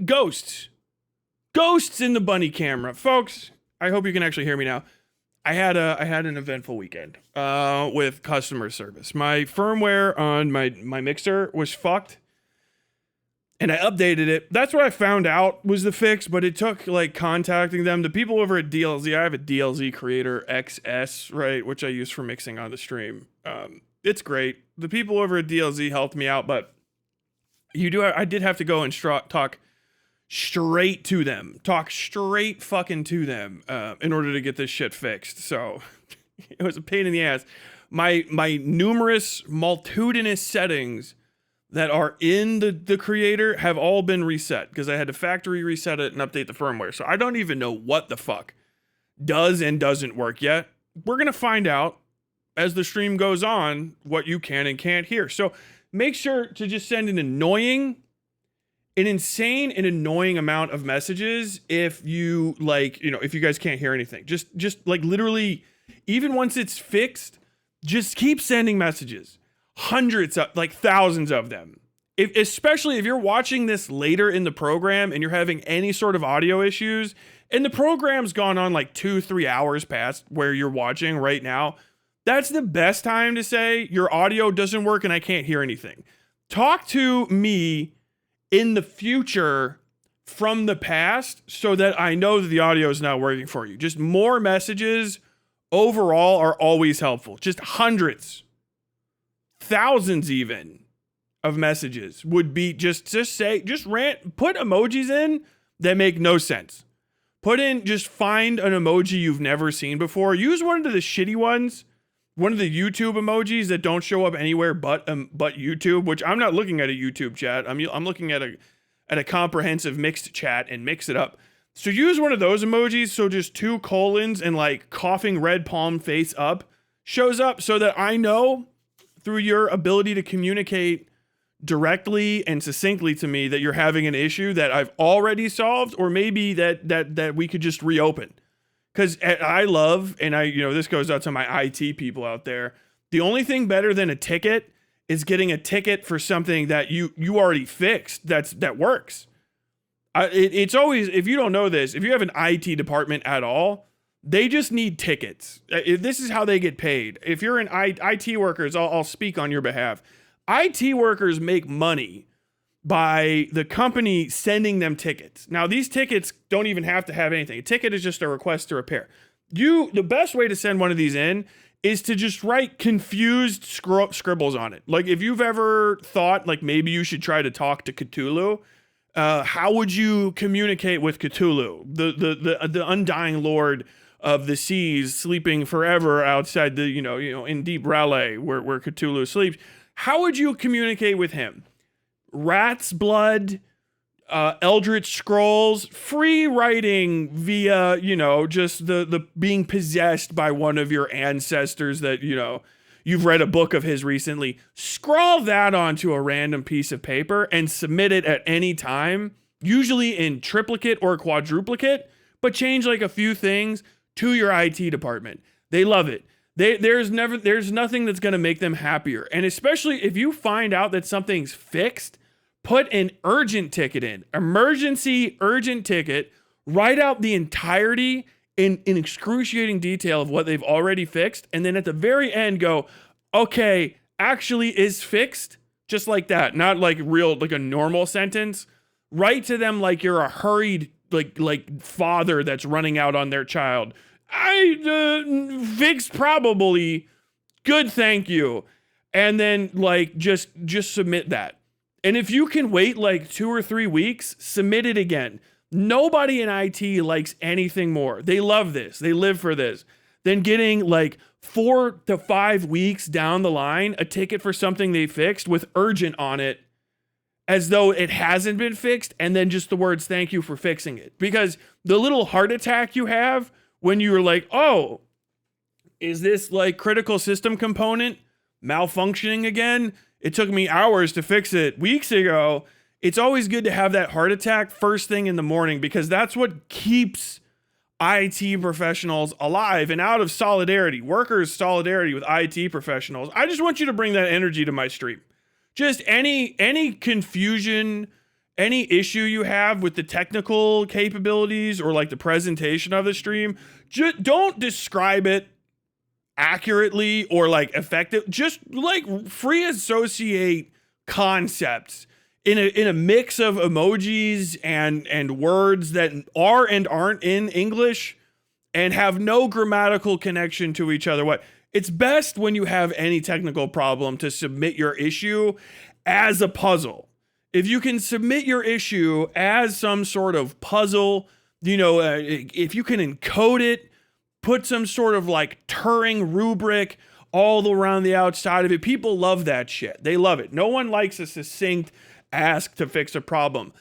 Ghosts in the bunny camera, folks. I hope you can actually hear me now. I had an eventful weekend with customer service. My firmware on my mixer was fucked, and I updated it. That's what I found out was the fix, but it took like contacting them. The people over at DLZ, I have a DLZ Creator XS, right, which I use for mixing on the stream. It's great. The people over at DLZ helped me out, but I did have to go and talk straight to them. Talk straight fucking to them in order to get this shit fixed. So it was a pain in the ass. My numerous multitudinous settings that are in the creator have all been reset because I had to factory reset it and update the firmware. So I don't even know what the fuck does and doesn't work yet. We're going to find out as the stream goes on what you can and can't hear. So make sure to just send an insane and annoying amount of messages if you if you guys can't hear anything. Just like literally, even once it's fixed, just keep sending messages. Hundreds of, like thousands of them. Especially if you're watching this later in the program and you're having any sort of audio issues and the program's gone on like 2-3 hours past where you're watching right now, that's the best time to say your audio doesn't work and I can't hear anything. Talk to me in the future from the past so that I know that the audio is not working for you. Just more messages overall are always helpful. Just hundreds, thousands even of messages would be just rant, put emojis in that make no sense. Just find an emoji you've never seen before. Use one of the shitty ones. One of the YouTube emojis that don't show up anywhere but YouTube, which I'm not looking at a YouTube chat. I'm looking at a comprehensive mixed chat and mix it up. So use one of those emojis. So just 2 colons and like coughing red palm face up shows up so that I know through your ability to communicate directly and succinctly to me that you're having an issue that I've already solved, or maybe that we could just reopen. Because I love, and this goes out to my IT people out there, the only thing better than a ticket is getting a ticket for something that you already fixed that works. It's always, if you don't know this, if you have an IT department at all, they just need tickets. This is how they get paid. If you're an IT workers, I'll speak on your behalf. IT workers make money by the company sending them tickets. Now, these tickets don't even have to have anything. A ticket is just a request to repair. The best way to send one of these in is to just write confused scribbles on it. Like if you've ever thought like maybe you should try to talk to Cthulhu, how would you communicate with Cthulhu, the undying lord of the seas, sleeping forever outside the in deep Raleigh where Cthulhu sleeps? How would you communicate with him? Rat's blood, eldritch scrolls, free writing via, just the being possessed by one of your ancestors that, you've read a book of his recently. Scrawl that onto a random piece of paper and submit it at any time, usually in triplicate or quadruplicate, but change like a few things to your IT department. They love it. There's nothing that's going to make them happier. And especially if you find out that something's fixed, put an urgent ticket in. Emergency urgent ticket. Write out the entirety in excruciating detail of what they've already fixed. And then at the very end go, okay, actually is fixed. Just like that. Not like a normal sentence. Write to them like you're a hurried like father that's running out on their child. I fixed probably. Good, thank you. And then just submit that. And if you can wait like 2 or 3 weeks, submit it again. Nobody in IT likes anything more. They love this. They live for this. Than getting like 4 to 5 weeks down the line, a ticket for something they fixed with urgent on it as though it hasn't been fixed. And then just the words, thank you for fixing it. Because the little heart attack you have when you're like, oh, is this like critical system component malfunctioning again? It took me hours to fix it weeks ago. It's always good to have that heart attack first thing in the morning because that's what keeps IT professionals alive and out of solidarity, workers' solidarity with IT professionals. I just want you to bring that energy to my stream. Just any confusion, any issue you have with the technical capabilities or like the presentation of the stream, just don't describe it accurately or like effective. Just like free associate concepts in a mix of emojis and words that are and aren't in English and have no grammatical connection to each other. It's best when you have any technical problem to submit your issue as a puzzle. If you can submit your issue as some sort of puzzle, if you can encode it, put some sort of like Turing rubric all around the outside of it, people love that shit. They love it. No one likes a succinct ask to fix a problem.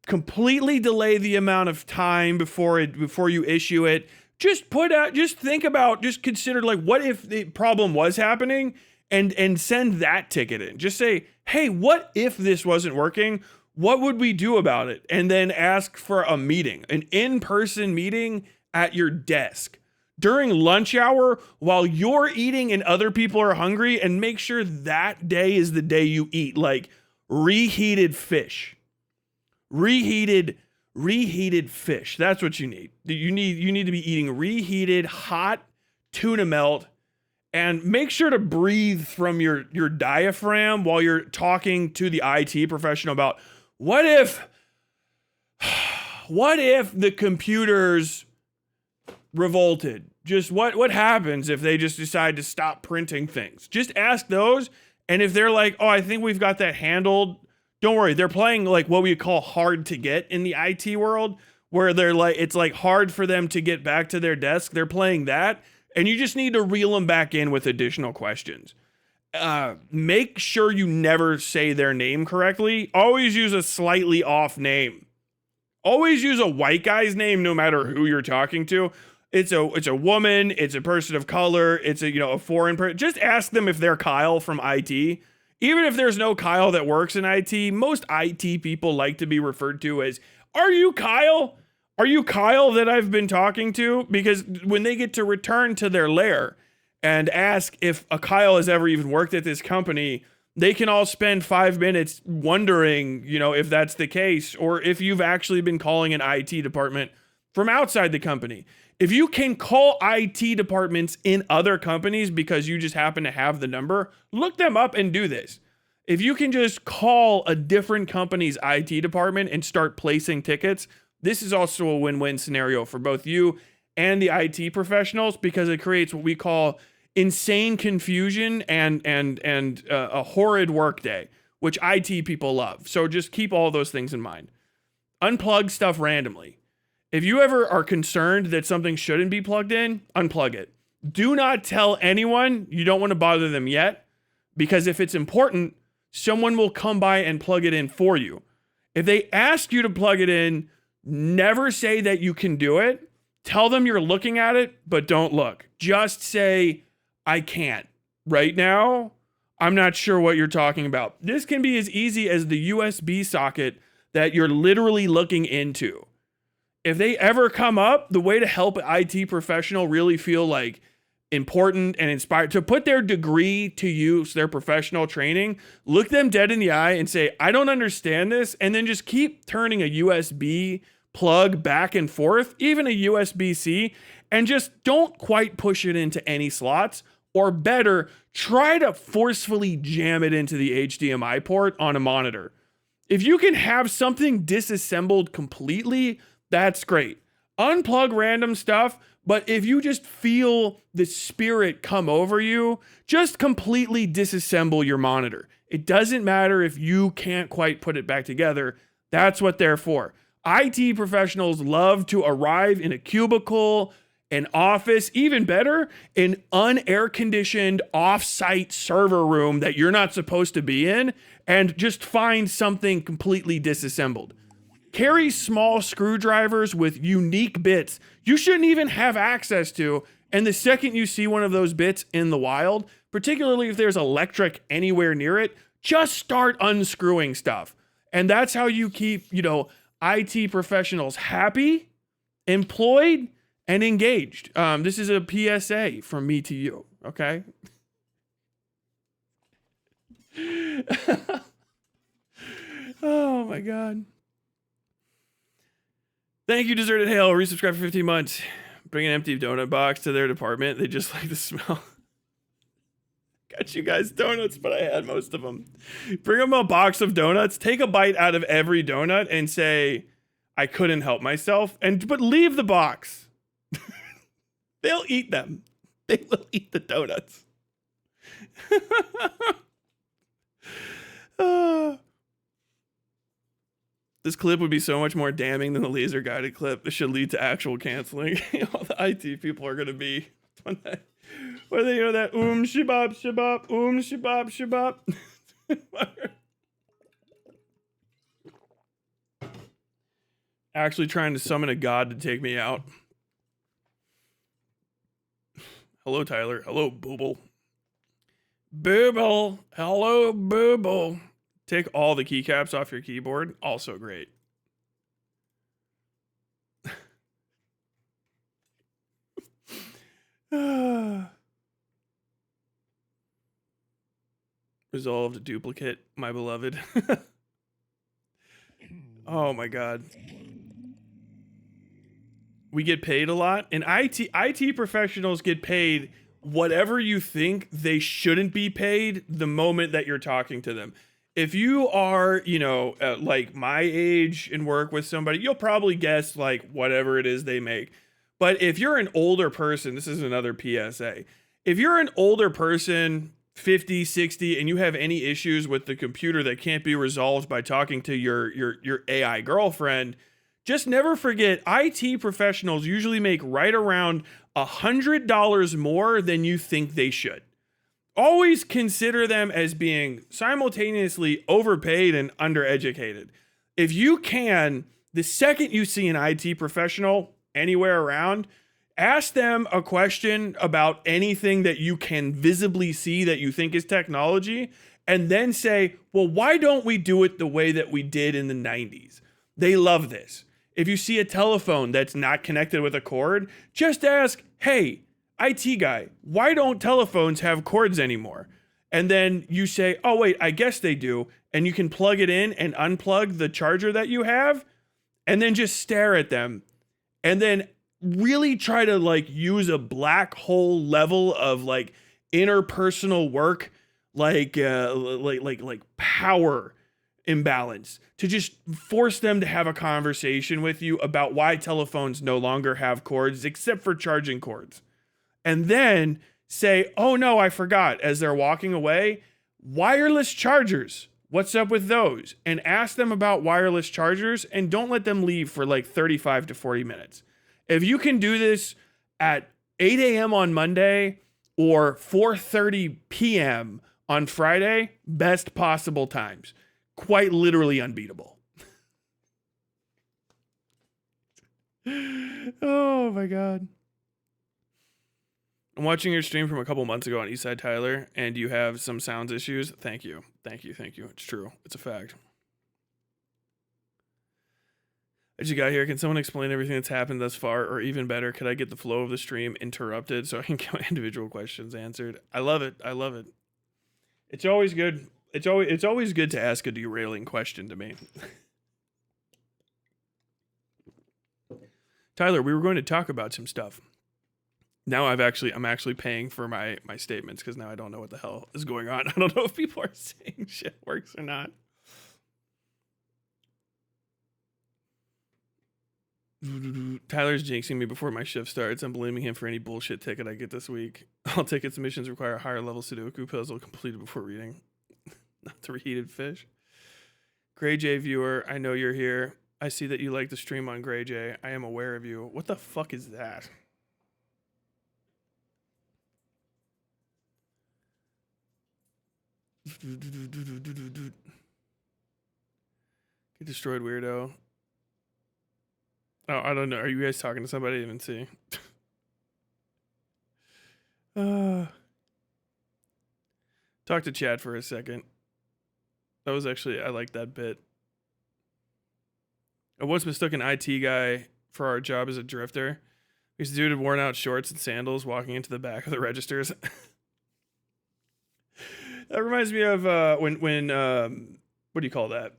Completely delay the amount of time before you issue it. Just consider like, what if the problem was happening, and send that ticket in. Just say, hey, what if this wasn't working? What would we do about it? And then ask for a meeting, an in-person meeting at your desk during lunch hour while you're eating and other people are hungry, and make sure that day is the day you eat like reheated fish. Reheated fish. That's what you need. You need to be eating reheated hot tuna melt, and make sure to breathe from your diaphragm while you're talking to the IT professional about what if the computers revolted? Just what happens if they just decide to stop printing things? Just ask those, and if they're like, oh, I think we've got that handled, don't worry. They're playing like what we call hard to get in the IT world, where they're like, it's like hard for them to get back to their desk. They're playing that, and you just need to reel them back in with additional questions. Make sure you never say their name correctly. Always use a slightly off name. Always use a white guy's name, no matter who you're talking to. It's a woman. It's a person of color. It's a foreign person. Just ask them if they're Kyle from IT. Even if there's no Kyle that works in IT, most IT people like to be referred to as, are you Kyle? Are you Kyle that I've been talking to? Because when they get to return to their lair and ask if a Kyle has ever even worked at this company, they can all spend 5 minutes wondering, if that's the case, or if you've actually been calling an IT department from outside the company. If you can call IT departments in other companies because you just happen to have the number, look them up and do this. If you can just call a different company's IT department and start placing tickets, this is also a win-win scenario for both you and the IT professionals, because it creates what we call insane confusion and a horrid workday, which IT people love. So just keep all those things in mind. Unplug stuff randomly. If you ever are concerned that something shouldn't be plugged in, unplug it. Do not tell anyone. You don't want to bother them yet, because if it's important, someone will come by and plug it in for you. If they ask you to plug it in, never say that you can do it. Tell them you're looking at it, but don't look. Just say, I can't. Right now, I'm not sure what you're talking about. This can be as easy as the USB socket that you're literally looking into. If they ever come up, the way to help an IT professional really feel like important and inspired to put their degree to use, their professional training, look them dead in the eye and say, I don't understand this. And then just keep turning a USB plug back and forth, even a USB-C, and just don't quite push it into any slots, or better, try to forcefully jam it into the HDMI port on a monitor. If you can have something disassembled completely, that's great. Unplug random stuff, but if you just feel the spirit come over you, just completely disassemble your monitor. It doesn't matter if you can't quite put it back together. That's what they're for. IT professionals love to arrive in a cubicle, an office, even better, an unair-conditioned off-site server room that you're not supposed to be in, and just find something completely disassembled. Carry small screwdrivers with unique bits you shouldn't even have access to, and the second you see one of those bits in the wild, particularly if there's electric anywhere near it, just start unscrewing stuff. And that's how you keep, IT professionals happy, employed, and engaged. This is a PSA from me to you, okay? Oh my god. Thank you, Deserted Hail. Resubscribe for 15 months. Bring an empty donut box to their department. They just like the smell. Got you guys donuts, but I had most of them. Bring them a box of donuts. Take a bite out of every donut and say, I couldn't help myself. But leave the box. They'll eat them. They will eat the donuts. This clip would be so much more damning than the laser guided clip. This should lead to actual canceling. All the IT people are going to be when they hear that shibab shibab shibab shibab. Actually trying to summon a god to take me out. Hello, Tyler. Hello, Booble. Booble. Hello, Booble. Take all the keycaps off your keyboard. Also great. Resolved duplicate, my beloved. Oh my god. We get paid a lot, and IT professionals get paid whatever you think they shouldn't be paid the moment that you're talking to them. If you are, like my age and work with somebody, you'll probably guess like whatever it is they make. But if you're an older person, this is another PSA. If you're an older person, 50, 60, and you have any issues with the computer that can't be resolved by talking to your AI girlfriend, just never forget IT professionals usually make right around $100 more than you think they should. Always consider them as being simultaneously overpaid and undereducated. If you can, the second you see an IT professional anywhere around, ask them a question about anything that you can visibly see that you think is technology, and then say, well, why don't we do it the way that we did in the 90s? They love this. If you see a telephone that's not connected with a cord, just ask, hey, IT guy, why don't telephones have cords anymore? And then you say, oh wait, I guess they do. And you can plug it in and unplug the charger that you have, and then just stare at them. And then really try to like use a black hole level of like interpersonal work, like power imbalance to just force them to have a conversation with you about why telephones no longer have cords except for charging cords. And then say, oh no, I forgot, as they're walking away, wireless chargers. What's up with those? And ask them about wireless chargers, and don't let them leave for like 35 to 40 minutes. If you can do this at 8 a.m. on Monday or 4:30 p.m. on Friday, best possible times. Quite literally unbeatable. Oh my god. I'm watching your stream from a couple months ago on Eastside Tyler, and you have some sounds issues. Thank you. Thank you. Thank you. It's true. It's a fact. As you got here, can someone explain everything that's happened thus far? Or even better, could I get the flow of the stream interrupted so I can get my individual questions answered? I love it. I love it. It's always good. It's always good to ask a derailing question to me. Tyler, we were going to talk about some stuff. Now I'm actually paying for my statements because now I don't know what the hell is going on. I don't know if people are saying shit works or not. Tyler's jinxing me before my shift starts. I'm blaming him for any bullshit ticket I get this week. All ticket submissions require a higher level Sudoku puzzle completed before reading. Not the reheated fish. Gray J viewer, I know you're here. I see that you like the stream on Gray J. I am aware of you. What the fuck is that? Get destroyed, weirdo. Oh, I don't know. Are you guys talking to somebody? I didn't even see. Talk to Chad for a second. That was actually, I like that bit. I once mistook an IT guy for our job as a drifter. This dude had worn out shorts and sandals walking into the back of the registers. That reminds me of when what do you call that?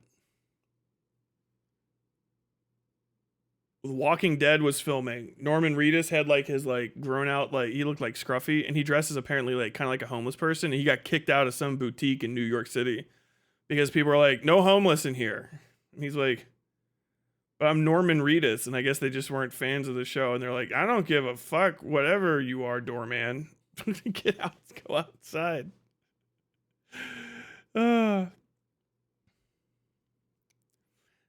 Walking Dead was filming. Norman Reedus had like his like grown out, like he looked like scruffy, and he dresses apparently like kind of like a homeless person. And he got kicked out of some boutique in New York City because people are like, no homeless in here. And he's like, but I'm Norman Reedus, and I guess they just weren't fans of the show, and they're like, I don't give a fuck, whatever you are, doorman. Get out, go outside.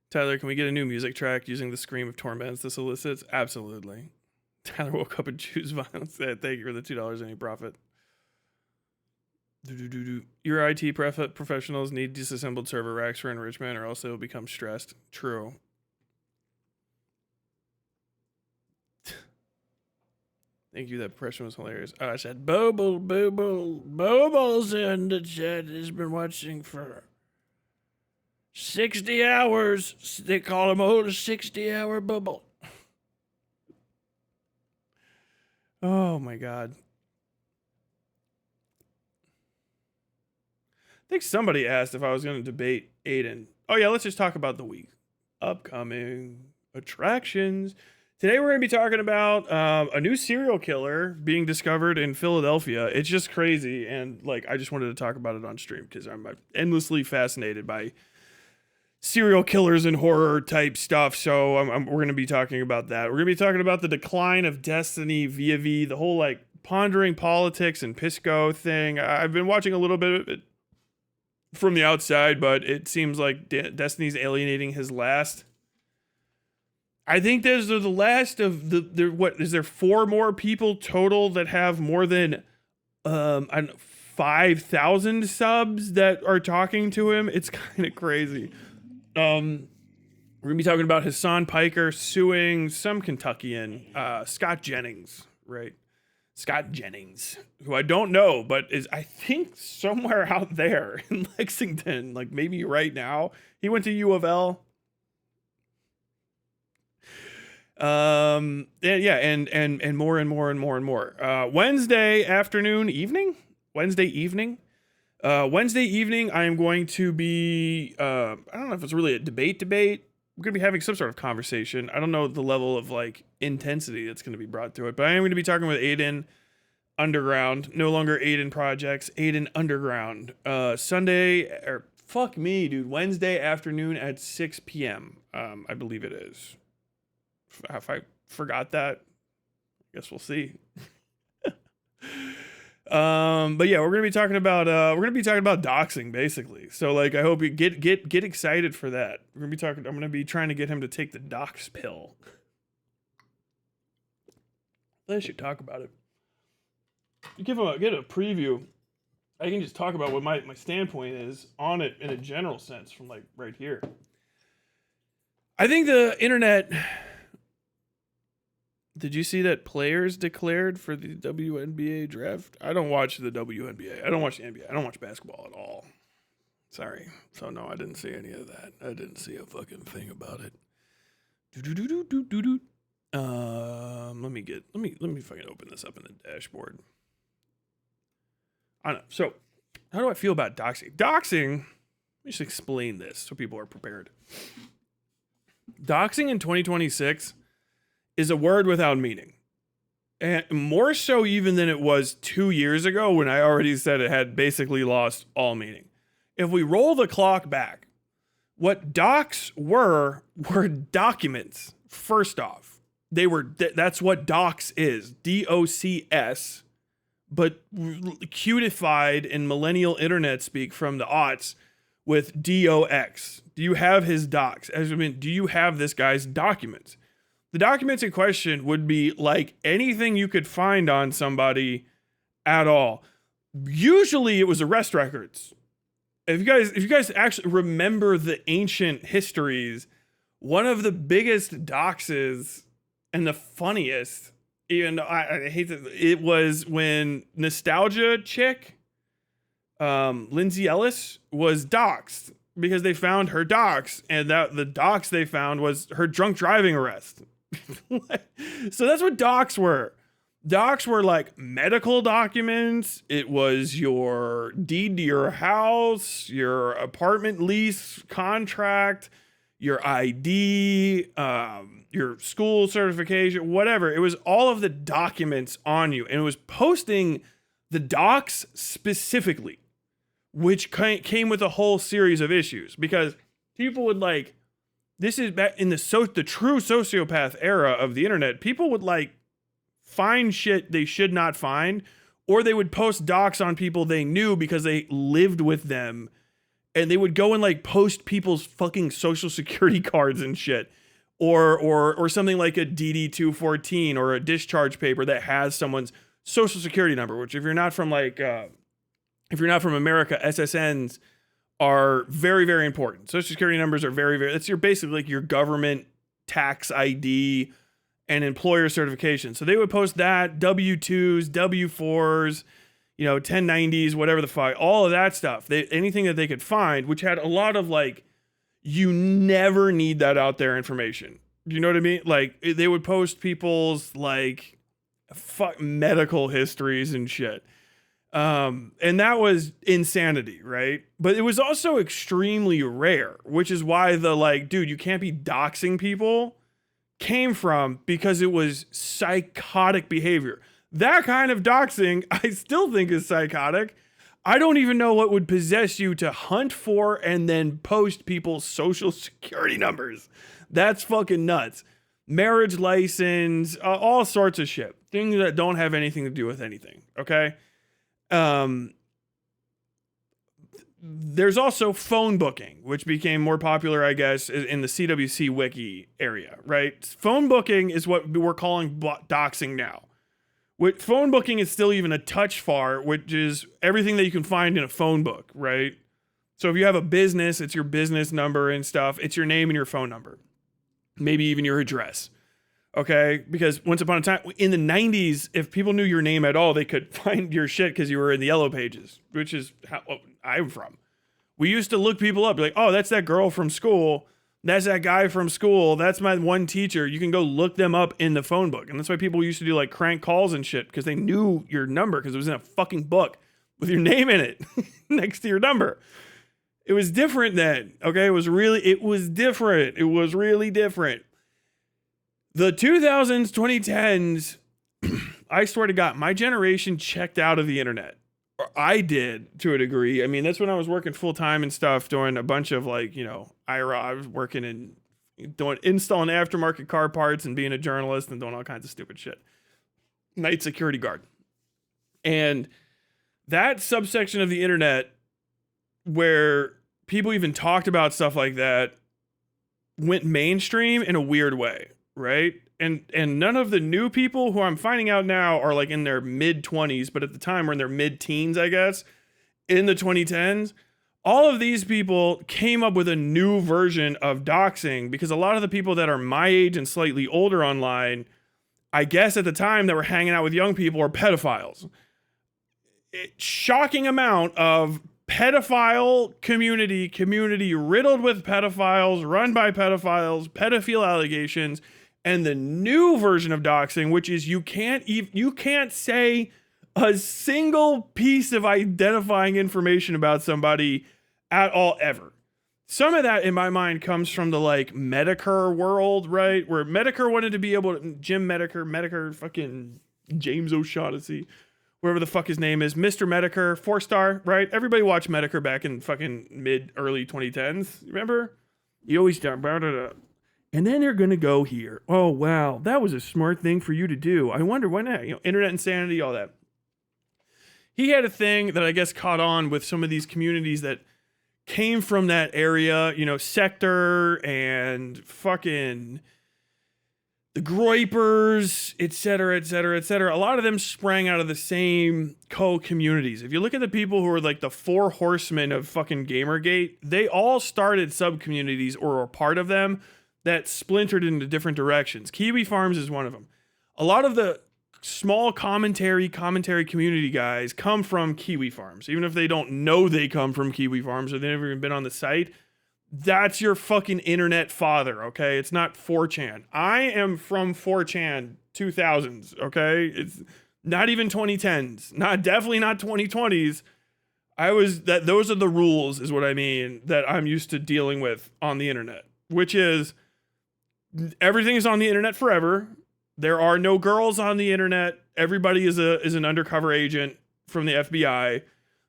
Tyler, can we get a new music track using the scream of torments this elicits? Absolutely. Tyler woke up and choose violence. Thank you for the $2 any profit. Your IT professionals need disassembled server racks for enrichment, or else they will become stressed. True. Thank you. That impression was hilarious. Oh, I said, Bobo's in the chat. Has been watching for 60 hours. They call him old 60-hour bubble. Oh my God. I think somebody asked if I was going to debate Aiden. Oh yeah, let's just talk about the week. Upcoming attractions. Today we're going to be talking about a new serial killer being discovered in Philadelphia. It's just crazy, and like I just wanted to talk about it on stream because I'm endlessly fascinated by serial killers and horror type stuff. So we're going to be talking about that. We're going to be talking about the decline of Destiny via V, the whole like pondering politics and Pisco thing. I've been watching a little bit of it from the outside, but it seems like Destiny's alienating his last. I think those are the last of the what is there 4 more people total that have more than 5,000 subs that are talking to him. It's kind of crazy. We're gonna be talking about Hasan Piker suing some Kentuckian, Scott Jennings, right? Scott Jennings, who I don't know, but is I think somewhere out there in Lexington, like maybe right now. He went to U of L. And more and more and more and more. Wednesday evening, I am going to be, I don't know if it's really a debate. We're going to be having some sort of conversation. I don't know the level of like intensity that's going to be brought to it, but I am going to be talking with Aiden Underground, no longer Aiden Projects, Aiden Underground, Sunday, or fuck me, dude, Wednesday afternoon at 6 p.m. I believe it is. If I forgot that, I guess we'll see. But yeah, we're gonna be talking about doxing basically. So like, I hope you get excited for that. I'm gonna be trying to get him to take the dox pill. I should talk about it. Get a preview. I can just talk about what my standpoint is on it in a general sense from like right here. I think the internet. Did you see that players declared for the WNBA draft? I don't watch the WNBA. I don't watch the NBA. I don't watch basketball at all. Sorry. So no, I didn't see any of that. I didn't see a fucking thing about it. Let me fucking open this up in the dashboard. I don't know. So, how do I feel about doxing? Doxing, let me just explain this so people are prepared. Doxing in 2026 is a word without meaning. And more so even than it was 2 years ago when I already said it had basically lost all meaning. If we roll the clock back, what docs were documents, first off. That's what docs is, DOCS, but cutified in millennial internet speak from the aughts with DOX. Do you have his docs? Do you have this guy's documents? The documents in question would be like anything you could find on somebody at all. Usually it was arrest records. If you guys actually remember the ancient histories, one of the biggest doxes and the funniest, even though I hate that, it was when Nostalgia chick, Lindsay Ellis, was doxed because they found her docs, and that the docs they found was her drunk driving arrest. So that's what docs were. Docs were like medical documents. It was your deed to your house, your apartment lease contract, your ID, your school certification, whatever. It was all of the documents on you, and it was posting the docs specifically, which came with a whole series of issues because people would like, this is back in the true sociopath era of the internet. People would like find shit they should not find, or they would post docs on people they knew because they lived with them, and they would go and like post people's fucking social security cards and shit, or something like a DD-214 or a discharge paper that has someone's social security number, which if you're not from America, SSNs are very, very important. Social security numbers are very, very, that's basically like your government tax ID and employer certification. So they would post that, W-2s, W-4s, 1090s, whatever the fuck, all of that stuff. Anything that they could find, which had a lot of like, you never need that out there information. You know what I mean? Like they would post people's like medical histories and shit. And that was insanity, right? But it was also extremely rare, which is why the like, dude, you can't be doxing people came from, because it was psychotic behavior. That kind of doxing, I still think is psychotic. I don't even know what would possess you to hunt for and then post people's social security numbers. That's fucking nuts. Marriage license, all sorts of shit. Things that don't have anything to do with anything, okay? There's also phone booking, which became more popular, I guess, in the CWC wiki area, right? Phone booking is what we're calling doxing now. With phone booking is still even a touch far, which is everything that you can find in a phone book, right? So if you have a business, it's your business number and stuff. It's your name and your phone number. Maybe even your address. Okay? Because once upon a time, in the 90s, if people knew your name at all, they could find your shit because you were in the yellow pages, which is how I'm from. We used to look people up, like, oh, that's that girl from school. That's that guy from school. That's my one teacher. You can go look them up in the phone book. And that's why people used to do like crank calls and shit, because they knew your number because it was in a fucking book with your name in it next to your number. It was different then. Okay. It was different. It was really different. The 2000s, 2010s, I swear to God, my generation checked out of the internet. Or I did to a degree. I mean, that's when I was working full time and stuff, doing a bunch of like, IRA. I was working and installing aftermarket car parts and being a journalist and doing all kinds of stupid shit. Night security guard. And that subsection of the internet where people even talked about stuff like that went mainstream in a weird way, right? And none of the new people who I'm finding out now are like in their mid-20s, but at the time were in their mid-teens, I guess, in the 2010s. All of these people came up with a new version of doxing because a lot of the people that are my age and slightly older online, I guess at the time that were hanging out with young people, are pedophiles. Shocking amount of pedophile community riddled with pedophiles, run by pedophiles, pedophile allegations. And the new version of doxing, which is you can't say a single piece of identifying information about somebody at all ever. Some of that in my mind comes from the like Medicare world, right? Where Medicare wanted to be able to, Medicare, fucking James O'Shaughnessy, whatever the fuck his name is, Mr. Medicare, 4-star, right? Everybody watched Medicare back in fucking early 2010s. Remember? You always talk about it. And then they're going to go here. Oh, wow. That was a smart thing for you to do. I wonder why not? Internet insanity, all that. He had a thing that I guess caught on with some of these communities that came from that area, sector and fucking the Groypers, et cetera, et cetera, et cetera. A lot of them sprang out of the same communities. If you look at the people who are like the 4 horsemen of fucking Gamergate, they all started sub-communities or were part of them that splintered into different directions. Kiwi Farms is one of them. A lot of the small commentary community guys come from Kiwi Farms. Even if they don't know they come from Kiwi Farms or they've never even been on the site, that's your fucking internet father, okay? It's not 4chan. I am from 4chan 2000s, okay? It's not even 2010s. Definitely not 2020s. Those are the rules is what I mean that I'm used to dealing with on the internet. which is everything is on the internet forever. There are no girls on the internet. Everybody is an undercover agent from the FBI.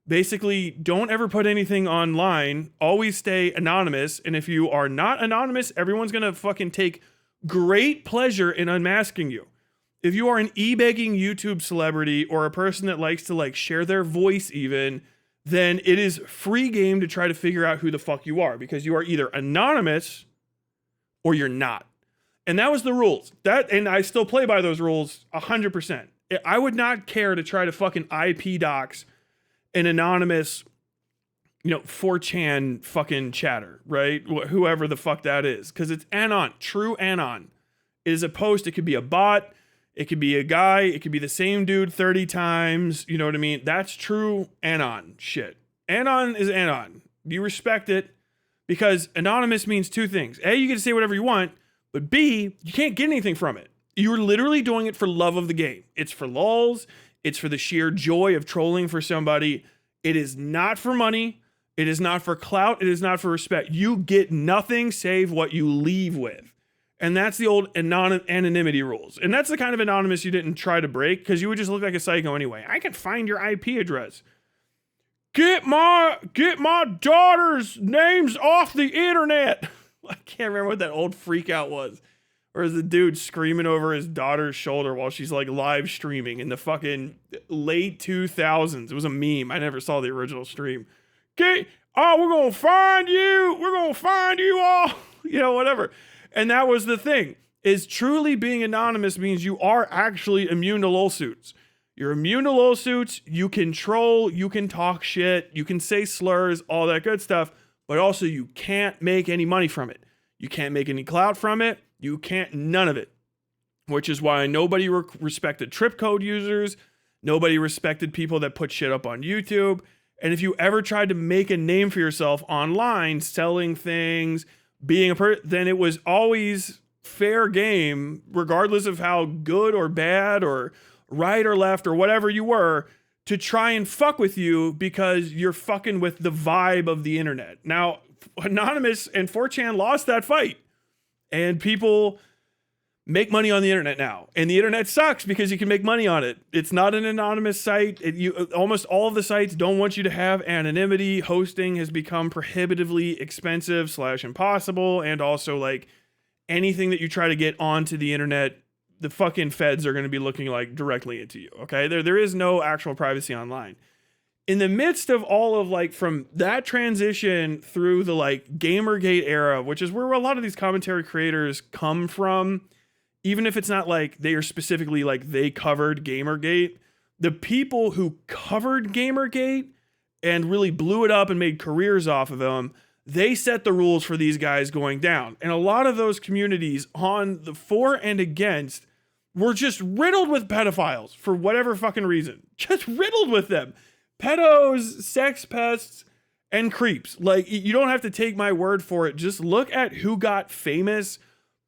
Basically, don't ever put anything online. Always stay anonymous. And if you are not anonymous, everyone's going to fucking take great pleasure in unmasking you. If you are an e-begging YouTube celebrity or a person that likes to like share their voice even, then it is free game to try to figure out who the fuck you are, because you are either anonymous or you're not. And that was the rules. And I still play by those rules 100%. I would not care to try to fucking IP dox an anonymous, 4chan fucking chatter, right? Whoever the fuck that is. Because it's anon, true anon. It is a post, it could be a bot, it could be a guy, it could be the same dude 30 times, you know what I mean? That's true anon shit. Anon is anon. You respect it, because anonymous means two things. A, you get to say whatever you want, but B, you can't get anything from it. You're literally doing it for love of the game. It's for lulz. It's for the sheer joy of trolling for somebody. It is not for money. It is not for clout. It is not for respect. You get nothing save what you leave with. And that's the old anonymity rules. And that's the kind of anonymous you didn't try to break, because you would just look like a psycho anyway. I can find your IP address. Get my daughter's names off the internet. I can't remember what that old freak out was. Or is the dude screaming over his daughter's shoulder while she's like live streaming in the fucking late 2000s. It was a meme. I never saw the original stream. We're going to find you. We're going to find you all. Whatever. And that was the thing, is truly being anonymous means you are actually immune to lol suits. You're immune to lol suits. You can troll. You can talk shit. You can say slurs, all that good stuff. But also you can't make any money from it. You can't make any clout from it. You can't, none of it. Which is why nobody respected trip code users. Nobody respected people that put shit up on YouTube. And if you ever tried to make a name for yourself online, selling things, being then it was always fair game, regardless of how good or bad or right or left or whatever you were, to try and fuck with you because you're fucking with the vibe of the internet. Now, Anonymous and 4chan lost that fight. And people make money on the internet now. And the internet sucks because you can make money on it. It's not an anonymous site. Almost all of the sites don't want you to have anonymity. Hosting has become prohibitively expensive / impossible. And also, like, anything that you try to get onto the internet, the fucking feds are going to be looking like directly into you. Okay. There is no actual privacy online. In the midst of all of like from that transition through the like Gamergate era, which is where a lot of these commentary creators come from, even if it's not like they are specifically like they covered Gamergate, the people who covered Gamergate and really blew it up and made careers off of them, they set the rules for these guys going down. And a lot of those communities on the for and against were just riddled with pedophiles for whatever fucking reason. Just riddled with them. Pedos, sex pests, and creeps. Like, you don't have to take my word for it. Just look at who got famous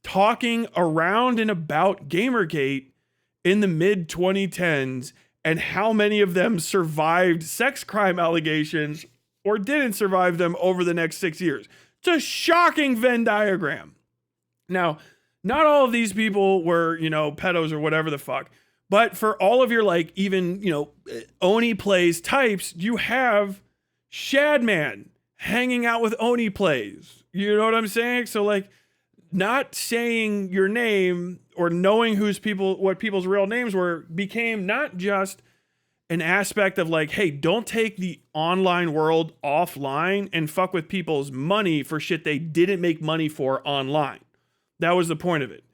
talking around and about Gamergate in the mid 2010s and how many of them survived sex crime allegations or didn't survive them over the next 6 years. It's a shocking Venn diagram. Now, not all of these people were, pedos or whatever the fuck. But for all of your, like, even, Oni Plays types, you have Shadman hanging out with Oni Plays. You know what I'm saying? So, like, not saying your name or knowing what people's real names were became not just an aspect of, like, hey, don't take the online world offline and fuck with people's money for shit they didn't make money for online. That was the point of it.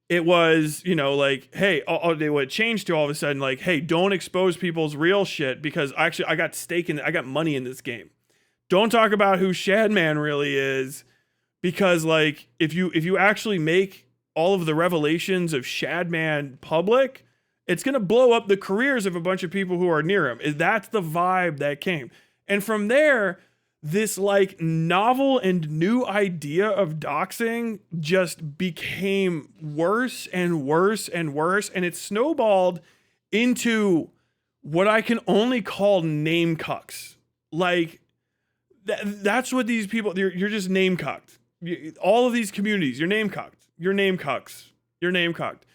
It was, like, hey, they would change to all of a sudden, like, hey, don't expose people's real shit because actually I got money in this game. Don't talk about who Shadman really is because, like, if you actually make all of the revelations of Shadman public, it's going to blow up the careers of a bunch of people who are near him. That's the vibe that came. And from there, this like novel and new idea of doxing just became worse and worse and worse. And it snowballed into what I can only call name cucks. Like that's what these people, you're just name cucked. all of these communities, you're name cucked. You're name cucks. You're name cucked.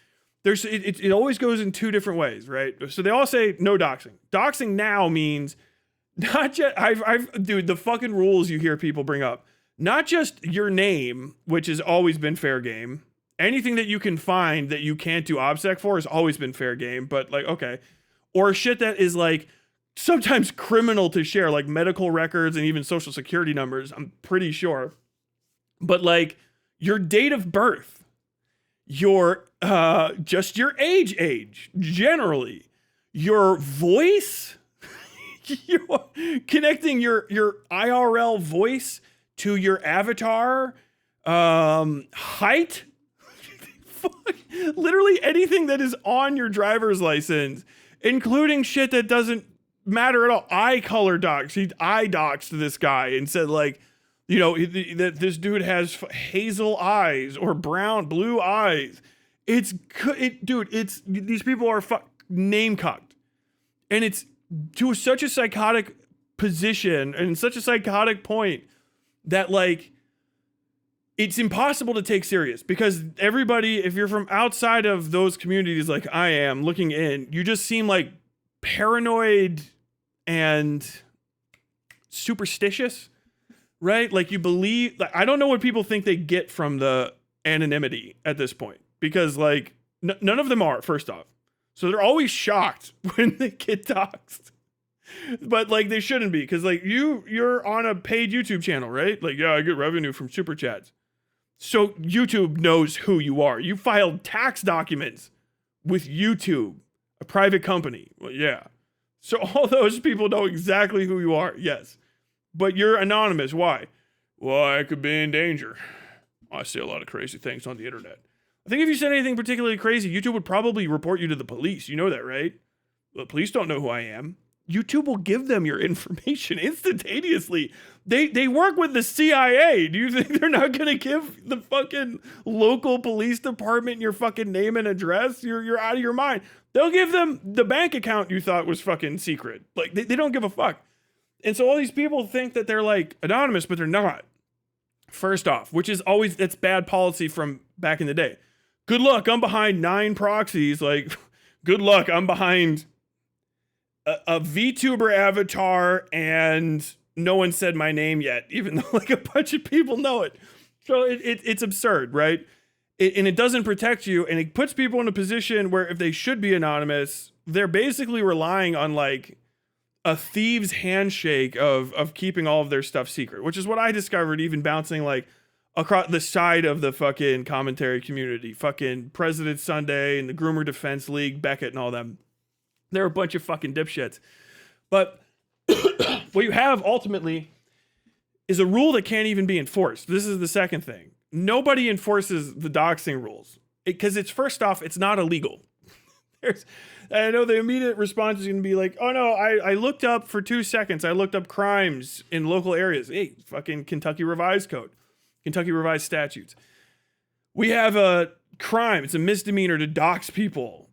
It always goes in two different ways, right? So they all say no doxing. Doxing now means not just dude, the fucking rules you hear people bring up. Not just your name, which has always been fair game. Anything that you can find that you can't do OBSEC for has always been fair game, but like, okay. Or shit that is like sometimes criminal to share, like medical records and even social security numbers, I'm pretty sure. But like your date of birth, your just your age, generally, your voice, you're connecting your IRL voice to your avatar, height, fuck, literally anything that is on your driver's license, including shit that doesn't matter at all. Eye color docs. I doxed this guy and said like, you know, that this dude has hazel eyes or blue eyes. Dude, these people are name cucked. And it's to such a psychotic position and such a psychotic point that like, it's impossible to take serious because everybody, if you're from outside of those communities, like I am looking in, you just seem like paranoid and superstitious, right? Like you believe, like, I don't know what people think they get from the anonymity at this point because like none of them are, first off. So they're always shocked when they get doxxed. But like they shouldn't be, because like you're on a paid YouTube channel, right? Like, yeah, I get revenue from super chats. So YouTube knows who you are. You filed tax documents with YouTube, a private company. Well, yeah. So all those people know exactly who you are, yes. But you're anonymous. Why? Well, I could be in danger. I say a lot of crazy things on the internet. I think if you said anything particularly crazy, YouTube would probably report you to the police. You know that, right? The police don't know who I am. YouTube will give them your information instantaneously. They work with the CIA. Do you think they're not going to give the fucking local police department your fucking name and address? You're out of your mind. They'll give them the bank account you thought was fucking secret. Like, they don't give a fuck. And so all these people think that they're like anonymous, but they're not. First off, which is always, that's bad policy from back in the day. Good luck, I'm behind 9 proxies. Like, good luck, I'm behind a VTuber avatar and no one said my name yet, even though like a bunch of people know it. So it's absurd, right? And it doesn't protect you, and it puts people in a position where if they should be anonymous, they're basically relying on like a thieves handshake of keeping all of their stuff secret, which is what I discovered even bouncing like across the side of the fucking commentary community, fucking President Sunday and the Groomer Defense League, Beckett and all them. They're a bunch of fucking dipshits. But what you have ultimately is a rule that can't even be enforced. This is the second thing. Nobody enforces the doxing rules because it's, first off, it's not illegal. I know the immediate response is going to be like, oh no, I looked up for 2 seconds. I looked up crimes in local areas. Hey, fucking Kentucky Revised Code, Kentucky Revised Statutes. We have a crime. It's a misdemeanor to dox people.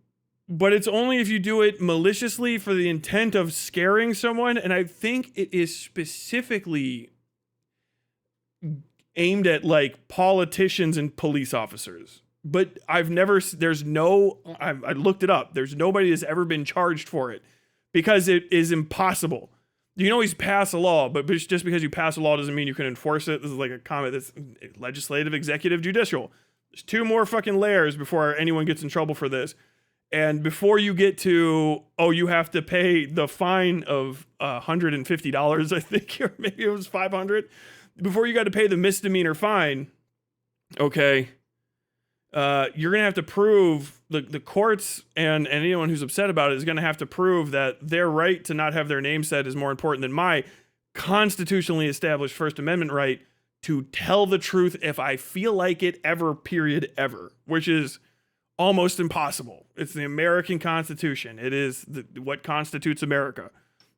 But it's only if you do it maliciously for the intent of scaring someone. And I think it is specifically aimed at like politicians and police officers. But I looked it up. There's nobody that's ever been charged for it because it is impossible. You can always pass a law, but just because you pass a law doesn't mean you can enforce it. This is like a comment that's legislative, executive, judicial. There's 2 more fucking layers before anyone gets in trouble for this. And before you get to, oh, you have to pay the fine of $150, I think, or maybe it was $500. Before you got to pay the misdemeanor fine, okay, you're going to have to prove, the courts and anyone who's upset about it is going to have to prove that their right to not have their name said is more important than my constitutionally established First Amendment right to tell the truth if I feel like it ever, period, ever, which is almost impossible. It's the American Constitution. It is what constitutes America.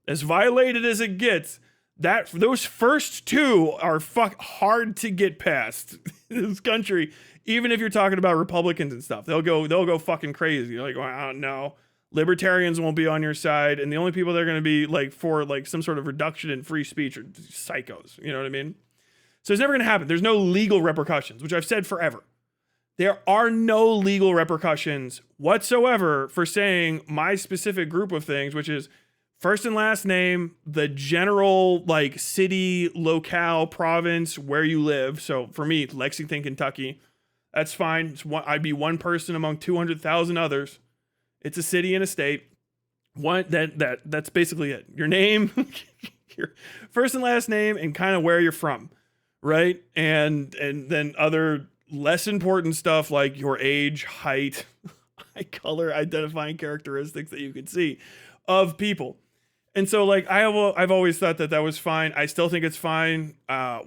As violated as it gets, those first 2 are hard to get past in this country. Even if you're talking about Republicans and stuff, they'll go fucking crazy. You're like, well, I don't know. Libertarians won't be on your side, and the only people that are going to be like for like some sort of reduction in free speech are psychos. You know what I mean? So it's never going to happen. There's no legal repercussions, which I've said forever. There are no legal repercussions whatsoever for saying my specific group of things, which is first and last name, the general like city, locale, province, where you live. So for me, Lexington, Kentucky, that's fine. I'd be one person among 200,000 others. It's a city and a state. That's basically it. Your name, your first and last name, and kind of where you're from, right? And then other less important stuff like your age, height, eye color, identifying characteristics that you could see of people. And so like I've always thought that was fine. I still think it's fine.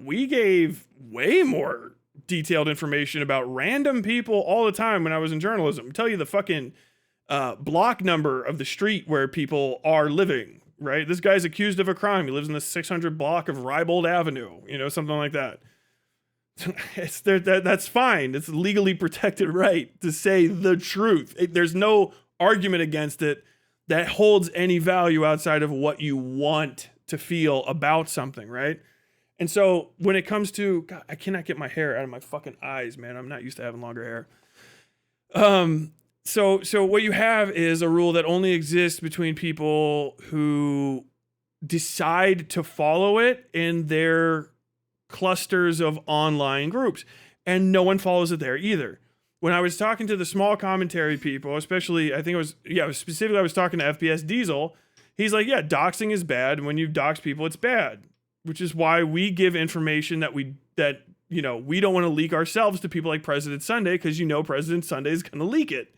We gave way more detailed information about random people all the time when I was in journalism. I'll tell you the fucking block number of the street where people are living, right? This guy's accused of a crime. He lives in the 600 block of Rybold Avenue, something like that. That's fine. It's a legally protected right to say the truth. There's no argument against it that holds any value outside of what you want to feel about something, right? And so when it comes to, God, I cannot get my hair out of my fucking eyes, man. I'm not used to having longer hair. So what you have is a rule that only exists between people who decide to follow it in their clusters of online groups, and no one follows it there either. When I was talking to the small commentary people, especially, I was talking to FPS Diesel. He's like, yeah, doxing is bad. And when you dox people, it's bad, which is why we give information that we don't want to leak ourselves to people like President Sunday, because President Sunday is going to leak it.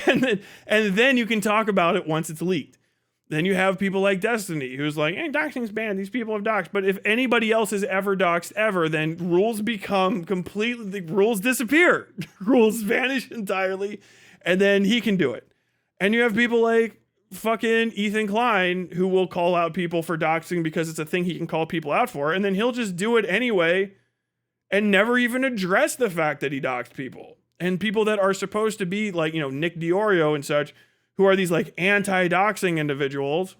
And then you can talk about it once it's leaked. Then you have people like Destiny, who's like, hey, doxing's banned. These people have doxed. But if anybody else has ever doxed ever, then rules become the rules disappear. Rules vanish entirely. And then he can do it. And you have people like fucking Ethan Klein, who will call out people for doxing because it's a thing he can call people out for. And then he'll just do it anyway and never even address the fact that he doxed people. And people that are supposed to be like, Nick Diorio and such, who are these like anti-doxing individuals,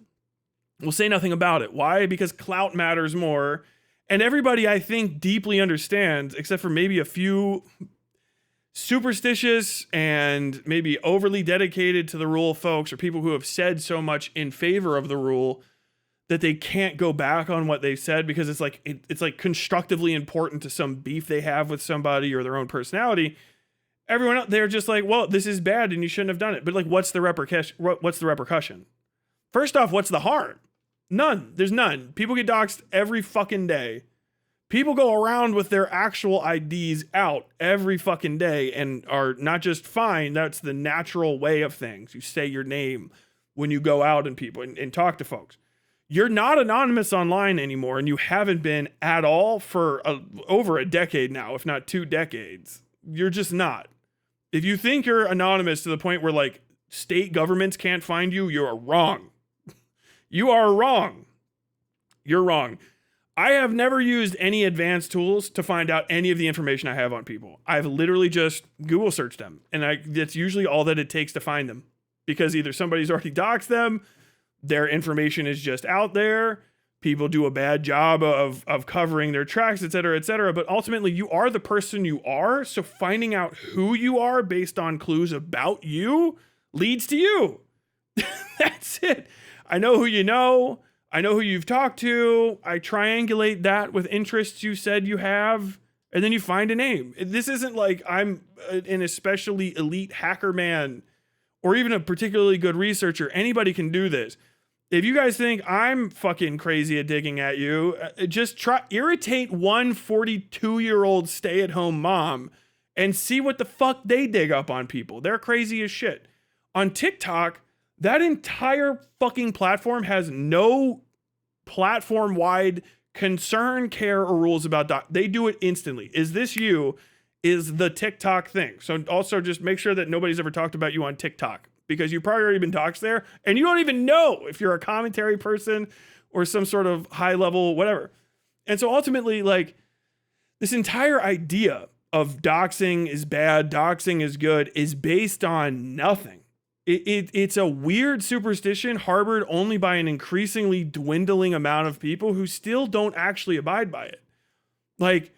will say nothing about it. Why? Because clout matters more. And everybody, I think, deeply understands, except for maybe a few superstitious and maybe overly dedicated to the rule folks, or people who have said so much in favor of the rule that they can't go back on what they've said because it's like constructively important to some beef they have with somebody or their own personality. Everyone else, they're just like, well, this is bad and you shouldn't have done it. But like, what's the repercussion? First off, what's the harm? None. There's none. People get doxxed every fucking day. People go around with their actual IDs out every fucking day and are not just fine. That's the natural way of things. You say your name when you go out and people and talk to folks. You're not anonymous online anymore, and you haven't been at all for over a decade now, if not 2 decades. You're just not. If you think you're anonymous to the point where like state governments can't find you, you're wrong. You are wrong. You're wrong. I have never used any advanced tools to find out any of the information I have on people. I've literally just Google searched them, and that's usually all that it takes to find them, because either somebody's already doxed them, their information is just out there, people do a bad job of covering their tracks, et cetera, but ultimately you are the person you are. So finding out who you are based on clues about you leads to you. That's it. I know who you know. I know who you've talked to. I triangulate that with interests you said you have, and then you find a name. This isn't like I'm an especially elite hacker man or even a particularly good researcher. Anybody can do this. If you guys think I'm fucking crazy at digging at you, just irritate one 42-year-old stay-at-home mom and see what the fuck they dig up on people. They're crazy as shit. On TikTok, that entire fucking platform has no platform-wide concern, care, or rules about they do it instantly. Is this you? Is the TikTok thing. So also just make sure that nobody's ever talked about you on TikTok, because you've probably already been doxxed there and you don't even know if you're a commentary person or some sort of high level, whatever. And so ultimately, like, this entire idea of doxing is bad, doxing is good, is based on nothing. It's a weird superstition harbored only by an increasingly dwindling amount of people who still don't actually abide by it. Like,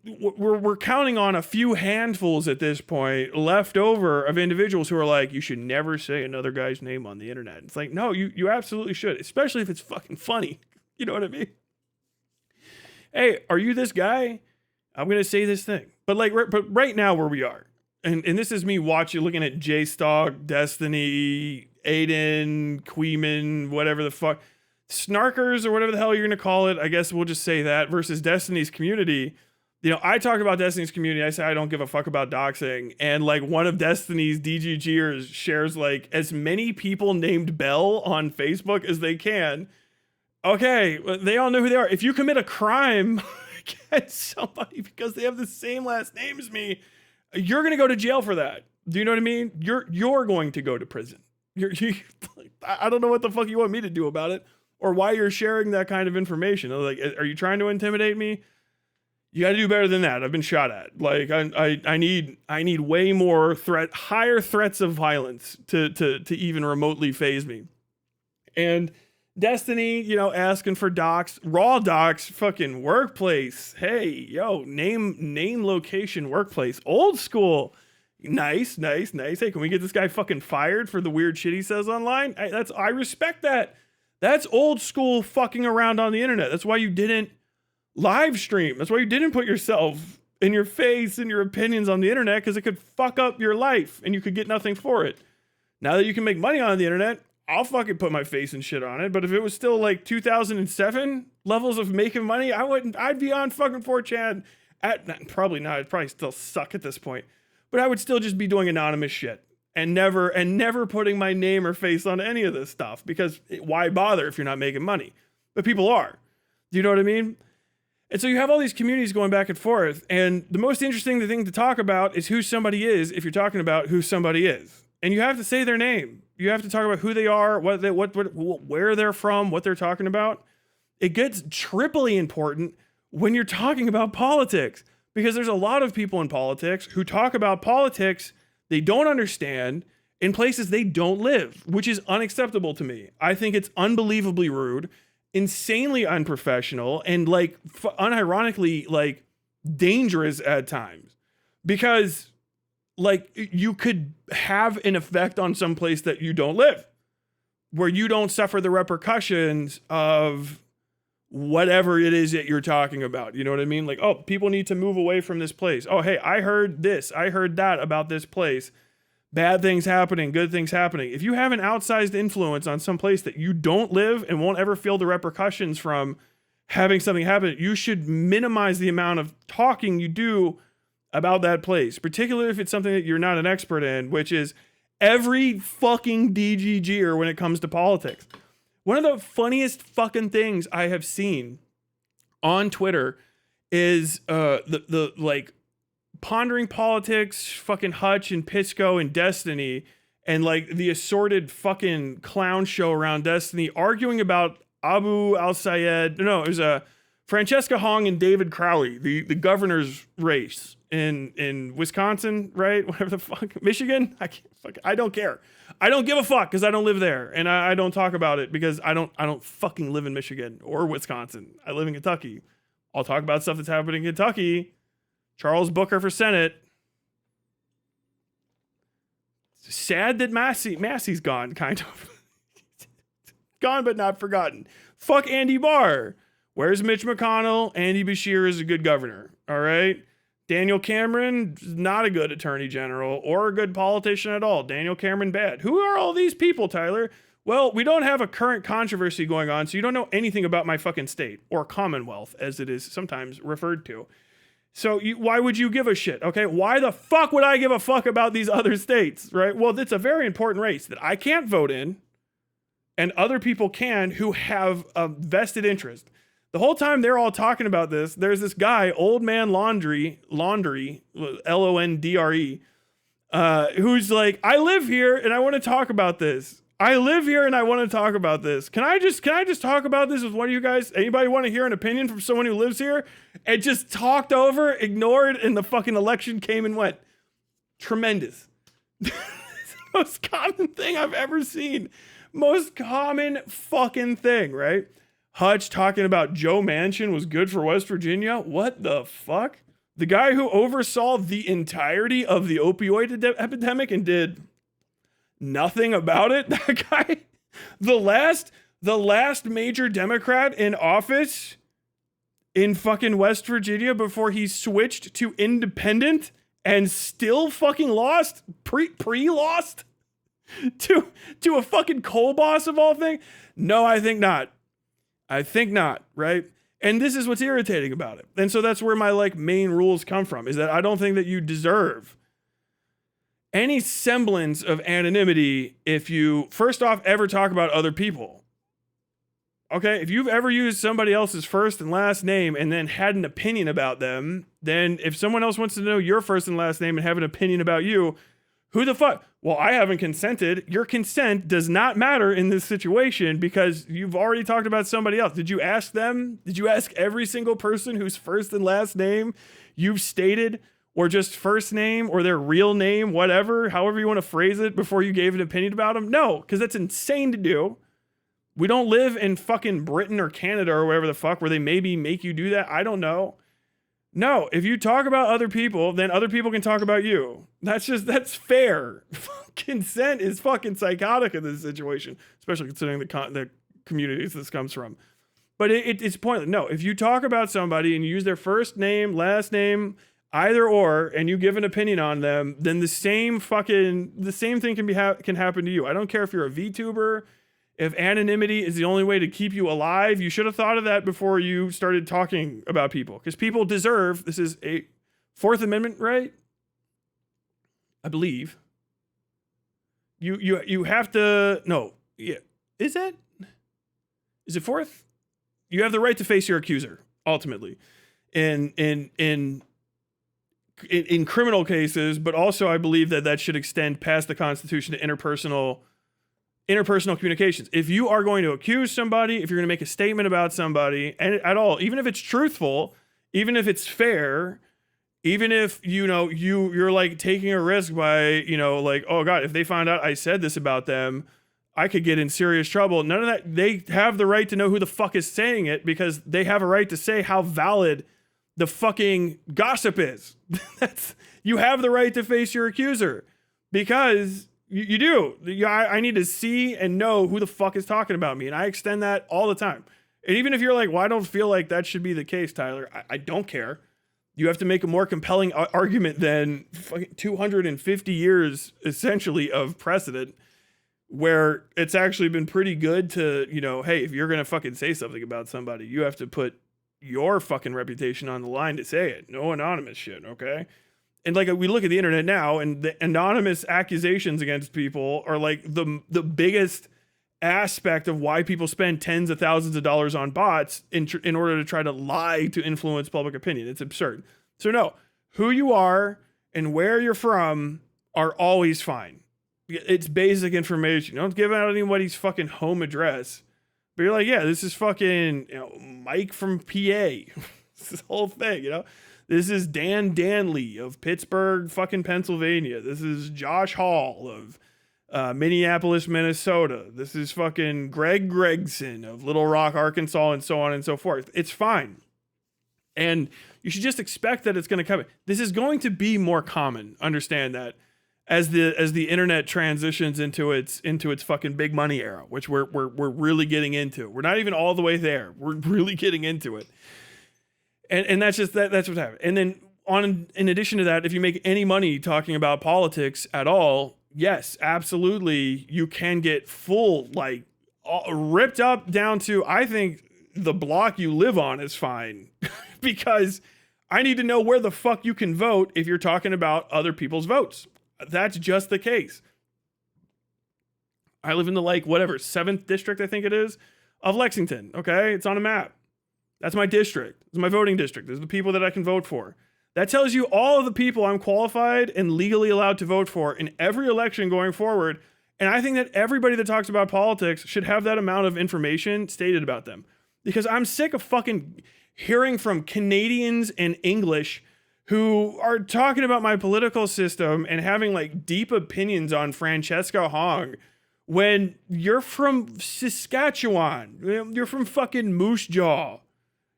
we're counting on a few handfuls at this point left over of individuals who are like, you should never say another guy's name on the internet. It's like, no, you absolutely should, especially if it's fucking funny. You know what I mean? Hey, are you this guy? I'm gonna say this thing, but right now where we are, and this is me looking at J-Stock, Destiny, Aiden, Queeman, whatever the fuck, Snarkers or whatever the hell you're gonna call it. I guess we'll just say that versus Destiny's community. You know, I talk about Destiny's community. I say I don't give a fuck about doxing, and like one of Destiny's DGGers shares like as many people named Bell on Facebook as they can. Okay, they all know who they are. If you commit a crime against somebody because they have the same last name as me, you're gonna go to jail for that. Do you know what I mean? You're going to go to prison. I don't know what the fuck you want me to do about it, or why you're sharing that kind of information. Like, are you trying to intimidate me? You got to do better than that. I've been shot at. Like, I need way more higher threats of violence to even remotely faze me. And Destiny, you know, asking for docs, raw docs, fucking workplace. Hey, yo, name, location, workplace, old school. Nice. Hey, can we get this guy fucking fired for the weird shit he says online? I respect that. That's old school fucking around on the internet. That's why you didn't live stream. That's why you didn't put yourself and your face and your opinions on the internet, because it could fuck up your life and you could get nothing for it. Now that you can make money on the internet, I'll fucking put my face and shit on it. But if it was still like 2007 levels of making money, I'd be on fucking 4chan. Probably not. I'd probably still suck at this point. But I would still just be doing anonymous shit and never putting my name or face on any of this stuff, because why bother if you're not making money? But people are. Do you know what I mean? And so you have all these communities going back and forth, and the most interesting thing to talk about is who somebody is if you're talking about who somebody is. And you have to say their name. You have to talk about who they are, where they're from, what they're talking about. It gets triply important when you're talking about politics, because there's a lot of people in politics who talk about politics they don't understand in places they don't live, which is unacceptable to me. I think it's unbelievably rude, insanely unprofessional, and like unironically like dangerous at times, because like you could have an effect on some place that you don't live, where you don't suffer the repercussions of whatever it is that you're talking about. You know what I mean? Like, oh, people need to move away from this place. Oh, hey, I heard this, I heard that about this place. Bad things happening, good things happening. If you have an outsized influence on some place that you don't live and won't ever feel the repercussions from having something happen, you should minimize the amount of talking you do about that place, particularly if it's something that you're not an expert in, which is every fucking DGGer when it comes to politics. One of the funniest fucking things I have seen on Twitter is the like pondering politics, fucking Hutch and Pisco and Destiny, and like the assorted fucking clown show around Destiny, arguing about Abu al-Sayed. No, it was Francesca Hong and David Crowley, the governor's race in Wisconsin, right? Whatever the fuck, Michigan. I don't care. I don't give a fuck because I don't live there, and I don't talk about it because I don't fucking live in Michigan or Wisconsin. I live in Kentucky. I'll talk about stuff that's happening in Kentucky. Charles Booker for Senate. Sad that Massey's gone, kind of. Gone but not forgotten. Fuck Andy Barr. Where's Mitch McConnell? Andy Bashir is a good governor. All right. Daniel Cameron, not a good attorney general or a good politician at all. Daniel Cameron, bad. Who are all these people, Tyler? Well, we don't have a current controversy going on, so you don't know anything about my fucking state, or Commonwealth, as it is sometimes referred to. So why would you give a shit? Okay. Why the fuck would I give a fuck about these other states? Right. Well, it's a very important race that I can't vote in and other people can who have a vested interest. The whole time they're all talking about this, there's this guy, Old Man Laundry, Londre, who's like, I live here and I want to talk about this. I live here and I want to talk about this. Can I just talk about this with one of you guys? Anybody want to hear an opinion from someone who lives here? And just talked over, ignored, and the fucking election came and went. Tremendous. It's the most common thing I've ever seen. Most common fucking thing, right? Hutch talking about Joe Manchin was good for West Virginia. What the fuck? The guy who oversaw the entirety of the opioid epidemic and did nothing about it. That guy, the last major Democrat in office in fucking West Virginia before he switched to independent and still fucking lost, pre-lost to a fucking coal boss of all things. No, I think not. I think not, right? And this is what's irritating about it. And so that's where my like main rules come from, is that I don't think that you deserve any semblance of anonymity if you, first off, ever talk about other people. Okay, if you've ever used somebody else's first and last name and then had an opinion about them, then if someone else wants to know your first and last name and have an opinion about you, who the fuck? Well, I haven't consented. Your consent does not matter in this situation because you've already talked about somebody else. Did you ask them? Did you ask every single person whose first and last name you've stated, or just first name or their real name, whatever, however you want to phrase it, before you gave an opinion about them? No, because that's insane to do. We don't live in fucking Britain or Canada or wherever the fuck where they maybe make you do that. I don't know. No, if you talk about other people, then other people can talk about you. That's fair. Consent is fucking psychotic in this situation, especially considering the communities this comes from. But it's pointless. No, if you talk about somebody and you use their first name, last name, either or, and you give an opinion on them, then the same thing can happen to you. I don't care if you're a VTuber. If anonymity is the only way to keep you alive, you should have thought of that before you started talking about people. Because people deserve, this is a Fourth Amendment right, I believe. You have to, no, yeah, is it fourth? You have the right to face your accuser, ultimately, in criminal cases, but also I believe that should extend past the Constitution to interpersonal communications. If you are going to accuse somebody, if you're going to make a statement about somebody, and at all, even if it's truthful, even if it's fair, even if, you're like taking a risk by, like, oh God, if they find out I said this about them, I could get in serious trouble. None of that. They have the right to know who the fuck is saying it because they have a right to say how valid the fucking gossip is. You have the right to face your accuser because you do. I need to see and know who the fuck is talking about me. And I extend that all the time. And even if you're like, well, I don't feel like that should be the case, Tyler, I don't care. You have to make a more compelling argument than fucking 250 years, essentially, of precedent where it's actually been pretty good to, hey, if you're going to fucking say something about somebody, you have to put your fucking reputation on the line to say it. No anonymous shit, okay? And like we look at the internet now, and the anonymous accusations against people are like the biggest aspect of why people spend tens of thousands of dollars on bots in order to try to lie to influence public opinion. It's absurd. So no, who you are and where you're from are always fine. It's basic information. You don't give out anybody's fucking home address. But you're like, yeah, this is fucking Mike from PA. This whole thing, This is Dan Danley of Pittsburgh, fucking Pennsylvania. This is Josh Hall of Minneapolis, Minnesota. This is fucking Greg Gregson of Little Rock, Arkansas, and so on and so forth. It's fine. And you should just expect that it's going to come. This is going to be more common. Understand that as the internet transitions into its fucking big money era, which we're really getting into. We're not even all the way there. We're really getting into it. And that's just that's what's happening. And then in addition to that, if you make any money talking about politics at all, yes, absolutely, you can get full ripped up down to, I think the block you live on is fine because I need to know where the fuck you can vote if you're talking about other people's votes. That's just the case. I live in the 7th district, I think it is, of Lexington. Okay, it's on a map. That's my district. It's my voting district. Those are the people that I can vote for. That tells you all of the people I'm qualified and legally allowed to vote for in every election going forward. And I think that everybody that talks about politics should have that amount of information stated about them. Because I'm sick of fucking hearing from Canadians in English who are talking about my political system and having deep opinions on Francesca Hong when you're from Saskatchewan, you're from fucking Moose Jaw,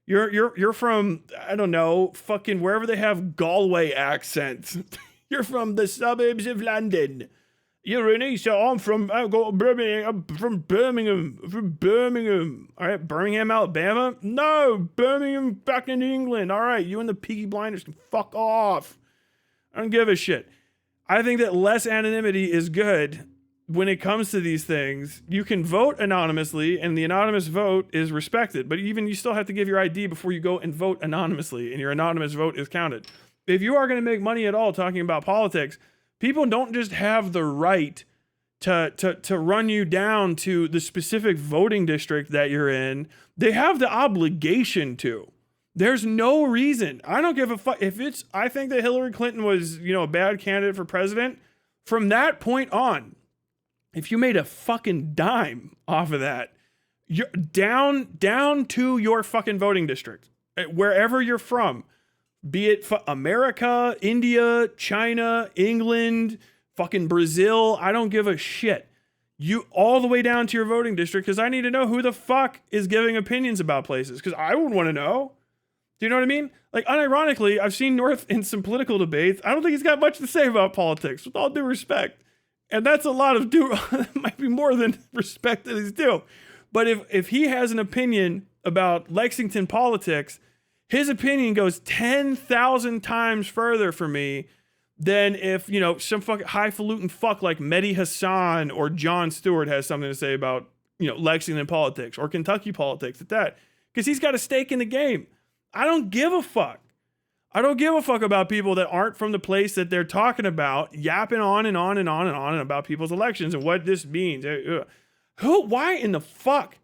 you're from, I don't know, fucking wherever they have Galway accents. You're from the suburbs of London. You're really, so I'm from Birmingham. I'm from Birmingham. All right, Birmingham, Alabama? No, Birmingham back in England. All right, you and the Peaky Blinders can fuck off. I don't give a shit. I think that less anonymity is good when it comes to these things. You can vote anonymously, and the anonymous vote is respected. But even you still have to give your ID before you go and vote anonymously, and your anonymous vote is counted. If you are going to make money at all talking about politics, people don't just have the right to run you down to the specific voting district that you're in. They have the obligation to. There's no reason. I don't give a fuck if it's, I think that Hillary Clinton was, a bad candidate for president. From that point on, if you made a fucking dime off of that, you're down to your fucking voting district, wherever you're from. Be it America, India, China, England, fucking Brazil. I don't give a shit. You all the way down to your voting district, because I need to know who the fuck is giving opinions about places, because I would want to know. Do you know what I mean? Like, unironically, I've seen North in some political debates. I don't think he's got much to say about politics, with all due respect. And that's a lot of might be more than respect that he's due. But if he has an opinion about Lexington politics, his opinion goes 10,000 times further for me than if, some fucking highfalutin fuck like Mehdi Hasan or Jon Stewart has something to say about, Lexington politics or Kentucky politics at that. Because he's got a stake in the game. I don't give a fuck. I don't give a fuck about people that aren't from the place that they're talking about, yapping on and on and on and on about people's elections and what this means. Why in the fuck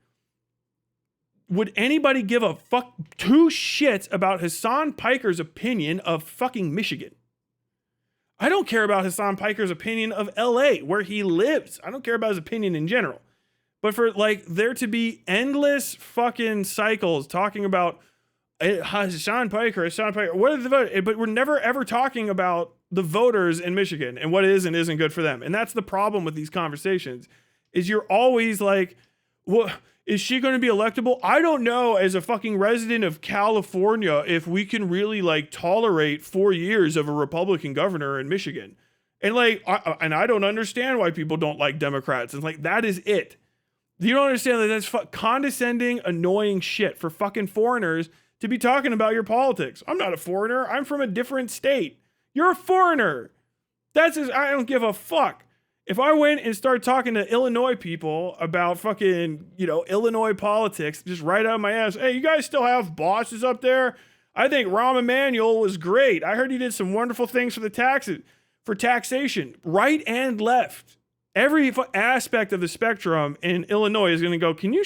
would anybody give a fuck two shits about Hasan Piker's opinion of fucking Michigan? I don't care about Hasan Piker's opinion of LA, where he lives. I don't care about his opinion in general. But for there to be endless fucking cycles talking about Hasan Piker, what are the voters? But we're never ever talking about the voters in Michigan and what is and isn't good for them. And that's the problem with these conversations, is you're always like, well, is she going to be electable? I don't know, as a fucking resident of California, if we can really tolerate 4 years of a Republican governor in Michigan. And I don't understand why people don't like Democrats. And that is it. You don't understand that that's condescending, annoying shit for fucking foreigners to be talking about your politics. I'm not a foreigner. I'm from a different state. You're a foreigner. I don't give a fuck. If I went and started talking to Illinois people about fucking, Illinois politics, just right out of my ass, hey, you guys still have bosses up there? I think Rahm Emanuel was great. I heard he did some wonderful things for taxation, right and left. Every aspect of the spectrum in Illinois is going to go, can you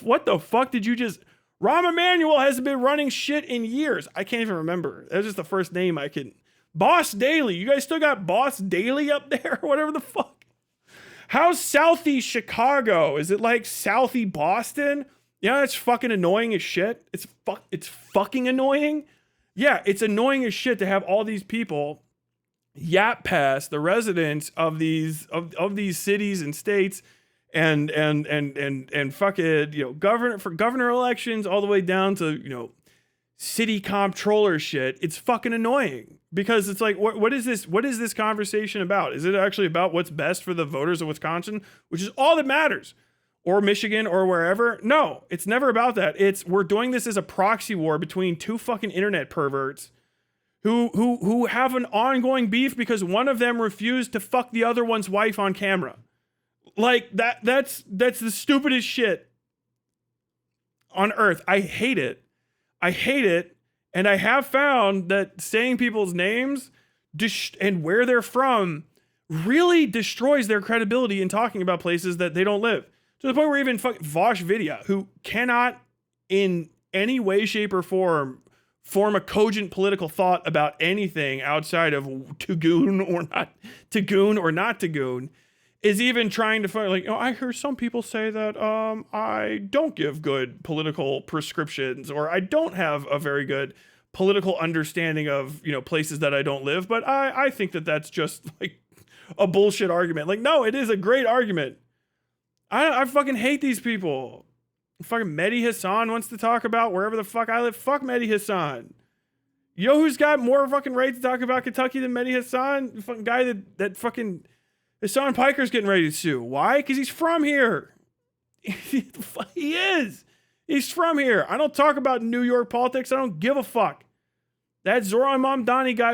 what the fuck did you just, Rahm Emanuel hasn't been running shit in years. I can't even remember. That's just the first name I can. Boss Daly. You guys still got Boss Daly up there? Whatever the fuck. How's Southie Chicago? Is it like Southie Boston? Yeah, it's fucking annoying as shit. It's fucking annoying. Yeah, it's annoying as shit to have all these people yap past the residents of these cities and states and fucking governor elections all the way down to city comptroller shit. It's fucking annoying. Because it's what is this conversation about? Is it actually about what's best for the voters of Wisconsin, which is all that matters, or Michigan or wherever? No, it's never about that. We're doing this as a proxy war between two fucking internet perverts who have an ongoing beef because one of them refused to fuck the other one's wife on camera. That's the stupidest shit on earth. I hate it. And I have found that saying people's names and where they're from really destroys their credibility in talking about places that they don't live. To the point where even Vosh Vidya, who cannot in any way, shape, or form a cogent political thought about anything outside of Tagoon or not Tagoon, is even trying to find I hear some people say that I don't give good political prescriptions, or I don't have a very good political understanding of places that I don't live, but I think that that's just a bullshit argument. No, it is a great argument. I fucking hate these people. Fucking Mehdi Hasan wants to talk about wherever the fuck I live. Fuck Mehdi Hasan. You know who's got more fucking right to talk about Kentucky than Mehdi Hasan? The fucking guy that fucking Hassan Piker's getting ready to sue. Why? Because he's from here. He is. He's from here. I don't talk about New York politics. I don't give a fuck. That Zoran Mamdani guy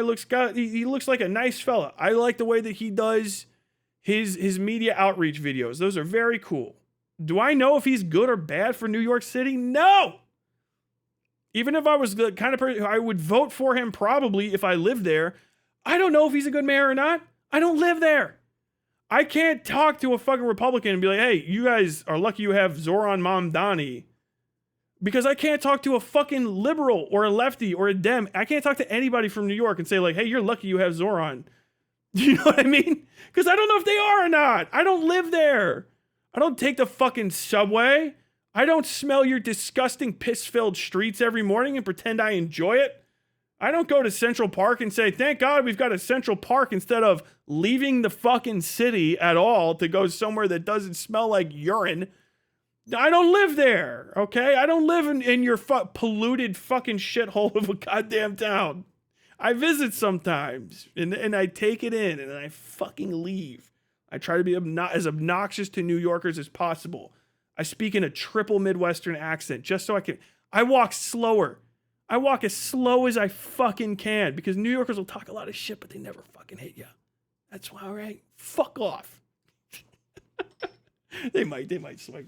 he looks like a nice fella. I like the way that he does his media outreach videos. Those are very cool. Do I know if he's good or bad for New York City? No. Even if I was the kind of person, I would vote for him probably if I lived there. I don't know if he's a good mayor or not. I don't live there. I can't talk to a fucking Republican and be like, hey, you guys are lucky you have Zoran Mamdani. Because I can't talk to a fucking liberal or a lefty or a Dem. I can't talk to anybody from New York and say like, hey, you're lucky you have Zoran. You know what I mean? Because I don't know if they are or not. I don't live there. I don't take the fucking subway. I don't smell your disgusting piss-filled streets every morning and pretend I enjoy it. I don't go to Central Park and say, thank God we've got a Central Park instead of leaving the fucking city at all to go somewhere that doesn't smell like urine. I don't live there, okay? I don't live in your polluted fucking shithole of a goddamn town. I visit sometimes, and I take it in, and then I fucking leave. I try to be as obnoxious to New Yorkers as possible. I speak in a triple Midwestern accent just so I walk slower. I walk as slow as I fucking can because New Yorkers will talk a lot of shit, but they never fucking hit you. That's why, all right? Fuck off. They might like,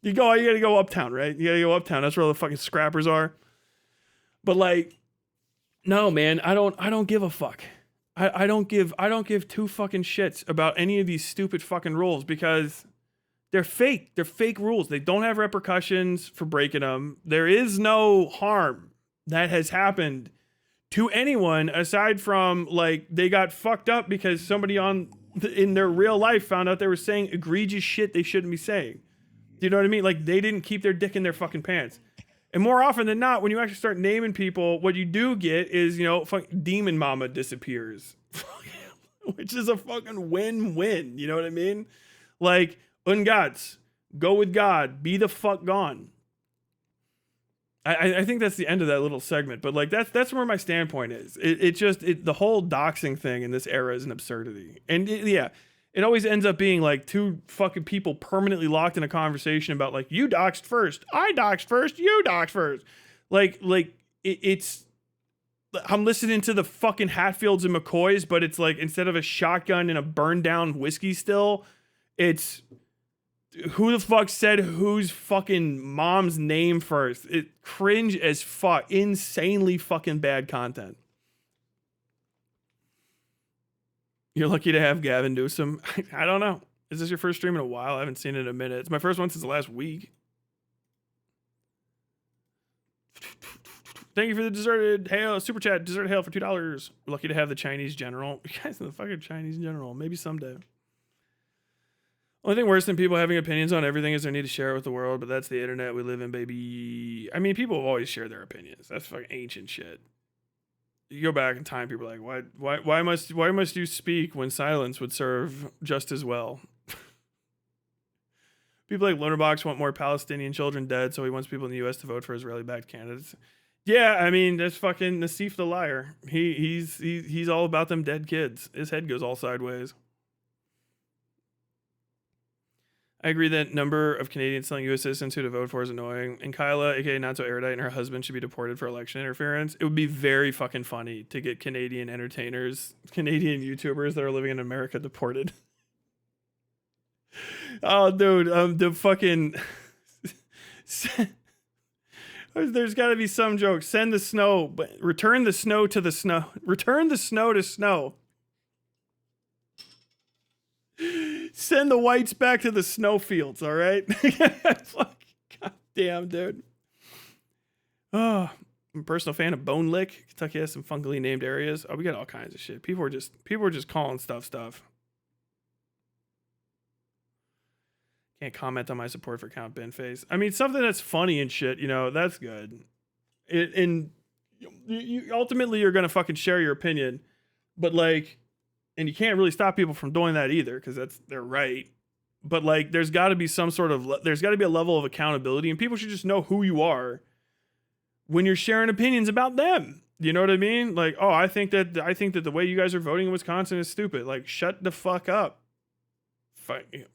you gotta go uptown, right? You gotta go uptown. That's where all the fucking scrappers are. But like, no, man, I don't give a fuck. I don't give two fucking shits about any of these stupid fucking rules because they're fake. They're fake rules. They don't have repercussions for breaking them. There is no harm that has happened to anyone aside from like they got fucked up because somebody in their real life found out they were saying egregious shit they shouldn't be saying. Do you know what I mean? Like they didn't keep their dick in their fucking pants. And more often than not, when you actually start naming people, what you do get is, Demon Mama disappears. Which is a fucking win-win. You know what I mean? Like, Ungats, go with God, be the fuck gone. I think that's the end of that little segment, but like that's where my standpoint is. The whole doxing thing in this era is an absurdity. And it always ends up being like two fucking people permanently locked in a conversation about like, you doxed first, I doxed first, you doxed first. I'm listening to the fucking Hatfields and McCoys, but it's like, instead of a shotgun and a burned down whiskey still, it's who the fuck said whose fucking mom's name first. It cringe as fuck, insanely fucking bad content. You're lucky to have Gavin Newsom. I don't know. Is this your first stream in a while? I haven't seen it in a minute. It's my first one since the last week. Thank you for the deserted hail, super chat, deserted hail for $2. We're lucky to have the Chinese general. You guys are the fucking Chinese general. Maybe someday. Only thing worse than people having opinions on everything is their need to share it with the world, but that's the internet we live in, baby. I mean, people have always shared their opinions. That's fucking ancient shit. You go back in time, people are like, why must you speak when silence would serve just as well? People like Lonerbox want more Palestinian children dead, so he wants people in the U.S. to vote for Israeli-backed candidates. Yeah, I mean, that's fucking Nassif the liar. He's all about them dead kids. His head goes all sideways. I agree that number of Canadians telling U.S. citizens who to vote for is annoying. And Kyla, aka Not So Erudite, and her husband should be deported for election interference. It would be very fucking funny to get Canadian entertainers, Canadian YouTubers that are living in America deported. Oh, dude, the fucking... There's got to be some joke. Send the snow, but return the snow to the snow. Return the snow to snow. Send the whites back to the snowfields, all right? God damn, dude. Oh, I'm a personal fan of Bone Lick. Kentucky has some funkily named areas. Oh, we got all kinds of shit. People are just calling stuff. Can't comment on my support for Count Benface. I mean, something that's funny and shit, that's good. And you ultimately you're gonna fucking share your opinion, but like, and you can't really stop people from doing that either because they're right. but like there's got to be there's got to be a level of accountability, and people should just know who you are when you're sharing opinions about them. You know what I mean? Like, oh, I think that the way you guys are voting in Wisconsin is stupid. Like, shut the fuck up,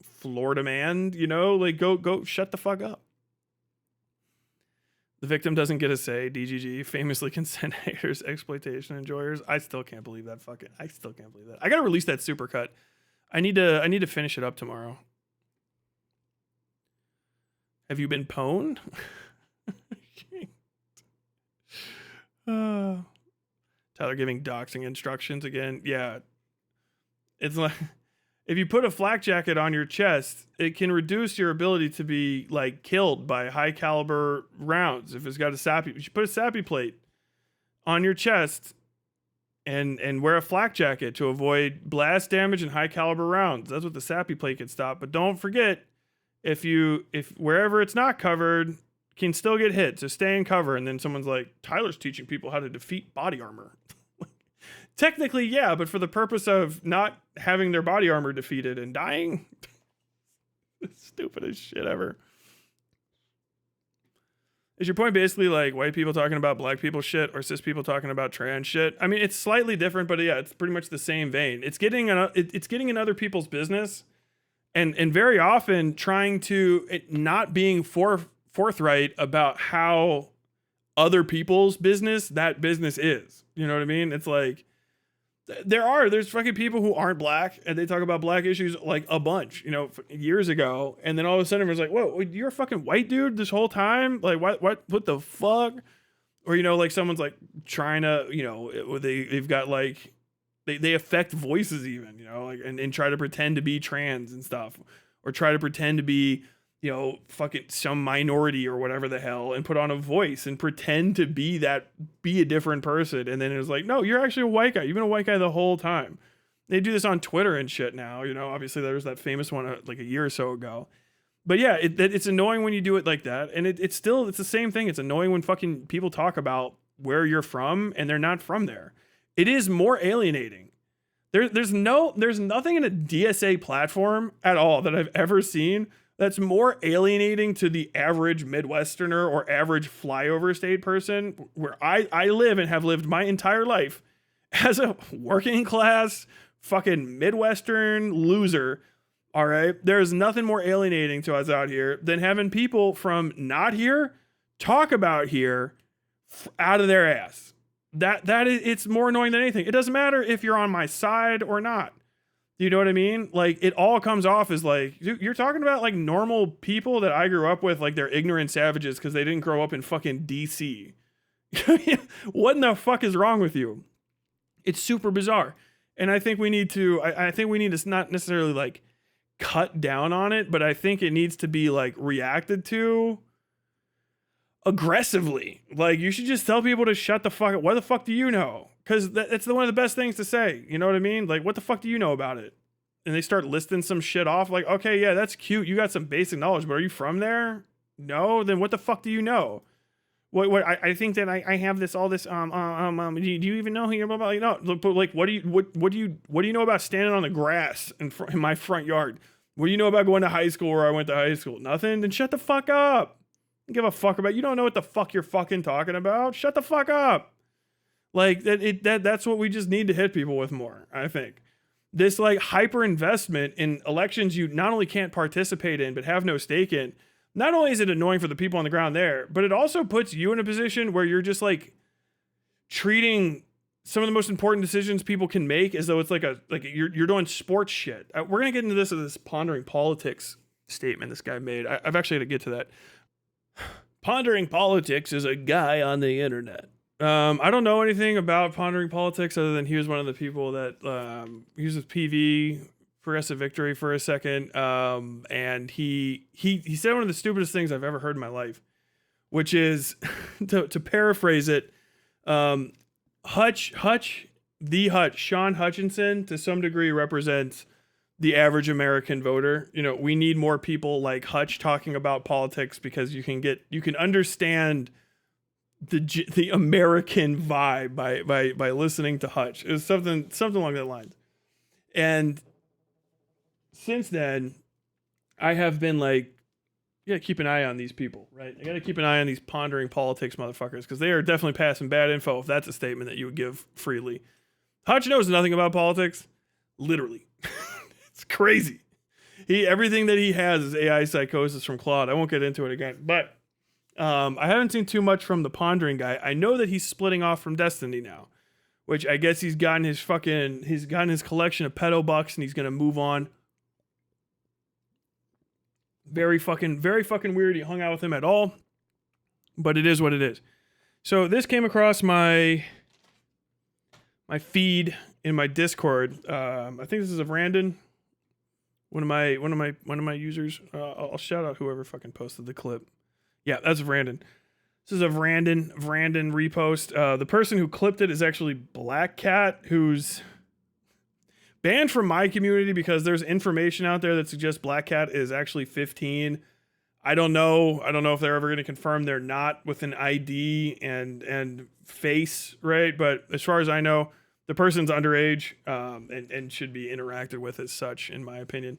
Florida man. You know, like go shut the fuck up. The victim doesn't get a say. DGG, famously consent haters, exploitation enjoyers. I still can't believe that. I still can't believe that. I gotta release that supercut. I need to finish it up tomorrow. Have you been pwned? Tyler giving doxing instructions again. Yeah. It's like, if you put a flak jacket on your chest, it can reduce your ability to be like killed by high caliber rounds. If it's got a sappy, you should put a sappy plate on your chest and wear a flak jacket to avoid blast damage and high caliber rounds. That's what the sappy plate can stop. But don't forget, if wherever it's not covered can still get hit, so stay in cover. And then someone's like, Tyler's teaching people how to defeat body armor. Technically, yeah, but for the purpose of not having their body armor defeated and dying. Stupidest shit ever. Is your point basically like white people talking about black people shit or cis people talking about trans shit? I mean, it's slightly different, but yeah, it's pretty much the same vein. It's getting in other people's business, and very often trying to not being forthright about how other people's business that business is. You know what I mean? It's like there's fucking people who aren't black and they talk about black issues like a bunch, you know, years ago, and then all of a sudden everyone's like, whoa, you're a fucking white dude this whole time? Like what the fuck? Or, you know, like someone's like trying to, you know, they've got like they affect voices even, you know, like and try to pretend to be trans and stuff, or try to pretend to be, you know, fucking some minority or whatever the hell, and put on a voice and pretend to be a different person. And then it was like, no, you're actually a white guy. You've been a white guy the whole time. They do this on Twitter and shit now, you know, obviously there was that famous one like a year or so ago. But yeah, it's annoying when you do it like that. And it's the same thing. It's annoying when fucking people talk about where you're from and they're not from there. It is more alienating. There's nothing in a DSA platform at all that I've ever seen that's more alienating to the average Midwesterner or average flyover state person, where I live and have lived my entire life as a working class fucking Midwestern loser. All right. There's nothing more alienating to us out here than having people from not here talk about here out of their ass. That is, it's more annoying than anything. It doesn't matter if you're on my side or not. You know what I mean? Like, it all comes off as like, you're talking about like normal people that I grew up with, like they're ignorant savages because they didn't grow up in fucking DC. What in the fuck is wrong with you? It's super bizarre. And I think we need to, I think we need to not necessarily like cut down on it, but I think it needs to be like reacted to aggressively. Like, you should just tell people to shut the fuck up. What the fuck do you know? Because that's one of the best things to say. You know what I mean? Like, what the fuck do you know about it? And they start listing some shit off. Like, okay, yeah, that's cute. You got some basic knowledge, but are you from there? No? Then what the fuck do you know? What I think that I have this, all this, do you even know who you're about? Like, no, but like, what do you know about standing on the grass in my front yard? What do you know about going to high school where I went to high school? Nothing? Then shut the fuck up. Don't give a fuck about, you don't know what the fuck you're fucking talking about. Shut the fuck up. Like, that's what we just need to hit people with more, I think. This like hyper investment in elections you not only can't participate in, but have no stake in. Not only is it annoying for the people on the ground there, but it also puts you in a position where you're just like treating some of the most important decisions people can make as though it's like you're doing sports shit. We're gonna get into this pondering politics statement this guy made. I've actually got to get to that. Pondering politics is a guy on the internet. I don't know anything about pondering politics other than he was one of the people that he was with PV, Progressive Victory, for a second, and he said one of the stupidest things I've ever heard in my life, which is to paraphrase it, Hutch, Sean Hutchinson, to some degree represents the average American voter. You know, we need more people like Hutch talking about politics because you can understand the American vibe by listening to Hutch. It was something along that lines. And since then, I have been like, you gotta keep an eye on these people, right? I gotta keep an eye on these pondering politics motherfuckers, because they are definitely passing bad info if that's a statement that you would give freely. Hutch knows nothing about politics. Literally. It's crazy. Everything that he has is AI psychosis from Claude. I won't get into it again. But I haven't seen too much from the pondering guy. I know that he's splitting off from Destiny now, which I guess he's gotten his collection of pedo bucks and he's gonna move on. Very fucking weird. He hung out with him at all, but it is what it is. So this came across my feed in my Discord. I think this is of Randon, one of my users. I'll shout out whoever fucking posted the clip. Yeah, that's of Randon. This is of Randon repost. The person who clipped it is actually Black Cat, who's banned from my community because there's information out there that suggests Black Cat is actually 15. I don't know if they're ever going to confirm they're not with an ID and face, right? But as far as I know, the person's underage and should be interacted with as such, in my opinion.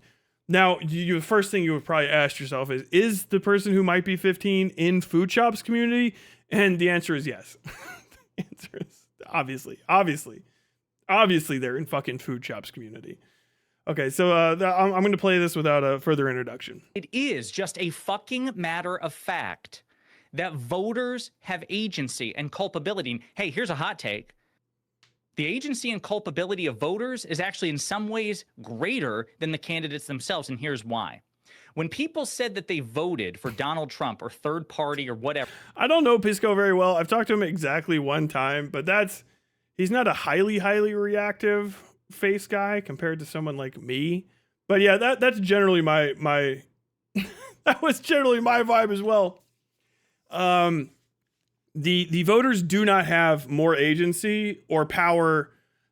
Now, the first thing you would probably ask yourself is the person who might be 15 in Food Shop's community? And the answer is yes. The answer is obviously they're in fucking Food Shop's community. Okay, so I'm going to play this without a further introduction. It is just a fucking matter of fact that voters have agency and culpability. And hey, here's a hot take. The agency and culpability of voters is actually in some ways greater than the candidates themselves, and here's why. When people said that they voted for Donald Trump or third party or whatever. I don't know Pisco very well. I've talked to him exactly one time, but he's not a highly reactive face guy compared to someone like me. But yeah, that's generally my that was generally my vibe as well. The voters do not have more agency or power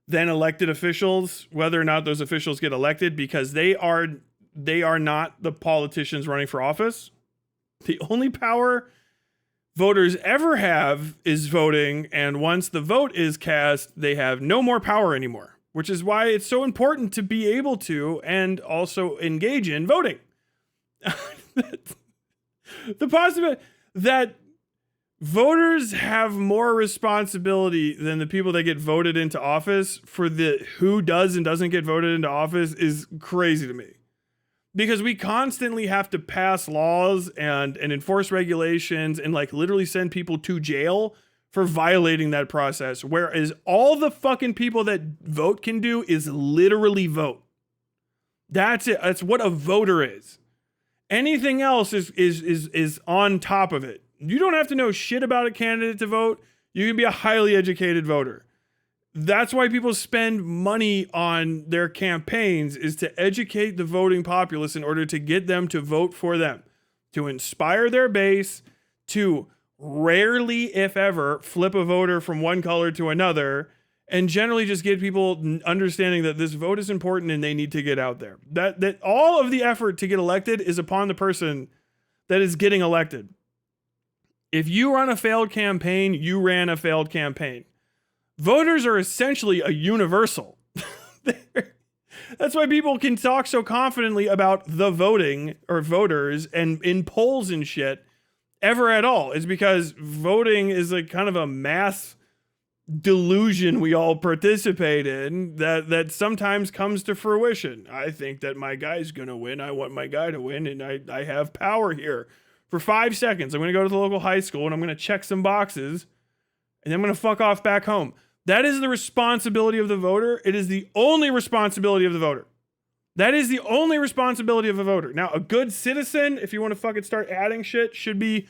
than elected officials, whether or not those officials get elected, because they are not the politicians running for office. The only power voters ever have is voting, and once the vote is cast, they have no more power anymore, which is why it's so important to be able to and also engage in voting. The possibility that voters have more responsibility than the people that get voted into office for the who does and doesn't get voted into office is crazy to me. Because we constantly have to pass laws and enforce regulations and like literally send people to jail for violating that process. Whereas all the fucking people that vote can do is literally vote. That's it. That's what a voter is. Anything else is on top of it. You don't have to know shit about a candidate to vote. You can be a highly educated voter. That's why people spend money on their campaigns, is to educate the voting populace in order to get them to vote for them, to inspire their base, to rarely, if ever, flip a voter from one color to another, and generally just get people understanding that this vote is important and they need to get out there. That all of the effort to get elected is upon the person that is getting elected. If you run a failed campaign, you ran a failed campaign. Voters are essentially a universal. That's why people can talk so confidently about the voting or voters and in polls and shit ever at all. Is because voting is like kind of a mass delusion we all participate in that sometimes comes to fruition. I think that my guy's gonna win. I want my guy to win, and I have power here. For 5 seconds, I'm going to go to the local high school and I'm going to check some boxes and then I'm going to fuck off back home. That is the responsibility of the voter. It is the only responsibility of the voter. That is the only responsibility of a voter. Now, a good citizen, if you want to fucking start adding shit, should be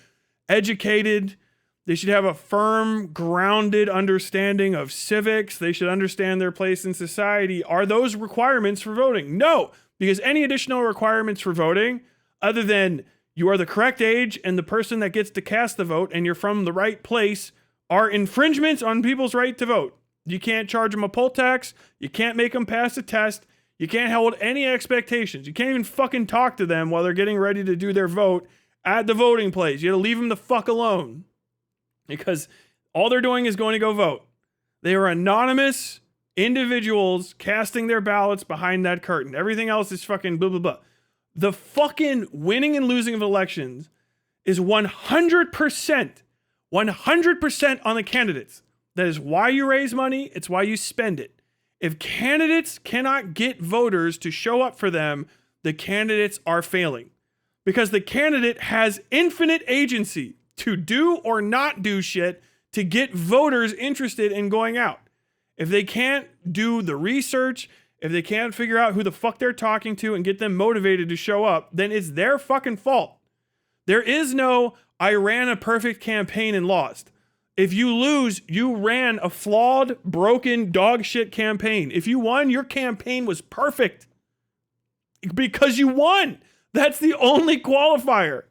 educated. They should have a firm, grounded understanding of civics. They should understand their place in society. Are those requirements for voting? No, because any additional requirements for voting, other than you are the correct age and the person that gets to cast the vote and you're from the right place, are infringements on people's right to vote. You can't charge them a poll tax. You can't make them pass a test. You can't hold any expectations. You can't even fucking talk to them while they're getting ready to do their vote at the voting place. You have to leave them the fuck alone, because all they're doing is going to go vote. They are anonymous individuals casting their ballots behind that curtain. Everything else is fucking blah, blah, blah. The fucking winning and losing of elections is 100% on the candidates. That is why you raise money. It's why you spend it. If candidates cannot get voters to show up for them, the candidates are failing. Because the candidate has infinite agency to do or not do shit to get voters interested in going out. If they can't do the research, if they can't figure out who the fuck they're talking to and get them motivated to show up, then it's their fucking fault. There is no, I ran a perfect campaign and lost. If you lose, you ran a flawed, broken, dog shit campaign. If you won, your campaign was perfect. Because you won. That's the only qualifier.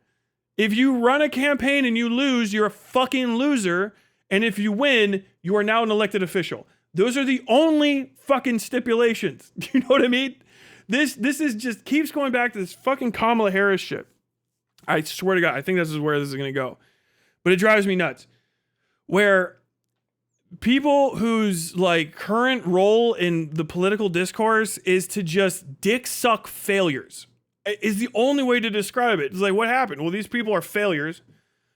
If you run a campaign and you lose, you're a fucking loser. And if you win, you are now an elected official. Those are the only fucking stipulations. You know what I mean? This is just keeps going back to this fucking Kamala Harris shit. I swear to God, I think this is where this is going to go. But it drives me nuts. Where people whose like current role in the political discourse is to just dick suck failures is the only way to describe it. It's like, what happened? Well, these people are failures.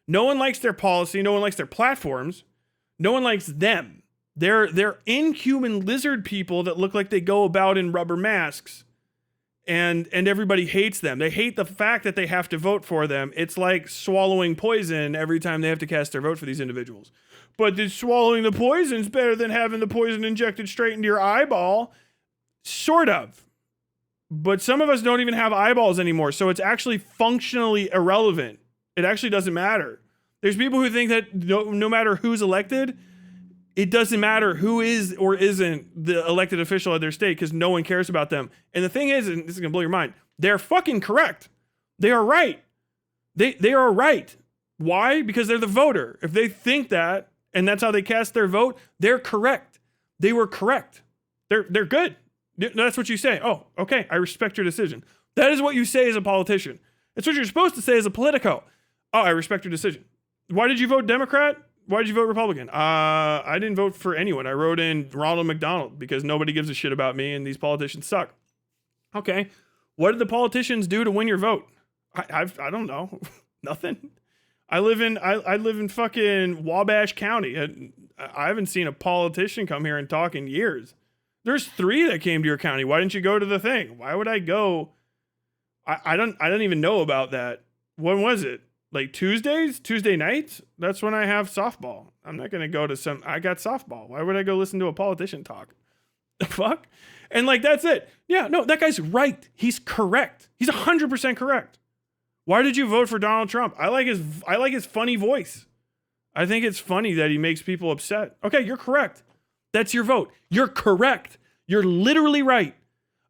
No one likes their policy. No one likes their platforms. No one likes them. They're inhuman lizard people that look like they go about in rubber masks, and everybody hates them. They hate the fact that they have to vote for them. It's like swallowing poison every time they have to cast their vote for these individuals. But swallowing the poison is better than having the poison injected straight into your eyeball. Sort of. But some of us don't even have eyeballs anymore, so it's actually functionally irrelevant. It actually doesn't matter. There's people who think that no matter who's elected, it doesn't matter who is or isn't the elected official of their state because no one cares about them. And the thing is, and this is going to blow your mind, they're fucking correct. They are right. They are right. Why? Because they're the voter. If they think that, and that's how they cast their vote, they're correct. They were correct. They're good. That's what you say. Oh, okay, I respect your decision. That is what you say as a politician. It's what you're supposed to say as a politico. Oh, I respect your decision. Why did you vote Democrat? Why did you vote Republican? I didn't vote for anyone. I wrote in Ronald McDonald because nobody gives a shit about me and these politicians suck. Okay. What did the politicians do to win your vote? I don't know. Nothing. I live in fucking Wabash County. I haven't seen a politician come here and talk in years. There's 3 that came to your county. Why didn't you go to the thing? Why would I go? I don't even know about that. When was it? Like Tuesday nights? That's when I have softball. I'm not going to go to I got softball. Why would I go listen to a politician talk? The fuck? And like, that's it. Yeah, no, that guy's right. He's correct. He's 100% correct. Why did you vote for Donald Trump? I like his funny voice. I think it's funny that he makes people upset. Okay, you're correct. That's your vote. You're correct. You're literally right.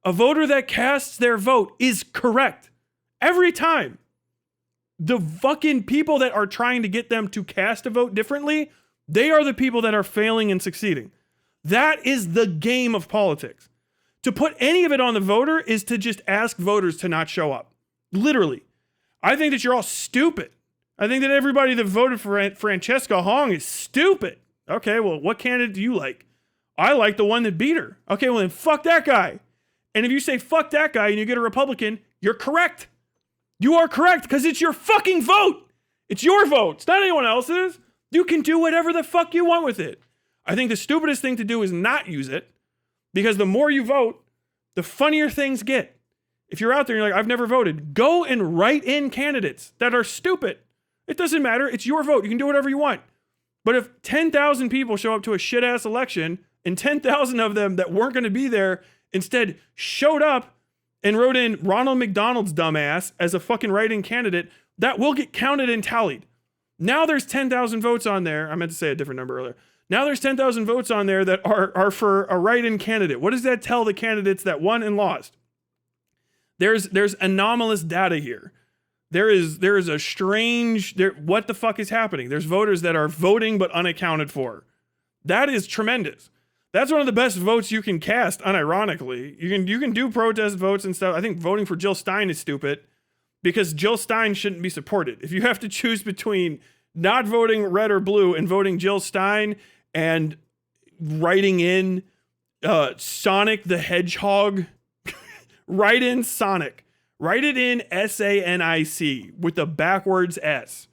A voter that casts their vote is correct. Every time. The fucking people that are trying to get them to cast a vote differently, they are the people that are failing and succeeding. That is the game of politics. To put any of it on the voter is to just ask voters to not show up. Literally. I think that you're all stupid. I think that everybody that voted for Francesca Hong is stupid. Okay, well, what candidate do you like? I like the one that beat her. Okay, well then fuck that guy. And if you say fuck that guy and you get a Republican, you're correct. You are correct because it's your fucking vote. It's your vote. It's not anyone else's. You can do whatever the fuck you want with it. I think the stupidest thing to do is not use it because the more you vote, the funnier things get. If you're out there and you're like, I've never voted, go and write in candidates that are stupid. It doesn't matter. It's your vote. You can do whatever you want. But if 10,000 people show up to a shit ass election and 10,000 of them that weren't going to be there instead showed up and wrote in Ronald McDonald's dumbass as a fucking write-in candidate, that will get counted and tallied. Now there's 10,000 votes on there. I meant to say a different number earlier. Now there's 10,000 votes on there that are for a write-in candidate. What does that tell the candidates that won and lost? There's anomalous data here. There is a strange, what the fuck is happening? There's voters that are voting but unaccounted for. That is tremendous. That's one of the best votes you can cast, unironically. You can do protest votes and stuff. I think voting for Jill Stein is stupid because Jill Stein shouldn't be supported. If you have to choose between not voting red or blue and voting Jill Stein and writing in Sonic the Hedgehog, write in Sonic. Write it in SANIC with the backwards S.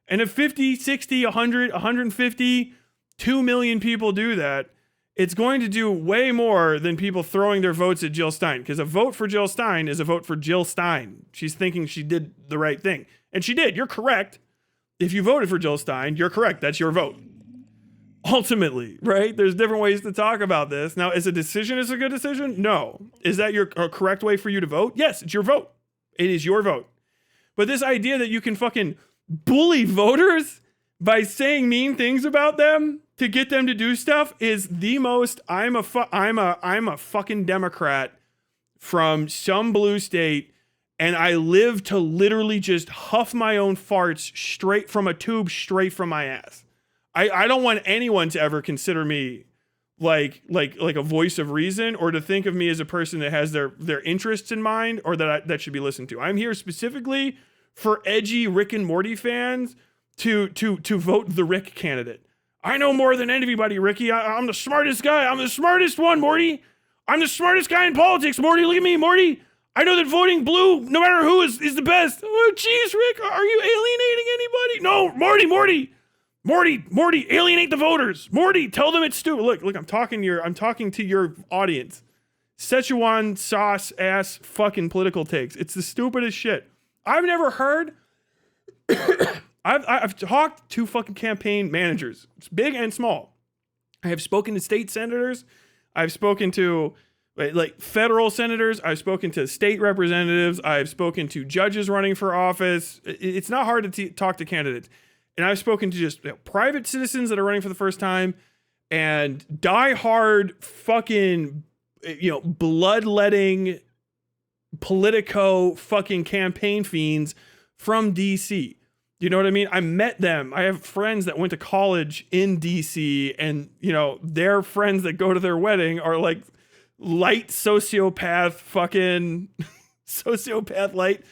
And if 50, 60, 100, 150, 2 million people do that, it's going to do way more than people throwing their votes at Jill Stein. Because a vote for Jill Stein is a vote for Jill Stein. She's thinking she did the right thing. And she did. You're correct. If you voted for Jill Stein, you're correct. That's your vote. Ultimately, right? There's different ways to talk about this. Now, is a decision a good decision? No. Is that your correct way for you to vote? Yes, it's your vote. It is your vote. But this idea that you can fucking bully voters by saying mean things about them to get them to do stuff is the most I'm a fucking Democrat from some blue state, and I live to literally just huff my own farts straight from a tube, straight from my ass. I don't want anyone to ever consider me like a voice of reason, or to think of me as a person that has their interests in mind, or that should be listened to. I'm here specifically for edgy Rick and Morty fans to vote the Rick candidate. I know more than anybody, Ricky. I'm the smartest guy. I'm the smartest one, Morty. I'm the smartest guy in politics, Morty. Look at me, Morty. I know that voting blue, no matter who, is the best. Oh, jeez, Rick, are you alienating anybody? No, Morty, alienate the voters. Morty, tell them it's stupid. Look, I'm talking to your audience. Szechuan sauce ass fucking political takes. It's the stupidest shit. I've never heard. I've talked to fucking campaign managers, big and small. I have spoken to state senators. I've spoken to like federal senators. I've spoken to state representatives. I've spoken to judges running for office. It's not hard to talk to candidates. And I've spoken to just private citizens that are running for the first time, and diehard fucking, bloodletting Politico fucking campaign fiends from DC. You know what I mean? I met them. I have friends that went to college in DC, and their friends that go to their wedding are like light sociopath fucking sociopath light,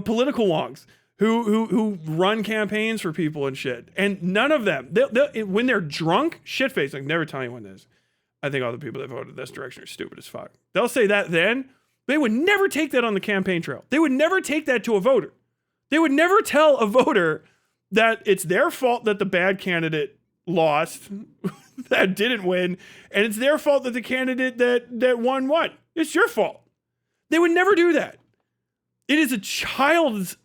political wonks who run campaigns for people and shit. And none of them, they'll when they're drunk, shit-faced, like, never tell anyone this. I think all the people that voted this direction are stupid as fuck. They'll say that then. They would never take that on the campaign trail. They would never take that to a voter. They would never tell a voter that it's their fault that the bad candidate lost, that didn't win, and it's their fault that the candidate that won. It's your fault. They would never do that. It is a child's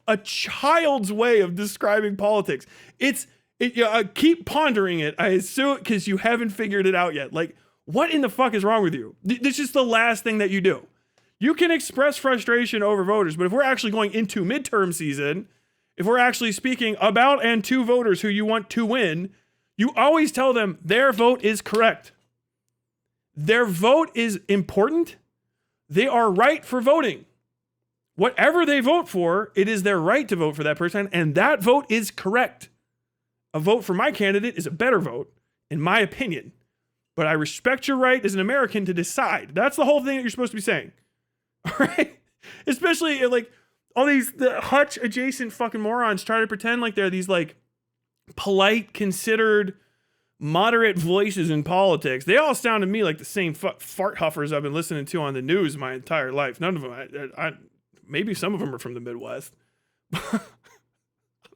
way of describing politics. Keep pondering it. I assume because you haven't figured it out yet. Like, what in the fuck is wrong with you? This is the last thing that you do. You can express frustration over voters, but if we're actually going into midterm season, if we're actually speaking about and to voters who you want to win, you always tell them their vote is correct. Their vote is important. They are right for voting. Whatever they vote for, it is their right to vote for that person, and that vote is correct. A vote for my candidate is a better vote, in my opinion. But I respect your right as an American to decide. That's the whole thing that you're supposed to be saying. All right? Especially like all the hutch adjacent fucking morons try to pretend like they're these like polite, considered, moderate voices in politics. They all sound to me like the same fart huffers I've been listening to on the news my entire life. None of them, maybe some of them are from the Midwest. I'm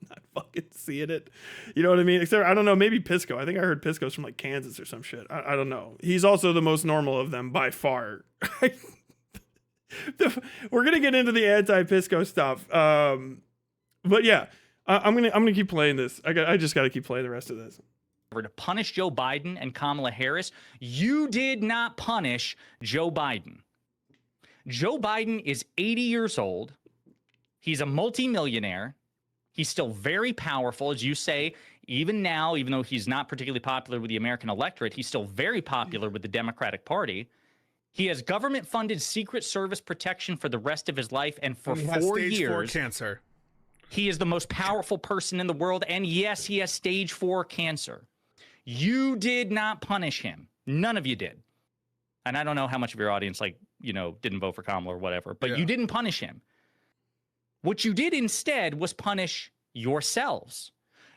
not fucking seeing it. You know what I mean? Except, I don't know, maybe Pisco. I think I heard Pisco's from like Kansas or some shit. I don't know. He's also the most normal of them by far. We're gonna get into the anti-Pisco stuff, but yeah, I'm gonna keep playing this. I just gotta keep playing the rest of this. To punish Joe Biden and Kamala Harris, you did not punish Joe Biden. Joe Biden is 80 years old. He's a multimillionaire. He's still very powerful, as you say. Even now, even though he's not particularly popular with the American electorate, he's still very popular with the Democratic Party. He has government-funded Secret Service protection for the rest of his life, and for 4 years, stage 4 cancer. He is the most powerful person in the world, and yes, he has stage 4 cancer. You did not punish him. None of you did. And I don't know how much of your audience, didn't vote for Kamala or whatever, but you didn't punish him. What you did instead was punish yourselves.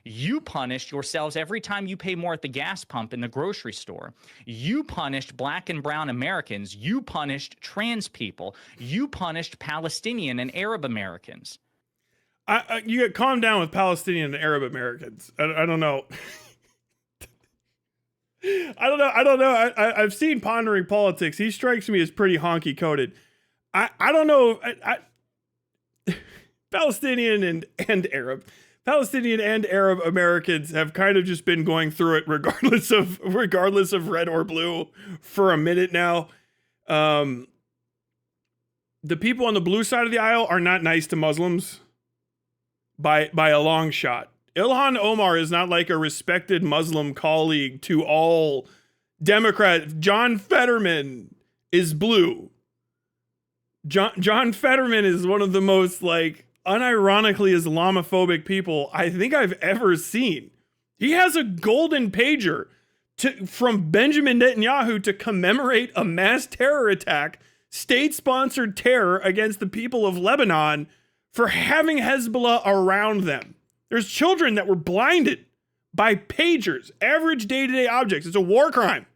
You punished yourselves every time you pay more at the gas pump in the grocery store. You punished black and brown Americans. You punished trans people. You punished Palestinian and Arab Americans. You get calm down with Palestinian and Arab Americans. I don't know. I don't know. I've seen Pondering Politics. He strikes me as pretty honky coded. I don't know. Palestinian and Arab Americans have kind of just been going through it regardless of red or blue for a minute now. The people on the blue side of the aisle are not nice to Muslims by a long shot. Ilhan Omar is not like a respected Muslim colleague to all Democrats. John Fetterman is blue. John Fetterman is one of the most like unironically Islamophobic people I think I've ever seen. He has a golden pager from Benjamin Netanyahu to commemorate a mass terror attack, state-sponsored terror against the people of Lebanon for having Hezbollah around them. There's children that were blinded by pagers, average day-to-day objects. It's a war crime.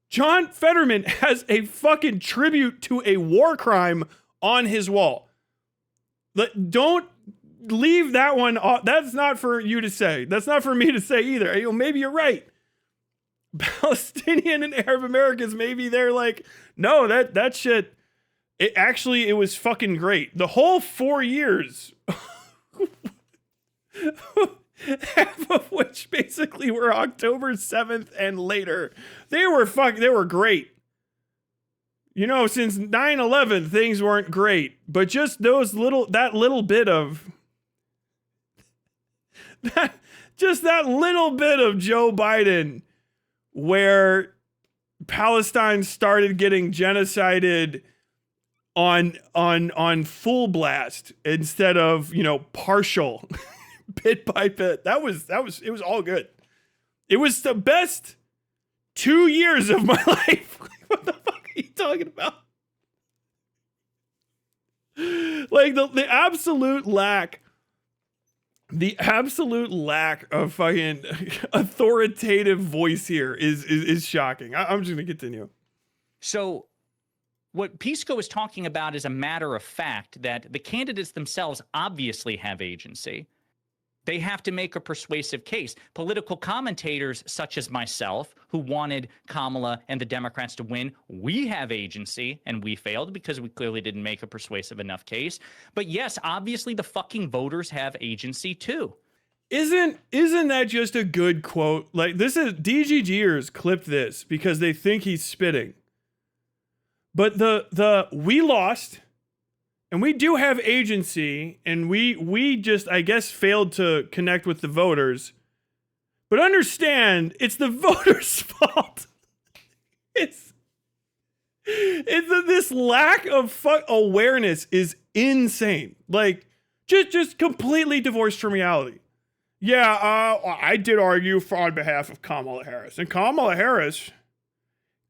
John Fetterman has a fucking tribute to a war crime on his wall. Don't leave that one off. That's not for you to say. That's not for me to say either. Maybe you're right. Palestinian and Arab Americans, maybe they're like, no, that shit, it was fucking great. The whole 4 years, half of which basically were October 7th and later, they were great. You know, since 9/11, things weren't great, but just that little bit of Joe Biden, where Palestine started getting genocided on full blast instead of, partial, bit by bit. It was all good. It was the best 2 years of my life. What the fuck are you talking about? Like the absolute lack of fucking authoritative voice here is shocking. I'm just gonna continue. So what Pisco is talking about is a matter of fact that the candidates themselves obviously have agency. They have to make a persuasive case. Political commentators such as myself, who wanted Kamala and the Democrats to win, we have agency, and we failed because we clearly didn't make a persuasive enough case. But yes, obviously the fucking voters have agency too. Isn't that just a good quote? Like, this is DGGers clipped this because they think he's spitting. But the we lost. And we do have agency, and we just, I guess, failed to connect with the voters. But understand, it's the voters' fault. This lack of awareness is insane. Like, just completely divorced from reality. Yeah, I did argue on behalf of Kamala Harris. And Kamala Harris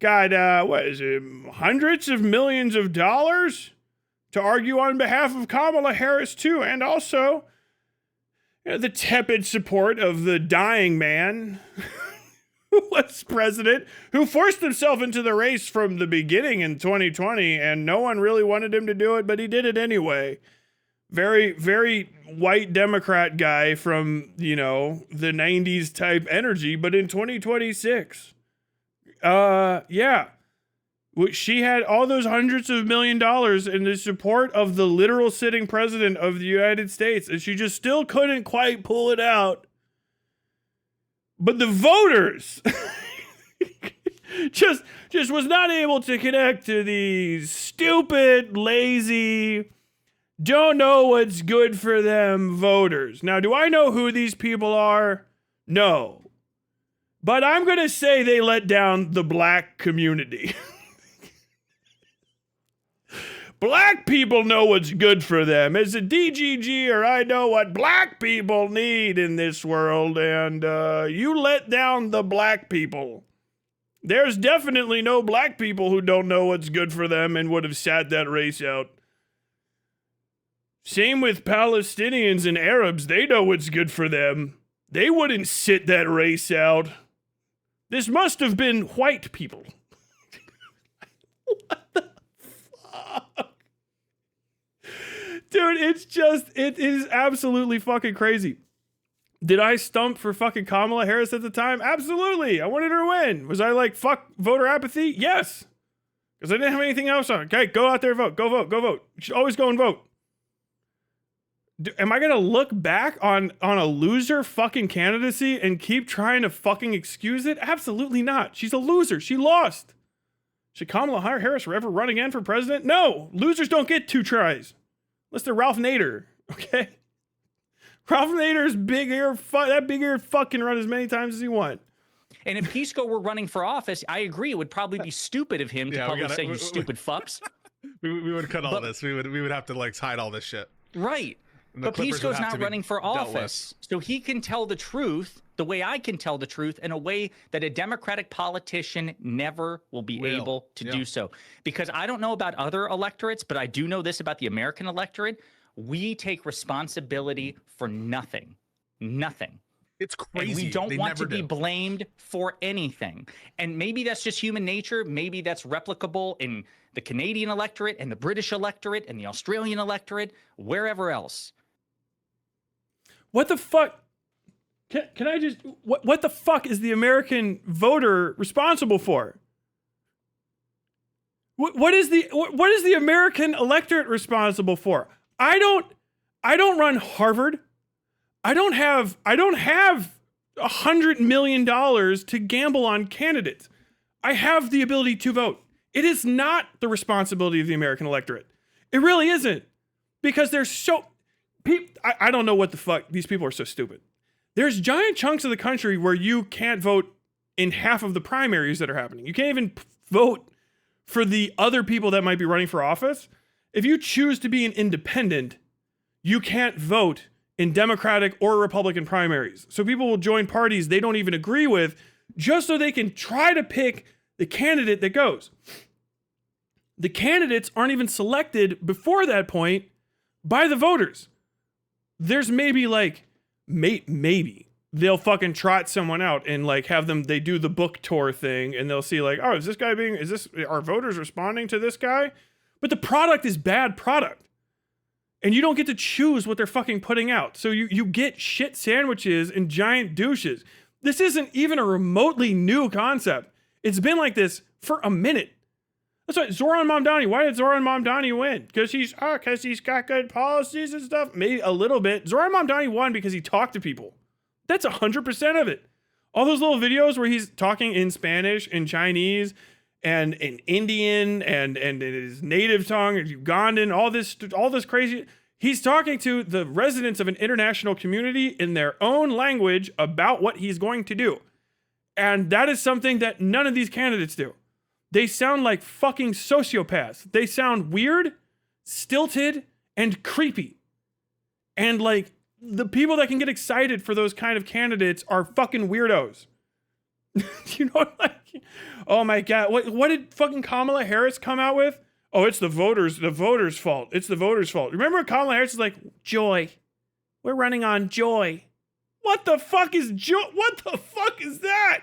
got, hundreds of millions of dollars to argue on behalf of Kamala Harris, too, and also the tepid support of the dying man who was president, who forced himself into the race from the beginning in 2020, and no one really wanted him to do it, but he did it anyway. Very, very white Democrat guy from, the 90s type energy, but in 2026. Yeah. She had all those hundreds of $1 million in the support of the literal sitting president of the United States, and she just still couldn't quite pull it out. But the voters just was not able to connect to these stupid, lazy, don't know what's good for them voters. Now, do I know who these people are? No. But I'm going to say they let down the black community. Black people know what's good for them. As a DGG, I know what black people need in this world, and you let down the black people. There's definitely no black people who don't know what's good for them and would have sat that race out. Same with Palestinians and Arabs. They know what's good for them. They wouldn't sit that race out. This must have been white people. What the fuck? Dude, it is absolutely fucking crazy. Did I stump for fucking Kamala Harris at the time? Absolutely. I wanted her to win. Was I like, fuck voter apathy? Yes. Because I didn't have anything else on. Okay, go out there and vote. Go vote. Go vote. You should always go and vote. Am I going to look back on a loser fucking candidacy and keep trying to fucking excuse it? Absolutely not. She's a loser. She lost. Should Kamala Harris ever run again for president? No. Losers don't get 2 tries. Unless they're Ralph Nader. Okay? Ralph Nader's big ear, that big ear fucking run as many times as he wants. And if Pisco were running for office, I agree. It would probably be stupid of him to publicly say, you stupid fucks. We would cut all this. We would have to like hide all this shit. Right. But Pisco's not running for office. So he can tell the truth the way I can tell the truth in a way that a Democratic politician never will be able to do so. Because I don't know about other electorates, but I do know this about the American electorate. We take responsibility for nothing. Nothing. It's crazy. And we don't want to be blamed for anything. And maybe that's just human nature. Maybe that's replicable in the Canadian electorate and the British electorate and the Australian electorate, wherever else. What the fuck? Can I just... What the fuck is the American voter responsible for? What is the American electorate responsible for? I don't run Harvard. I don't have $100 million to gamble on candidates. I have the ability to vote. It is not the responsibility of the American electorate. It really isn't. Because there's so... I don't know what the fuck. These people are so stupid. There's giant chunks of the country where you can't vote in half of the primaries that are happening. You can't even vote for the other people that might be running for office. If you choose to be an independent, you can't vote in Democratic or Republican primaries. So people will join parties they don't even agree with just so they can try to pick the candidate that goes. The candidates aren't even selected before that point by the voters. There's maybe like, maybe they'll fucking trot someone out and like have them, they do the book tour thing and they'll see like, oh, are voters responding to this guy? But the product is bad product. And you don't get to choose what they're fucking putting out. So you get shit sandwiches and giant douches. This isn't even a remotely new concept. It's been like this for a minute. That's why Zoran Mamdani. Why did Zoran Mamdani win? Because he's got good policies and stuff. Maybe a little bit. Zoran Mamdani won because he talked to people. That's 100% of it. All those little videos where he's talking in Spanish and Chinese and in Indian and in his native tongue and Ugandan, all this crazy. He's talking to the residents of an international community in their own language about what he's going to do. And that is something that none of these candidates do. They sound like fucking sociopaths. They sound weird, stilted, and creepy. And like the people that can get excited for those kind of candidates are fucking weirdos. You know, like, oh my God, what did fucking Kamala Harris come out with? Oh, it's the voters' fault. It's the voters' fault. Remember Kamala Harris is like, joy. We're running on joy. What the fuck is joy? What the fuck is that?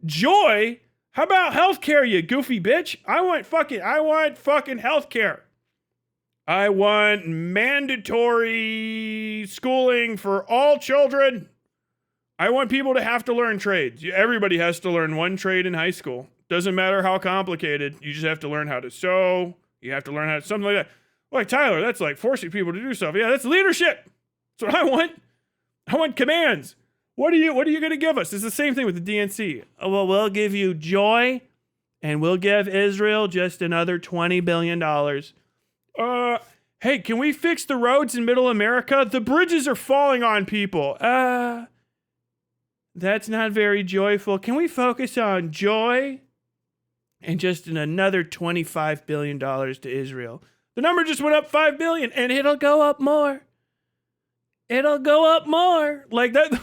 Joy? How about healthcare, you goofy bitch? I want fucking healthcare. I want mandatory schooling for all children. I want people to have to learn trades. Everybody has to learn one trade in high school. Doesn't matter how complicated. You just have to learn how to sew. You have to learn how to, something like that. Like Tyler, that's like forcing people to do stuff. Yeah, that's leadership. That's what I want. I want commands. What are you going to give us? It's the same thing with the DNC. Oh, well, we'll give you joy and we'll give Israel just another $20 billion. Hey, can we fix the roads in middle America? The bridges are falling on people. That's not very joyful. Can we focus on joy and just another $25 billion to Israel? The number just went up $5 billion and it'll go up more. It'll go up more. Like that.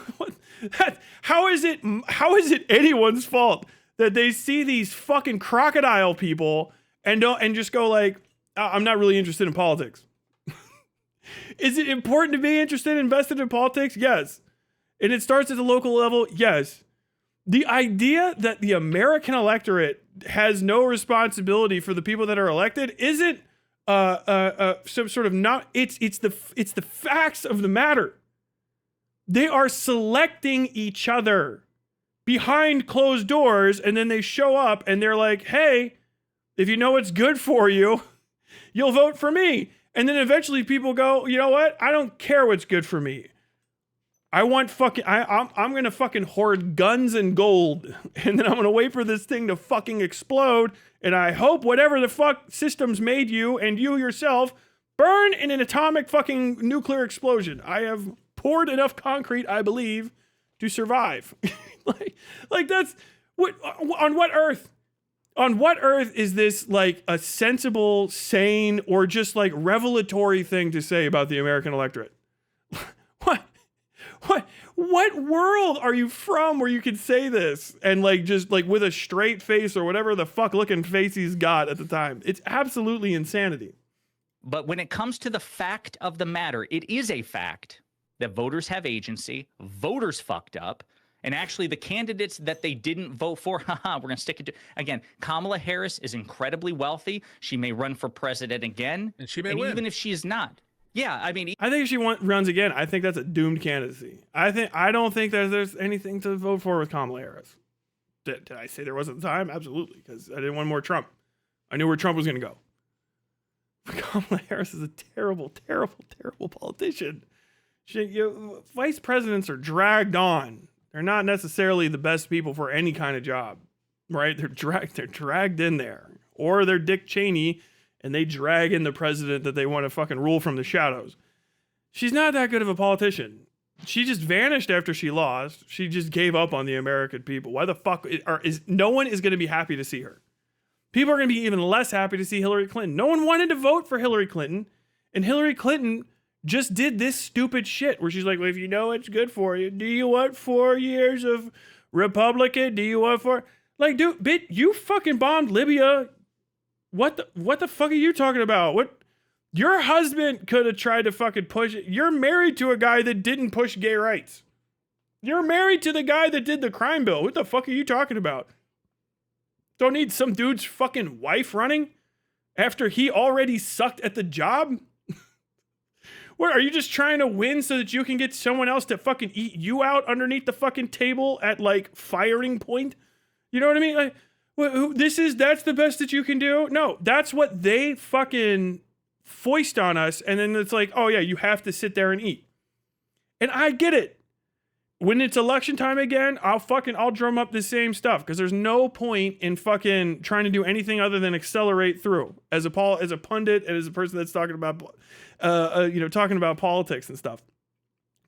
How is it anyone's fault that they see these fucking crocodile people and just go like, I'm not really interested in politics. Is it important to be interested, invested in politics? Yes. And it starts at the local level? Yes. The idea that the American electorate has no responsibility for the people that are elected isn't some sort of not. It's the facts of the matter. They are selecting each other behind closed doors, and then they show up and they're like, "Hey, if you know what's good for you, you'll vote for me." And then eventually people go, "You know what? I don't care what's good for me. I want fucking, I'm gonna fucking hoard guns and gold, and then I'm gonna wait for this thing to fucking explode, and I hope whatever the fuck systems made you and you yourself burn in an atomic fucking nuclear explosion. I have poured enough concrete, I believe, to survive." like that's what, on what earth? On what earth is this like a sensible, sane, or just like revelatory thing to say about the American electorate? What world are you from where you can say this and like just like with a straight face or whatever the fuck looking face he's got at the time? It's absolutely insanity. But when it comes to the fact of the matter, it is a fact that voters have agency. Voters fucked up. And actually, the candidates that they didn't vote for, we're going to stick it to... Again, Kamala Harris is incredibly wealthy. She may run for president again. And she may win. Even if she is not. Yeah, I mean... I think if she runs again, I think that's a doomed candidacy. I don't think there's anything to vote for with Kamala Harris. Did I say there wasn't time? Absolutely, because I didn't want more Trump. I knew where Trump was going to go. But Kamala Harris is a terrible, terrible, terrible politician. Vice presidents are dragged on. They're not necessarily the best people for any kind of job, right? They're dragged in there. Or they're Dick Cheney, and they drag in the president that they want to fucking rule from the shadows. She's not that good of a politician. She just vanished after she lost. She just gave up on the American people. Why the fuck no one is going to be happy to see her. People are going to be even less happy to see Hillary Clinton. No one wanted to vote for Hillary Clinton, and Hillary Clinton just did this stupid shit where she's like, well, if you know it's good for you, do you want 4 years of Republican? Do you want like, dude, bitch, you fucking bombed Libya. What the fuck are you talking about? What? Your husband could have tried to fucking push it. You're married to a guy that didn't push gay rights. You're married to the guy that did the crime bill. What the fuck are you talking about? Don't need some dude's fucking wife running after he already sucked at the job? What, are you just trying to win so that you can get someone else to fucking eat you out underneath the fucking table at like firing point? You know what I mean? Like, that's the best that you can do? No, that's what they fucking foist on us. And then it's like, oh yeah, you have to sit there and eat. And I get it. When it's election time again, I'll drum up the same stuff because there's no point in fucking trying to do anything other than accelerate through as a pundit and as a person that's talking about, talking about politics and stuff.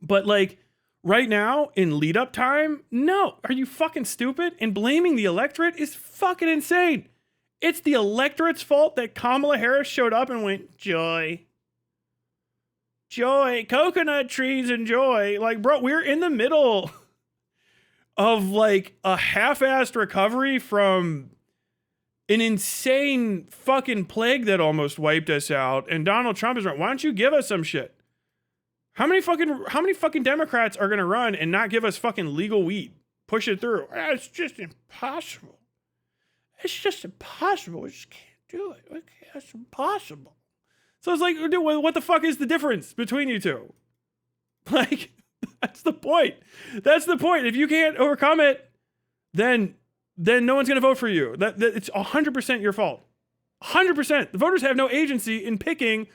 But like right now in lead up time, no, are you fucking stupid? And blaming the electorate is fucking insane. It's the electorate's fault that Kamala Harris showed up and went, joy, coconut trees and joy. Like, bro, we're in the middle of like a half-assed recovery from an insane fucking plague that almost wiped us out. And Donald Trump is right. Why don't you give us some shit? How many fucking Democrats are going to run and not give us fucking legal weed? Push it through. It's just impossible. It's just impossible. We just can't do it. Okay, it's impossible. So it's like, what the fuck is the difference between you two? Like, that's the point. That's the point. If you can't overcome it, then no one's going to vote for you. That it's 100% your fault. 100%. The voters have no agency in picking.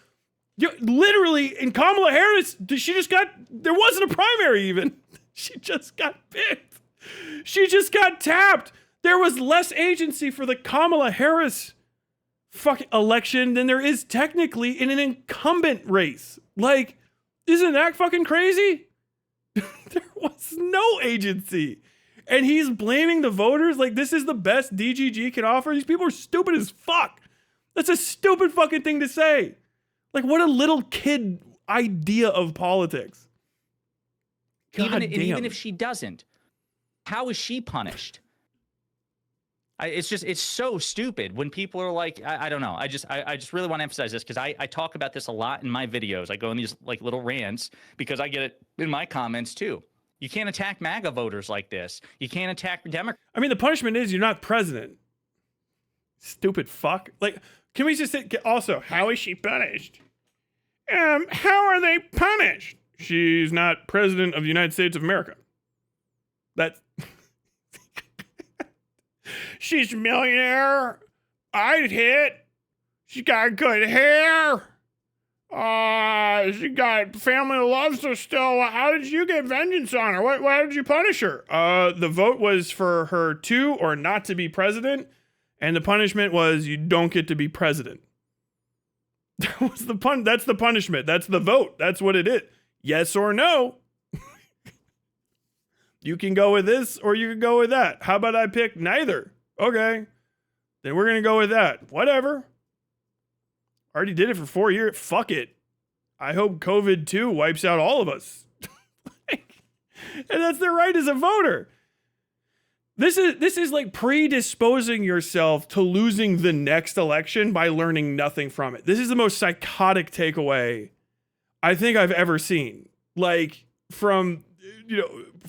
Literally, in Kamala Harris, there wasn't a primary even. She just got picked. She just got tapped. There was less agency for the Kamala Harris fucking election than there is technically in an incumbent race. Like, isn't that fucking crazy? There was no agency. And he's blaming the voters like this is the best DGG can offer. These people are stupid as fuck. That's a stupid fucking thing to say. Like, what a little kid idea of politics. Even if she doesn't, how is she punished? It's so stupid when people are like, I don't know. I just really want to emphasize this because I talk about this a lot in my videos. I go in these like little rants because I get it in my comments too. You can't attack MAGA voters like this. You can't attack Democrats. I mean, the punishment is you're not president. Stupid fuck. Like, can we just say, also, how is she punished? How are they punished? She's not president of the United States of America. That's she's a millionaire. I'd hit. She got good hair. She got family who loves her still. How did you get vengeance on her? Why did you punish her? The vote was for her to or not to be president, and the punishment was you don't get to be president. That's the punishment. That's the vote. That's what it is. Yes or no. You can go with this or you can go with that. How about I pick neither? Okay. Then we're going to go with that. Whatever. Already did it for 4 years. Fuck it. I hope COVID 2 wipes out all of us. And that's their right as a voter. This is like predisposing yourself to losing the next election by learning nothing from it. This is the most psychotic takeaway I think I've ever seen. Like from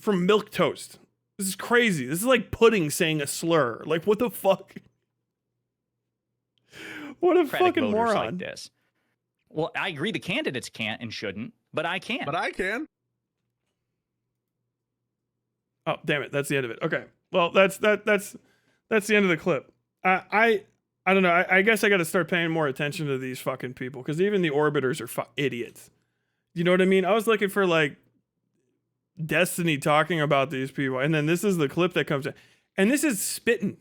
milk toast. This is crazy. This is like pudding saying a slur. Like what the fuck? What a fucking moron. Like this. Well, I agree the candidates can't and shouldn't, but I can. But I can. Oh, damn it. That's the end of it. Okay. Well, that's the end of the clip. I don't know. I guess I got to start paying more attention to these fucking people because even the orbiters are idiots. You know what I mean? I was looking for like Destiny talking about these people, and then this is the clip that comes in, and this is spitting.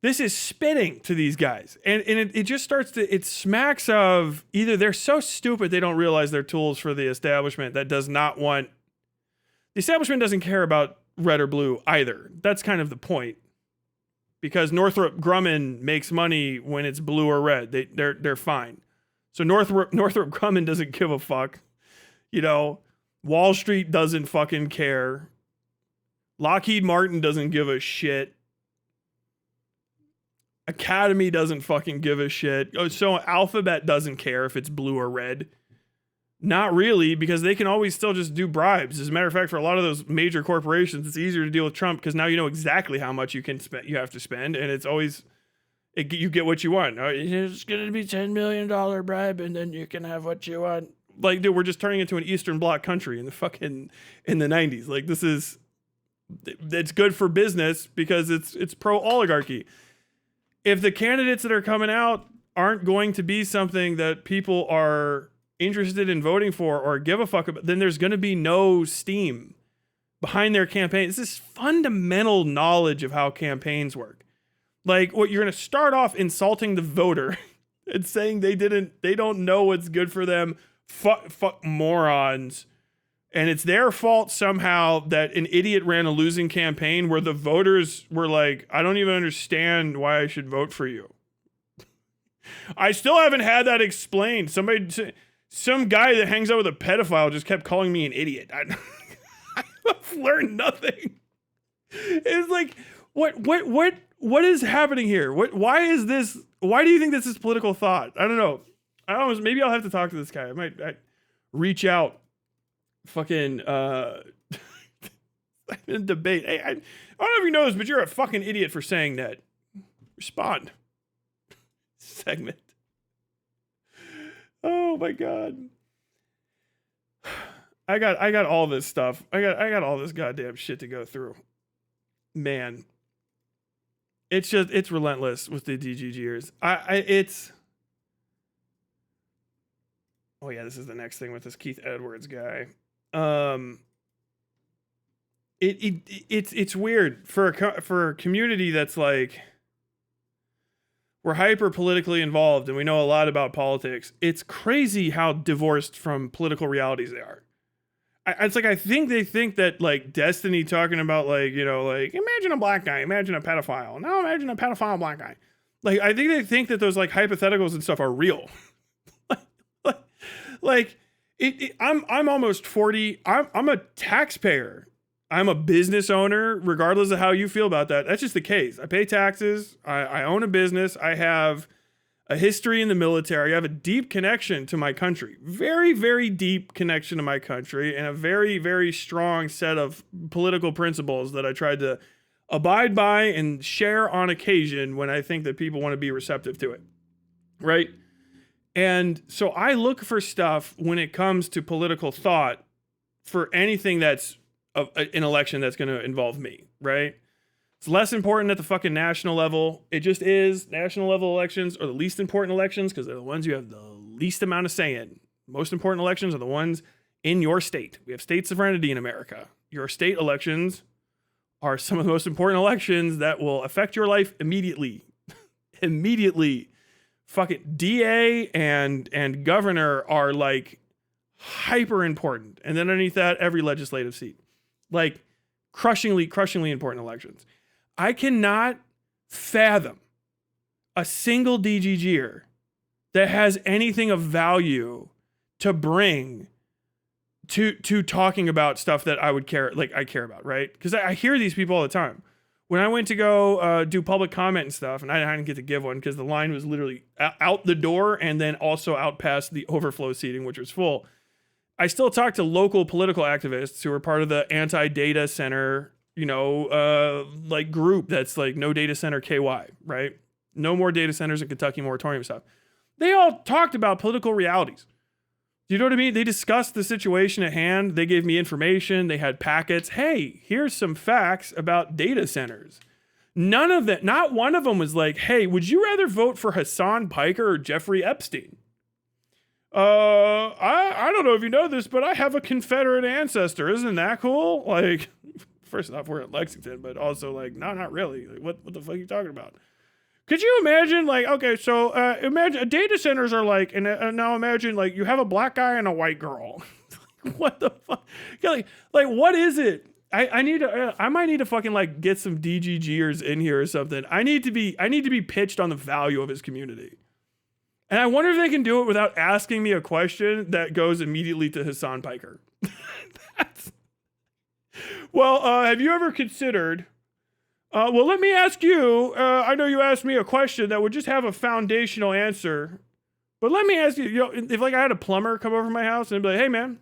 This is spitting to these guys, and it just starts to, it smacks of either they're so stupid they don't realize they're tools for the establishment that does not want, the establishment doesn't care about red or blue either. That's kind of the point, because Northrop Grumman makes money when it's blue or red. They're fine. So Northrop Grumman doesn't give a fuck. You know, Wall Street doesn't fucking care. Lockheed Martin doesn't give a shit. Academy doesn't fucking give a shit. So Alphabet doesn't care if it's blue or red. Not really, because they can always still just do bribes. As a matter of fact, for a lot of those major corporations, it's easier to deal with Trump because now you know exactly how much you have to spend, and it's always you get what you want. It's going to be $10 million bribe, and then you can have what you want. Like, dude, we're just turning into an Eastern Bloc country in the 90s. Like, it's good for business because it's pro oligarchy. If the candidates that are coming out aren't going to be something that people are interested in voting for or give a fuck about, then there's going to be no steam behind their campaign. This is fundamental knowledge of how campaigns work. Like, what you're going to start off insulting the voter and saying they don't know what's good for them. Fuck morons. And it's their fault somehow that an idiot ran a losing campaign where the voters were like, I don't even understand why I should vote for you. I still haven't had that explained. Some guy that hangs out with a pedophile just kept calling me an idiot. I've learned nothing. It's like, what is happening here? Why is this? Why do you think this is political thought? I don't know. Maybe I'll have to talk to this guy. I might reach out. Fucking in debate. Hey, I don't know if you know this, but you're a fucking idiot for saying that. Respond. Segment. Oh my god. I got all this stuff. I got all this goddamn shit to go through. Man. It's relentless with the DGGers. It's oh yeah, this is the next thing with this Keith Edwards guy. It's weird for a community that's like, we're hyper politically involved and we know a lot about politics. It's crazy how divorced from political realities they are. It's like, I think they think that like Destiny talking about like, you know, like imagine a black guy, imagine a pedophile. Now imagine a pedophile black guy. Like, I think they think that those like hypotheticals and stuff are real. Like I'm almost 40. I'm a taxpayer. I'm a business owner, regardless of how you feel about that. That's just the case. I pay taxes. I own a business. I have a history in the military. I have a deep connection to my country. Very, very deep connection to my country, and a very, very strong set of political principles that I tried to abide by and share on occasion when I think that people want to be receptive to it. Right? And so I look for stuff when it comes to political thought for anything that's an election that's going to involve me, right? It's less important at the fucking national level. It just is. National level elections are the least important elections because they're the ones you have the least amount of say in. Most important elections are the ones in your state. We have state sovereignty in America. Your state elections are some of the most important elections that will affect your life immediately. Immediately. Fucking DA and governor are like hyper important. And then underneath that, every legislative seat. Like crushingly important elections. I cannot fathom a single DGGer that has anything of value to bring to talking about stuff that I care about, right? Because I hear these people all the time. When I went to go do public comment and stuff, and I didn't get to give one because the line was literally out the door and then also out past the overflow seating, which was full. I still talk to local political activists who are part of the anti-data center, like group that's like no data center KY, right? No more data centers in Kentucky moratorium stuff. They all talked about political realities. Do you know what I mean? They discussed the situation at hand. They gave me information. They had packets. Hey, here's some facts about data centers. None of that, not one of them was like, hey, would you rather vote for Hasan Piker or Jeffrey Epstein? I don't know if you know this, but I have a Confederate ancestor. Isn't that cool? Like, first off, we're in Lexington, but also like, no, not really. Like, what the fuck are you talking about? Could you imagine, like, okay, so imagine data centers are like, and now imagine like you have a black guy and a white girl. What the fuck? Like, what is it? I might need to fucking like get some DGGers in here or something. I need to be pitched on the value of his community. And I wonder if they can do it without asking me a question that goes immediately to Hasan Piker. Well, have you ever considered... well, let me ask you. I know you asked me a question that would just have a foundational answer. But let me ask you, if like I had a plumber come over to my house and be like, hey, man,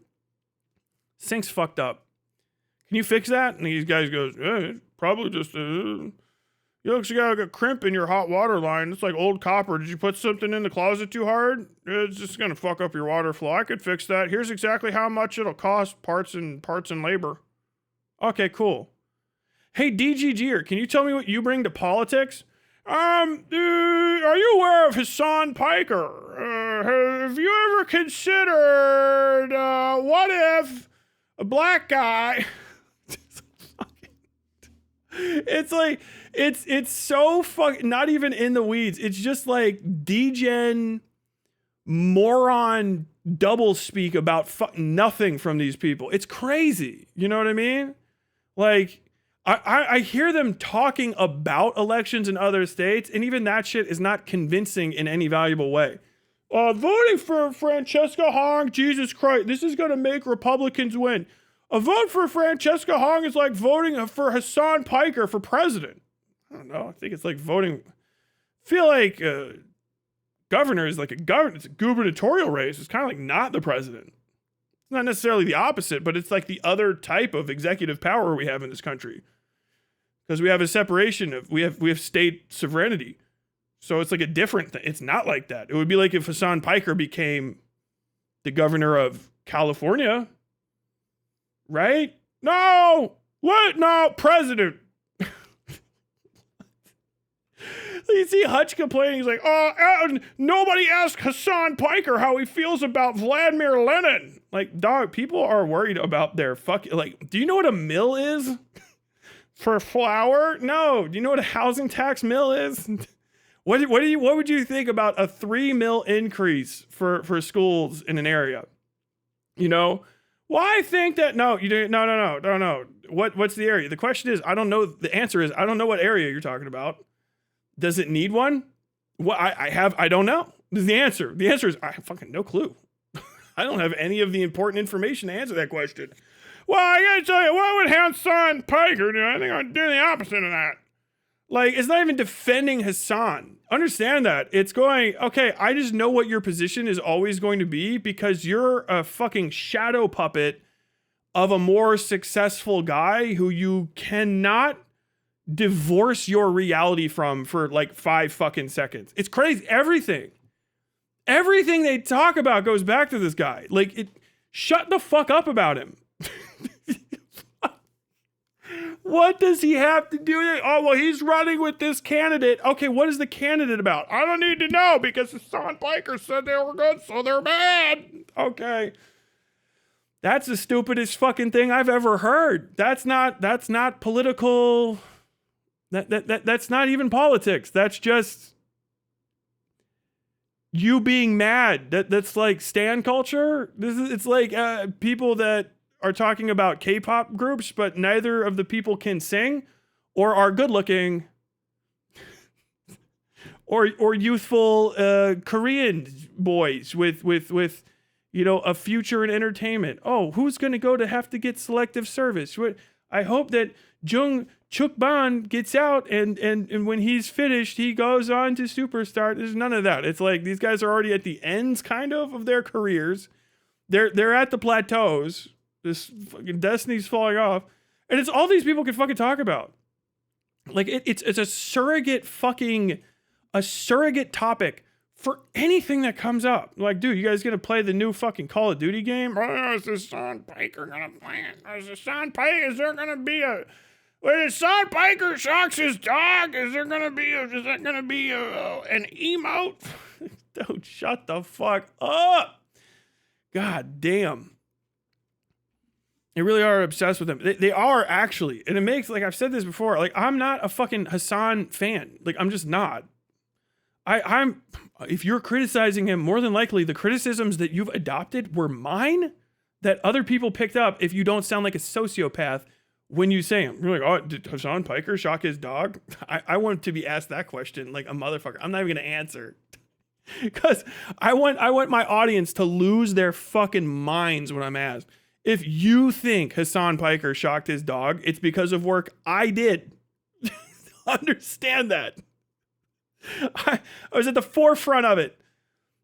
sink's fucked up. Can you fix that? And these guys goes, probably just... You looks like you got a crimp in your hot water line. It's like old copper. Did you put something in the closet too hard? It's just gonna fuck up your water flow. I could fix that. Here's exactly how much it'll cost, parts and labor. Okay, cool. Hey, DGGer, can you tell me what you bring to politics? Are you aware of Hasan Piker? Have you ever considered what if a black guy? It's like it's so fucking not even in the weeds. It's just like degen moron double speak about nothing from these people. It's crazy. You know what I mean? Like I hear them talking about elections in other states, and even that shit is not convincing in any valuable way. Voting for Francesca Hong, Jesus Christ, this is gonna make Republicans win. A vote for Francesca Hong is like voting for Hasan Piker for president. I don't know. I think it's like voting. I feel like governor is like it's a gubernatorial race. It's kind of like not the president. It's not necessarily the opposite, but it's like the other type of executive power we have in this country. Because we have a separation of, we have state sovereignty. So it's like a different thing. It's not like that. It would be like if Hasan Piker became the governor of California. Right? No! What? No, president. You see Hutch complaining. He's like, nobody asked Hasan Piker how he feels about Vladimir Lenin. Like, dog, people are worried about their fucking, like, do you know what a mill is? For flour? No. Do you know what a housing tax mill is? What would you think about a 3 mil increase for schools in an area? You know? Well, I think that no. What's the area? The question is, I don't know. The answer is, I don't know what area you're talking about. Does it need one? Well, I don't know. This is the answer. The answer is, I have fucking no clue. I don't have any of the important information to answer that question. Well, I gotta tell you, what would Hasan Piker do? I think I'd do the opposite of that. Like, it's not even defending Hasan. Understand that. It's going, okay, I just know what your position is always going to be because you're a fucking shadow puppet of a more successful guy who you cannot divorce your reality from for like 5 fucking seconds. It's crazy. Everything they talk about goes back to this guy. Like, shut the fuck up about him. What does he have to do with it? Oh, well, he's running with this candidate. Okay, what is the candidate about? I don't need to know because Hasan Piker said they were good, so they're bad. Okay. That's the stupidest fucking thing I've ever heard. That's not political. That's not even politics. That's just you being mad. That's like stan culture. It's like people that are talking about K-pop groups, but neither of the people can sing or are good looking or youthful Korean boys with you know, a future in entertainment. Oh, who's going to have to get selective service? I hope that Jung Chuk-ban gets out and when he's finished, he goes on to superstar. There's none of that. It's like these guys are already at the ends kind of their careers. They're at the plateaus. This fucking destiny's falling off. And it's all these people can fucking talk about. Like it's a surrogate topic for anything that comes up. Like, dude, you guys gonna play the new fucking Call of Duty game? Oh, is Hasan Piker gonna play it? Is Hasan Piker, is there gonna be a, when Hasan Piker shocks his dog, is that gonna be an emote? Dude, shut the fuck up. God damn. They really are obsessed with him. They are actually. And it makes, like I've said this before, like I'm not a fucking Hasan fan. Like I'm just not. I'm, if you're criticizing him, more than likely the criticisms that you've adopted were mine that other people picked up if you don't sound like a sociopath when you say them. You're like, oh, did Hasan Piker shock his dog? I want to be asked that question like a motherfucker. I'm not even going to answer. Because I want my audience to lose their fucking minds when I'm asked. If you think Hasan Piker shocked his dog, it's because of work I did. Understand that. I was at the forefront of it.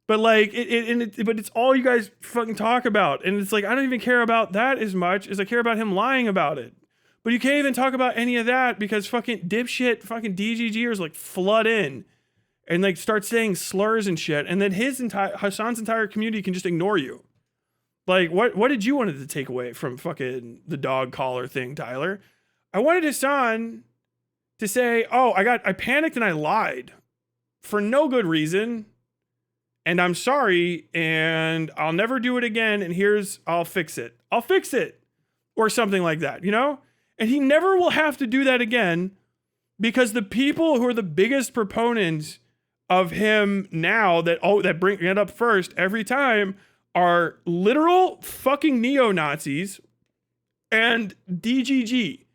But like, but it's all you guys fucking talk about. And it's like, I don't even care about that as much as I care about him lying about it. But you can't even talk about any of that because fucking dipshit fucking DGGers like flood in and like start saying slurs and shit. And then Hasan's entire community can just ignore you. Like, what did you wanted to take away from fucking the dog collar thing, Tyler? I wanted Hasan to say, oh, I panicked and I lied for no good reason. And I'm sorry, and I'll never do it again. And I'll fix it. I'll fix it. Or something like that, you know? And he never will have to do that again because the people who are the biggest proponents of him now that bring it up first every time are literal fucking neo-Nazis and DGG,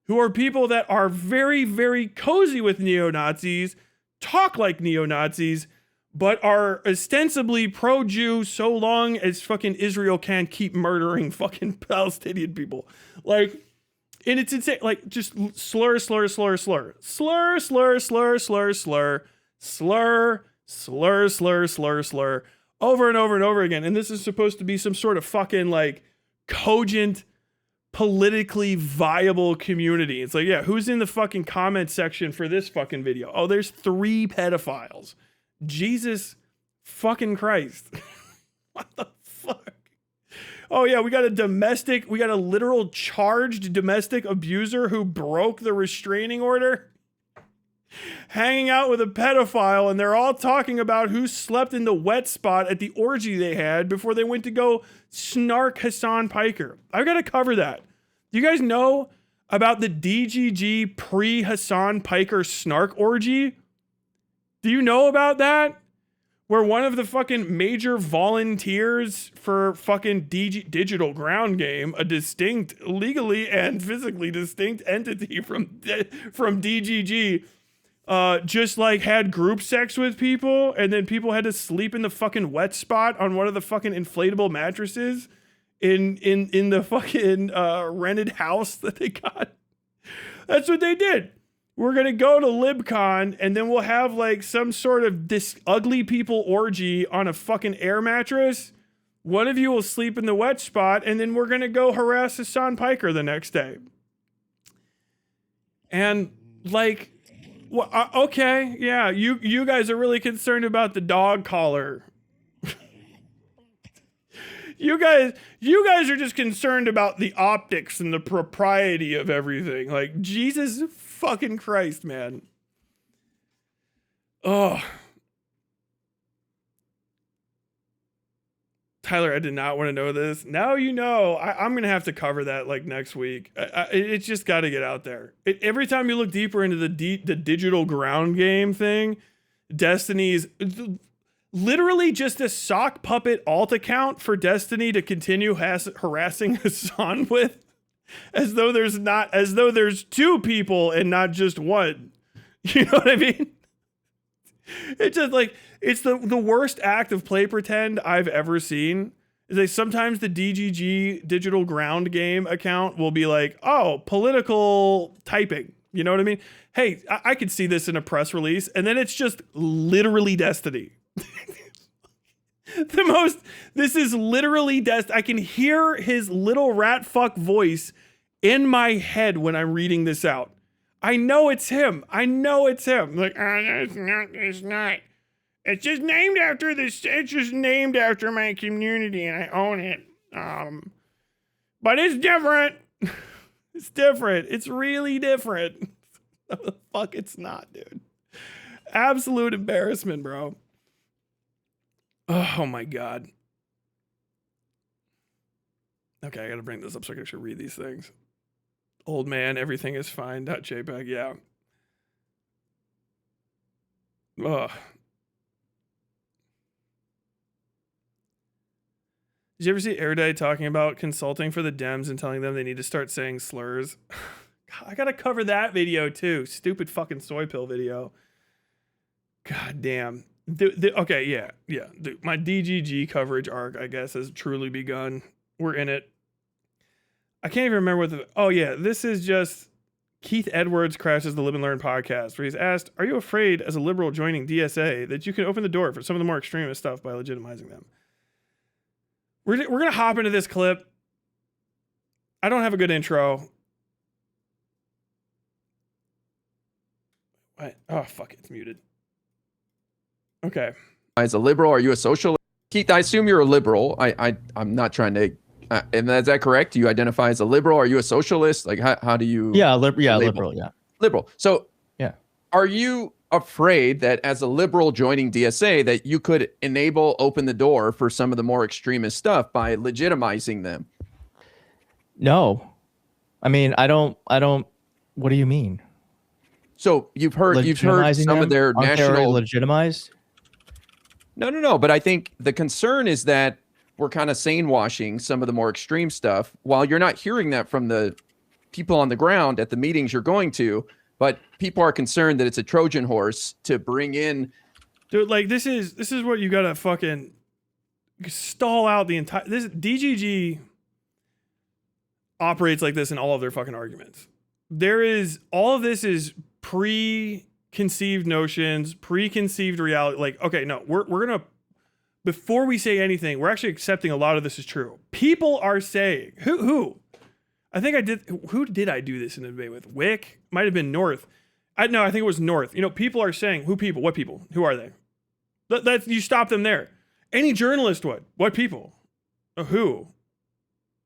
who are people that are very, very cozy with neo-Nazis, talk like neo-Nazis, but are ostensibly pro-Jew so long as fucking Israel can't keep murdering fucking Palestinian people. Like, and it's insane. Like, just slur, slur, slur, slur. Slur, slur, slur, slur, slur. Slur, slur, slur, slur, slur. Over and over and over again. And this is supposed to be some sort of fucking like cogent, politically viable community. It's like, yeah, who's in the fucking comment section for this fucking video? Oh, there's 3 pedophiles. Jesus fucking Christ. What the fuck? Oh yeah, we got a literal charged domestic abuser who broke the restraining order. Hanging out with a pedophile, and they're all talking about who slept in the wet spot at the orgy they had before they went to go snark Hasan Piker. I've got to cover that. Do you guys know about the DGG pre-Hasan Piker snark orgy? Do you know about that? Where one of the fucking major volunteers for fucking digital ground game, a distinct, legally and physically distinct entity from DGG, just like had group sex with people, and then people had to sleep in the fucking wet spot on one of the fucking inflatable mattresses in the fucking rented house that they got. That's what they did. We're going to go to LibCon and then we'll have like some sort of this ugly people orgy on a fucking air mattress. One of you will sleep in the wet spot and then we're going to go harass Hasan Piker the next day. And like, well, okay, yeah, you guys are really concerned about the dog collar. You guys are just concerned about the optics and the propriety of everything. Like, Jesus fucking Christ, man. Oh. Tyler, I did not want to know this. Now you know. I'm going to have to cover that like next week. It's just got to get out there. Every time you look deeper into the digital ground game thing, Destiny's literally just a sock puppet alt account for Destiny to continue harassing Hasan with, as though there's two people and not just one. You know what I mean? It's just like, it's the worst act of play pretend I've ever seen. Is like sometimes the DGG digital ground game account will be like, oh, political typing. You know what I mean? Hey, I could see this in a press release, and then it's just literally Destiny. This is literally I can hear his little rat fuck voice in my head when I'm reading this out. I know it's him. Like, it's not. It's just named after this. It's just named after my community and I own it. But it's different. It's different. It's really different. The fuck it's not, dude. Absolute embarrassment, bro. Oh my God. Okay, I gotta bring this up so I can actually read these things. Old man, everything is fine. .jpg, yeah. Ugh. Did you ever see Erudite talking about consulting for the Dems and telling them they need to start saying slurs? God, I gotta cover that video too. Stupid fucking soy pill video. God damn. Okay, yeah. My DGG coverage arc, I guess, has truly begun. We're in it. I can't even remember this is just Keith Edwards crashes the Live and Learn podcast, where he's asked, are you afraid as a liberal joining DSA that you can open the door for some of the more extremist stuff by legitimizing them? We're going to hop into this clip. I don't have a good intro. What? Oh, fuck, it's muted. Okay. As a liberal, are you a socialist? Keith, I assume you're a liberal. I'm not trying to... and is that correct? Do you identify as a liberal? Are you a socialist? Like, how do you... Yeah, liberal, yeah. Liberal. So, yeah. Are you afraid that as a liberal joining DSA that you could open the door for some of the more extremist stuff by legitimizing them? No. I mean, I don't, what do you mean? So you've heard some of their national... legitimized? No. But I think the concern is that we're kind of sane washing some of the more extreme stuff while you're not hearing that from the people on the ground at the meetings you're going to, but people are concerned that it's a Trojan horse to bring in. Dude, like this is what you gotta fucking stall out the entire, this DGG operates like this in all of their fucking arguments. All of this is preconceived notions, preconceived reality. Like, okay, no, we're gonna, before we say anything, we're actually accepting a lot of this is true. People are saying, who? Who did I do this in the debate with? Wick? Might have been North. I think it was North. You know, people are saying, who people? What people? Who are they? You stop them there. Any journalist would. What people? Who?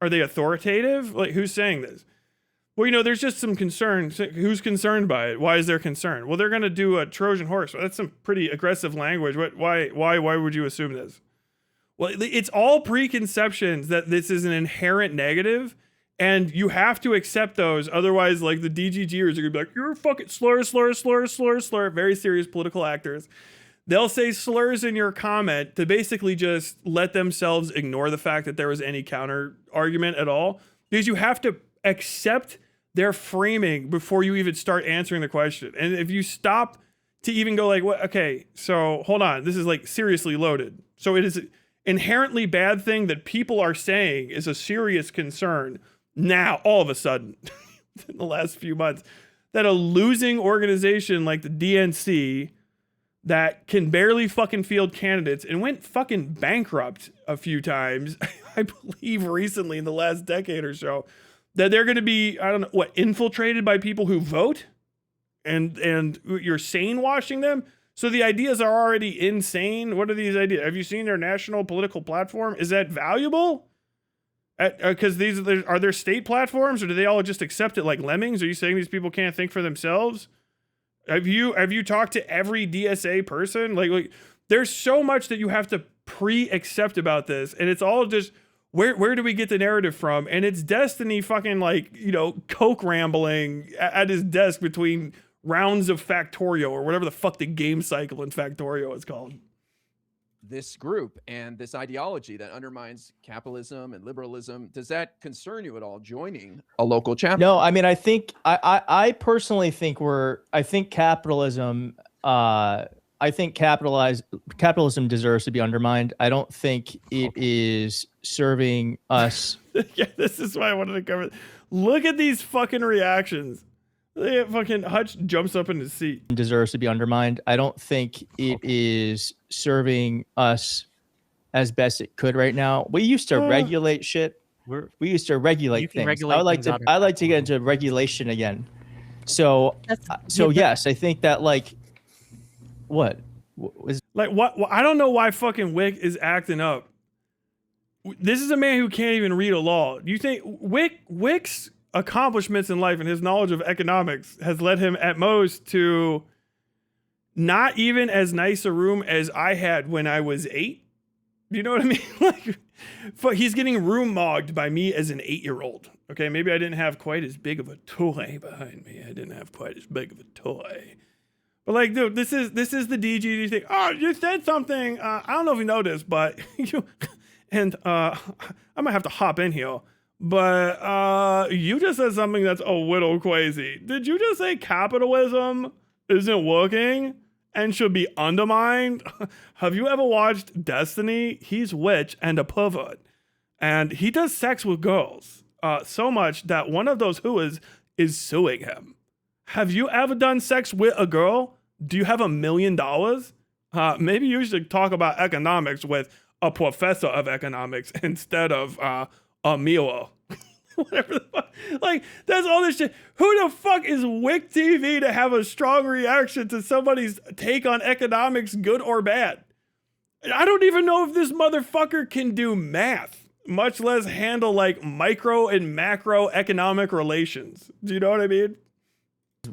Are they authoritative? Like, who's saying this? Well, you know, there's just some concern. Who's concerned by it? Why is there concern? Well, they're going to do a Trojan horse. That's some pretty aggressive language. Why would you assume this? Well, it's all preconceptions that this is an inherent negative, and you have to accept those. Otherwise, like, the DGGers are going to be like, you're a fucking slur. Very serious political actors. They'll say slurs in your comment to basically just let themselves ignore the fact that there was any counter argument at all, because you have to accept their framing before you even start answering the question. And if you stop to even go like, what? Okay, so hold on, this is like seriously loaded. So inherently bad thing that people are saying is a serious concern now, all of a sudden, in the last few months, that a losing organization like the DNC that can barely fucking field candidates and went fucking bankrupt a few times, I believe recently in the last decade or so, that they're going to be, I don't know, what, infiltrated by people who vote? And you're sane washing them? So the ideas are already insane. What are these ideas? Have you seen their national political platform? Is that valuable? Because are there state platforms, or do they all just accept it like lemmings? Are you saying these people can't think for themselves? Have you talked to every DSA person? Like there's so much that you have to pre-accept about this, and it's all just where do we get the narrative from? And it's Destiny fucking coke rambling at his desk between rounds of Factorio or whatever the fuck the game cycle in Factorio is called. This group and this ideology that undermines capitalism and liberalism, does that concern you at all, joining a local chapter? No, I mean, I think I personally think capitalism capitalism deserves to be undermined. I don't think it is serving us. Yeah, this is why I wanted to cover. Look at these fucking reactions. Fucking Hutch jumps up in his seat. Deserves to be undermined. I don't think it is serving us as best it could right now. We used to regulate shit. We used to regulate things. I would like to get into regulation again. So yes, I think that what I don't know why fucking Wick is acting up. This is a man who can't even read a law. Do you think Wick's accomplishments in life and his knowledge of economics has led him at most to not even as nice a room as I had when I was 8? Do you know what I mean? He's getting room mogged by me as an 8-year-old. Okay, maybe I didn't have quite as big of a toy behind me. I didn't have quite as big of a toy. But dude, this is the DGG thing. Oh, you said something. I don't know if you know this, but I'm gonna have to hop in here. But you just said something that's a little crazy. Did you just say capitalism isn't working and should be undermined? Have you ever watched Destiny? He's witch and a pervert. And he does sex with girls so much that one of those whoas is suing him. Have you ever done sex with a girl? Do you have $1 million? Maybe you should talk about economics with a professor of economics instead of Milo. Whatever the fuck. That's all this shit. Who the fuck is Wick TV to have a strong reaction to somebody's take on economics, good or bad? I don't even know if this motherfucker can do math, much less handle micro and macro economic relations. Do you know what I mean?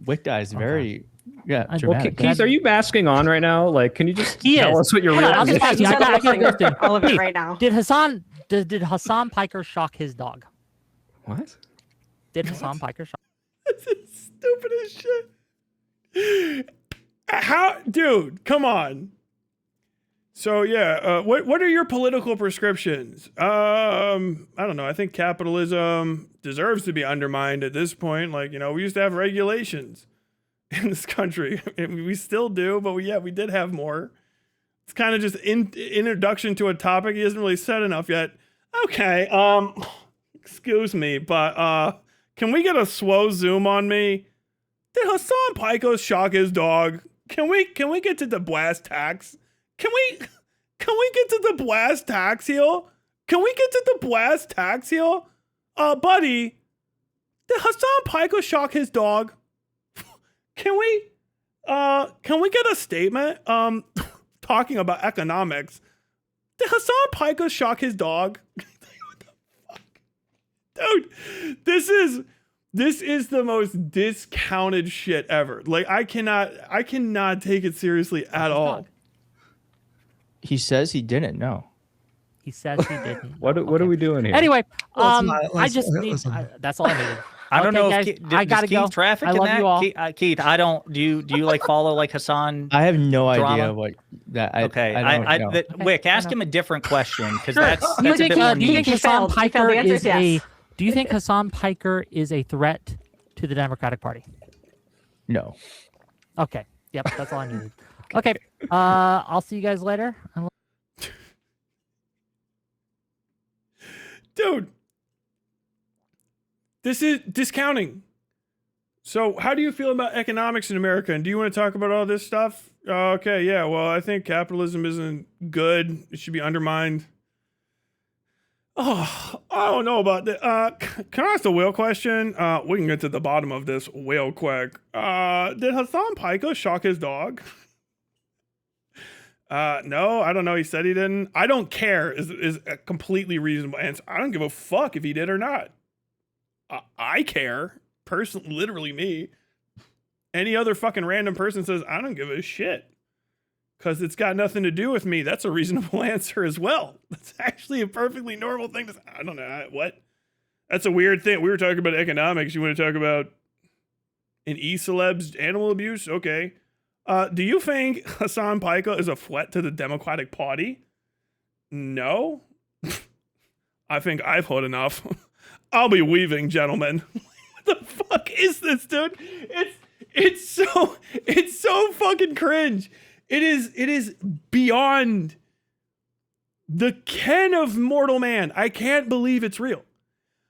Wick guy is very dramatic. Well, Keith, are you basking on right now? Can you just tell us what your real I'll just ask you. I got all of it right now. Did Hasan Piker shock his dog? What? Did Hasan Piker shock? This is stupid as shit. How, dude? Come on. So yeah, what are your political prescriptions? I don't know. I think capitalism deserves to be undermined at this point. We used to have regulations in this country. We still do, but we did have more. It's kind of just introduction to a topic. He hasn't really said enough yet. Okay, excuse me, but can we get a slow zoom on me? Did Hasan Piker shock his dog? Can we get to the brass tacks? Can we get to the brass tacks here? Buddy, did Hasan Piker shock his dog? Can we get a statement talking about economics? Did Hasan Piker shock his dog? What the fuck? Dude, this is the most discounted shit ever. I cannot take it seriously at all. He says he didn't. No. He says he didn't. What are we doing here? Anyway, I just need. That's all I needed. I don't know guys, if I gotta Keith go. traffic I in love that. you all. Keith, I don't. Do you follow Hasan? I have no drama? idea what that. Okay, I don't know. Wick, ask him a different question because Sure. that's Do you a think bit more you think niche. failed. Hasan The Piker answer is is yes. Do you think Hasan Piker is a threat to the Democratic Party? No. Okay. Yep. That's all I needed. Okay. I'll see you guys later. Dude, this is discounting. So how do you feel about economics in America? And do you want to talk about all this stuff? Okay, yeah, well, I think capitalism isn't good. It should be undermined. Oh, I don't know about that. Can I ask the whale question? We can get to the bottom of this whale quick. Did Hasan Piker shock his dog? No, I don't know. He said he didn't. I don't care is a completely reasonable answer. I don't give a fuck if he did or not. I care. Personally, literally me. Any other fucking random person says, I don't give a shit. Because it's got nothing to do with me. That's a reasonable answer as well. That's actually a perfectly normal thing to say. I don't know. What? That's a weird thing. We were talking about economics. You want to talk about an e-celeb's animal abuse? Okay. Do you think Hasan Piker is a threat to the Democratic Party? No. I think I've heard enough. I'll be weaving, gentlemen. What the fuck is this, dude? It's so fucking cringe. It is beyond the ken of mortal man. I can't believe it's real.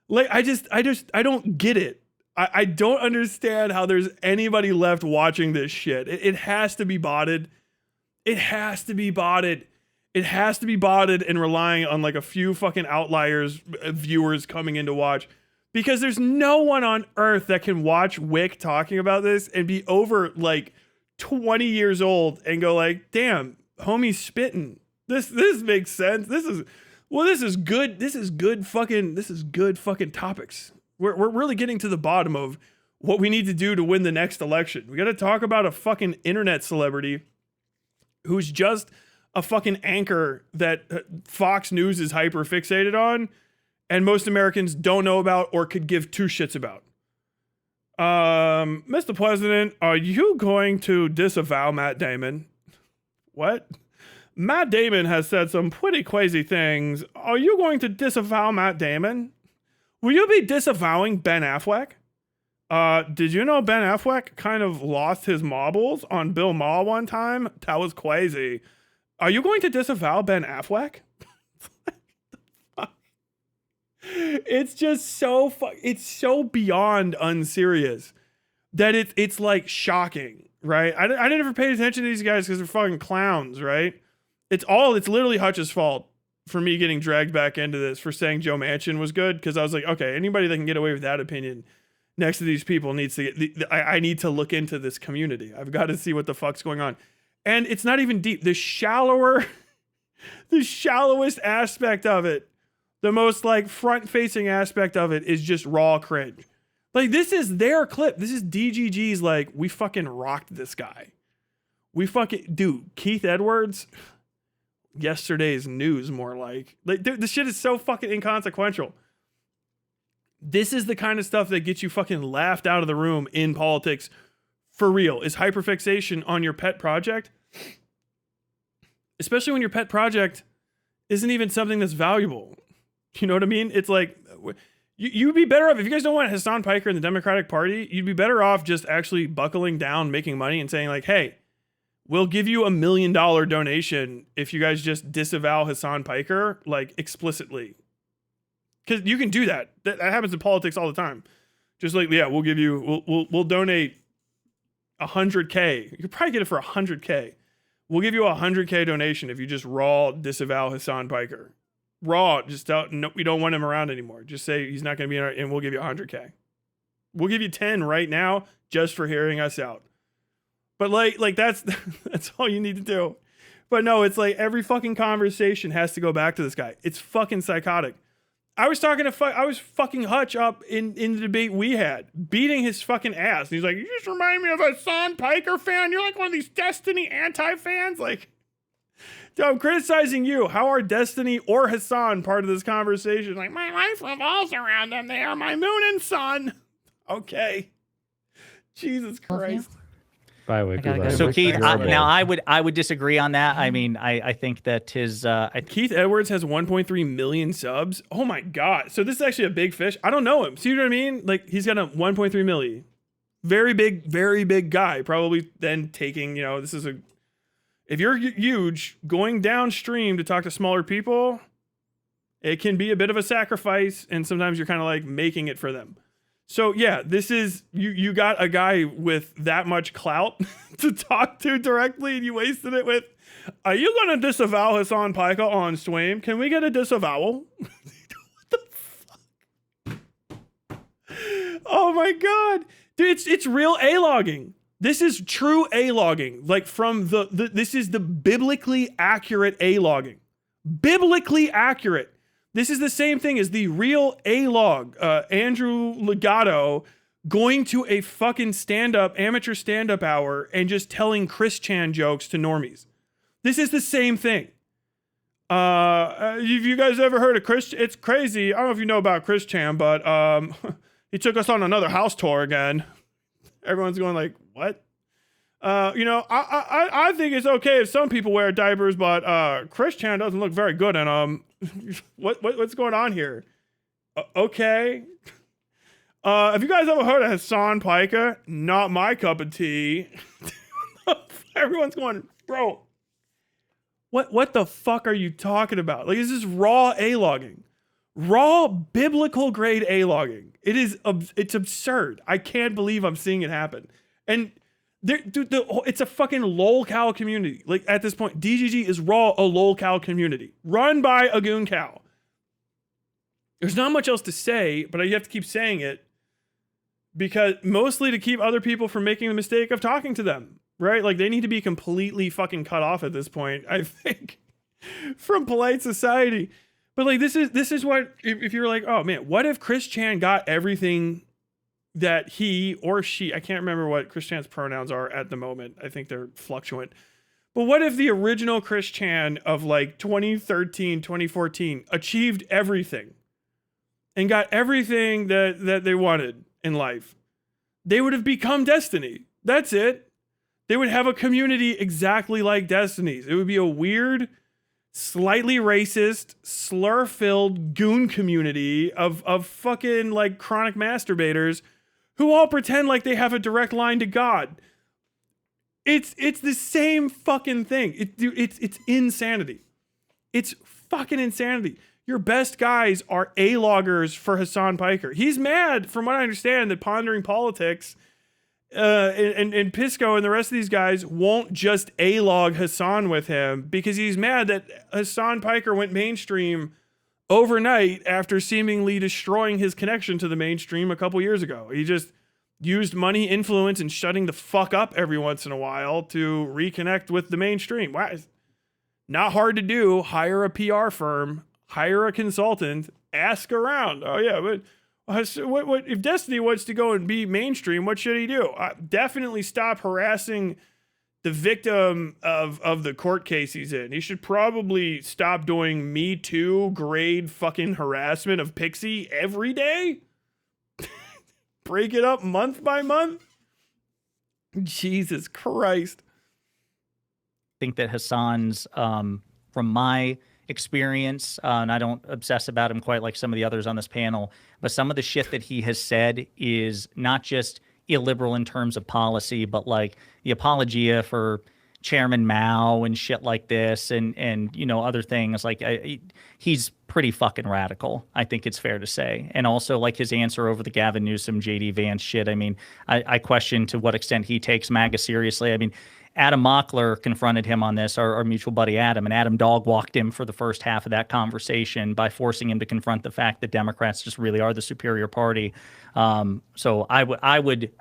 Like, I don't get it. I don't understand how there's anybody left watching this shit. It has to be botted. It has to be botted. It has to be botted and relying on like a few fucking outliers, viewers coming in to watch. Because there's no one on earth that can watch Wick talking about this and be over like 20 years old and go like, damn, homie's spitting. This makes sense. This is good fucking topics. We're really getting to the bottom of what we need to do to win the next election. We got to talk about a fucking internet celebrity who's just a fucking anchor that Fox News is hyper fixated on and most Americans don't know about or could give two shits about. Mr. President, are you going to disavow Matt Damon? What? Matt Damon has said some pretty crazy things. Are you going to disavow Matt Damon? Will you be disavowing Ben Affleck? Did you know Ben Affleck kind of lost his marbles on Bill Maher one time? That was crazy. Are you going to disavow Ben Affleck? It's just so it's so beyond unserious that it's like shocking, right? I never paid attention to these guys because they're fucking clowns, right? It's literally Hutch's fault for me getting dragged back into this for saying Joe Manchin was good, because I was like, okay, anybody that can get away with that opinion next to these people needs to get, I need to look into this community. I've got to see what the fuck's going on. And it's not even deep. The shallowest aspect of it, the most like front-facing aspect of it is just raw cringe. Like, this is their clip. This is DGG's like, we fucking rocked this guy. Dude, Keith Edwards, yesterday's news more like dude, this shit is so fucking inconsequential. This is the kind of stuff that gets you fucking laughed out of the room in politics for real, is hyperfixation on your pet project. Especially when your pet project isn't even something that's valuable. You know what I mean? It's like, you'd be better off, if you guys don't want Hasan Piker in the Democratic Party, you'd be better off just actually buckling down, making money and saying like, hey, we'll give you $1 million donation if you guys just disavow Hasan Piker, like explicitly. Because you can do that. That happens in politics all the time. Just like, yeah, we'll donate 100K. You could probably get it for 100K. We'll give you a 100K donation if you just raw disavow Hasan Piker. Raw, just no, we don't want him around anymore. Just say he's not going to be in our, and we'll give you 100K. We'll give you 10 right now just for hearing us out. But like that's all you need to do. But no, it's like every fucking conversation has to go back to this guy. It's fucking psychotic. I was fucking Hutch up in the debate we had, beating his fucking ass. And he's like, you just remind me of a Hasan Piker fan. You're like one of these Destiny anti-fans. Like, dude, I'm criticizing you. How are Destiny or Hasan part of this conversation? Like, my life revolves around them. They are my moon and sun. Okay. Jesus Christ. So Keith, now I would disagree on that. I mean, I think that his Keith Edwards has 1.3 million subs. Oh my god! So this is actually a big fish. I don't know him. See what I mean? Like, he's got a 1.3 million. Very big guy. Probably then taking, this is if you're huge, going downstream to talk to smaller people It can be a bit of a sacrifice, and sometimes you're kind of like making it for them. So yeah, this is you got a guy with that much clout to talk to directly, and you wasted it with, are you gonna disavow Hasan Piker on stream? Can we get a disavowal? What the fuck? Oh my god. Dude, it's real A-logging. This is true A-logging. Like from this is the biblically accurate A-logging. Biblically accurate. This is the same thing as the real A-log, Andrew Legato going to a fucking amateur stand-up hour and just telling Chris Chan jokes to normies. This is the same thing. Have you guys ever heard of Chris? It's crazy. I don't know if you know about Chris Chan, but he took us on another house tour again. Everyone's going like, what? I think it's okay if some people wear diapers, but Chris Chan doesn't look very good in them. What's going on here? Okay. Have you guys ever heard of Hasan Piker? Not my cup of tea. Everyone's going, bro. What the fuck are you talking about? Like, this is raw A-logging. Raw biblical grade A-logging. It's absurd. I can't believe I'm seeing it happen. And dude, it's a fucking lolcow community. Like, at this point, DGG is raw a lolcow community run by a goon cow. There's not much else to say, but you have to keep saying it because mostly to keep other people from making the mistake of talking to them, right? Like, they need to be completely fucking cut off at this point, I think, from polite society. But like, this is what, if you're like, oh man, what if Chris Chan got everything that he or she, I can't remember what Chris Chan's pronouns are at the moment. I think they're fluctuant. But what if the original Chris Chan of like 2013, 2014 achieved everything and got everything that they wanted in life? They would have become Destiny. That's it. They would have a community exactly like Destiny's. It would be a weird, slightly racist, slur-filled goon community of fucking like chronic masturbators who all pretend like they have a direct line to God. It's the same fucking thing. It's insanity. It's fucking insanity. Your best guys are A-loggers for Hasan Piker. He's mad, from what I understand, that Pondering Politics and Pisco and the rest of these guys won't just A-log Hasan with him because he's mad that Hasan Piker went mainstream overnight after seemingly destroying his connection to the mainstream a couple years ago. He just used money, influence, and shutting the fuck up every once in a while to reconnect with the mainstream. Wow. Not hard to do. Hire a PR firm, hire a consultant, ask around. Oh yeah, but what if Destiny wants to go and be mainstream, what should he do? Definitely stop harassing the victim of the court case he's in. He should probably stop doing Me Too grade fucking harassment of Pixie every day. Break it up month by month. Jesus Christ. I think that Hasan's, from my experience, and I don't obsess about him quite like some of the others on this panel, but some of the shit that he has said is not just illiberal in terms of policy, but like the apologia for Chairman Mao and shit like this, and you know, other things. Like he's pretty fucking radical, I think it's fair to say. And also like his answer over the Gavin Newsom, JD Vance shit. I mean, I question to what extent he takes MAGA seriously. I mean, Adam Mockler confronted him on this, our mutual buddy Adam, and Adam dog walked him for the first half of that conversation by forcing him to confront the fact that Democrats just really are the superior party. So I would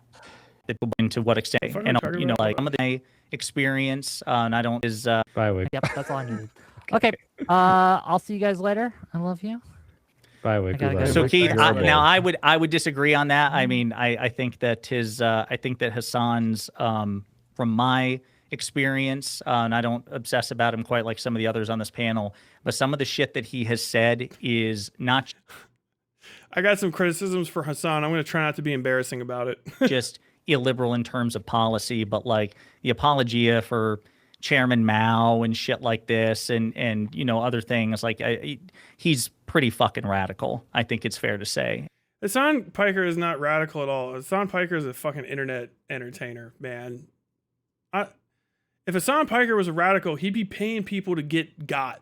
to what extent, and you know, like some of the experience, and I don't is Bye, Wig. Yep, that's all I needed. Okay, I'll see you guys later. I love you. Bye, Wig. So Keith, now I would disagree on that. I mean, I think that Hasan's, from my experience, and I don't obsess about him quite like some of the others on this panel, but some of the shit that he has said is not. I got some criticisms for Hasan. I'm going to try not to be embarrassing about it. Just illiberal in terms of policy, but like the apologia for Chairman Mao and shit like this, and you know, other things. Like he's pretty fucking radical, I think it's fair to say. Hasan Piker is not radical at all. Hasan Piker is a fucking internet entertainer, man. If Hasan Piker was a radical, he'd be paying people to get got.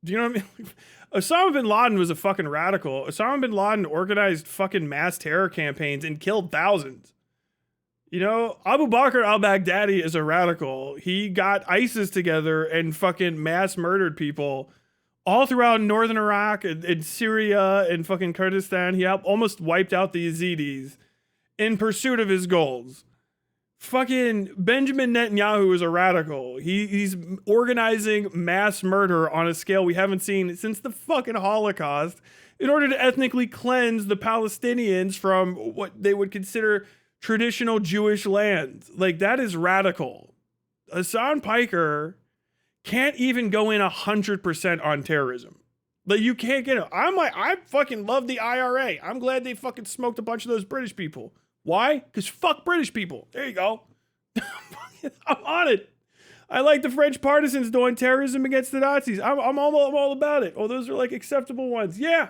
Do you know what I mean? Osama bin Laden was a fucking radical. Osama bin Laden organized fucking mass terror campaigns and killed thousands. You know, Abu Bakr al-Baghdadi is a radical. He got ISIS together and fucking mass murdered people all throughout northern Iraq and Syria and fucking Kurdistan. He almost wiped out the Yazidis in pursuit of his goals. Fucking Benjamin Netanyahu is a radical. He's organizing mass murder on a scale we haven't seen since the fucking Holocaust in order to ethnically cleanse the Palestinians from what they would consider traditional Jewish lands. Like, that is radical. Hasan Piker can't even go in 100% on terrorism. Like, you can't get it. I fucking love the IRA. I'm glad they fucking smoked a bunch of those British people. Why? Because fuck British people. There you go. I'm on it. I like the French partisans doing terrorism against the Nazis. I'm all about it. Oh, those are like acceptable ones. Yeah.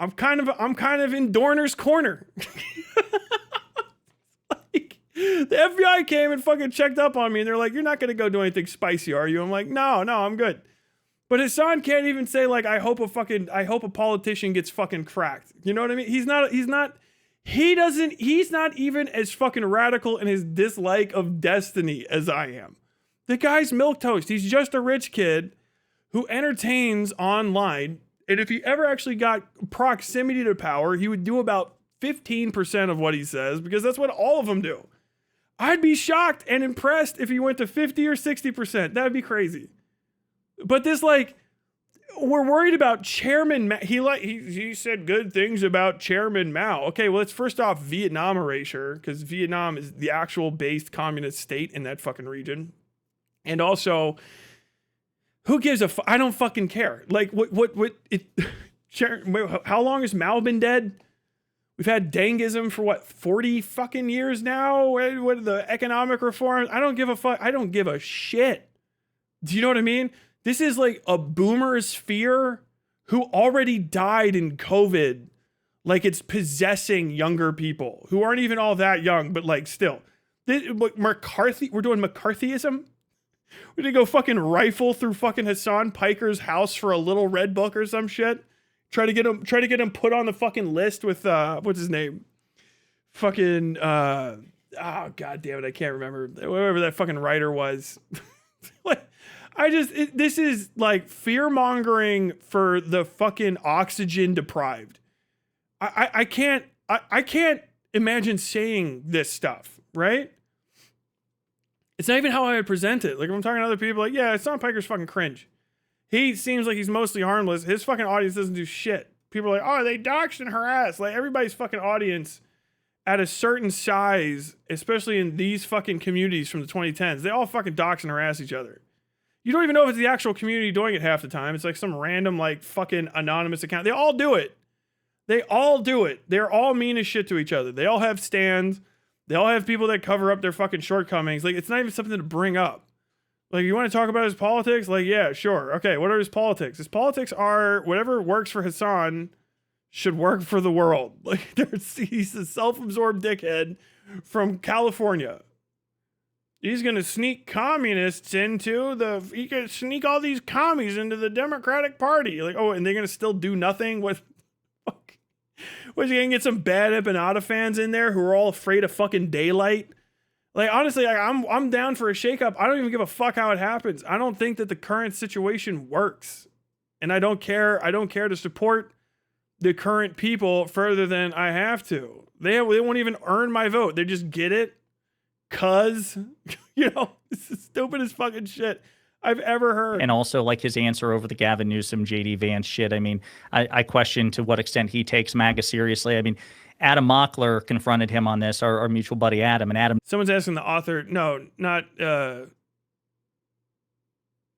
I'm kind of in Dorner's corner. Like, the FBI came and fucking checked up on me and they're like, "You're not going to go do anything spicy, are you?" I'm like, no, I'm good. But Hasan can't even say like, I hope a politician gets fucking cracked. You know what I mean? He's not even as fucking radical in his dislike of destiny as I am. The guy's milquetoast. He's just a rich kid who entertains online. And if he ever actually got proximity to power, he would do about 15% of what he says, because that's what all of them do. I'd be shocked and impressed if he went to 50 or 60%. That'd be crazy. But this, like, we're worried about Chairman Mao. He said good things about Chairman Mao. Okay, well, it's first off Vietnam erasure, because Vietnam is the actual based communist state in that fucking region. And also, who gives a I don't fucking care. Like, how long has Mao been dead? We've had Dengism for what, 40 fucking years now? What are the economic reforms? I don't give a fuck. I don't give a shit. Do you know what I mean? This is like a boomer's fear who already died in COVID. Like, it's possessing younger people who aren't even all that young, but like still. McCarthy, we're doing McCarthyism? We're gonna go fucking rifle through fucking Hasan Piker's house for a little red book or some shit. Try to get him put on the fucking list with what's his name? Fucking oh god damn it, I can't remember. Whoever that fucking writer was. Like, this is like fear mongering for the fucking oxygen deprived. I can't imagine saying this stuff, right? It's not even how I would present it. Like, if I'm talking to other people, like, yeah, Hasan Piker's fucking cringe. He seems like he's mostly harmless. His fucking audience doesn't do shit. People are like, oh, they doxed and harassed. Like, everybody's fucking audience at a certain size, especially in these fucking communities from the 2010s, they all fucking dox and harass each other. You don't even know if it's the actual community doing it half the time. It's like some random, like, fucking anonymous account. They all do it. They're all mean as shit to each other. They all have stands. They all have people that cover up their fucking shortcomings. Like, it's not even something to bring up. Like, you want to talk about his politics? Like, yeah, sure. Okay, what are his politics? His politics are whatever works for Hasan should work for the world. Like, he's a self-absorbed dickhead from California. He's going to sneak communists he can sneak all these commies into the Democratic Party. Like, oh, and they're going to still do nothing with, was he going to get some bad empanada fans in there who are all afraid of fucking daylight? Like, honestly, I'm down for a shakeup. I don't even give a fuck how it happens. I don't think that the current situation works. And I don't care to support the current people further than I have to. They won't even earn my vote. They just get it cuz, you know, it's the stupidest fucking shit I've ever heard. And also, like, his answer over the Gavin Newsom, JD Vance shit. I mean, I question to what extent he takes MAGA seriously. I mean, Adam Mockler confronted him on this, our mutual buddy Adam. And Adam... Someone's asking the author... No, not...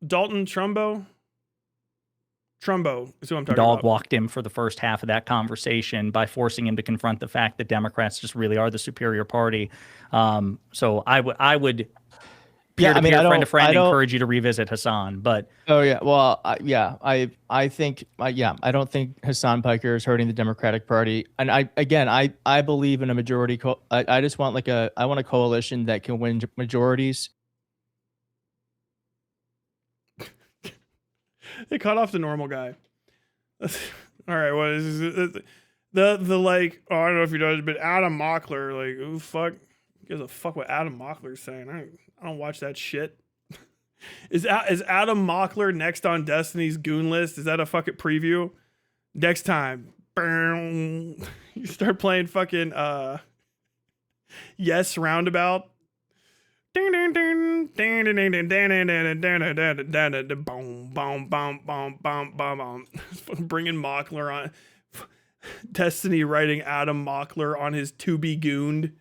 Dalton Trumbo? Trumbo is who I'm talking about. Dog walked him for the first half of that conversation by forcing him to confront the fact that Democrats just really are the superior party. So I would... peer-to-peer, friend-to-friend, encourage you to revisit Hasan, but... Oh, yeah. Well, I think, I don't think Hasan Piker is hurting the Democratic Party. And I believe in a majority. I just want I want a coalition that can win majorities. They cut off the normal guy. All right, what is the like? Oh, I don't know if you know this, but Adam Mockler, like, who fuck gives a fuck what Adam Mockler's saying? I don't watch that shit. Is Adam Mockler next on Destiny's Goon List? Is that a fucking preview? Next time, you start playing fucking Yes Roundabout. Ding ding ding ding ding ding ding ding ding ding ding boom boom boom boom boom boom. Bringing Mockler on. Destiny writing Adam Mockler on his To Be Gooned.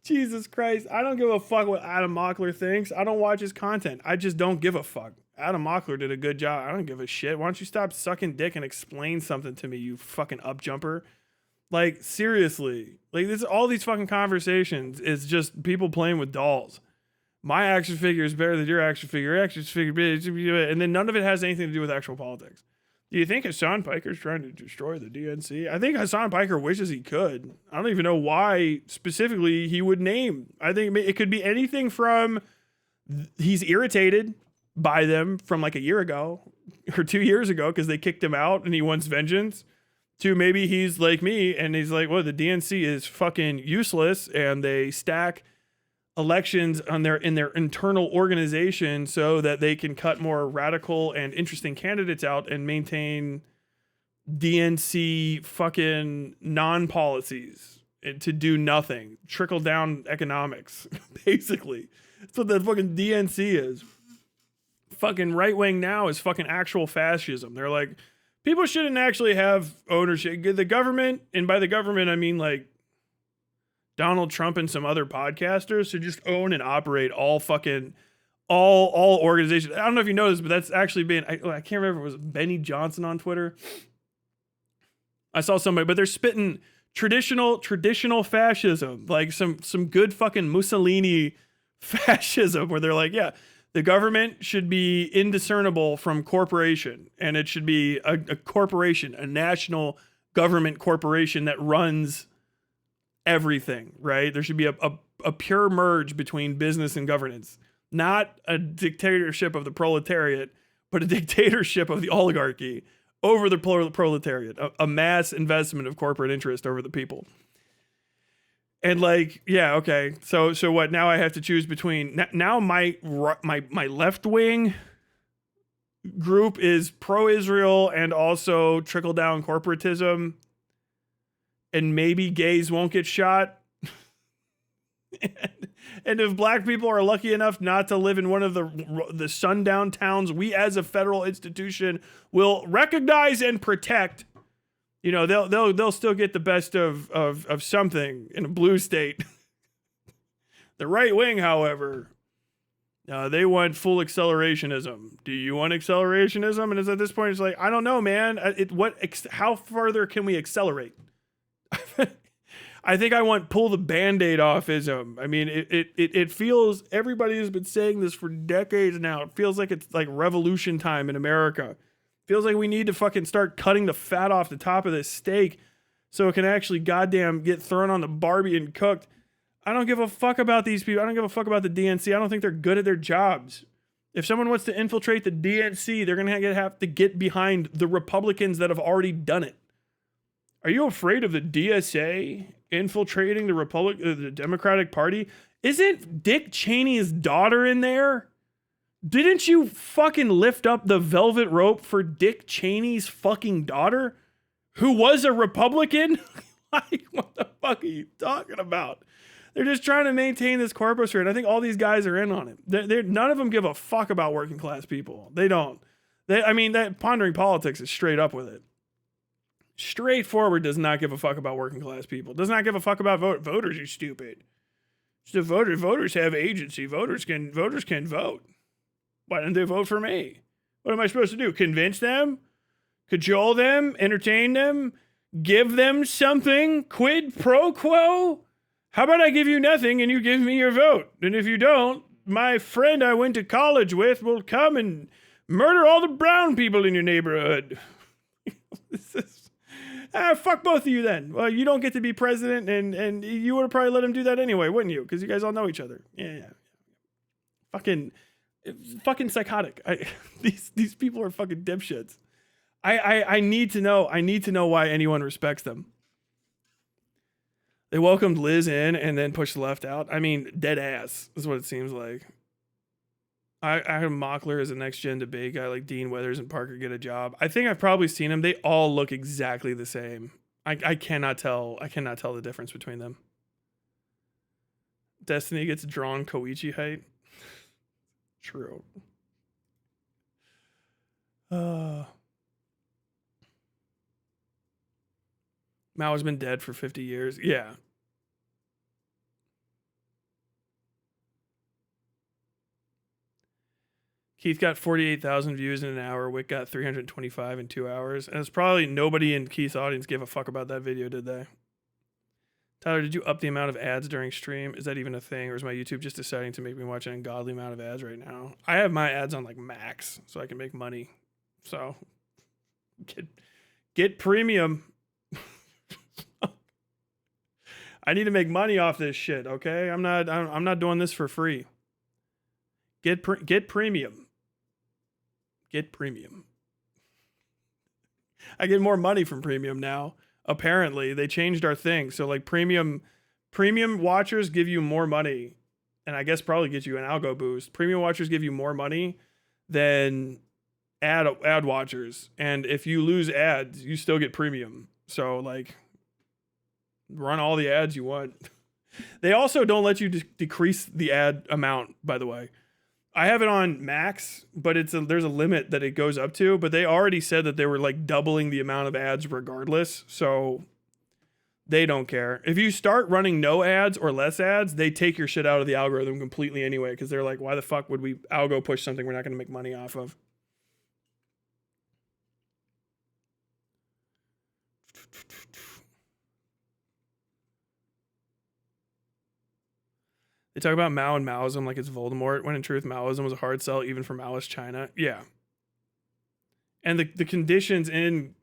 Jesus Christ. I don't give a fuck what Adam Mockler thinks. I don't watch his content. I just don't give a fuck. Adam Mockler did a good job. I don't give a shit. Why don't you stop sucking dick and explain something to me, you fucking upjumper? Like, seriously. Like, this, all these fucking conversations is just people playing with dolls. My action figure is better than your action figure. Your action figure, and then none of it has anything to do with actual politics. Do you think Hasan Piker's trying to destroy the DNC? I think Hasan Piker wishes he could. I don't even know why specifically he would name. I think it could be anything from he's irritated by them from like a year ago or 2 years ago because they kicked him out and he wants vengeance, to maybe he's like me and he's like, well, the DNC is fucking useless and they stack elections on in their internal organization so that they can cut more radical and interesting candidates out and maintain DNC fucking non-policies to do nothing. Trickle down economics, basically. That's what the fucking DNC is. Fucking right wing now is fucking actual fascism. They're like, people shouldn't actually have ownership. The government, and by the government, I mean like Donald Trump and some other podcasters who just own and operate all fucking all organizations. I don't know if you know this, but that's actually been, I can't remember if it was Benny Johnson on Twitter. I saw somebody, but they're spitting traditional fascism, like some good fucking Mussolini fascism, where they're like, yeah, the government should be indiscernible from corporation, and it should be a corporation, a national government corporation that runs everything, right? There should be a pure merge between business and governance, not a dictatorship of the proletariat, but a dictatorship of the oligarchy over the proletariat, a mass investment of corporate interest over the people. And like, yeah, okay. So what? Now I have to choose between now my left wing group is pro-Israel and also trickle down corporatism. And maybe gays won't get shot. And if black people are lucky enough not to live in one of the sundown towns, we as a federal institution will recognize and protect. You know, they'll still get the best of something in a blue state. The right wing, however, they want full accelerationism. Do you want accelerationism? And at this point, it's like, I don't know, man. How further can we accelerate? I think I want pull the Band-Aid off-ism. I mean, it feels, everybody has been saying this for decades now. It feels like it's like revolution time in America. It feels like we need to fucking start cutting the fat off the top of this steak so it can actually goddamn get thrown on the Barbie and cooked. I don't give a fuck about these people. I don't give a fuck about the DNC. I don't think they're good at their jobs. If someone wants to infiltrate the DNC, they're going to have to get behind the Republicans that have already done it. Are you afraid of the DSA infiltrating the Democratic Party? Isn't Dick Cheney's daughter in there? Didn't you fucking lift up the velvet rope for Dick Cheney's fucking daughter, who was a Republican? Like, what the fuck are you talking about? They're just trying to maintain this corpus, and I think all these guys are in on it. None of them give a fuck about working class people. They don't. That Pondering Politics is straight up with it. Straightforward does not give a fuck about working class people. Does not give a fuck about voters, you stupid. So voters have agency. Voters can vote. Why didn't they vote for me? What am I supposed to do? Convince them? Cajole them? Entertain them? Give them something? Quid pro quo? How about I give you nothing and you give me your vote? And if you don't, my friend I went to college with will come and murder all the brown people in your neighborhood. Fuck both of you then. Well, you don't get to be president, and you would have probably let him do that anyway, wouldn't you? Because you guys all know each other. Yeah. Fucking, It's fucking psychotic. These people are fucking dipshits. I need to know. I need to know why anyone respects them. They welcomed Liz in and then pushed the left out. I mean, dead ass is what it seems like. I have Mockler as a next gen debate guy, like Dean Weathers and Parker get a job. I think I've probably seen them. They all look exactly the same. I cannot tell. I cannot tell the difference between them. Destiny gets drawn Koichi height. True. Mao has been dead for 50 years. Yeah. Keith got 48,000 views in an hour. Wick got 325 in 2 hours. And it's probably nobody in Keith's audience gave a fuck about that video, did they? Tyler, did you up the amount of ads during stream? Is that even a thing? Or is my YouTube just deciding to make me watch an ungodly amount of ads right now? I have my ads on like max so I can make money. So get premium. I need to make money off this shit, okay? I'm not doing this for free. Get premium. Get premium. I get more money from premium now. Apparently, they changed our thing. So like premium watchers give you more money, and I guess probably get you an algo boost. Premium watchers give you more money than ad watchers. And if you lose ads, you still get premium. So like run all the ads you want. They also don't let you decrease the ad amount, by the way. I have it on max, but there's a limit that it goes up to, but they already said that they were like doubling the amount of ads regardless. So they don't care. If you start running no ads or less ads, they take your shit out of the algorithm completely anyway, because they're like, why the fuck would we algo push something we're not going to make money off of? They talk about Mao and Maoism like it's Voldemort, when in truth Maoism was a hard sell even for Maoist China. Yeah. And the conditions in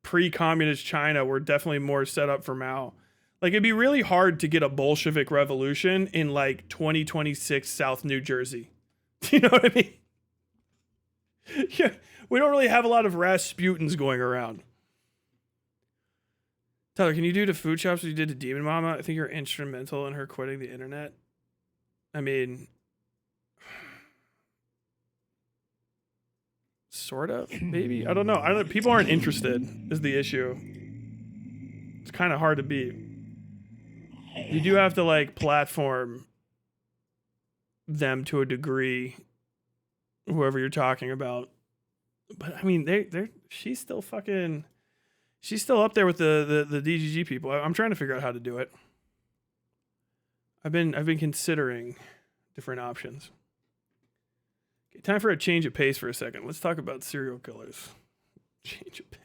pre-communist China were definitely more set up for Mao. Like it'd be really hard to get a Bolshevik revolution in like 2026 South New Jersey. You know what I mean? Yeah, we don't really have a lot of Rasputins going around. Tyler, can you do to food shops what you did to Demon Mama? I think you're instrumental in her quitting the internet. I mean, sort of, maybe. I don't know. People aren't interested is the issue. It's kind of hard to beat. You do have to like platform them to a degree, whoever you're talking about. But I mean, she's still up there with the DGG people. I'm trying to figure out how to do it. I've been considering different options. Okay, time for a change of pace for a second. Let's talk about serial killers. Change of pace.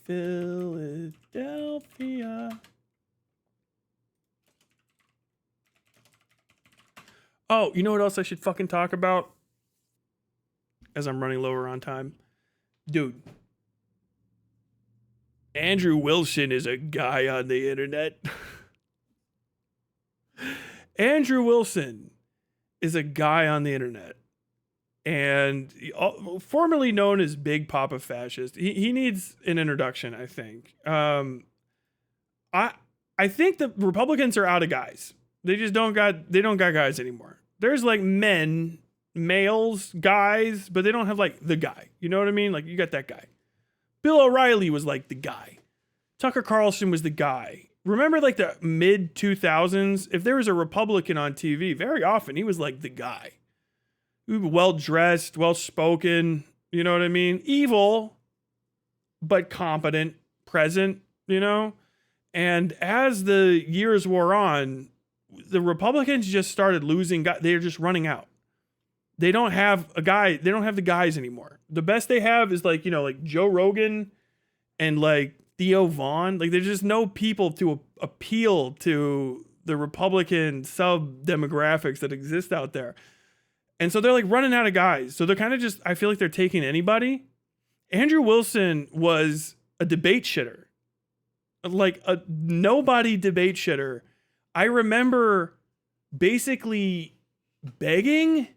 Philadelphia. Oh, you know what else I should fucking talk about? As I'm running lower on time. Dude. Andrew Wilson is a guy on the internet. Andrew Wilson is a guy on the internet. And formerly known as Big Papa Fascist. He needs an introduction, I think. I think the Republicans are out of guys. They don't got guys anymore. There's like males, guys, but they don't have like the guy. You know what I mean? Like you got that guy. Bill O'Reilly was like the guy. Tucker Carlson was the guy. Remember like the mid 2000s? If there was a Republican on TV, very often he was like the guy. Well dressed, well spoken, you know what I mean? Evil, but competent, present, you know? And as the years wore on, the Republicans just started losing guys. They're just running out. They don't have a guy. They don't have the guys anymore. The best they have is like, you know, like Joe Rogan and like Theo Vaughn. Like there's just no people to appeal to the Republican sub demographics that exist out there. And so they're like running out of guys. So they're kind of just, I feel like they're taking anybody. Andrew Wilson was a debate shitter. Like a nobody debate shitter. I remember basically begging,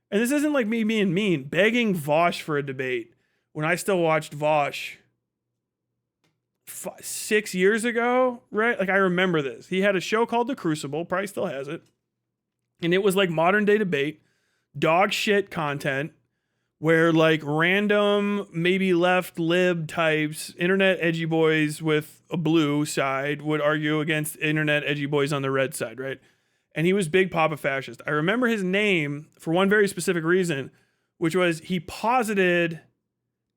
and this isn't like me being mean, begging Vosh for a debate when I still watched Vosh 6 years ago, right? Like I remember this. He had a show called The Crucible, probably still has it. And it was like modern day debate, dog shit content where like random, maybe left lib types, internet edgy boys with a blue side would argue against internet edgy boys on the red side, right? And he was big Papa Fascist. I remember his name for one very specific reason, which was he posited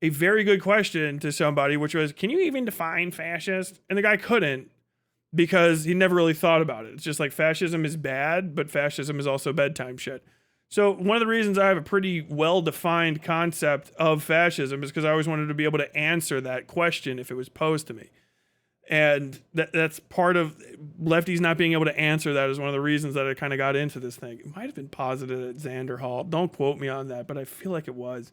a very good question to somebody, which was, can you even define fascist? And the guy couldn't because he never really thought about it. It's just like fascism is bad, but fascism is also bedtime shit. So one of the reasons I have a pretty well-defined concept of fascism is because I always wanted to be able to answer that question if it was posed to me. And that's part of lefties not being able to answer that is one of the reasons that I kind of got into this thing. It might have been posited at Xander Hall. Don't quote me on that, but I feel like it was.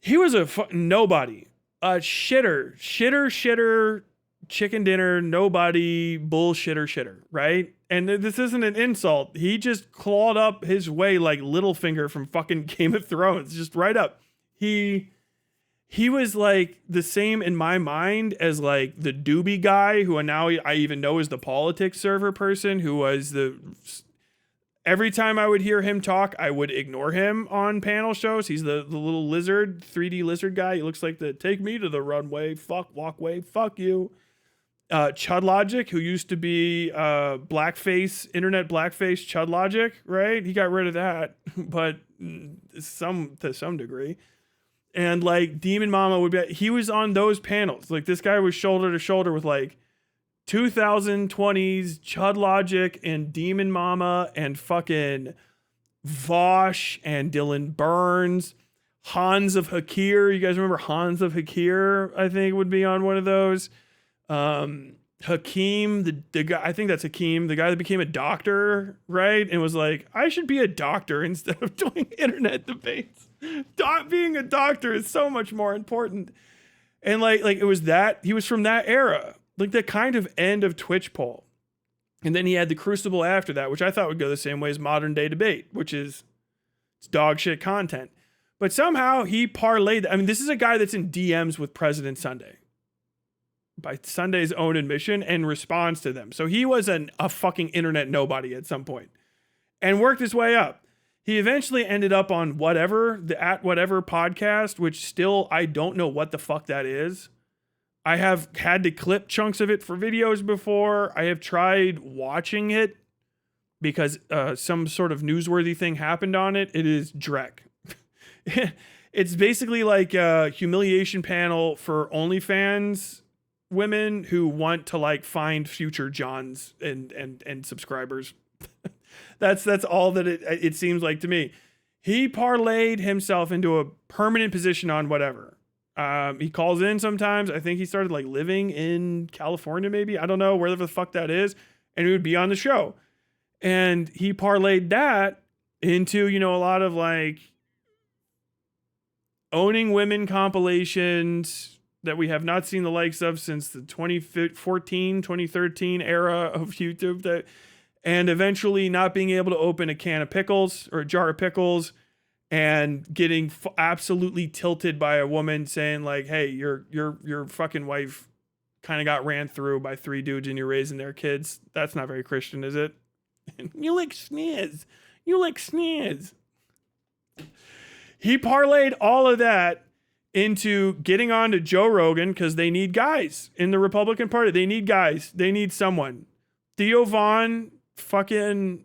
He was a nobody, a shitter, chicken dinner, nobody, bullshitter, right? And this isn't an insult. He just clawed up his way like Littlefinger from fucking Game of Thrones, just right up. He was like the same in my mind as like the doobie guy who now I even know is the politics server person who was every time I would hear him talk, I would ignore him on panel shows. He's the little lizard, 3D lizard guy. He looks like the take me to the runway, walkway, fuck you. Chud Logic, who used to be internet blackface Chud Logic, right? He got rid of that, but to some degree. And like Demon Mama he was on those panels. Like this guy was shoulder to shoulder with like 2020s Chud Logic and Demon Mama and fucking Vosh and Dylan Burns, Hans of Hakir. You guys remember Hans of Hakir? I think would be on one of those. Hakeem, the guy, I think that's Hakeem, the guy that became a doctor, right? And was like, I should be a doctor instead of doing internet debates. Being a doctor is so much more important. And like it was that, he was from that era, like the kind of end of Twitch poll. And then he had the Crucible after that, which I thought would go the same way as modern day debate, which is it's dog shit content. But somehow he parlayed, I mean, this is a guy that's in DMs with President Sunday, by Sunday's own admission, and responds to them. So he was a fucking internet nobody at some point and worked his way up. He eventually ended up on whatever, the At Whatever podcast, which still, I don't know what the fuck that is. I have had to clip chunks of it for videos before. I have tried watching it because some sort of newsworthy thing happened on it. It is dreck. It's basically like a humiliation panel for OnlyFans women who want to like find future Johns and subscribers. That's all that it seems like to me. He parlayed himself into a permanent position on whatever. He calls in sometimes. I think he started like living in California, maybe. I don't know, wherever the fuck that is. And he would be on the show. And he parlayed that into, a lot of like owning women compilations that we have not seen the likes of since the 2014, 2013 era of YouTube, and eventually not being able to open a can of pickles or a jar of pickles and getting absolutely tilted by a woman saying like, hey, your fucking wife kind of got ran through by 3 dudes and you're raising their kids. That's not very Christian, is it? You like sniz. You like sniz. He parlayed all of that into getting on to Joe Rogan because they need guys in the Republican Party. They need guys. They need someone. Theo Von, fucking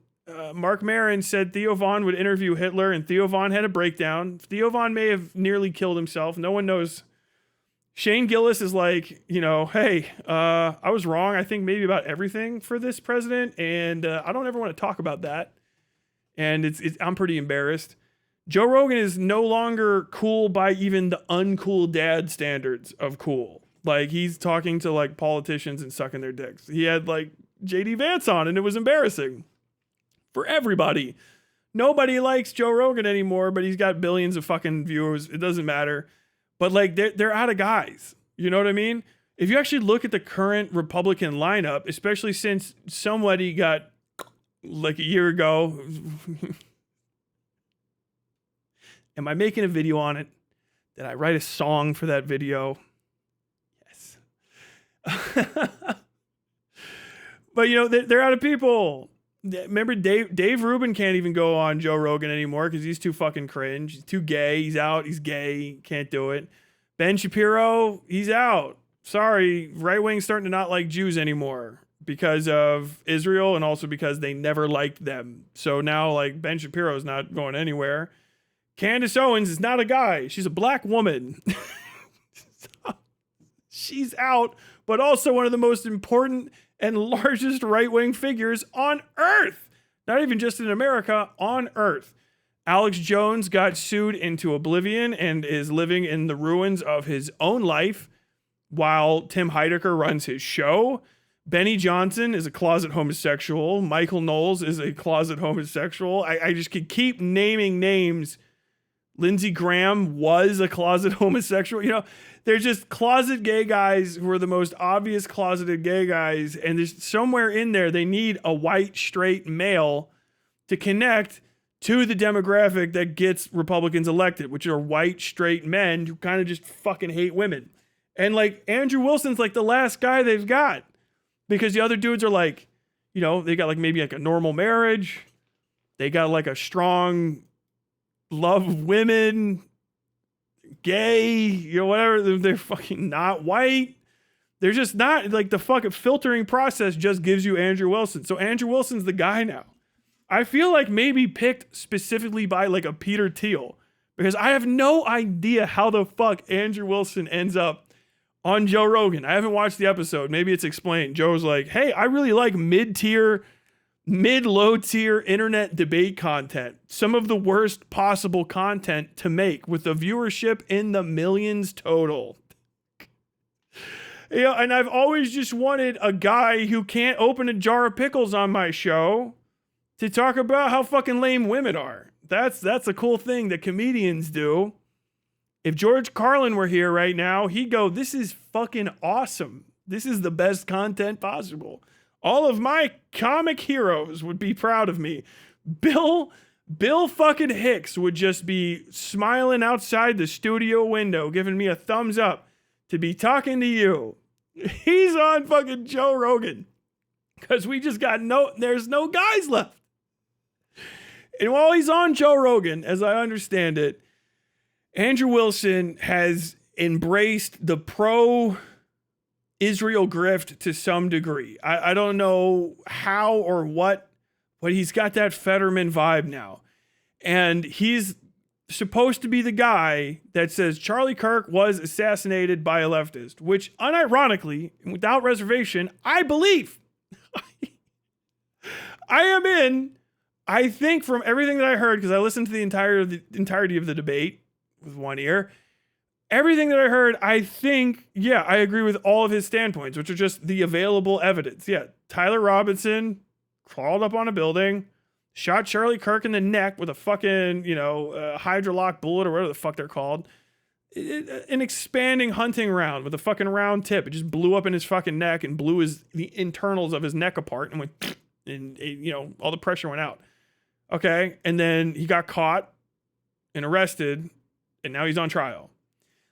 Mark Maron said Theo Von would interview Hitler, and Theo Von had a breakdown. Theo Von may have nearly killed himself. No one knows. Shane Gillis is like, hey, I was wrong, I think maybe about everything for this president, and I don't ever want to talk about that. And I'm pretty embarrassed. Joe Rogan is no longer cool by even the uncool dad standards of cool. Like, he's talking to like politicians and sucking their dicks. He had like JD Vance on, and it was embarrassing for everybody. Nobody likes Joe Rogan anymore, but he's got billions of fucking viewers. It doesn't matter. But like, they're out of guys. You know what I mean? If you actually look at the current Republican lineup, especially since somebody got like a year ago. Am I making a video on it? Did I write a song for that video? Yes. But, you know, they're out of people. Remember, Dave Rubin can't even go on Joe Rogan anymore because he's too fucking cringe. He's too gay. He's out. He's gay. Can't do it. Ben Shapiro, he's out. Sorry, right wing's starting to not like Jews anymore because of Israel and also because they never liked them. So now, like, Ben Shapiro's not going anywhere. Candace Owens is not a guy. She's a black woman. She's out, but also one of the most important and largest right-wing figures on Earth. Not even just in America, on Earth. Alex Jones got sued into oblivion and is living in the ruins of his own life while Tim Heidecker runs his show. Benny Johnson is a closet homosexual. Michael Knowles is a closet homosexual. I just could keep naming names. Lindsey Graham was a closet homosexual. You know, they're just closet gay guys who are the most obvious closeted gay guys. And there's somewhere in there, they need a white, straight male to connect to the demographic that gets Republicans elected, which are white, straight men who kind of just fucking hate women. And like Andrew Wilson's like the last guy they've got because the other dudes are like, you know, they got like maybe like a normal marriage. They got like a strong love of women, gay, you know, whatever. They're fucking not white. They're just not, like, the fucking filtering process just gives you Andrew Wilson. So Andrew Wilson's the guy now. I feel like maybe picked specifically by like a Peter Thiel because I have no idea how the fuck Andrew Wilson ends up on Joe Rogan. I haven't watched the episode. Maybe it's explained. Joe's like, hey, I really like mid-low tier internet debate content. Some of the worst possible content to make with the viewership in the millions total. You know, and I've always just wanted a guy who can't open a jar of pickles on my show to talk about how fucking lame women are. That's a cool thing that comedians do. If George Carlin were here right now, he'd go, this is fucking awesome. This is the best content possible. All of my comic heroes would be proud of me. Bill fucking Hicks would just be smiling outside the studio window, giving me a thumbs up to be talking to you. He's on fucking Joe Rogan because we just got there's no guys left. And while he's on Joe Rogan, as I understand it, Andrew Wilson has embraced the pro-Israel grift to some degree. I don't know how or what, but he's got that Fetterman vibe now. And he's supposed to be the guy that says Charlie Kirk was assassinated by a leftist, which unironically, and without reservation, I believe. I am in. I think from everything that I heard, because I listened to the entirety of the debate with one ear, everything that I heard, I think, yeah, I agree with all of his standpoints, which are just the available evidence. Yeah, Tyler Robinson crawled up on a building, shot Charlie Kirk in the neck with a fucking, hydrolock bullet or whatever the fuck they're called. An expanding hunting round with a fucking round tip. It just blew up in his fucking neck and blew the internals of his neck apart and went, and all the pressure went out. Okay, and then he got caught and arrested, and now he's on trial.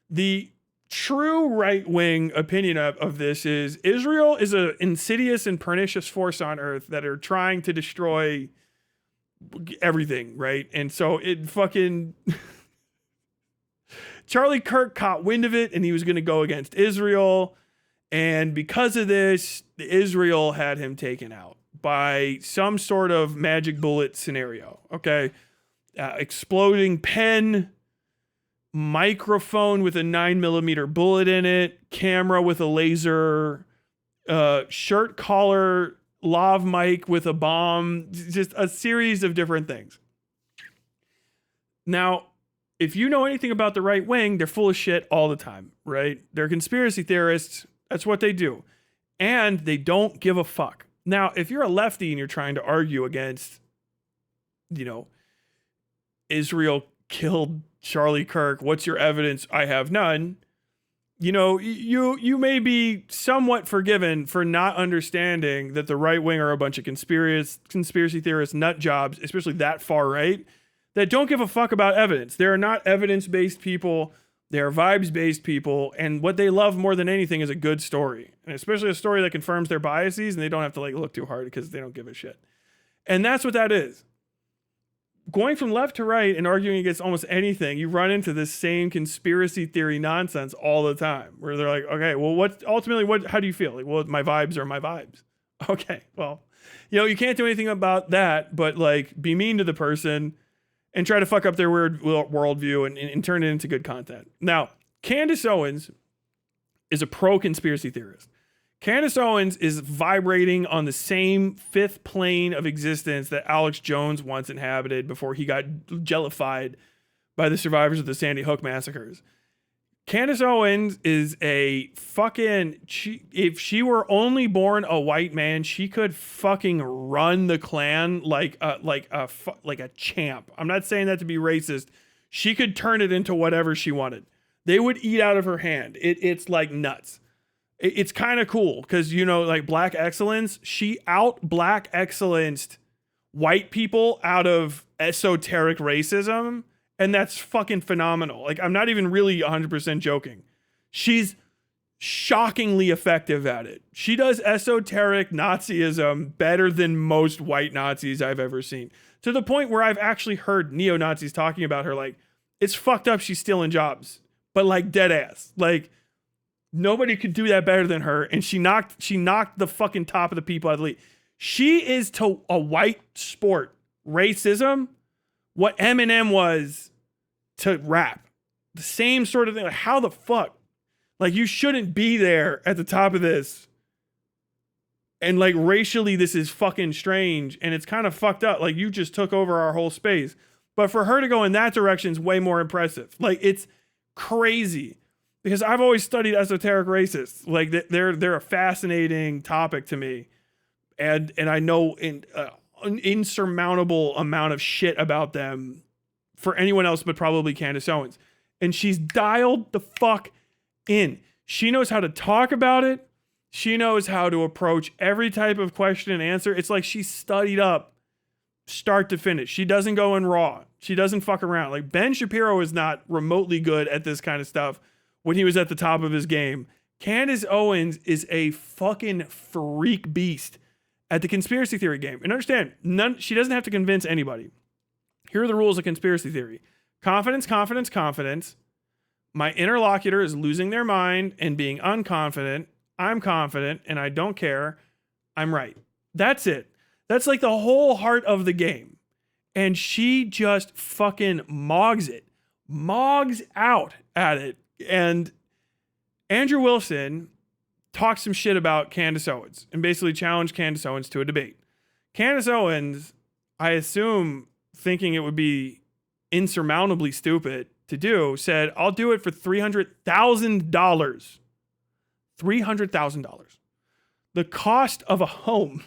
The true right-wing opinion of this is Israel is an insidious and pernicious force on earth that are trying to destroy everything, right? And so it fucking... Charlie Kirk caught wind of it, and he was going to go against Israel, and because of this, Israel had him taken out by some sort of magic bullet scenario, okay? Exploding pen, microphone with a 9mm bullet in it, camera with a laser, shirt collar, lav mic with a bomb, just a series of different things. Now, if you know anything about the right wing, they're full of shit all the time, right? They're conspiracy theorists. That's what they do. And they don't give a fuck. Now, if you're a lefty and you're trying to argue against, Israel killed Charlie Kirk, what's your evidence? I have none. you know, you may be somewhat forgiven for not understanding that the right wing are a bunch of conspiracy theorists, nut jobs, especially that far right, that don't give a fuck about evidence. They are not evidence-based people. They are vibes-based people, and what they love more than anything is a good story, and especially a story that confirms their biases, and they don't have to like look too hard because they don't give a shit. And that's what that is. Going from left to right and arguing against almost anything, you run into this same conspiracy theory nonsense all the time, where they're like, okay, well, how do you feel? Like, well, my vibes are my vibes. Okay, well, you know, you can't do anything about that, but like, be mean to the person and try to fuck up their weird worldview and turn it into good content. Now, Candace Owens is a pro-conspiracy theorist. Candace Owens is vibrating on the same fifth plane of existence that Alex Jones once inhabited before he got jellified by the survivors of the Sandy Hook massacres. Candace Owens is a fucking... if she were only born a white man, she could fucking run the Klan like a champ. I'm not saying that to be racist. She could turn it into whatever she wanted. They would eat out of her hand. It's like nuts. It's kind of cool because, you know, like Black Excellence, she Black Excellenced white people out of esoteric racism. And that's fucking phenomenal. Like, I'm not even really 100% joking. She's shockingly effective at it. She does esoteric Nazism better than most white Nazis I've ever seen. To the point where I've actually heard neo-Nazis talking about her like, it's fucked up she's stealing jobs. But like dead ass. Like, nobody could do that better than her. And she knocked the fucking top of the people out of the league. She is to a white sport racism what Eminem was to rap. The same sort of thing. Like, how the fuck? Like, you shouldn't be there at the top of this. And like, racially, this is fucking strange. And it's kind of fucked up. Like, you just took over our whole space. But for her to go in that direction is way more impressive. Like, it's crazy. Because I've always studied esoteric racists. Like, they're a fascinating topic to me. And I know an insurmountable amount of shit about them for anyone else but probably Candace Owens. And she's dialed the fuck in. She knows how to talk about it. She knows how to approach every type of question and answer. It's like she's studied up start to finish. She doesn't go in raw. She doesn't fuck around. Like, Ben Shapiro is not remotely good at this kind of stuff when he was at the top of his game. Candace Owens is a fucking freak beast at the conspiracy theory game. And understand, she doesn't have to convince anybody. Here are the rules of conspiracy theory. Confidence, confidence, confidence. My interlocutor is losing their mind and being unconfident. I'm confident and I don't care. I'm right. That's it. That's like the whole heart of the game. And she just fucking mogs out at it. And Andrew Wilson talked some shit about Candace Owens and basically challenged Candace Owens to a debate. Candace Owens, I assume, thinking it would be insurmountably stupid to do, said, I'll do it for $300,000. $300,000. The cost of a home,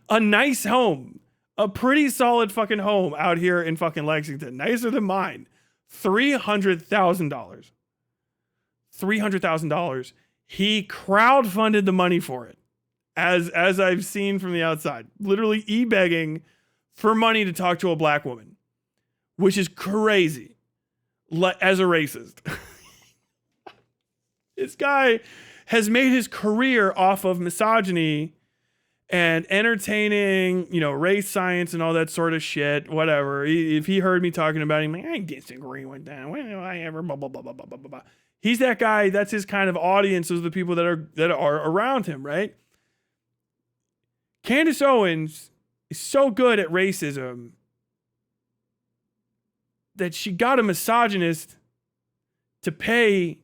a nice home, a pretty solid fucking home out here in fucking Lexington, nicer than mine, $300,000. $300,000. He crowdfunded the money for it, as I've seen from the outside, literally e-begging for money to talk to a black woman, which is crazy as a racist. This guy has made his career off of misogyny and entertaining, you know, race science and all that sort of shit, whatever. If he heard me talking about him, like, I disagree with that. When do I ever, blah, blah, blah, blah, blah, blah, blah. He's that guy. That's his kind of audience. Those are the people that are around him, right? Candace Owens is so good at racism that she got a misogynist to pay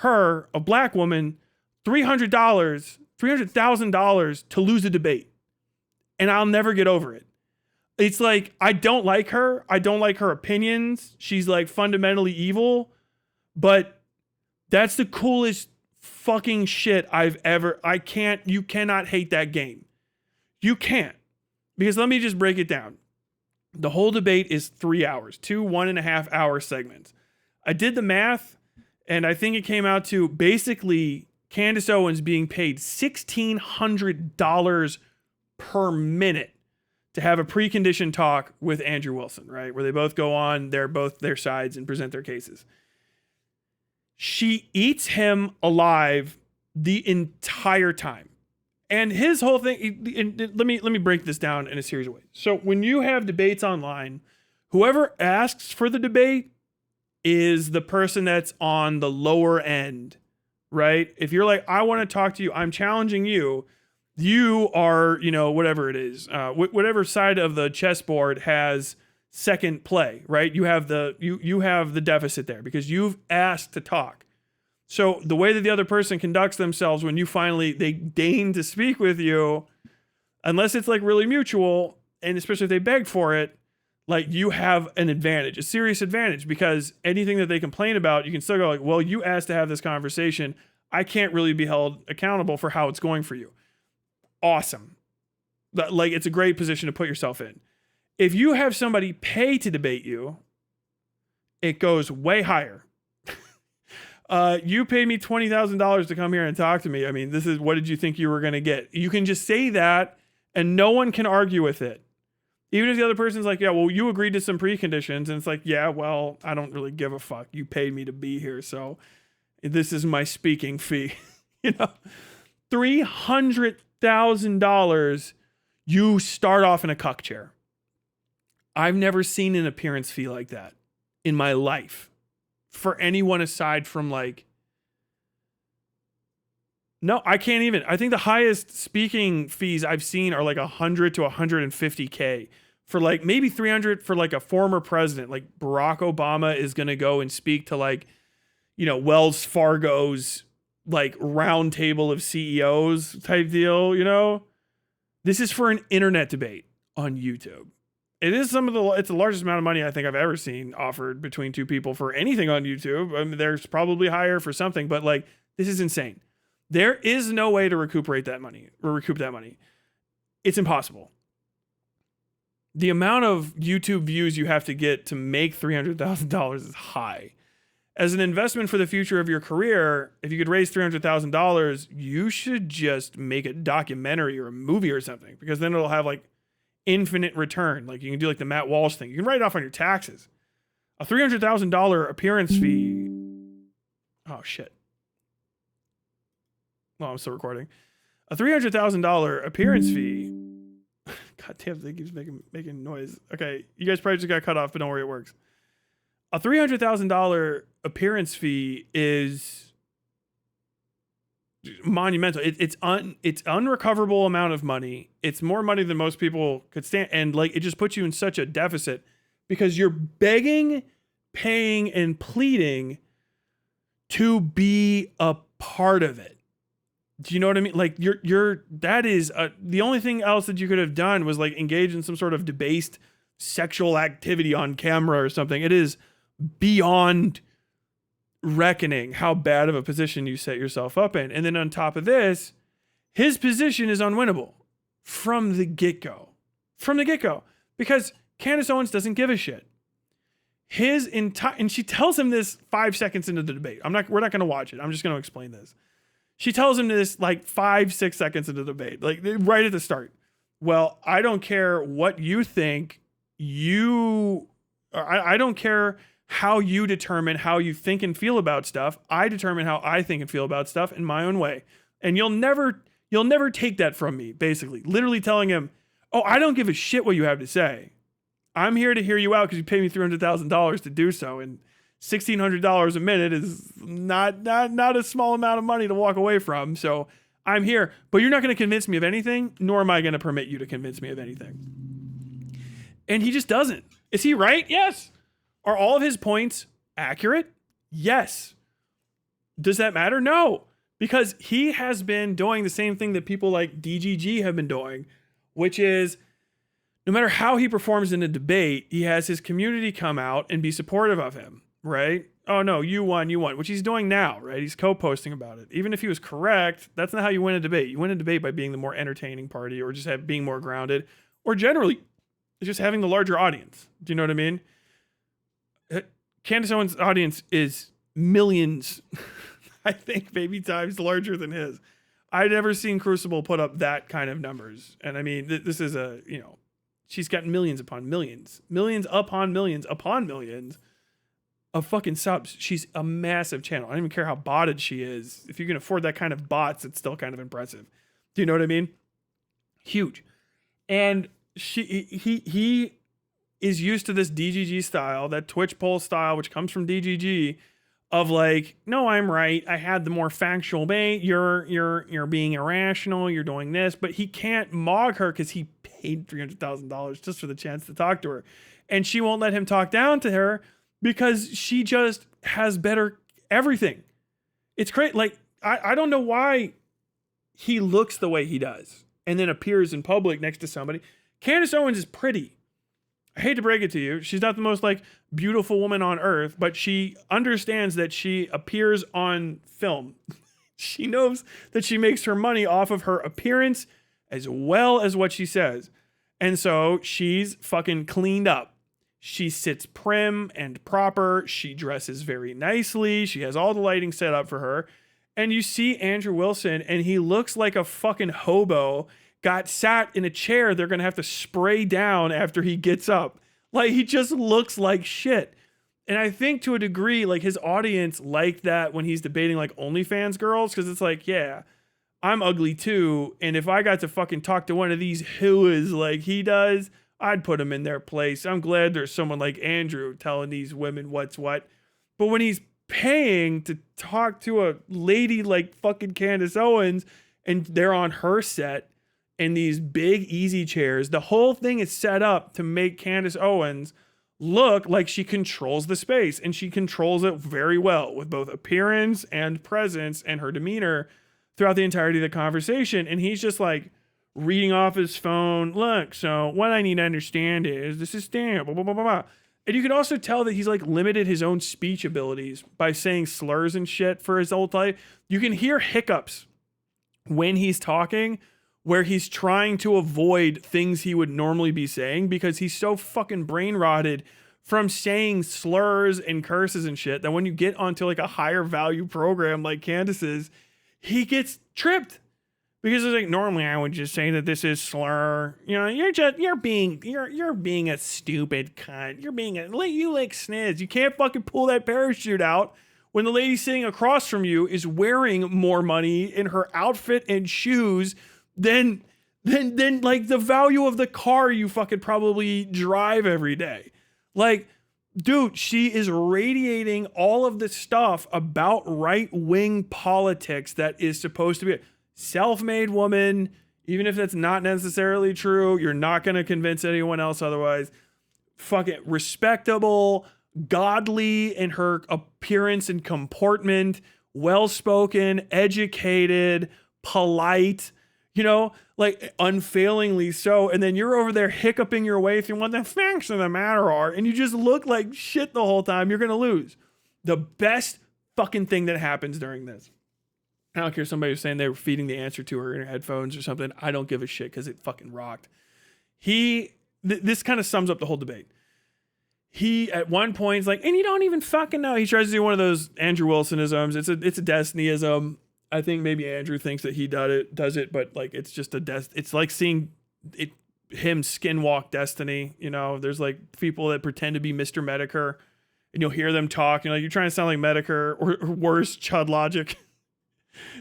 her, a black woman, $300,000 to lose a debate. And I'll never get over it. It's like, I don't like her. I don't like her opinions. She's like fundamentally evil. But that's the coolest fucking shit you cannot hate that game. You can't. Because let me just break it down. The whole debate is 3 hours, 2 1.5 hour segments. I did the math, And I think it came out to basically Candace Owens being paid $1,600 per minute to have a preconditioned talk with Andrew Wilson, right? Where they both go on their sides and present their cases. She eats him alive the entire time. And his whole thing, let me break this down in a series of ways. So when you have debates online, whoever asks for the debate is the person that's on the lower end, right? If you're like, I want to talk to you, I'm challenging you, you are, whatever it is, whatever side of the chessboard has second play, right? You have the deficit there because you've asked to talk. So the way that the other person conducts themselves when they deign to speak with you, unless it's like really mutual, and especially if they beg for it, like you have an advantage, a serious advantage, because anything that they complain about, you can still go like, well, you asked to have this conversation. I can't really be held accountable for how it's going for you. Awesome. Like it's a great position to put yourself in. If you have somebody pay to debate you, it goes way higher. You paid me $20,000 to come here and talk to me. I mean, what did you think you were going to get? You can just say that and no one can argue with it. Even if the other person's like, yeah, well, you agreed to some preconditions. And it's like, yeah, well, I don't really give a fuck. You paid me to be here. So this is my speaking fee. $300,000, you start off in a cuck chair. I've never seen an appearance fee like that in my life for anyone aside from no, I can't even. I think the highest speaking fees I've seen are like 100 to 150K for like maybe 300 for like a former president. Like Barack Obama is going to go and speak to Wells Fargo's like round table of CEOs type deal, This is for an internet debate on YouTube. It's the largest amount of money I think I've ever seen offered between two people for anything on YouTube. I mean, there's probably higher for something, but this is insane. There is no way to recoup that money. It's impossible. The amount of YouTube views you have to get to make $300,000 is high. As an investment for the future of your career, if you could raise $300,000, you should just make a documentary or a movie or something, because then it'll have infinite return. Like you can do the Matt Walsh thing. You can write it off on your taxes. A $300,000 appearance fee. Oh shit. Well, I'm still recording. A $300,000 appearance fee. God damn, it keeps making noise. Okay, you guys probably just got cut off, but don't worry, it works. A $300,000 appearance fee is monumental. It's unrecoverable amount of money. It's more money than most people could stand, and it just puts you in such a deficit because you're begging, paying, and pleading to be a part of it. Do you know what I mean? That is the only thing else that you could have done was engage in some sort of debased sexual activity on camera or something. It is beyond reckoning how bad of a position you set yourself up in. And then on top of this, his position is unwinnable from the get-go. Because Candace Owens doesn't give a shit. And she tells him this 5 seconds into the debate. We're not going to watch it. I'm just going to explain this. She tells him this 5-6 seconds into the debate, right at the start. Well, I don't care what you think. I don't care how you determine how you think and feel about stuff. I determine how I think and feel about stuff in my own way. And you'll never take that from me, basically. Literally telling him, oh, I don't give a shit what you have to say. I'm here to hear you out because you paid me $300,000 to do so. And $1,600 a minute is not a small amount of money to walk away from. So I'm here, but you're not going to convince me of anything, nor am I going to permit you to convince me of anything. And he just doesn't. Is he right? Yes. Are all of his points accurate? Yes. Does that matter? No, because he has been doing the same thing that people like DGG have been doing, which is no matter how he performs in a debate, he has his community come out and be supportive of him. Right? Oh no, you won, which he's doing now, right? He's co-posting about it. Even if he was correct, that's not how you win a debate. You win a debate by being the more entertaining party, or just being more grounded, or generally just having the larger audience. Do you know what I mean? Candace Owens' audience is millions, I think maybe times larger than his. I'd never seen Crucible put up that kind of numbers. And I mean, this is a, you know, she's got millions upon millions, millions upon millions upon millions of fucking subs. She's a massive channel. I don't even care how botted she is. If you can afford that kind of bots, it's still kind of impressive. Do you know what I mean? Huge. And he is used to this DGG style, that Twitch poll style, which comes from DGG, of like, no, I'm right. I had the more factual bait. You're being irrational. You're doing this, but he can't mog her because he paid $300,000 just for the chance to talk to her, and she won't let him talk down to her because she just has better everything. It's great. Like I don't know why he looks the way he does and then appears in public next to somebody. Candace Owens is pretty. I hate to break it to you. She's not the most like beautiful woman on earth, but she understands that she appears on film. She knows that she makes her money off of her appearance as well as what she says. And so she's fucking cleaned up. She sits prim and proper. She dresses very nicely. She has all the lighting set up for her. And you see Andrew Wilson and he looks like a fucking hobo got sat in a chair they're going to have to spray down after he gets up. Like, he just looks like shit. And I think to a degree, like, his audience liked that when he's debating, like, OnlyFans girls, because it's like, yeah, I'm ugly too, and if I got to fucking talk to one of these whoas like he does, I'd put him in their place. I'm glad there's someone like Andrew telling these women what's what. But when he's paying to talk to a lady like fucking Candace Owens, and they're on her set, in these big easy chairs, the whole thing is set up to make Candace Owens look like she controls the space, and she controls it very well with both appearance and presence and her demeanor throughout the entirety of the conversation. And he's just like reading off his phone. Look, so what I need to understand is this is stand, blah, blah, blah, blah, blah. And you can also tell that he's like limited his own speech abilities by saying slurs and shit for his whole life. You can hear hiccups when he's talking, where he's trying to avoid things he would normally be saying because he's so fucking brain rotted from saying slurs and curses and shit that when you get onto like a higher value program like Candace's, he gets tripped because it's like, normally I would just say that this is slur. You know, you're being a stupid cunt. You like sniz. You can't fucking pull that parachute out when the lady sitting across from you is wearing more money in her outfit and shoes than like the value of the car you fucking probably drive every day. Like, dude, she is radiating all of the stuff about right-wing politics that is supposed to be a self-made woman. Even if that's not necessarily true, you're not going to convince anyone else otherwise. Fucking respectable, godly in her appearance and comportment, well-spoken, educated, polite, you know, like unfailingly so. And then you're over there hiccuping your way through what the facts of the matter are, and you just look like shit the whole time. You're going to lose. The best fucking thing that happens during this, I don't care if somebody was saying they were feeding the answer to her in her headphones or something. I don't give a shit because it fucking rocked. This kind of sums up the whole debate. He at one point is like, and you don't even fucking know. He tries to do one of those Andrew Wilsonisms. It's a Destinyism. I think maybe Andrew thinks that he does it, but like it's just it's like seeing him skinwalk Destiny. You know, there's like people that pretend to be Mr. Medicare, and you'll hear them talk, and like you're trying to sound like Medicare or worse, Chud Logic.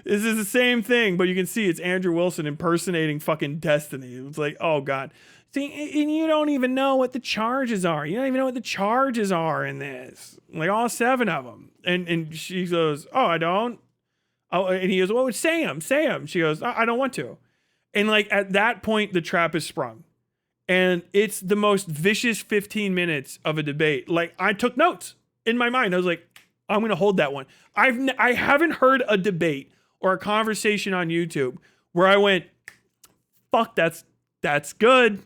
This is the same thing, but you can see it's Andrew Wilson impersonating fucking Destiny. It's like, oh god. See, and you don't even know what the charges are. You don't even know what the charges are in this. Like all 7 of them. And she goes, oh, I don't. Oh, and he goes, well, say him. She goes, I don't want to. And like at that point, the trap is sprung. And it's the most vicious 15 minutes of a debate. Like I took notes in my mind. I was like, I'm going to hold that one. I haven't heard a debate or a conversation on YouTube where I went, fuck, that's good.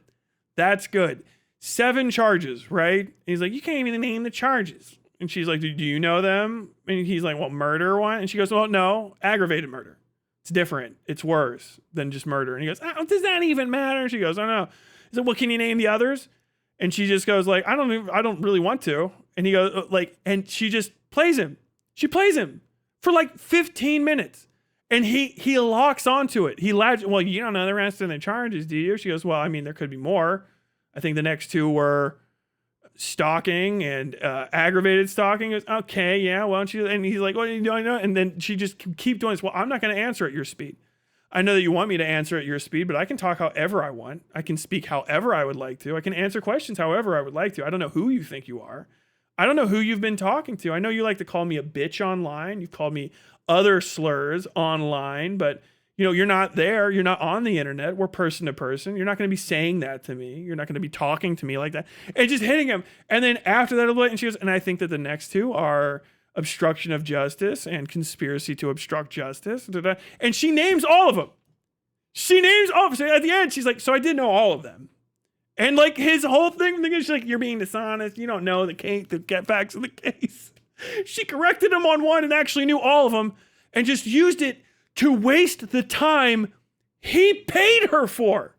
That's good. 7 charges, right? And he's like, you can't even name the charges. And she's like, do you know them? And he's like, well, murder one? And she goes, well, no, aggravated murder. It's different. It's worse than just murder. And he goes, oh, does that even matter? And she goes, oh, no. He said, well, can you name the others? And she just goes like, I don't really want to. And he goes like, and she just plays him. She plays him for like 15 minutes. And he locks onto it. Well, you don't know the rest of the charges, do you? She goes, well, I mean, there could be more. I think the next two were stalking and aggravated stalking. Goes, okay, yeah, why don't you? And he's like, what are you doing? And then she just keep doing this. Well, I'm not going to answer at your speed. I know that you want me to answer at your speed, but I can talk however I want. I can speak however I would like to. I can answer questions however I would like to. I don't know who you think you are. I don't know who you've been talking to. I know you like to call me a bitch online. You've called me other slurs online, but you know, you're not there. You're not on the internet. We're person to person. You're not going to be saying that to me. You're not going to be talking to me like that. And just hitting him. And then after that, and she goes, and I think that the next two are obstruction of justice and conspiracy to obstruct justice. And she names all of them. She names all of them. At the end, she's like, so I did know all of them. And like his whole thing, she's like, you're being dishonest. You don't know the facts of the case. She corrected him on one and actually knew all of them and just used it to waste the time he paid her for.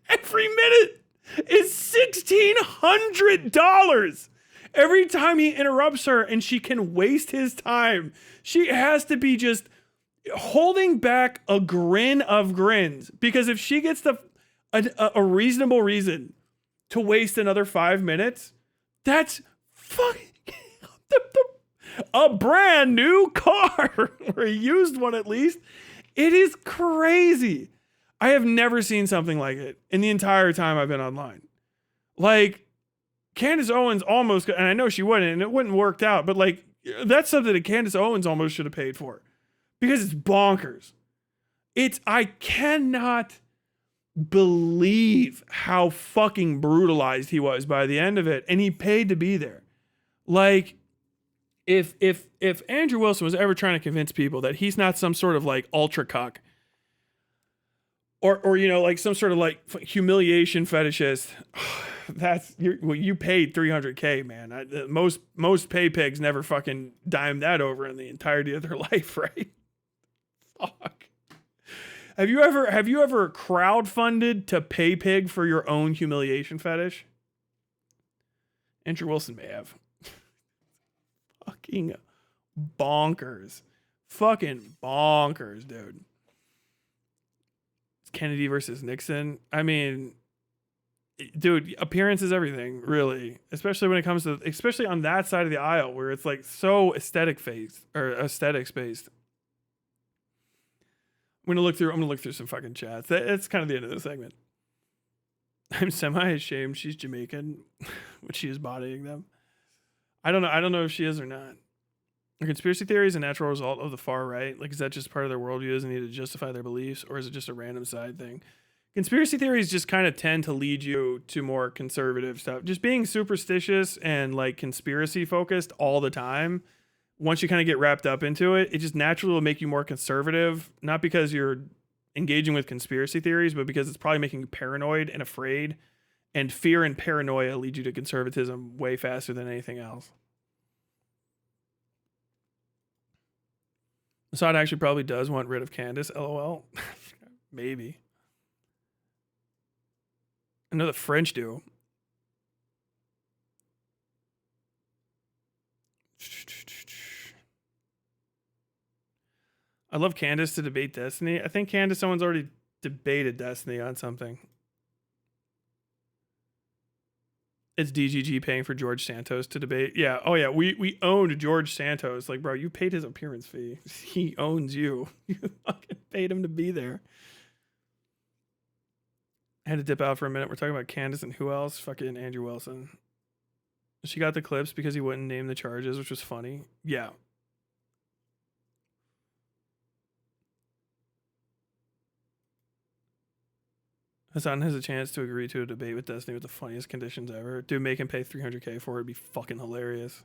Every minute is $1,600. Every time he interrupts her and she can waste his time, she has to be just holding back a grin of grins. Because if she gets a reasonable reason to waste another 5 minutes, that's fucking a brand new car or a used one at least. It is crazy. I have never seen something like it in the entire time I've been online. Like Candace Owens almost, and I know she wouldn't, and it wouldn't worked out, but like that's something that Candace Owens almost should have paid for because it's bonkers. I cannot believe how fucking brutalized he was by the end of it, and he paid to be there. Like, if Andrew Wilson was ever trying to convince people that he's not some sort of like ultra cock or you know, like some sort of like humiliation fetishist, you paid $300K, man. Most pay pigs never fucking dime that over in the entirety of their life, right? Fuck. Have you ever crowdfunded to pay pig for your own humiliation fetish? Andrew Wilson may have. Fucking bonkers. Fucking bonkers, dude. It's Kennedy versus Nixon. I mean, dude, appearance is everything, really. Especially when it comes to, especially on that side of the aisle where it's like so aesthetics based. I'm gonna look through some fucking chats. That's kind of the end of the segment. I'm semi-ashamed she's Jamaican, but she is bodying them. I don't know if she is or not. Are conspiracy theories a natural result of the far right? Like, is that just part of their worldviews and need to justify their beliefs, or is it just a random side thing? Conspiracy theories just kind of tend to lead you to more conservative stuff. Just being superstitious and like conspiracy focused all the time. Once you kind of get wrapped up into it, it just naturally will make you more conservative, not because you're engaging with conspiracy theories, but because it's probably making you paranoid and afraid, and fear and paranoia lead you to conservatism way faster than anything else. Assad actually probably does want rid of Candace, LOL. Maybe. I know the French do. I love Candace to debate Destiny. I think Candace Owens already debated Destiny on something. It's DGG paying for George Santos to debate. Yeah. Oh yeah. We owned George Santos. Like, bro, you paid his appearance fee. He owns you. You fucking paid him to be there. I had to dip out for a minute. We're talking about Candace and who else? Fucking Andrew Wilson. She got the clips because he wouldn't name the charges, which was funny. Yeah. Hasan has a chance to agree to a debate with Destiny with the funniest conditions ever. Dude, make him pay $300K for it. It'd be fucking hilarious.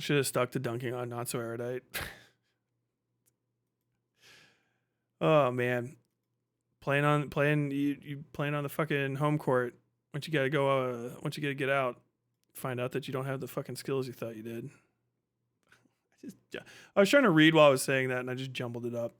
Should have stuck to dunking on not so erudite. Oh man, playing on the fucking home court. Once you gotta go, once you gotta get out, find out that you don't have the fucking skills you thought you did. I was trying to read while I was saying that, and I just jumbled it up.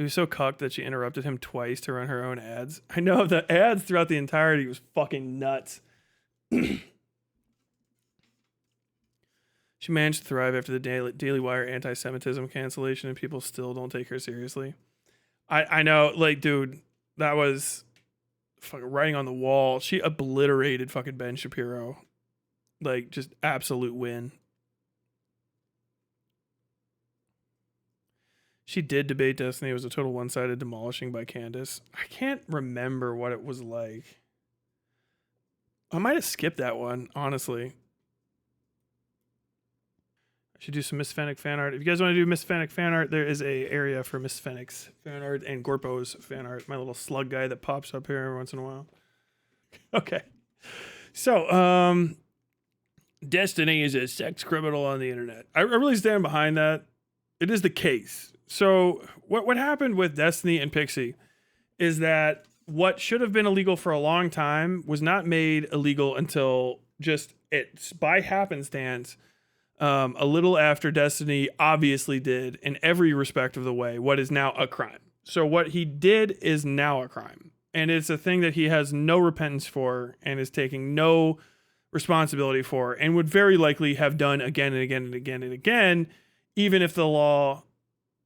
He was so cucked that she interrupted him twice to run her own ads. I know, the ads throughout the entirety was fucking nuts. She managed to thrive after the Daily Wire anti-Semitism cancellation, and people still don't take her seriously. I know, like, dude, that was fucking writing on the wall. She obliterated fucking Ben Shapiro. Like, just absolute win. She did debate Destiny. It was a total one-sided demolishing by Candace. I can't remember what it was like. I might have skipped that one, honestly. I should do some Miss Fennec fan art. If you guys want to do Miss Fennec fan art, there is a area for Miss Fennec's fan art and Gorpo's fan art. My little slug guy that pops up here every once in a while. Okay. So, Destiny is a sex criminal on the internet. I really stand behind that. It is the case. So what happened with Destiny and Pixie is that what should have been illegal for a long time was not made illegal until just it's by happenstance a little after Destiny obviously did in every respect of the way what is now a crime. So what he did is now a crime, and it's a thing that he has no repentance for and is taking no responsibility for, and would very likely have done again and again and again and again, even if the law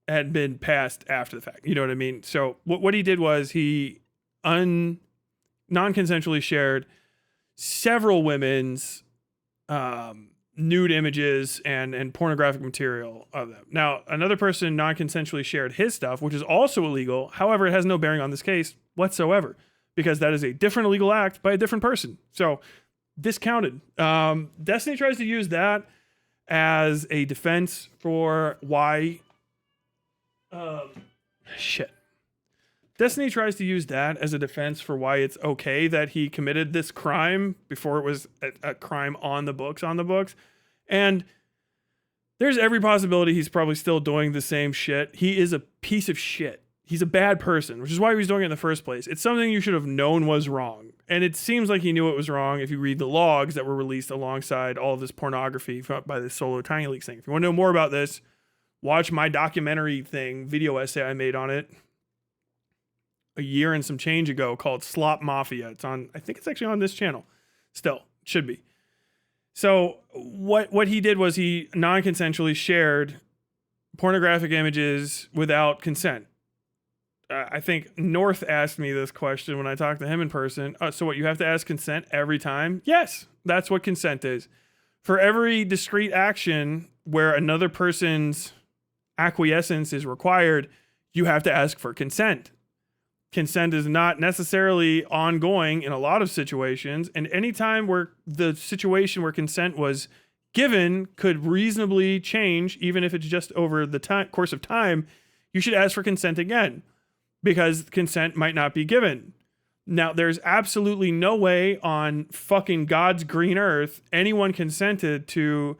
had been passed after the fact. You know what I mean? So what he did was he non-consensually shared several women's nude images and pornographic material of them. Now, another person non-consensually shared his stuff, which is also illegal. However, it has no bearing on this case whatsoever, because that is a different illegal act by a different person. So discounted. Destiny tries to use that as a defense for why Destiny tries to use that as a defense for why it's okay that he committed this crime before it was a crime on the books. And there's every possibility he's probably still doing the same shit. He is a piece of shit. He's a bad person, which is why he was doing it in the first place. It's something you should have known was wrong. And it seems like he knew it was wrong if you read the logs that were released alongside all of this pornography by this solo Tiny Leaks thing. If you want to know more about this, watch my documentary video essay I made on it a year and some change ago called Slop Mafia. It's on, I think it's actually on this channel. Still, it should be. So what he did was he non-consensually shared pornographic images without consent. I think North asked me this question when I talked to him in person. So what, you have to ask consent every time? Yes, that's what consent is. For every discrete action where another person's acquiescence is required, you have to ask for consent. Consent is not necessarily ongoing in a lot of situations, and any time where the situation where consent was given could reasonably change, even if it's just over the course of time, you should ask for consent again, because consent might not be given. Now, there's absolutely no way on fucking God's green earth anyone consented to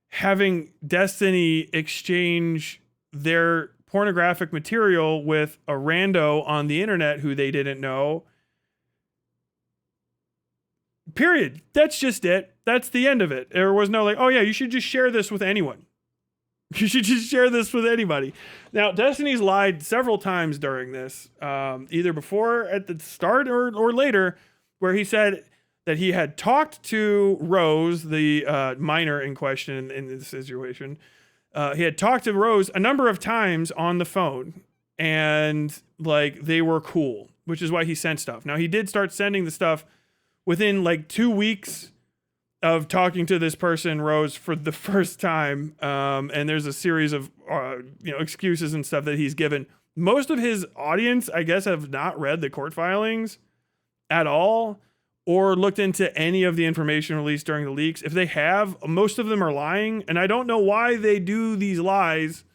having Destiny exchange their pornographic material with a rando on the internet who they didn't know. Period. That's just it. That's the end of it. There was no like, oh yeah, you should just share this with anyone. You should just share this with anybody. Now, Destiny's lied several times during this, either before at the start or later, where he said that he had talked to Rose, the minor in question in this situation. He had talked to Rose a number of times on the phone, and like they were cool, which is why he sent stuff. Now, he did start sending the stuff within like 2 weeks of talking to this person, Rose, for the first time. And there's a series of excuses and stuff that he's given. Most of his audience, I guess, have not read the court filings at all or looked into any of the information released during the leaks. If they have, most of them are lying, and I don't know why they do these lies,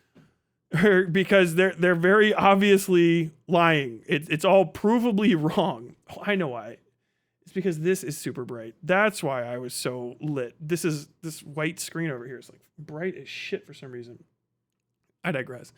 because they're very obviously lying. It's all provably wrong. Oh, I know why. It's because this is super bright. That's why I was so lit. This white screen over here is like bright as shit for some reason. I digress.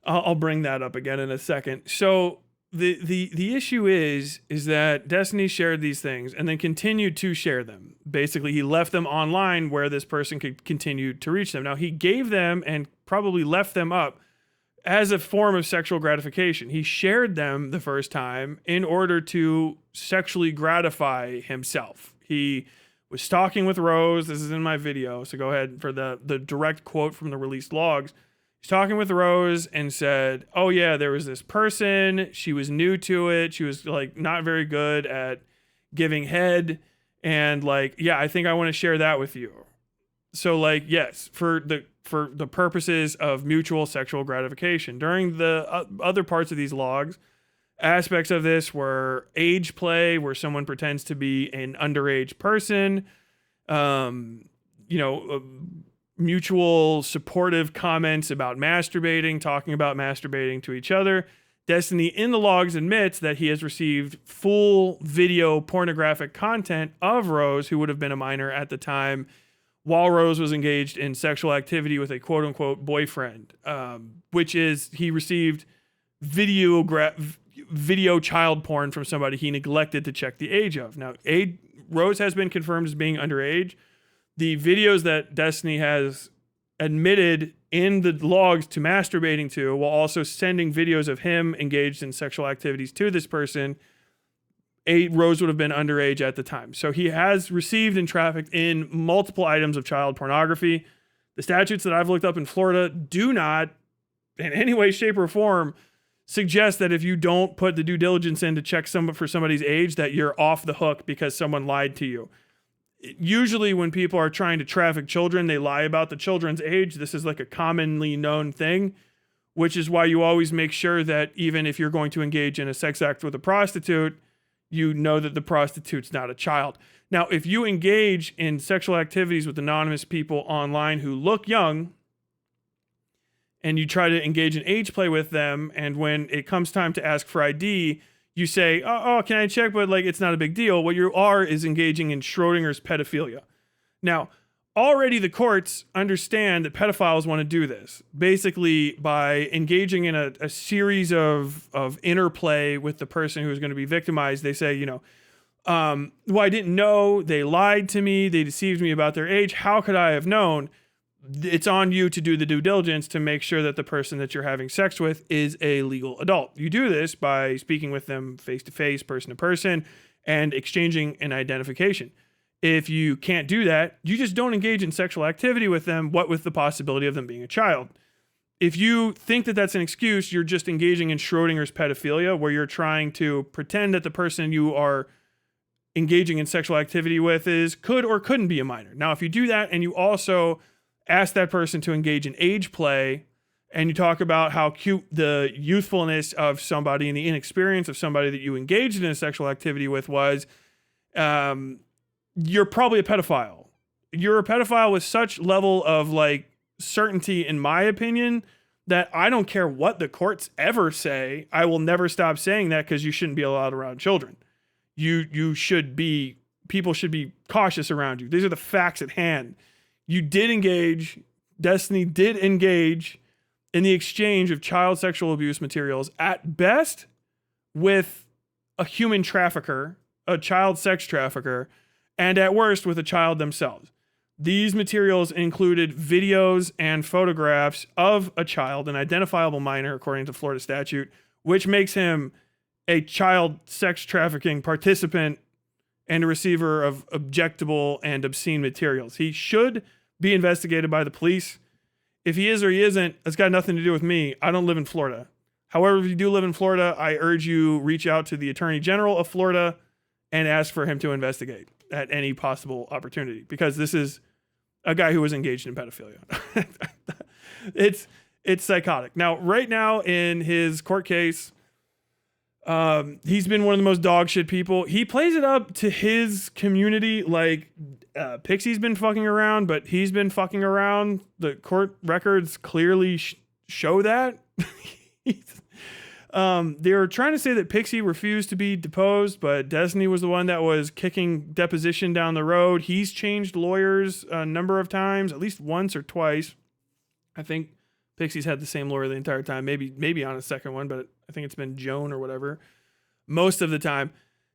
I'll bring that up again in a second. So the issue is that Destiny shared these things and then continued to share them. Basically, he left them online where this person could continue to reach them. Now, he gave them and probably left them up as a form of sexual gratification. He shared them the first time in order to sexually gratify himself. He was talking with Rose. This is in my video, so go ahead for the direct quote from the released logs. He's talking with Rose and said, oh yeah, there was this person. She was new to it. She was like not very good at giving head. And like, yeah, I think I want to share that with you. So like, yes, for the purposes of mutual sexual gratification. During the other parts of these logs, aspects of this were age play, where someone pretends to be an underage person, mutual supportive comments about masturbating, talking about masturbating to each other. Destiny in the logs admits that he has received full video pornographic content of Rose, who would have been a minor at the time, while Rose was engaged in sexual activity with a quote-unquote boyfriend, which is he received video child porn from somebody he neglected to check the age of. Now, Rose has been confirmed as being underage. The videos that Destiny has admitted in the logs to masturbating to, while also sending videos of him engaged in sexual activities to this person, Rose would have been underage at the time. So he has received and trafficked in multiple items of child pornography. The statutes that I've looked up in Florida do not, in any way, shape, or form, suggest that if you don't put the due diligence in to check for somebody's age, that you're off the hook because someone lied to you. Usually when people are trying to traffic children, they lie about the children's age. This is like a commonly known thing, which is why you always make sure that even if you're going to engage in a sex act with a prostitute, you know that the prostitute's not a child. Now, if you engage in sexual activities with anonymous people online who look young, and you try to engage in age play with them, and when it comes time to ask for ID, you say, oh, can I check? But like, it's not a big deal. What you are is engaging in Schrodinger's pedophilia. Now, already the courts understand that pedophiles want to do this. Basically, by engaging in a series of interplay with the person who's going to be victimized, they say, well, I didn't know. They lied to me. They deceived me about their age. How could I have known? It's on you to do the due diligence to make sure that the person that you're having sex with is a legal adult. You do this by speaking with them face-to-face, person-to-person, and exchanging an identification. If you can't do that, you just don't engage in sexual activity with them, what with the possibility of them being a child. If you think that that's an excuse, you're just engaging in Schrodinger's pedophilia, where you're trying to pretend that the person you are engaging in sexual activity with could or couldn't be a minor. Now, if you do that and you also ask that person to engage in age play, and you talk about how cute the youthfulness of somebody and the inexperience of somebody that you engaged in a sexual activity with was, you're probably a pedophile. You're a pedophile with such level of like certainty, in my opinion, that I don't care what the courts ever say. I will never stop saying that, because you shouldn't be allowed around children. People should be cautious around you. These are the facts at hand. You did engage, Destiny did engage in the exchange of child sexual abuse materials, at best with a human trafficker, a child sex trafficker, and at worst with a child themselves. These materials included videos and photographs of a child, an identifiable minor according to Florida statute, which makes him a child sex trafficking participant and a receiver of objectable and obscene materials. He should be investigated by the police. If he is or he isn't, it's got nothing to do with me. I don't live in Florida. However, if you do live in Florida, I urge you reach out to the Attorney General of Florida and ask for him to investigate at any possible opportunity, because this is a guy who was engaged in pedophilia. It's psychotic. Now, right now in his court case, he's been one of the most dog shit people. He plays it up to his community like Pixie's been fucking around, but he's been fucking around. The court records clearly show that. They're trying to say that Pixie refused to be deposed, but Destiny was the one that was kicking deposition down the road. He's changed lawyers a number of times, at least once or twice. I think Pixie's had the same lawyer the entire time, maybe on a second one, but I think it's been Joan or whatever most of the time.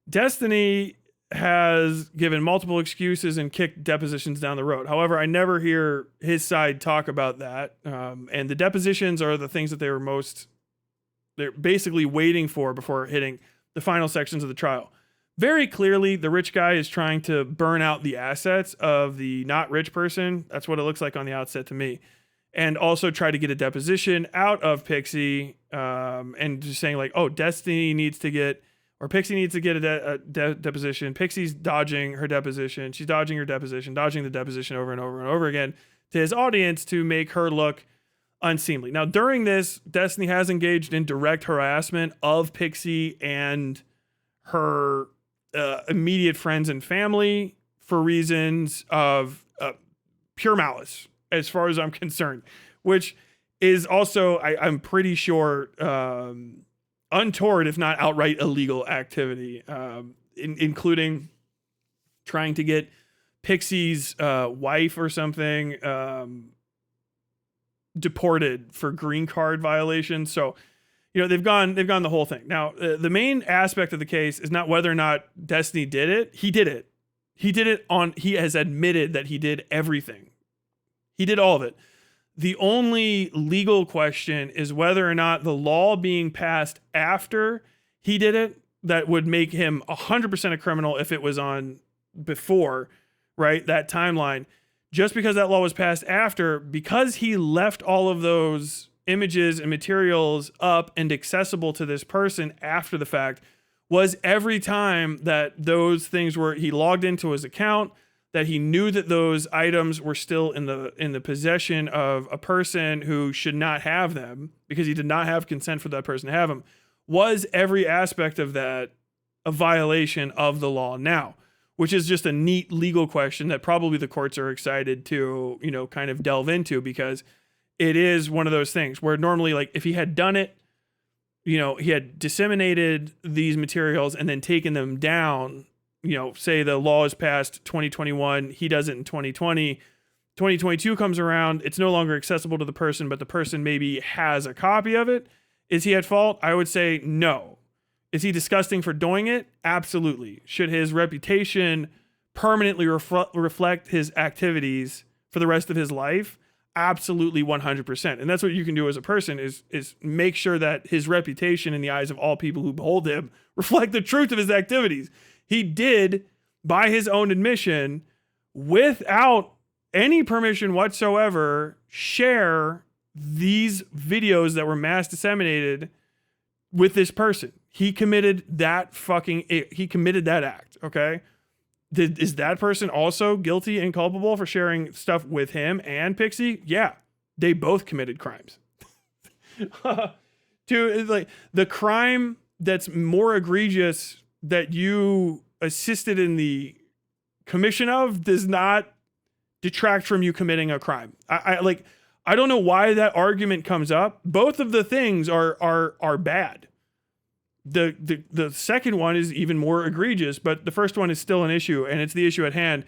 Destiny has given multiple excuses and kicked depositions down the road. However, I never hear his side talk about that. And the depositions are the things that they're basically waiting for before hitting the final sections of the trial. Very clearly, the rich guy is trying to burn out the assets of the not rich person. That's what it looks like on the outset to me. And also try to get a deposition out of Pixie, and just saying like, oh, Destiny needs to get, or Pixie needs to get a deposition. Pixie's dodging her deposition. She's dodging her deposition, dodging the deposition over and over and over again to his audience to make her look unseemly. Now, during this, Destiny has engaged in direct harassment of Pixie and her immediate friends and family for reasons of pure malice, as far as I'm concerned, which is also, I'm pretty sure, untoward, if not outright illegal activity, including trying to get Pixie's wife or something deported for green card violations. So, they've gone the whole thing. Now, the main aspect of the case is not whether or not Destiny did it. He did it. He has admitted that he did everything. He did all of it. The only legal question is whether or not the law being passed after he did it, that would make him 100% a criminal if it was on before, right? That timeline. Just because that law was passed after, because he left all of those images and materials up and accessible to this person after the fact, was every time that those things were, he logged into his account, that he knew that those items were still in the possession of a person who should not have them because he did not have consent for that person to have them, was every aspect of that a violation of the law now, which is just a neat legal question that probably the courts are excited to, kind of delve into, because it is one of those things where normally, like, if he had done it, he had disseminated these materials and then taken them down, say the law is passed 2021, he does it in 2020, 2022 comes around, it's no longer accessible to the person, but the person maybe has a copy of it. Is he at fault? I would say no. Is he disgusting for doing it? Absolutely. Should his reputation permanently reflect his activities for the rest of his life? Absolutely, 100%. And that's what you can do as a person is make sure that his reputation in the eyes of all people who behold him reflect the truth of his activities. He did, by his own admission, without any permission whatsoever, share these videos that were mass disseminated with this person. He committed that act, okay? Is that person also guilty and culpable for sharing stuff with him and Pixie? Yeah, they both committed crimes. Like the crime that's more egregious that you assisted in the commission of does not detract from you committing a crime. I don't know why that argument comes up. Both of the things are bad. The second one is even more egregious, but the first one is still an issue, and it's the issue at hand.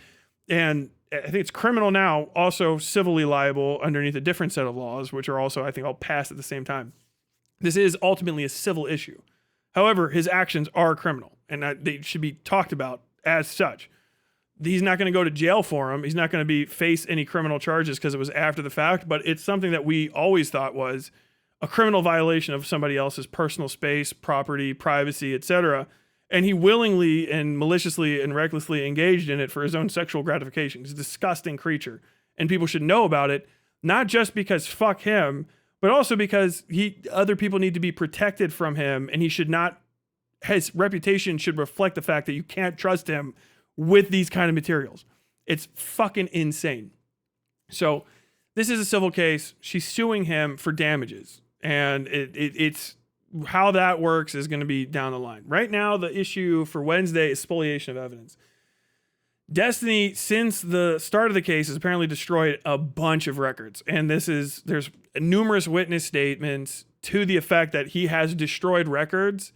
And I think it's criminal now, also civilly liable underneath a different set of laws, which are also, I think, all passed at the same time. This is ultimately a civil issue. However, his actions are criminal, and they should be talked about as such. He's not going to go to jail for him. He's not going to face any criminal charges because it was after the fact, but it's something that we always thought was a criminal violation of somebody else's personal space, property, privacy, etc. And he willingly and maliciously and recklessly engaged in it for his own sexual gratification. He's a disgusting creature. And people should know about it, not just because fuck him, but also because other people need to be protected from him, and his reputation should reflect the fact that you can't trust him with these kind of materials. It's fucking insane. So this is a civil case. She's suing him for damages. And it's how that works is going to be down the line. Right now, the issue for Wednesday is spoliation of evidence. Destiny, since the start of the case, has apparently destroyed a bunch of records. And there's numerous witness statements to the effect that he has destroyed records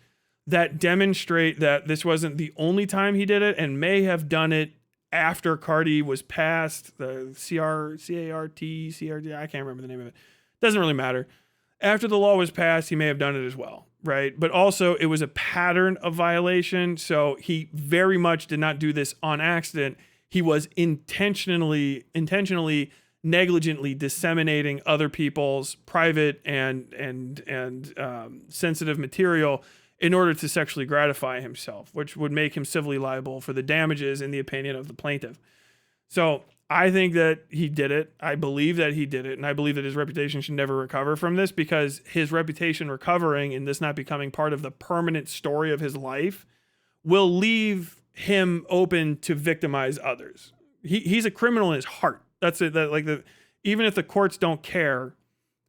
that demonstrate that this wasn't the only time he did it, and may have done it after Cardi was passed, the CRT, I can't remember the name of it. Doesn't really matter. After the law was passed, he may have done it as well, right? But also it was a pattern of violation. So he very much did not do this on accident. He was intentionally, negligently disseminating other people's private and sensitive material in order to sexually gratify himself, which would make him civilly liable for the damages in the opinion of the plaintiff. So I think that he did it. I believe that he did it. And I believe that his reputation should never recover from this, because his reputation recovering and this not becoming part of the permanent story of his life will leave him open to victimize others. He's a criminal in his heart. That's it. Even if the courts don't care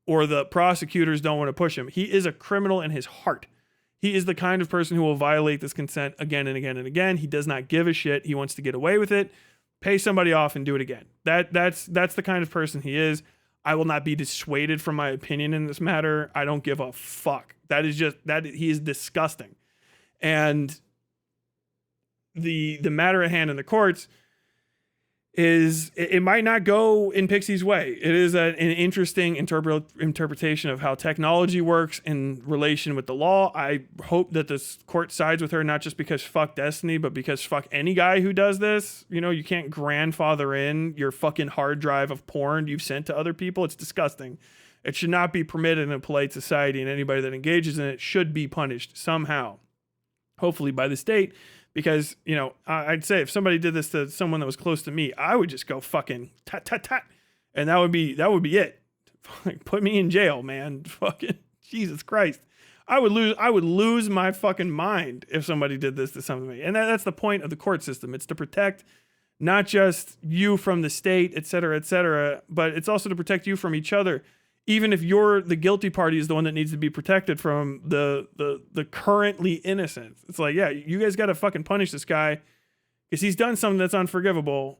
or the prosecutors don't want to push him, he is a criminal in his heart. He is the kind of person who will violate this consent again and again and again. He does not give a shit. He wants to get away with it. Pay somebody off and do it again. That's the kind of person he is. I will not be dissuaded from my opinion in this matter. I don't give a fuck. He is disgusting. And the matter at hand in the courts is, it might not go in Pixie's way. It is an interesting interpretation of how technology works in relation with the law. I hope that this court sides with her, not just because fuck Destiny, but because fuck any guy who does this. You know, you can't grandfather in your fucking hard drive of porn you've sent to other people. It's disgusting. It should not be permitted in a polite society, and anybody that engages in it should be punished somehow, hopefully by the state. Because, you know, I'd say if somebody did this to someone that was close to me, I would just go fucking tat, tat, tat. And that would be it. Put me in jail, man. Fucking Jesus Christ. I would lose my fucking mind if somebody did this to something to me. And that's the point of the court system. It's to protect not just you from the state, et cetera, but it's also to protect you from each other. Even if you're the guilty party is the one that needs to be protected from the currently innocent. It's like, yeah, you guys got to fucking punish this guy because he's done something that's unforgivable.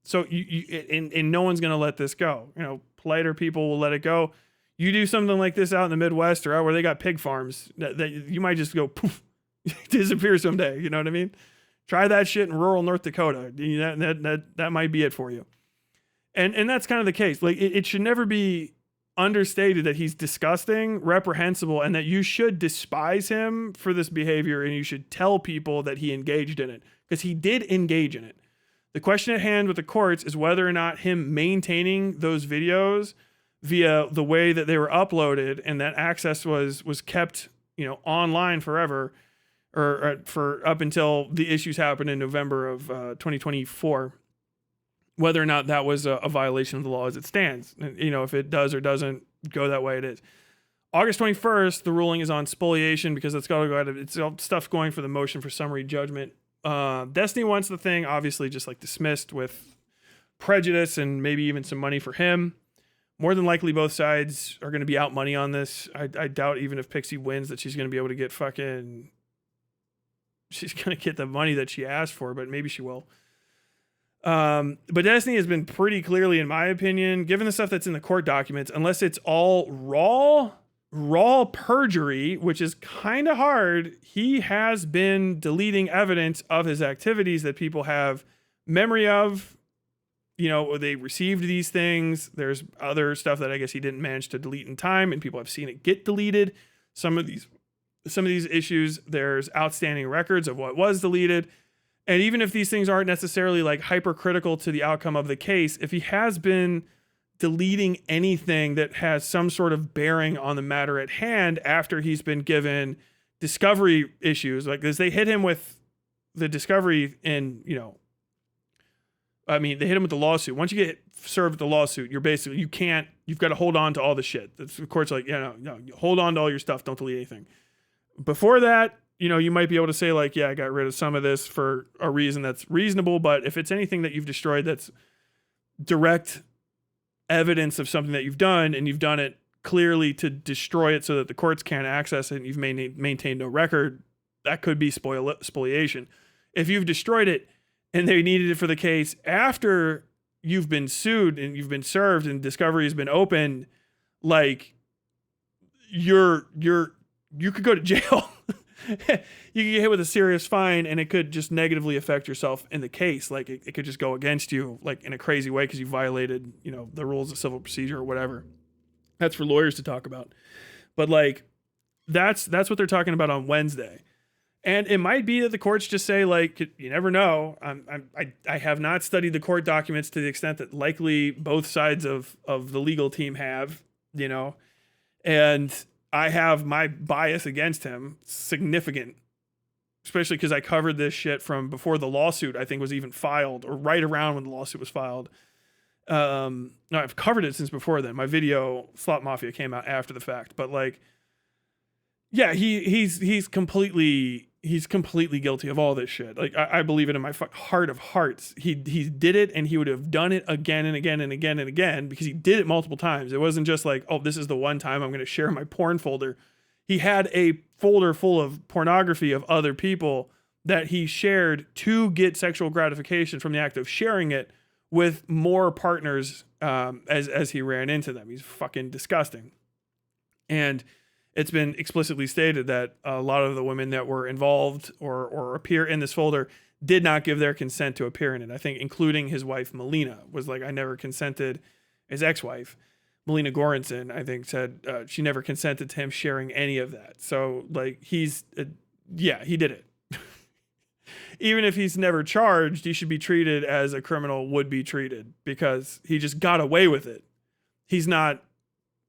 So and no one's going to let this go. You know, politer people will let it go. You do something like this out in the Midwest or out where they got pig farms, that you might just go poof, disappear someday. You know what I mean? Try that shit in rural North Dakota. That might be it for you. And that's kind of the case. Like it should never be understated that he's disgusting, reprehensible, and that you should despise him for this behavior, and you should tell people that he engaged in it, because he did engage in it. The question at hand with the courts is whether or not him maintaining those videos via the way that they were uploaded and that access was kept, you know, online forever, or for up until the issues happened in November of 2024. Whether or not that was a violation of the law as it stands. You know, if it does or doesn't go that way, it is. August 21st, the ruling is on spoliation, because it's got to go out of, it's all stuff going for the motion for summary judgment. Destiny wants the thing, obviously, just like dismissed with prejudice and maybe even some money for him. More than likely, both sides are going to be out money on this. I doubt even if Pixie wins that she's going to be able to get she's going to get the money that she asked for, but maybe she will. But Destiny has been pretty clearly, in my opinion, given the stuff that's in the court documents, unless it's all raw perjury, which is kind of hard, he has been deleting evidence of his activities that people have memory of. You know, they received these things. There's other stuff that I guess he didn't manage to delete in time, and people have seen it get deleted. Some of these issues, there's outstanding records of what was deleted. And even if these things aren't necessarily like hypercritical to the outcome of the case, if he has been deleting anything that has some sort of bearing on the matter at hand after he's been given discovery issues, like as they hit him with the discovery in, you know, I mean, they hit him with the lawsuit. Once you get served with the lawsuit, you're basically, you've got to hold on to all the shit. The court's like, yeah, no, hold on to all your stuff. Don't delete anything. Before that, you know, you might be able to say like, yeah, I got rid of some of this for a reason that's reasonable. But if it's anything that you've destroyed that's direct evidence of something that you've done, and you've done it clearly to destroy it so that the courts can't access it, and you've maintained no record, that could be spoliation. If you've destroyed it and they needed it for the case after you've been sued and you've been served and discovery has been opened, like you could go to jail. You could get hit with a serious fine, and it could just negatively affect yourself in the case. Like it could just go against you, like in a crazy way, because you violated, you know, the rules of civil procedure or whatever. That's for lawyers to talk about. But like, That's what they're talking about on Wednesday. And it might be that the courts just say, like, you never know. I have not studied the court documents to the extent that likely both sides of the legal team have, you know, and I have my bias against him, significant, especially because I covered this shit from before the lawsuit, I think, was even filed, or right around when the lawsuit was filed. No, I've covered it since before then. My video, Slot Mafia, came out after the fact, but like, yeah, he's completely guilty of all this shit. Like, I believe it in my heart of hearts. He did it, and he would have done it again and again and again and again, because he did it multiple times. It wasn't just like, oh, this is the one time I'm going to share my porn folder. He had a folder full of pornography of other people that he shared to get sexual gratification from the act of sharing it with more partners as he ran into them. He's fucking disgusting. And it's been explicitly stated that a lot of the women that were involved or appear in this folder did not give their consent to appear in it. I think including his wife, Melina, was like, I never consented. His ex-wife, Melina Goranson, I think said she never consented to him sharing any of that. So like, yeah, he did it. Even if he's never charged, he should be treated as a criminal would be treated, because he just got away with it. He's not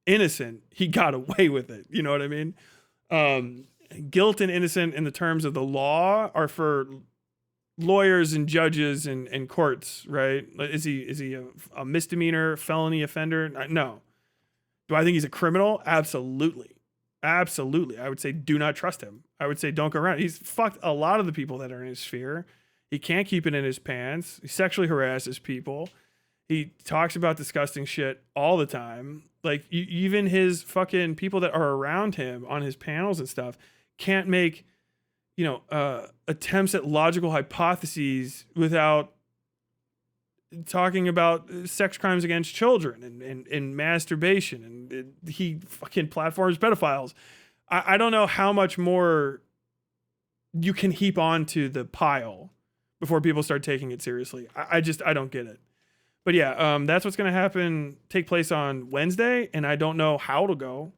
innocent. He got away with it. You know what I mean? Guilt and innocent in the terms of the law are for lawyers and judges and courts, right? Is he a misdemeanor felony offender? No. Do I think he's a criminal? Absolutely. Absolutely. I would say do not trust him. I would say don't go around. He's fucked a lot of the people that are in his sphere. He can't keep it in his pants. He sexually harasses people. He talks about disgusting shit all the time. Like, even his fucking people that are around him on his panels and stuff can't make, you know, attempts at logical hypotheses without talking about sex crimes against children and masturbation, and he fucking platforms pedophiles. I don't know how much more you can heap onto the pile before people start taking it seriously. I don't get it. But yeah, that's what's going to take place on Wednesday, and I don't know how to go.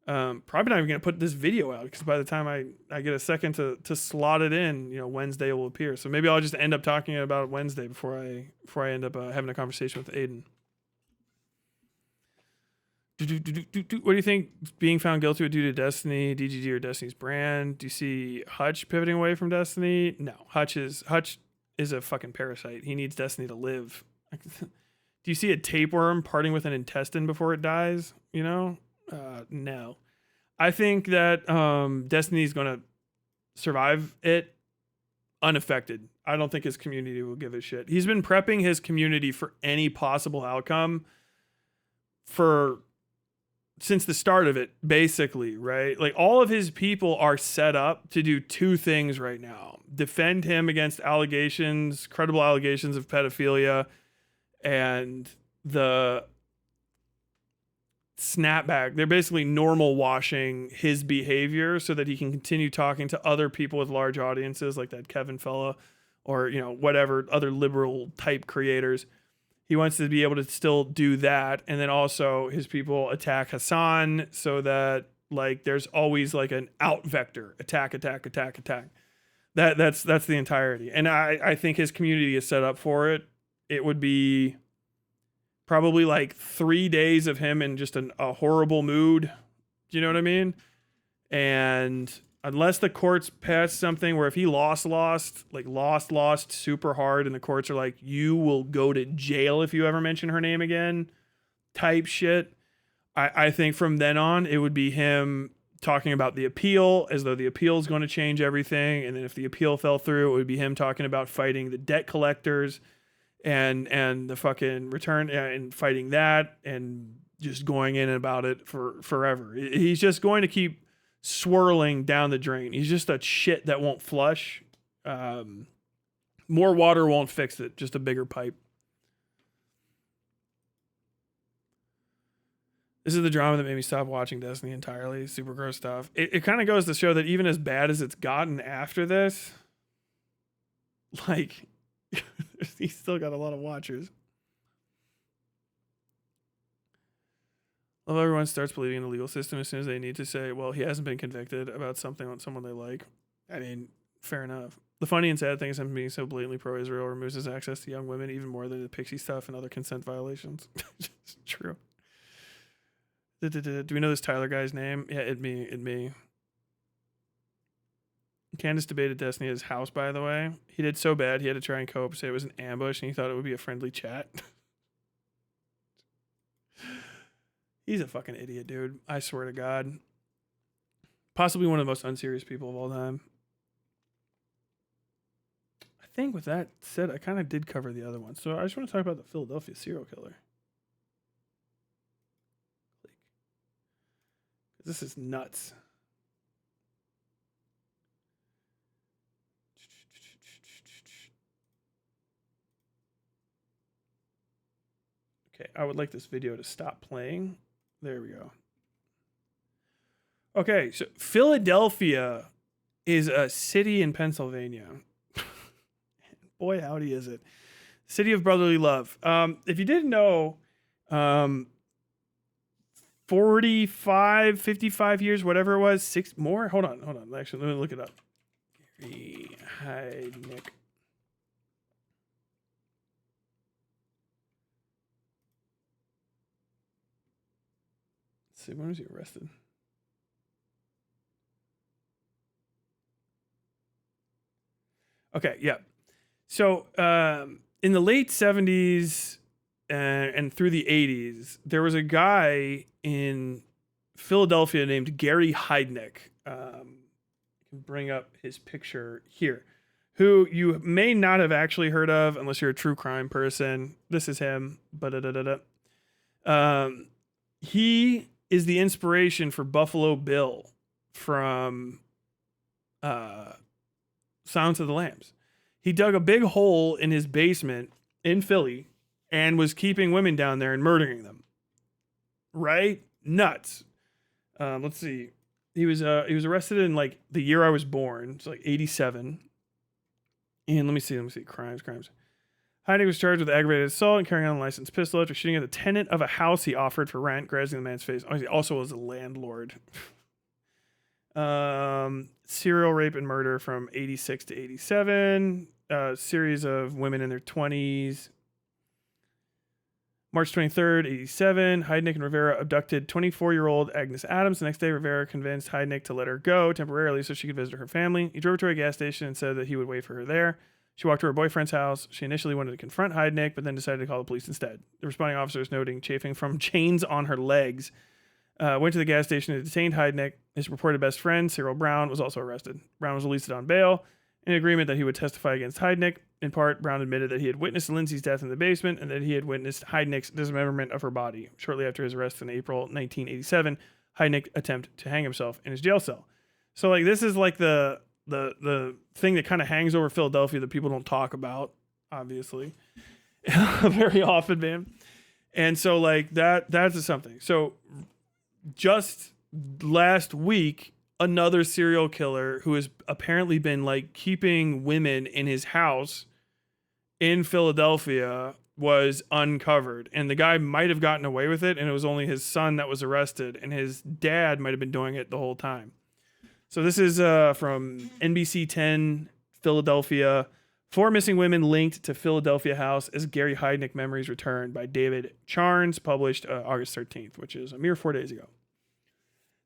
Probably not even going to put this video out, because by the time I get a second to slot it in, you know, Wednesday will appear. So maybe I'll just end up talking about Wednesday before I end up having a conversation with Aiden. What do you think being found guilty would do to Destiny, DGG, or Destiny's brand? Do you see Hutch pivoting away from Destiny? No, Hutch is a fucking parasite. He needs Destiny to live. Do you see a tapeworm parting with an intestine before it dies? You know? No. I think that Destiny's going to survive it unaffected. I don't think his community will give a shit. He's been prepping his community for any possible outcome since the start of it, basically, right? Like, all of his people are set up to do two things right now: defend him against credible allegations of pedophilia, and the snapback. They're basically normal washing his behavior so that he can continue talking to other people with large audiences, like that Kevin fella, or, you know, whatever other liberal type creators. He wants to be able to still do that, and then also his people attack Hasan, so that, like, there's always like an out vector: attack. That's the entirety. And I think his community is set up for it. It would be probably like 3 days of him in just a horrible mood. Do you know what I mean? And unless the courts pass something where if he lost super hard, and the courts are like, you will go to jail if you ever mention her name again, type shit, I think from then on it would be him talking about the appeal as though the appeal is going to change everything. And then if the appeal fell through, it would be him talking about fighting the debt collectors and the fucking return, and fighting that, and just going in about it for forever. He's just going to keep swirling down the drain. He's just a shit that won't flush. More water won't fix it, just a bigger pipe. This is the drama that made me stop watching Destiny entirely. Super gross stuff. It kind of goes to show that even as bad as it's gotten after this, like, he's still got a lot of watchers. Love how everyone starts believing in the legal system as soon as they need to say, well, he hasn't been convicted about something on someone they like. I mean, fair enough. The funny and sad thing is him being so blatantly pro-Israel removes his access to young women even more than the pixie stuff and other consent violations. It's true. Do we know this Tyler guy's name? Yeah, it me. Candace debated Destiny at his house, by the way. He did so bad, he had to try and cope, say it was an ambush, and he thought it would be a friendly chat. He's a fucking idiot, dude. I swear to God. Possibly one of the most unserious people of all time. I think with that said, I kind of did cover the other one. So I just want to talk about the Philadelphia serial killer. This is nuts. Okay, I would like this video to stop playing. There we go. Okay, so Philadelphia is a city in Pennsylvania. Boy, howdy is it. City of brotherly love. If you didn't know, 45, 55 years, whatever it was, six more. Hold on. Actually, let me look it up. Gary Heidnik. Let's see, when was he arrested? Okay, yeah. So in the late 70s and through the 80s, there was a guy in Philadelphia named Gary Heidnik. I can bring up his picture here, who you may not have actually heard of unless you're a true crime person. This is him. He is the inspiration for Buffalo Bill from Silence of the Lambs. He dug a big hole in his basement in Philly and was keeping women down there and murdering them. Right? Nuts. Let's see. He was arrested in like the year I was born. It's like 87. And let me see. Crimes. Heidnik was charged with aggravated assault and carrying on a licensed pistol after shooting at the tenant of a house he offered for rent, grazing the man's face. Oh, he also was a landlord. Serial rape and murder from 86 to 87. Series of women in their 20s. March 23rd, 87, Heidnik and Rivera abducted 24-year-old Agnes Adams. The next day, Rivera convinced Heidnik to let her go temporarily so she could visit her family. He drove her to a gas station and said that he would wait for her there. She walked to her boyfriend's house. She initially wanted to confront Heidnik, but then decided to call the police instead. The responding officers, noting chafing from chains on her legs, went to the gas station and detained Heidnik. His purported best friend, Cyril Brown, was also arrested. Brown was released on bail in agreement that he would testify against Heidnik. In part, Brown admitted that he had witnessed Lindsay's death in the basement and that he had witnessed Heidnik's dismemberment of her body. Shortly after his arrest in April 1987, Heidnik attempted to hang himself in his jail cell. So, like, this is like the thing that kind of hangs over Philadelphia that people don't talk about, obviously, very often, man. And so, like, that's something. So, just last week, another serial killer who has apparently been like keeping women in his house in Philadelphia was uncovered, and the guy might have gotten away with it, and it was only his son that was arrested, and his dad might have been doing it the whole time. So this is from NBC 10 Philadelphia. 4 missing women linked to Philadelphia house as Gary Heidnik memories return by David Charnes, published August 13th, which is a mere 4 days ago.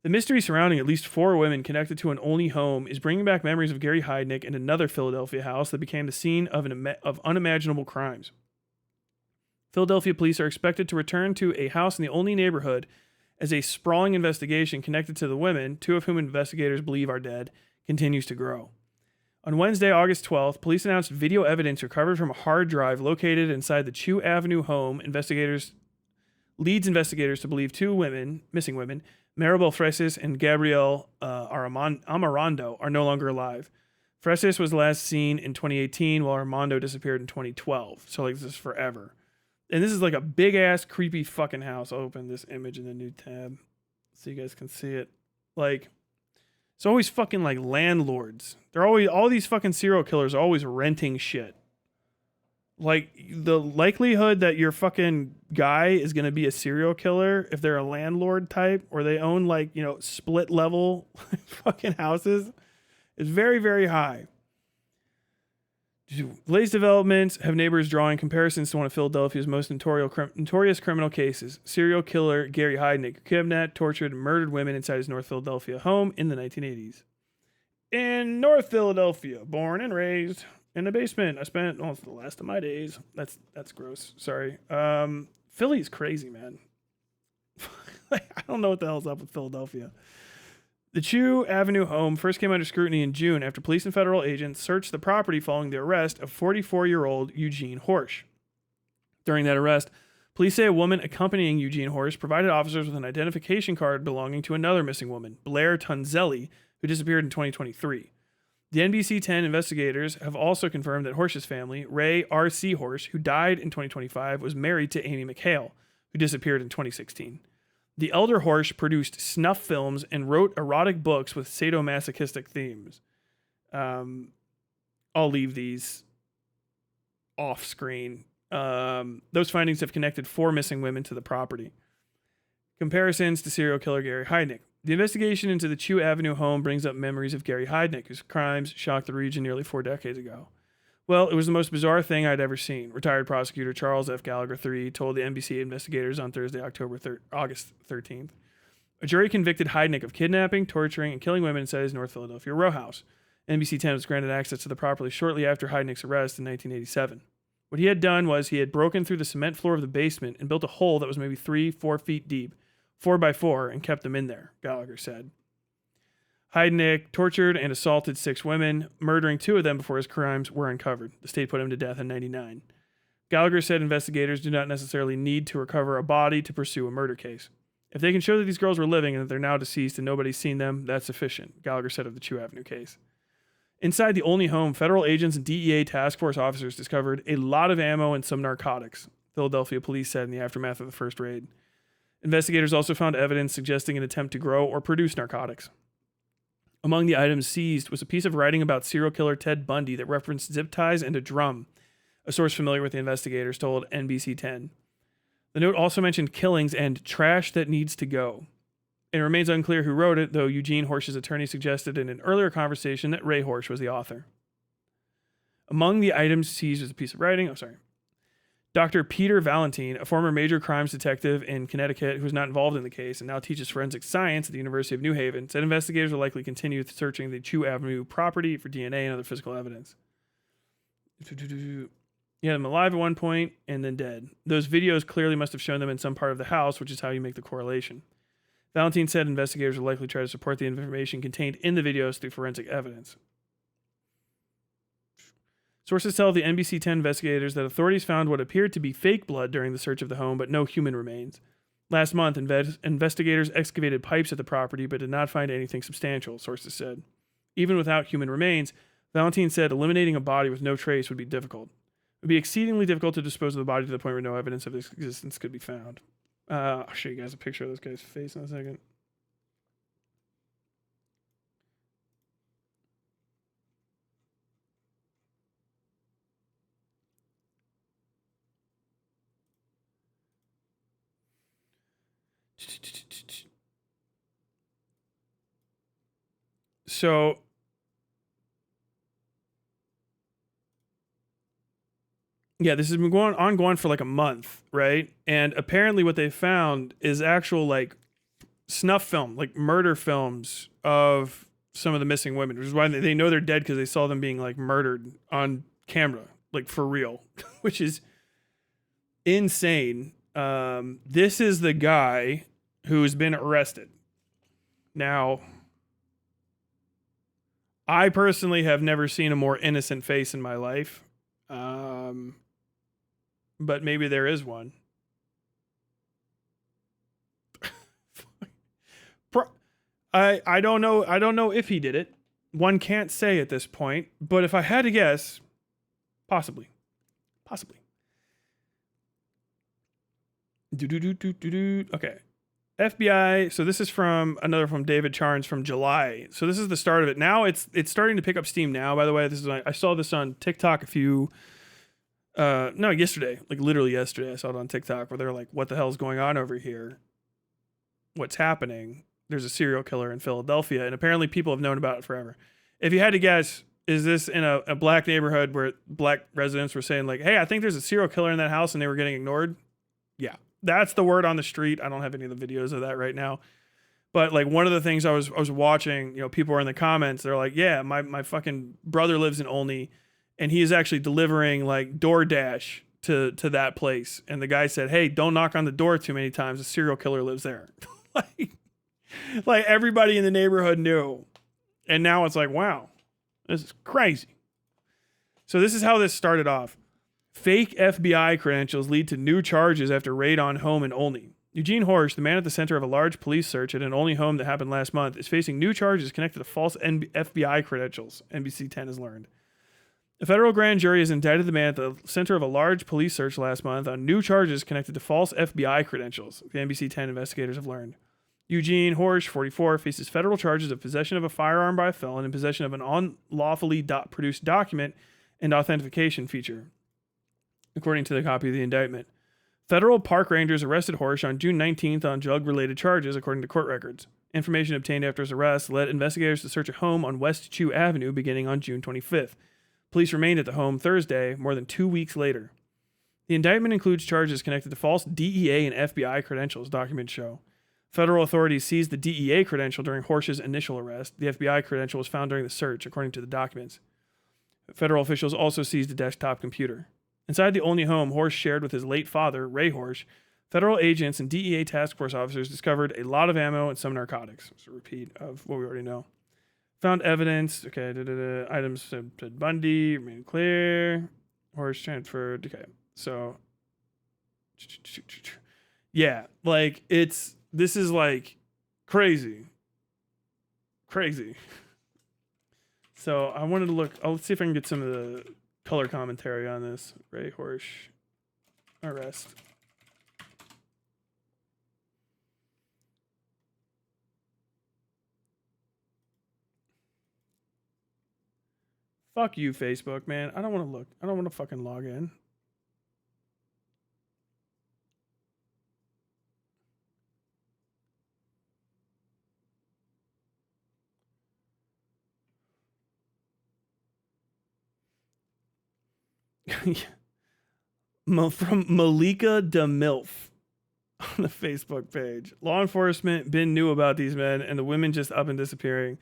The mystery surrounding at least 4 women connected to an only home is bringing back memories of Gary Heidnik and another Philadelphia house that became the scene of unimaginable crimes. Philadelphia police are expected to return to a house in the only neighborhood as a sprawling investigation connected to the women, 2 of whom investigators believe are dead, continues to grow. On Wednesday, August 12th, police announced video evidence recovered from a hard drive located inside the Chew Avenue home. Leads investigators to believe 2 missing women, Maribel Fresis and Gabrielle Amarando, are no longer alive. Fresis was last seen in 2018, while Armando disappeared in 2012. So, like, this is forever. And this is like a big-ass, creepy fucking house. I'll open this image in the new tab so you guys can see it. Like, it's always fucking, like, landlords. They're always, all these fucking serial killers are always renting shit. Like the likelihood that your fucking guy is going to be a serial killer if they're a landlord type or they own like, you know, split level fucking houses is very, very high. Latest developments have neighbors drawing comparisons to one of Philadelphia's most notorious criminal cases. Serial killer Gary Heidnik kidnapped, tortured, and murdered women inside his North Philadelphia home in the 1980s. In North Philadelphia, born and raised in the basement. I spent the last of my days. That's gross. Sorry. Philly's crazy, man. I don't know what the hell's up with Philadelphia. The Chew Avenue home first came under scrutiny in June after police and federal agents searched the property following the arrest of 44-year-old Eugene Horsch. During that arrest, police say a woman accompanying Eugene Horsch provided officers with an identification card belonging to another missing woman, Blair Tunzelli, who disappeared in 2023. The NBC 10 investigators have also confirmed that Horsch's family, Ray R.C. Horsch, who died in 2025, was married to Amy McHale, who disappeared in 2016. The elder Horsch produced snuff films and wrote erotic books with sadomasochistic themes. I'll leave these off screen. Those findings have connected 4 missing women to the property. Comparisons to serial killer Gary Heidnik. The investigation into the Chew Avenue home brings up memories of Gary Heidnik, whose crimes shocked the region nearly 4 decades ago. Well, it was the most bizarre thing I'd ever seen, retired prosecutor Charles F. Gallagher III told the NBC investigators on Thursday, August 13th. A jury convicted Heidnik of kidnapping, torturing, and killing women inside his North Philadelphia row house. NBC 10 was granted access to the property shortly after Heidnik's arrest in 1987. What he had done was he had broken through the cement floor of the basement and built a hole that was maybe 3-4 feet deep, 4 by 4, and kept them in there, Gallagher said. Heidnik tortured and assaulted 6 women, murdering 2 of them before his crimes were uncovered. The state put him to death in 1999. Gallagher said investigators do not necessarily need to recover a body to pursue a murder case. If they can show that these girls were living and that they're now deceased and nobody's seen them, that's sufficient, Gallagher said of the Chew Avenue case. Inside the Olney home, federal agents and DEA task force officers discovered a lot of ammo and some narcotics, Philadelphia police said in the aftermath of the first raid. Investigators also found evidence suggesting an attempt to grow or produce narcotics. Among the items seized was a piece of writing about serial killer Ted Bundy that referenced zip ties and a drum, a source familiar with the investigators told NBC 10. The note also mentioned killings and trash that needs to go. It remains unclear who wrote it, though Eugene Horsch's attorney suggested in an earlier conversation that Ray Horsch was the author. Among the items seized was a piece of writing. Dr. Peter Valentine, a former major crimes detective in Connecticut who was not involved in the case and now teaches forensic science at the University of New Haven, said investigators will likely continue searching the Chew Avenue property for DNA and other physical evidence. He had them alive at one point and then dead. Those videos clearly must have shown them in some part of the house, which is how you make the correlation. Valentine said investigators will likely try to support the information contained in the videos through forensic evidence. Sources tell the NBC 10 investigators that authorities found what appeared to be fake blood during the search of the home, but no human remains. Last month, investigators excavated pipes at the property, but did not find anything substantial, sources said. Even without human remains, Valentine said eliminating a body with no trace would be difficult. It would be exceedingly difficult to dispose of the body to the point where no evidence of its existence could be found. I'll show you guys a picture of this guy's face in a second. So yeah, this has been ongoing for like a month, right? And apparently what they found is actual like snuff film, like murder films of some of the missing women, which is why they know they're dead, because they saw them being like murdered on camera, like for real, which is insane. This is the guy who's been arrested. Now, I personally have never seen a more innocent face in my life. But maybe there is one. I don't know. I don't know if he did it. One can't say at this point. But if I had to guess, possibly. Okay. FBI. So this is from David Charnes from July. So this is the start of it. Now it's starting to pick up steam now. By the way, I saw this on TikTok No, yesterday, like literally yesterday, I saw it on TikTok where they're like, what the hell's going on over here? What's happening? There's a serial killer in Philadelphia, and apparently people have known about it forever. If you had to guess, is this in a black neighborhood where black residents were saying like, hey, I think there's a serial killer in that house and they were getting ignored? Yeah, that's the word on the street. I don't have any of the videos of that right now. But like one of the things I was watching, people were in the comments. They're like, yeah, my fucking brother lives in Olney, and he is actually delivering like DoorDash to that place. And the guy said, hey, don't knock on the door too many times. A serial killer lives there. like everybody in the neighborhood knew. And now it's like, wow, this is crazy. So this is how this started off. Fake FBI credentials lead to new charges after raid on home in Olney. Eugene Horsch, the man at the center of a large police search at an Olney home that happened last month, is facing new charges connected to false FBI credentials, NBC 10 has learned. A federal grand jury has indicted the man at the center of a large police search last month on new charges connected to false FBI credentials, the NBC 10 investigators have learned. Eugene Horsch, 44, faces federal charges of possession of a firearm by a felon and possession of an unlawfully produced document and authentication feature, according to the copy of the indictment. Federal park rangers arrested Horsch on June 19th on drug-related charges, according to court records. Information obtained after his arrest led investigators to search a home on West Chew Avenue beginning on June 25th. Police remained at the home Thursday, more than 2 weeks later. The indictment includes charges connected to false DEA and FBI credentials, documents show. Federal authorities seized the DEA credential during Horsch's initial arrest. The FBI credential was found during the search, according to the documents. Federal officials also seized a desktop computer. Inside the Olney home Horsch shared with his late father, Ray Horsch, federal agents and DEA task force officers discovered a lot of ammo and some narcotics. It's a repeat of what we already know. Found evidence. Okay, items said Bundy, remain clear. Horsch transferred. Okay, so yeah, like this is like crazy. So I wanted to look. Let's see if I can get some of the color commentary on this. Ray Horsch arrest. Fuck you, Facebook, man. I don't want to look. I don't want to fucking log in. From Malika DeMilf on the Facebook page. Law enforcement knew about these men, and the women just up and disappearing.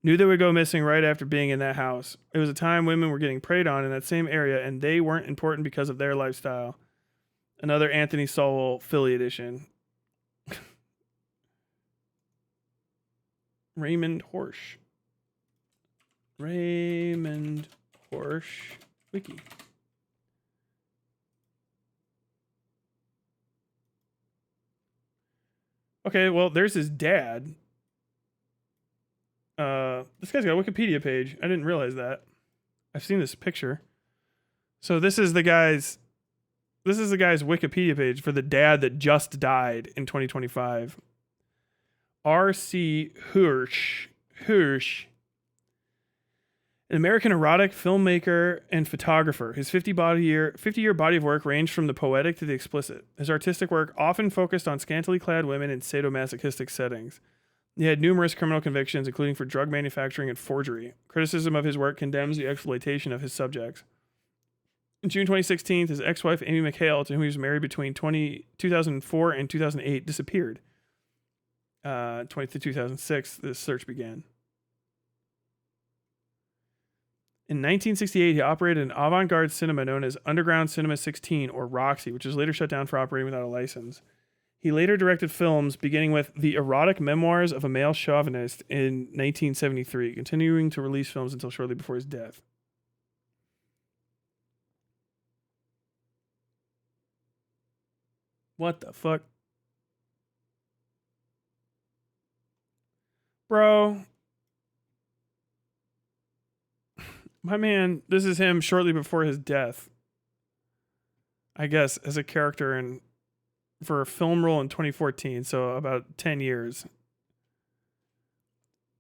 Knew they would go missing right after being in that house. It was a time women were getting preyed on in that same area, and they weren't important because of their lifestyle. Another Anthony Sowell Philly edition. Raymond Horsch wiki. Okay, well, there's his dad. This guy's got a Wikipedia page. I didn't realize that. I've seen this picture. So this is the guy's Wikipedia page for the dad that just died in 2025. R.C. Hirsch, an American erotic filmmaker and photographer. His 50-year body of work ranged from the poetic to the explicit. His artistic work often focused on scantily clad women in sadomasochistic settings. He had numerous criminal convictions, including for drug manufacturing and forgery. Criticism of his work condemns the exploitation of his subjects. In June 2016, his ex-wife Amy McHale, to whom he was married between 2004 and 2008, disappeared. 2006, this search began. In 1968, he operated an avant-garde cinema known as Underground Cinema 16, or Roxy, which was later shut down for operating without a license. He later directed films, beginning with The Erotic Memoirs of a Male Chauvinist in 1973, continuing to release films until shortly before his death. What the fuck? Bro. My man, this is him shortly before his death. I guess as a character for a film role in 2014, so about 10 years.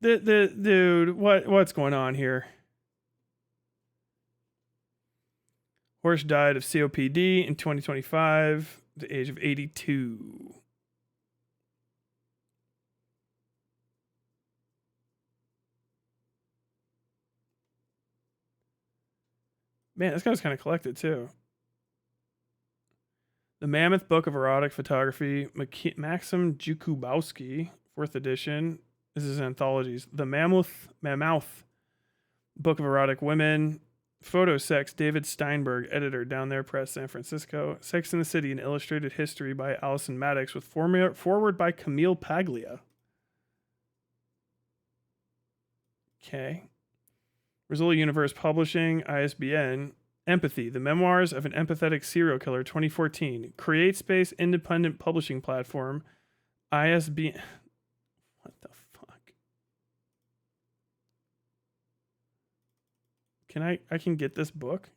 The dude, what's going on here? Horse died of COPD in 2025 at the age of 82. Man, this guy's kind of collected too. The Mammoth Book of Erotic Photography, Maxim Jakubowski, 4th edition. This is anthologies. The Mammoth Book of Erotic Women, Photo Sex, David Steinberg, editor, Down There Press, San Francisco. Sex in the City, an illustrated history by Allison Maddox with foreword by Camille Paglia. Okay. Rizzoli Universe Publishing, ISBN, Empathy, The Memoirs of an Empathetic Serial Killer, 2014. CreateSpace Independent Publishing Platform, ISBN. What the fuck? Can I can get this book?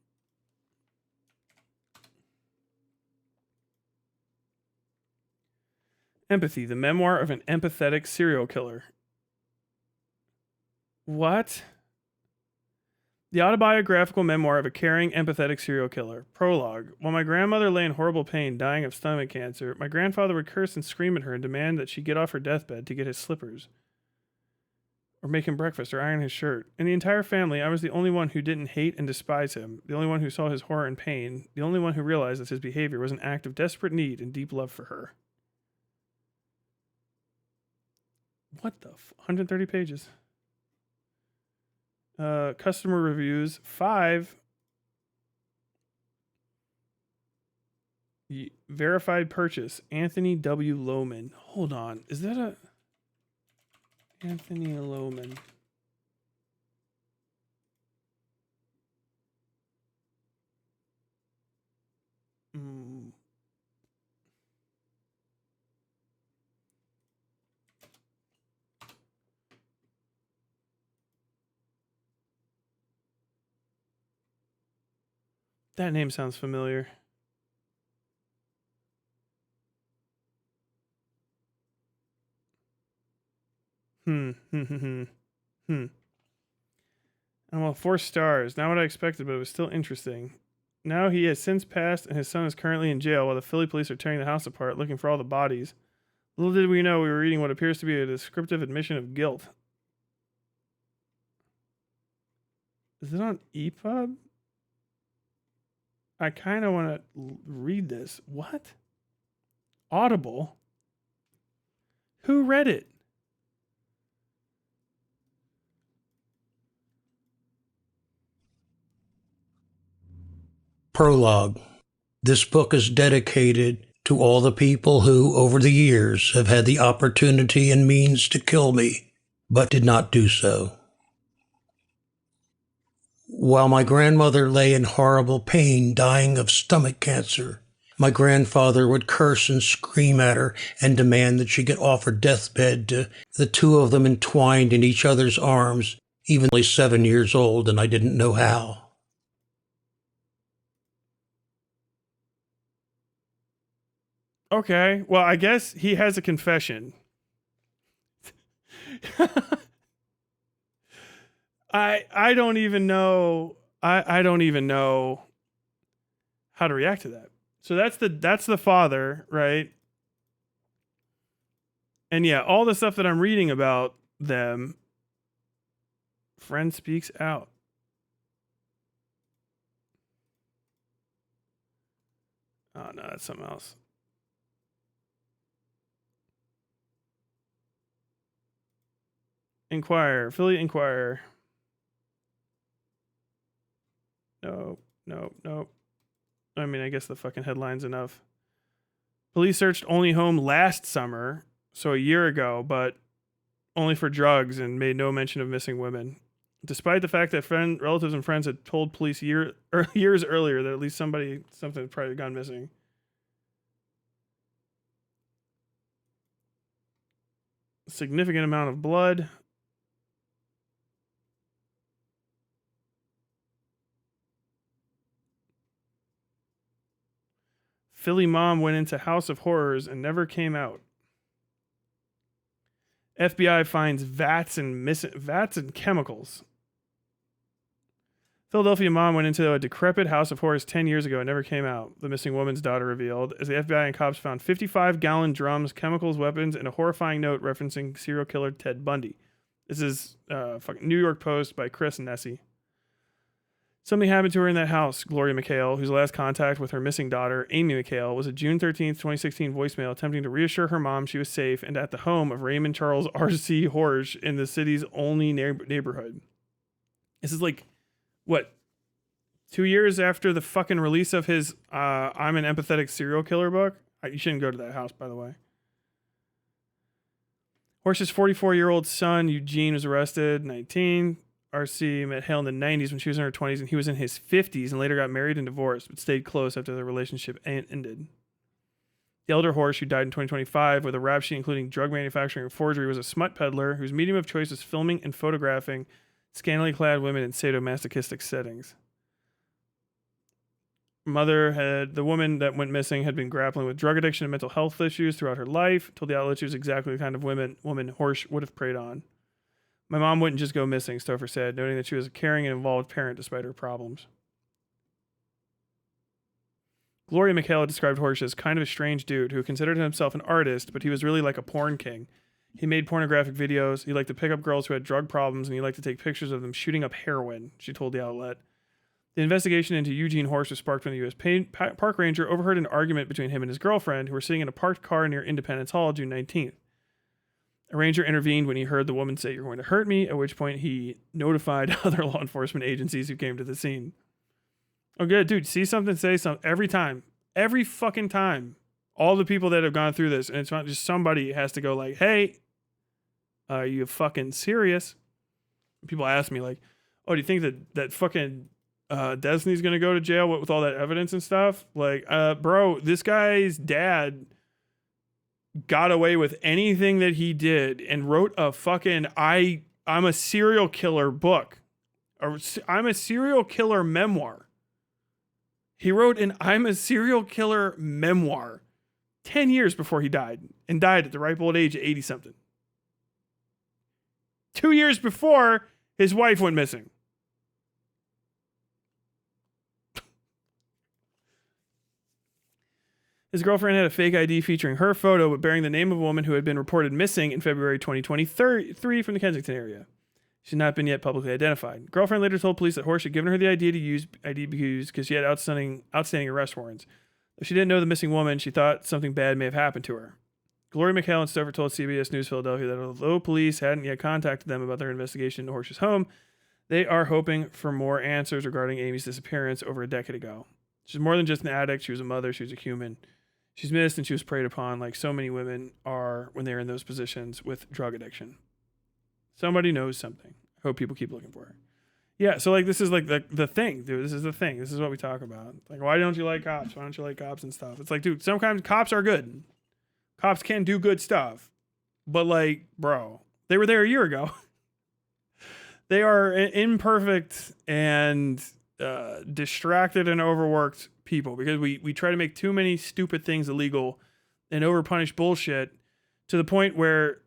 Empathy, The Memoir of an Empathetic Serial Killer. What? The autobiographical memoir of a caring, empathetic serial killer. Prologue. While my grandmother lay in horrible pain, dying of stomach cancer, my grandfather would curse and scream at her and demand that she get off her deathbed to get his slippers, or make him breakfast, or iron his shirt. In the entire family, I was the only one who didn't hate and despise him, the only one who saw his horror and pain, the only one who realized that his behavior was an act of desperate need and deep love for her. What the 130 pages. Customer reviews 5. Verified purchase, Anthony W. Lohman. Hold on, is that a Anthony Lohman? That name sounds familiar. I'm well, 4 stars. Not what I expected, but it was still interesting. Now he has since passed, and his son is currently in jail while the Philly police are tearing the house apart, looking for all the bodies. Little did we know we were reading what appears to be a descriptive admission of guilt. Is it on EPUB? I kind of want to read this. What? Audible? Who read it? Prologue. This book is dedicated to all the people who, over the years, have had the opportunity and means to kill me, but did not do so. While my grandmother lay in horrible pain, dying of stomach cancer, my grandfather would curse and scream at her and demand that she get off her deathbed, the two of them entwined in each other's arms, even only 7 years old, and I didn't know how. Okay, well, I guess he has a confession. I don't even know. I don't even know how to react to that. So that's the father, right? And yeah, all the stuff that I'm reading about them, friend speaks out. Oh no, that's something else. Inquirer, Philly Inquirer. No. I mean, I guess the fucking headline's enough. Police searched only home last summer, so a year ago, but only for drugs and made no mention of missing women. Despite the fact that relatives and friends had told police years earlier that at least something had probably gone missing. Significant amount of blood. Philly mom went into House of Horrors and never came out. FBI finds vats and chemicals. Philadelphia mom went into a decrepit house of horrors 10 years ago and never came out, the missing woman's daughter revealed, as the FBI and cops found 55-gallon drums, chemicals, weapons, and a horrifying note referencing serial killer Ted Bundy. This is fucking New York Post by Chris Nessie. Something happened to her in that house, Gloria McHale, whose last contact with her missing daughter, Amy McHale, was a June 13th, 2016 voicemail attempting to reassure her mom she was safe and at the home of Raymond Charles R.C. Horsch in the city's only neighborhood. This is like, what, 2 years after the fucking release of his I'm an Empathetic Serial Killer book? You shouldn't go to that house, by the way. Horsch's 44-year-old son, Eugene, was arrested, 19. RC met Hale in the 90s when she was in her 20s, and he was in his 50s and later got married and divorced, but stayed close after the relationship ended. The elder Horsch, who died in 2025 with a rap sheet including drug manufacturing and forgery, was a smut peddler whose medium of choice was filming and photographing scantily clad women in sadomasochistic settings. The woman that went missing had been grappling with drug addiction and mental health issues throughout her life, told the outlet she was exactly the kind of woman Horsch would have preyed on. My mom wouldn't just go missing, Stouffer said, noting that she was a caring and involved parent despite her problems. Gloria McHale described Horsch as kind of a strange dude who considered himself an artist, but he was really like a porn king. He made pornographic videos, he liked to pick up girls who had drug problems, and he liked to take pictures of them shooting up heroin, she told the outlet. The investigation into Eugene Horsch was sparked when the U.S. Park Ranger overheard an argument between him and his girlfriend, who were sitting in a parked car near Independence Hall June 19th. A ranger intervened when he heard the woman say, "You're going to hurt me," at which point he notified other law enforcement agencies who came to the scene. Oh, good, dude. See something, say something. Every time. Every fucking time. All the people that have gone through this, and it's not just somebody has to go like, "Hey, are you fucking serious?" People ask me like, "Oh, do you think that fucking Destiny's going to go to jail with all that evidence and stuff?" Like, bro, this guy's dad got away with anything that he did and wrote a fucking I'm a serial killer book. I'm a serial killer memoir. He wrote an I'm a serial killer memoir 10 years before he died, and died at the ripe old age of 80 something. 2 years before his wife went missing. His girlfriend had a fake ID featuring her photo but bearing the name of a woman who had been reported missing in February 2023 from the Kensington area. She's not been yet publicly identified. Girlfriend later told police that Horsch had given her the idea to use ID because she had outstanding arrest warrants. Though she didn't know the missing woman, she thought something bad may have happened to her. Gloria McHale and Stouffer told CBS News Philadelphia that although police hadn't yet contacted them about their investigation into Horsch's home, they are hoping for more answers regarding Amy's disappearance over a decade ago. She's more than just an addict. She was a mother. She was a human. She's missed and she was preyed upon like so many women are when they're in those positions with drug addiction. Somebody knows something. I hope people keep looking for her. Yeah, so like this is like the thing, dude. This is the thing. This is what we talk about. Like, why don't you like cops? Why don't you like cops and stuff? It's like, dude, sometimes cops are good. Cops can do good stuff. But like, bro, they were there a year ago. They are imperfect and distracted and overworked people because we try to make too many stupid things illegal and overpunish bullshit to the point where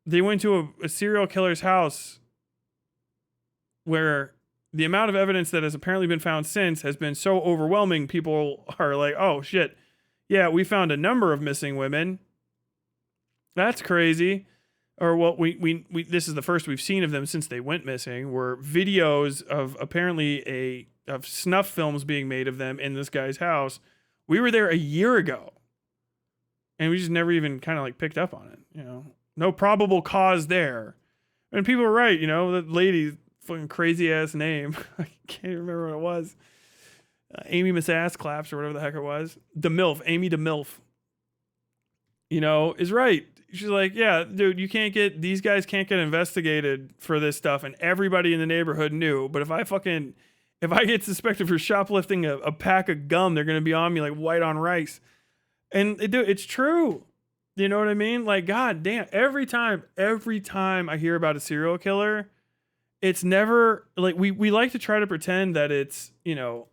they went to a serial killer's house where the amount of evidence that has apparently been found since has been so overwhelming. People are like, oh shit, yeah, we found a number of missing women. That's crazy. Or well, we this is the first we've seen of them since they went missing, were videos of apparently of snuff films being made of them in this guy's house. We were there a year ago, and we just never even kind of like picked up on it. You know, no probable cause there. And people were right. You know, that lady, fucking crazy ass name. I can't even remember what it was. Amy Miss Ass Claps or whatever the heck it was. The MILF, Amy the MILF. You know, is right. She's like, yeah, dude, these guys can't get investigated for this stuff, and everybody in the neighborhood knew. But if I get suspected for shoplifting a pack of gum, they're gonna be on me like white on rice. And it's true. You know what I mean? Like, god damn, every time I hear about a serial killer, it's never like we like to try to pretend that it's, you know,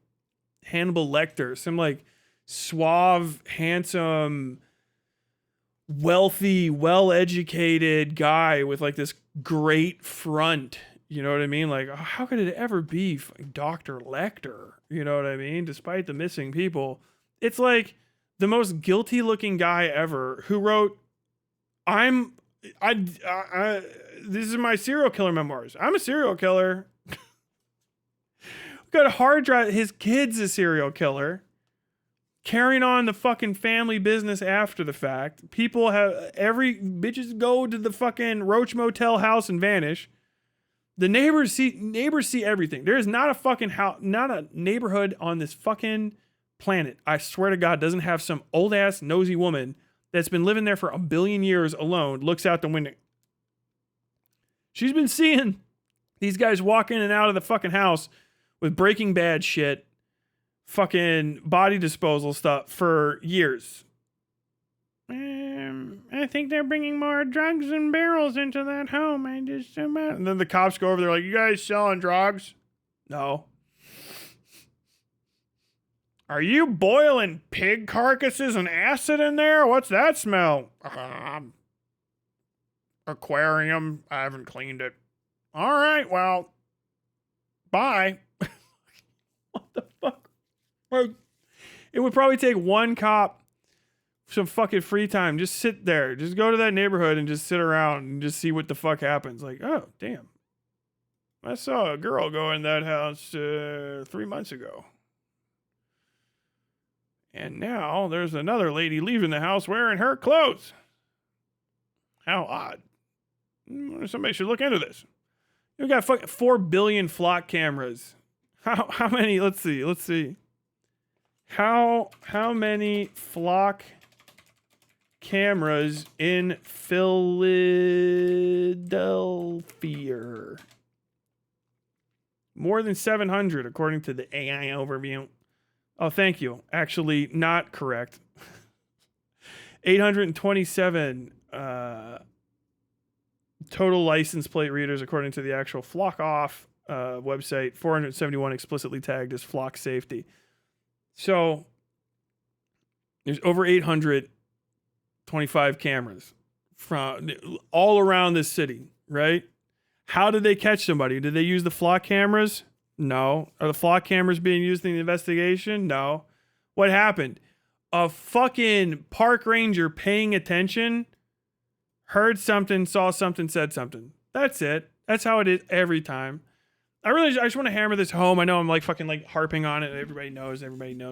Hannibal Lecter, some like suave, handsome, wealthy, well-educated guy with like this great front, You know what I mean? Like, how could it ever be Dr. Lecter? You know what I mean? Despite the missing people, it's like the most guilty looking guy ever who wrote, this is my serial killer memoirs. I'm a serial killer. Got a hard drive. His kid's a serial killer. Carrying on the fucking family business after the fact. People bitches go to the fucking Roach Motel house and vanish. The neighbors see everything. There is not a fucking house, not a neighborhood on this fucking planet, I swear to God, doesn't have some old ass nosy woman that's been living there for 1 billion years alone, looks out the window. She's been seeing these guys walk in and out of the fucking house with Breaking Bad shit, fucking body disposal stuff for years. I think they're bringing more drugs and barrels into that home. And then the cops go over there like, you guys selling drugs? No. Are you boiling pig carcasses and acid in there? What's that smell? Aquarium. I haven't cleaned it. All right, well, bye. What the fuck? It would probably take one cop some fucking free time. Just sit there. Just go to that neighborhood and just sit around and just see what the fuck happens. Like, oh, damn. I saw a girl go in that house 3 months ago. And now there's another lady leaving the house wearing her clothes. How odd. Somebody should look into this. We've got fucking 4 billion flock cameras. How many? Let's see. How many flock cameras in Philadelphia? More than 700, according to the AI overview. Oh, thank you. Actually, not correct. 827 total license plate readers, according to the actual Flock Off website. 471 explicitly tagged as flock safety. So there's over 825 cameras from all around this city, right? How did they catch somebody? Did they use the flock cameras? No. Are the flock cameras being used in the investigation? No. What happened? A fucking park ranger paying attention, heard something, saw something, said something. That's it. That's how it is every time. I just want to hammer this home. I know I'm like fucking like harping on it. Everybody knows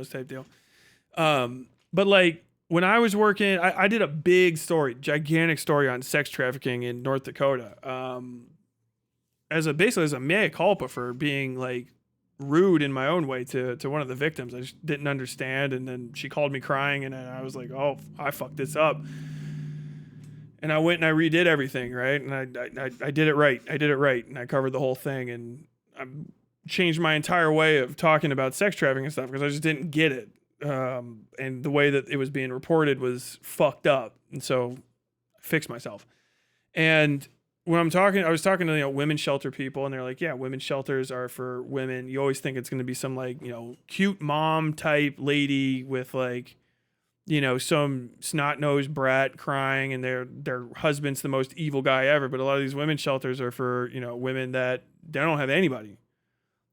type deal. But like when I was working, I did a big story, gigantic story on sex trafficking in North Dakota. As a mea culpa for being like rude in my own way to one of the victims. I just didn't understand. And then she called me crying and I was like, oh, I fucked this up. And I went and I redid everything, right? And I did it right. And I covered the whole thing and I changed my entire way of talking about sex trafficking and stuff because I just didn't get it. And the way that it was being reported was fucked up. And so I fixed myself. And when I was talking to women's shelter people, and they're like, yeah, women's shelters are for women. You always think it's going to be some like, cute mom type lady with like, some snot-nosed brat crying and their husband's the most evil guy ever. But a lot of these women's shelters are for, women that they don't have anybody.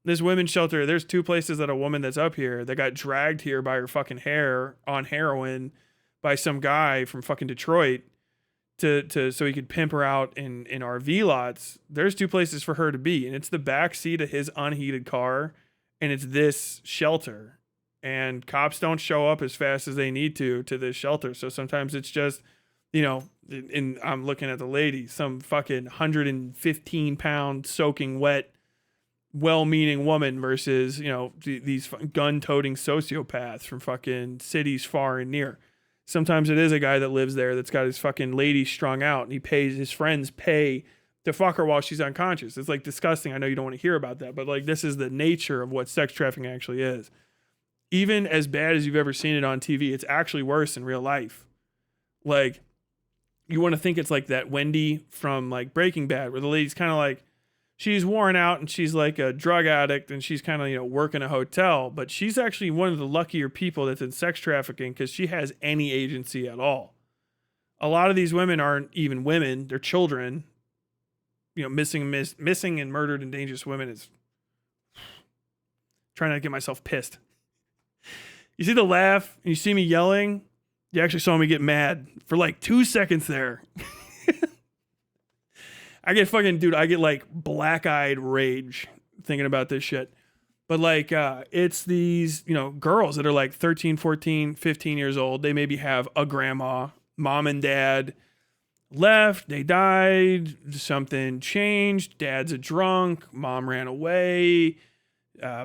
This women's shelter, there's 2 places that a woman that's up here that got dragged here by her fucking hair on heroin by some guy from fucking Detroit so he could pimp her out in RV lots. There's 2 places for her to be, and it's the back seat of his unheated car, and it's this shelter. And cops don't show up as fast as they need to this shelter. So sometimes it's just, and I'm looking at the lady, some fucking 115-pound soaking wet, well-meaning woman versus, these gun-toting sociopaths from fucking cities far and near. Sometimes it is a guy that lives there that's got his fucking lady strung out and his friends pay to fuck her while she's unconscious. It's like disgusting. I know you don't want to hear about that, but like this is the nature of what sex trafficking actually is. Even as bad as you've ever seen it on TV, it's actually worse in real life. Like you want to think it's like that Wendy from like Breaking Bad where the lady's kind of like, she's worn out and she's like a drug addict and she's kind of, working a hotel, but she's actually one of the luckier people that's in sex trafficking because she has any agency at all. A lot of these women aren't even women. They're children, missing and murdered and dangerous women is trying not to get myself pissed. You see the laugh and you see me yelling. You actually saw me get mad for like 2 seconds there. I get like black-eyed rage thinking about this shit. But like, it's these, girls that are like 13, 14, 15 years old. They maybe have a grandma, mom and dad left, they died, something changed, dad's a drunk, mom ran away,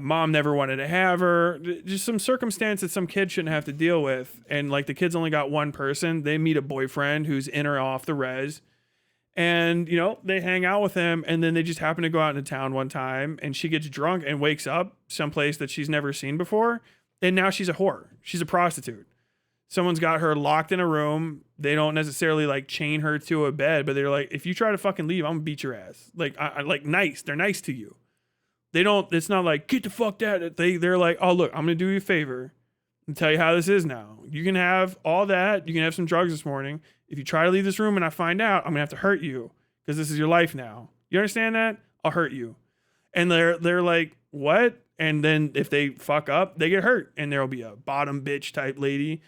mom never wanted to have her, just some circumstance that some kid shouldn't have to deal with. And like the kid's only got one person, they meet a boyfriend who's in or off the res, and they hang out with him, and then they just happen to go out into town one time, and she gets drunk and wakes up someplace that she's never seen before, and now she's a whore, she's a prostitute. Someone's got her locked in a room. They don't necessarily like chain her to a bed, but they're like, if you try to fucking leave, I'm gonna beat your ass. Like, I like nice. They're nice to you. They don't. It's not like get the fuck out. They're like, oh look, I'm gonna do you a favor and tell you how this is now. You can have all that. You can have some drugs this morning. If you try to leave this room and I find out, I'm gonna have to hurt you because this is your life now. You understand that? I'll hurt you. And they're like, what? And then if they fuck up, they get hurt, and there'll be a bottom bitch type lady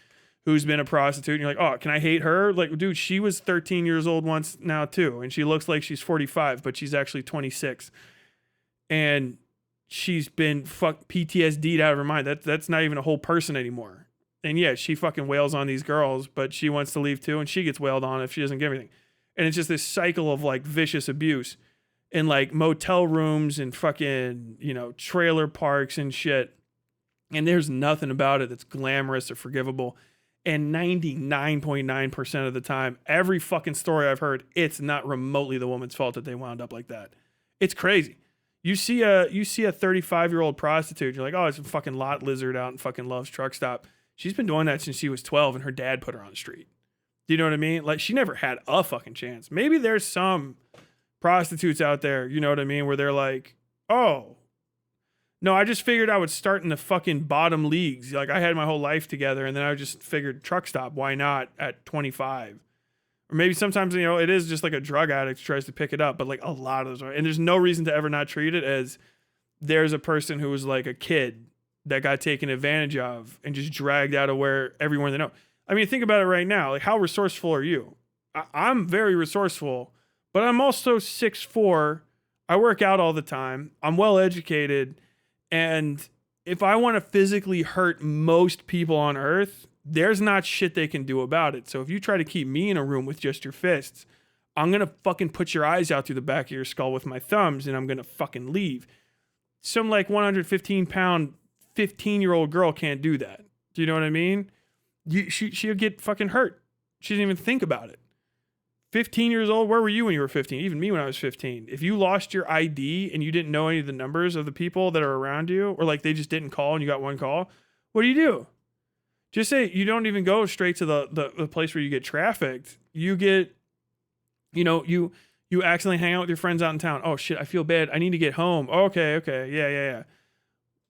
who's been a prostitute, and you're like, oh, can I hate her? Like, dude, she was 13 years old once now too, and she looks like she's 45, but she's actually 26. And she's been PTSD'd out of her mind. That's not even a whole person anymore. And yeah, she fucking wails on these girls, but she wants to leave too, and she gets wailed on if she doesn't get anything. And it's just this cycle of like vicious abuse in like motel rooms and fucking, trailer parks and shit. And there's nothing about it that's glamorous or forgivable. And 99.9% of the time, every fucking story I've heard, it's not remotely the woman's fault that they wound up like that. It's crazy. You see a 35-year-old prostitute, you're like, oh, it's a fucking lot lizard out in fucking Love's truck stop. She's been doing that since she was 12, and her dad put her on the street. Do you know what I mean? Like, she never had a fucking chance. Maybe there's some prostitutes out there, you know what I mean, where they're like, oh, no, I just figured I would start in the fucking bottom leagues. Like, I had my whole life together, and then I just figured truck stop, why not at 25? Or maybe sometimes, it is just like a drug addict who tries to pick it up, but like a lot of those, and there's no reason to ever not treat it as there's a person who was like a kid that got taken advantage of and just dragged out of where everyone they know. I mean, think about it right now. Like, how resourceful are you? I'm very resourceful, but I'm also 6'4". I work out all the time. I'm well educated. And if I want to physically hurt most people on earth, there's not shit they can do about it. So if you try to keep me in a room with just your fists, I'm going to fucking put your eyes out through the back of your skull with my thumbs, and I'm going to fucking leave. Some like 115-pound, 15-year-old girl can't do that. Do you know what I mean? She'll get fucking hurt. She didn't even think about it. 15 years old, where were you when you were 15? Even me when I was 15. If you lost your ID and you didn't know any of the numbers of the people that are around you, or like they just didn't call and you got one call, what do? Just say you don't even go straight to the place where you get trafficked. You get, you accidentally hang out with your friends out in town. Oh shit, I feel bad. I need to get home. Okay. Yeah.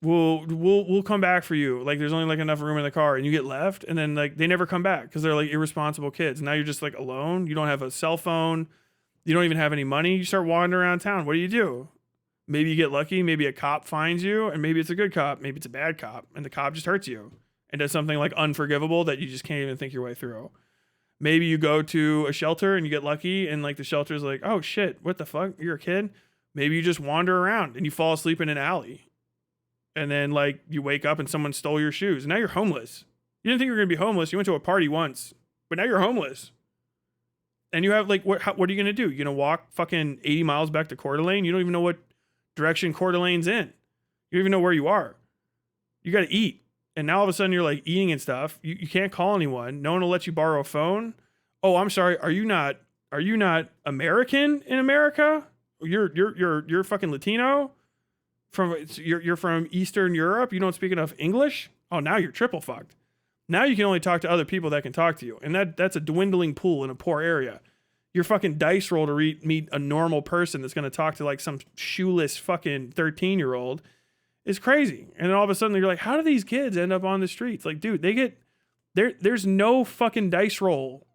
We'll come back for you. Like, there's only like enough room in the car, and you get left, and then like they never come back because they're like irresponsible kids. Now you're just like alone. You don't have a cell phone. You don't even have any money. You start wandering around town. What do? Maybe you get lucky. Maybe a cop finds you, and maybe it's a good cop. Maybe it's a bad cop, and the cop just hurts you and does something like unforgivable that you just can't even think your way through. Maybe you go to a shelter and you get lucky, and like the shelter's like, oh shit, what the fuck? You're a kid? Maybe you just wander around and you fall asleep in an alley. And then like you wake up and someone stole your shoes, and now you're homeless. You didn't think you were going to be homeless. You went to a party once, but now you're homeless. And you have like, what are you going to do? You're going to walk fucking 80 miles back to Coeur d'Alene? You don't even know what direction Coeur d'Alene's in. You don't even know where you are. You got to eat. And now all of a sudden you're like eating and stuff. You can't call anyone. No one will let you borrow a phone. Oh, I'm sorry. Are you not American in America? You're fucking Latino? You're from Eastern Europe? You don't speak enough English? Oh, now you're triple fucked. Now you can only talk to other people that can talk to you. And that's a dwindling pool in a poor area. Your fucking dice roll to meet a normal person that's going to talk to like some shoeless fucking 13-year-old is crazy. And then all of a sudden you're like, how do these kids end up on the streets? Like, dude, there's no fucking dice roll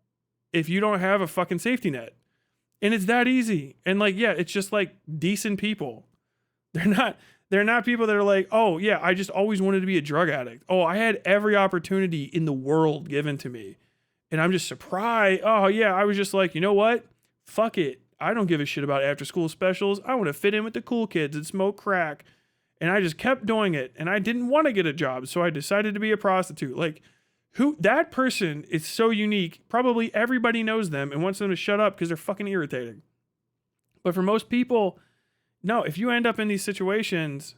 if you don't have a fucking safety net. And it's that easy. And like, yeah, it's just like decent people. They're not people that are like, oh yeah, I just always wanted to be a drug addict. Oh, I had every opportunity in the world given to me. And I'm just surprised. Oh yeah, I was just like, you know what? Fuck it. I don't give a shit about after school specials. I want to fit in with the cool kids and smoke crack. And I just kept doing it. And I didn't want to get a job. So I decided to be a prostitute. Like, that person is so unique. Probably everybody knows them and wants them to shut up because they're fucking irritating. But for most people, no, if you end up in these situations,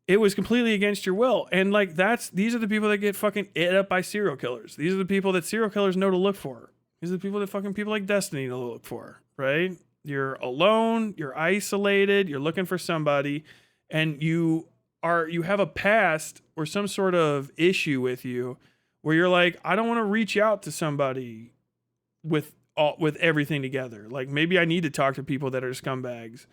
it was completely against your will. And like, these are the people that get fucking ate up by serial killers. These are the people that serial killers know to look for. These are the people that fucking people like Destiny know to look for, right? You're alone, you're isolated, you're looking for somebody, and you have a past or some sort of issue with you where you're like, I don't want to reach out to somebody with everything together. Like, maybe I need to talk to people that are scumbags.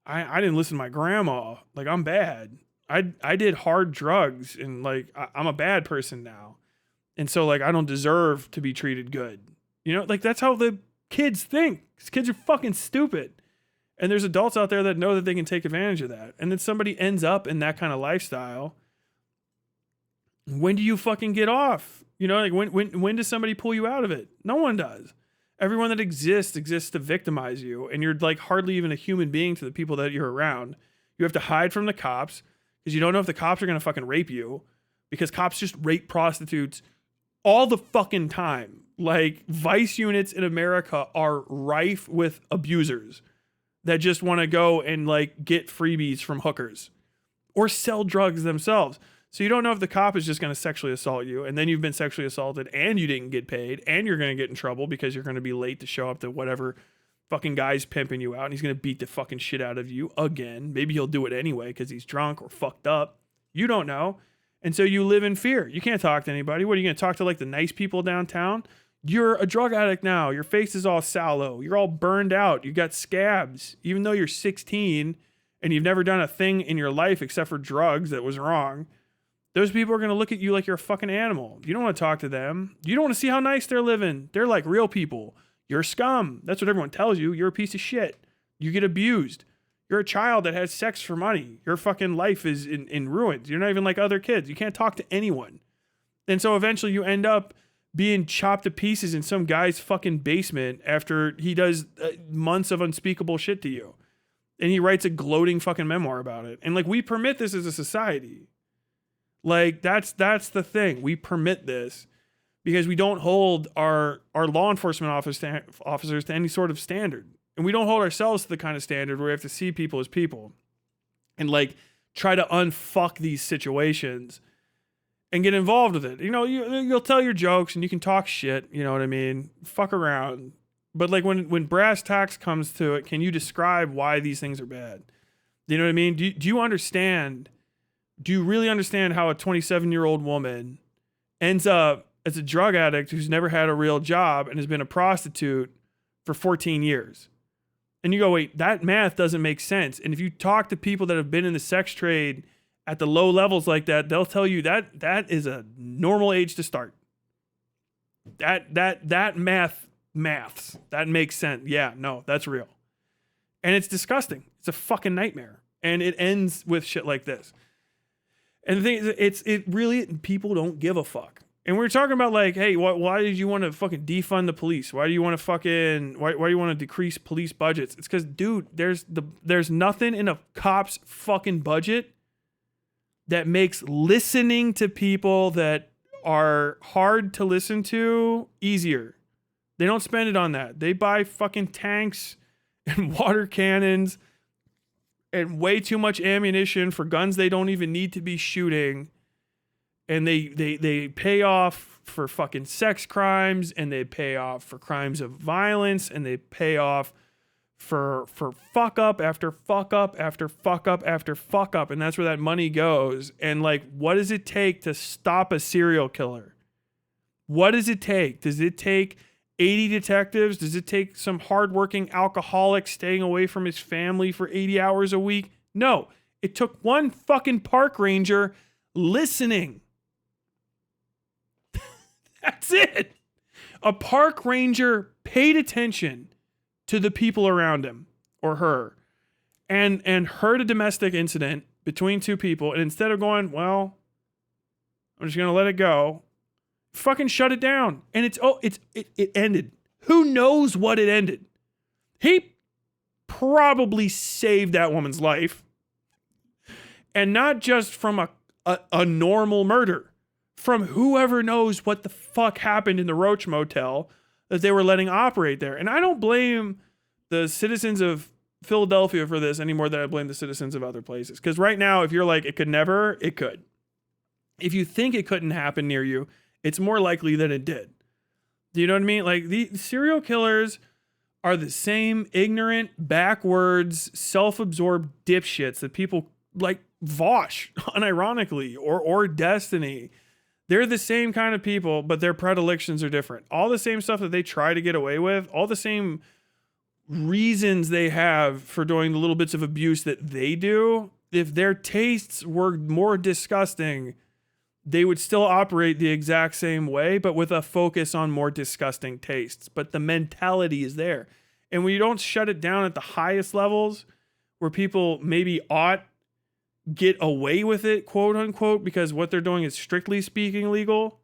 I didn't listen to my grandma. Like, I'm bad. I did hard drugs, and like, I'm a bad person now. And so like, I don't deserve to be treated good. You know, like, that's how the kids think. These kids are fucking stupid. And there's adults out there that know that they can take advantage of that. And then somebody ends up in that kind of lifestyle. When do you fucking get off? You know, like, when does somebody pull you out of it? No one does. Everyone that exists to victimize you. And you're like hardly even a human being to the people that you're around. You have to hide from the cops because you don't know if the cops are going to fucking rape you, because cops just rape prostitutes all the fucking time. Like, vice units in America are rife with abusers that just want to go and like get freebies from hookers or sell drugs themselves. So you don't know if the cop is just going to sexually assault you, and then you've been sexually assaulted and you didn't get paid, and you're going to get in trouble because you're going to be late to show up to whatever fucking guy's pimping you out, and he's going to beat the fucking shit out of you again. Maybe he'll do it anyway because he's drunk or fucked up. You don't know. And so you live in fear. You can't talk to anybody. What are you going to talk to, like the nice people downtown? You're a drug addict now. Your face is all sallow. You're all burned out. You got scabs. Even though you're 16 and you've never done a thing in your life except for drugs that was wrong, those people are going to look at you like you're a fucking animal. You don't want to talk to them. You don't want to see how nice they're living. They're like real people. You're scum. That's what everyone tells you. You're a piece of shit. You get abused. You're a child that has sex for money. Your fucking life is in ruins. You're not even like other kids. You can't talk to anyone. And so eventually you end up being chopped to pieces in some guy's fucking basement after he does months of unspeakable shit to you. And he writes a gloating fucking memoir about it. And like, we permit this as a society. Like, that's the thing. We permit this because we don't hold our law enforcement officers to any sort of standard. And we don't hold ourselves to the kind of standard where we have to see people as people and like try to unfuck these situations and get involved with it. You know, you'll tell your jokes and you can talk shit, you know what I mean? Fuck around. But like, when brass tacks comes to it, can you describe why these things are bad? You know what I mean? Do you understand? Do you really understand how a 27-year-old woman ends up as a drug addict who's never had a real job and has been a prostitute for 14 years? And you go, wait, that math doesn't make sense. And if you talk to people that have been in the sex trade at the low levels like that, they'll tell you that is a normal age to start. That maths, that makes sense. Yeah, no, that's real. And it's disgusting. It's a fucking nightmare. And it ends with shit like this. And the thing is, it really, people don't give a fuck. And we're talking about like, hey, why did you want to fucking defund the police? Why do you want to fucking, why do you want to decrease police budgets? It's because, dude, there's nothing in a cop's fucking budget that makes listening to people that are hard to listen to easier. They don't spend it on that. They buy fucking tanks and water cannons and way too much ammunition for guns they don't even need to be shooting. And they pay off for fucking sex crimes, and they pay off for crimes of violence, and they pay off for fuck up after fuck up after fuck up after fuck up. And that's where that money goes. And like, what does it take to stop a serial killer? What does it take? Does it take 80 detectives? Does it take some hardworking alcoholic staying away from his family for 80 hours a week? No, it took one fucking park ranger listening. That's it. A park ranger paid attention to the people around him or her and heard a domestic incident between two people, and instead of going, well, I'm just gonna let it go, fucking shut it down. And it ended. Who knows what it ended? He probably saved that woman's life. And not just from a normal murder, from whoever knows what the fuck happened in the Roach Motel that they were letting operate there. And I don't blame the citizens of Philadelphia for this any more than I blame the citizens of other places. Because right now, if you're like, it could never, it could. If you think it couldn't happen near you, it's more likely that it did. Do you know what I mean? Like, the serial killers are the same ignorant, backwards, self-absorbed dipshits that people like Vosh, unironically, or Destiny. They're the same kind of people, but their predilections are different. All the same stuff that they try to get away with, all the same reasons they have for doing the little bits of abuse that they do, if their tastes were more disgusting, they would still operate the exact same way, but with a focus on more disgusting tastes. But the mentality is there. And when you don't shut it down at the highest levels, where people maybe ought get away with it, quote unquote, because what they're doing is strictly speaking legal,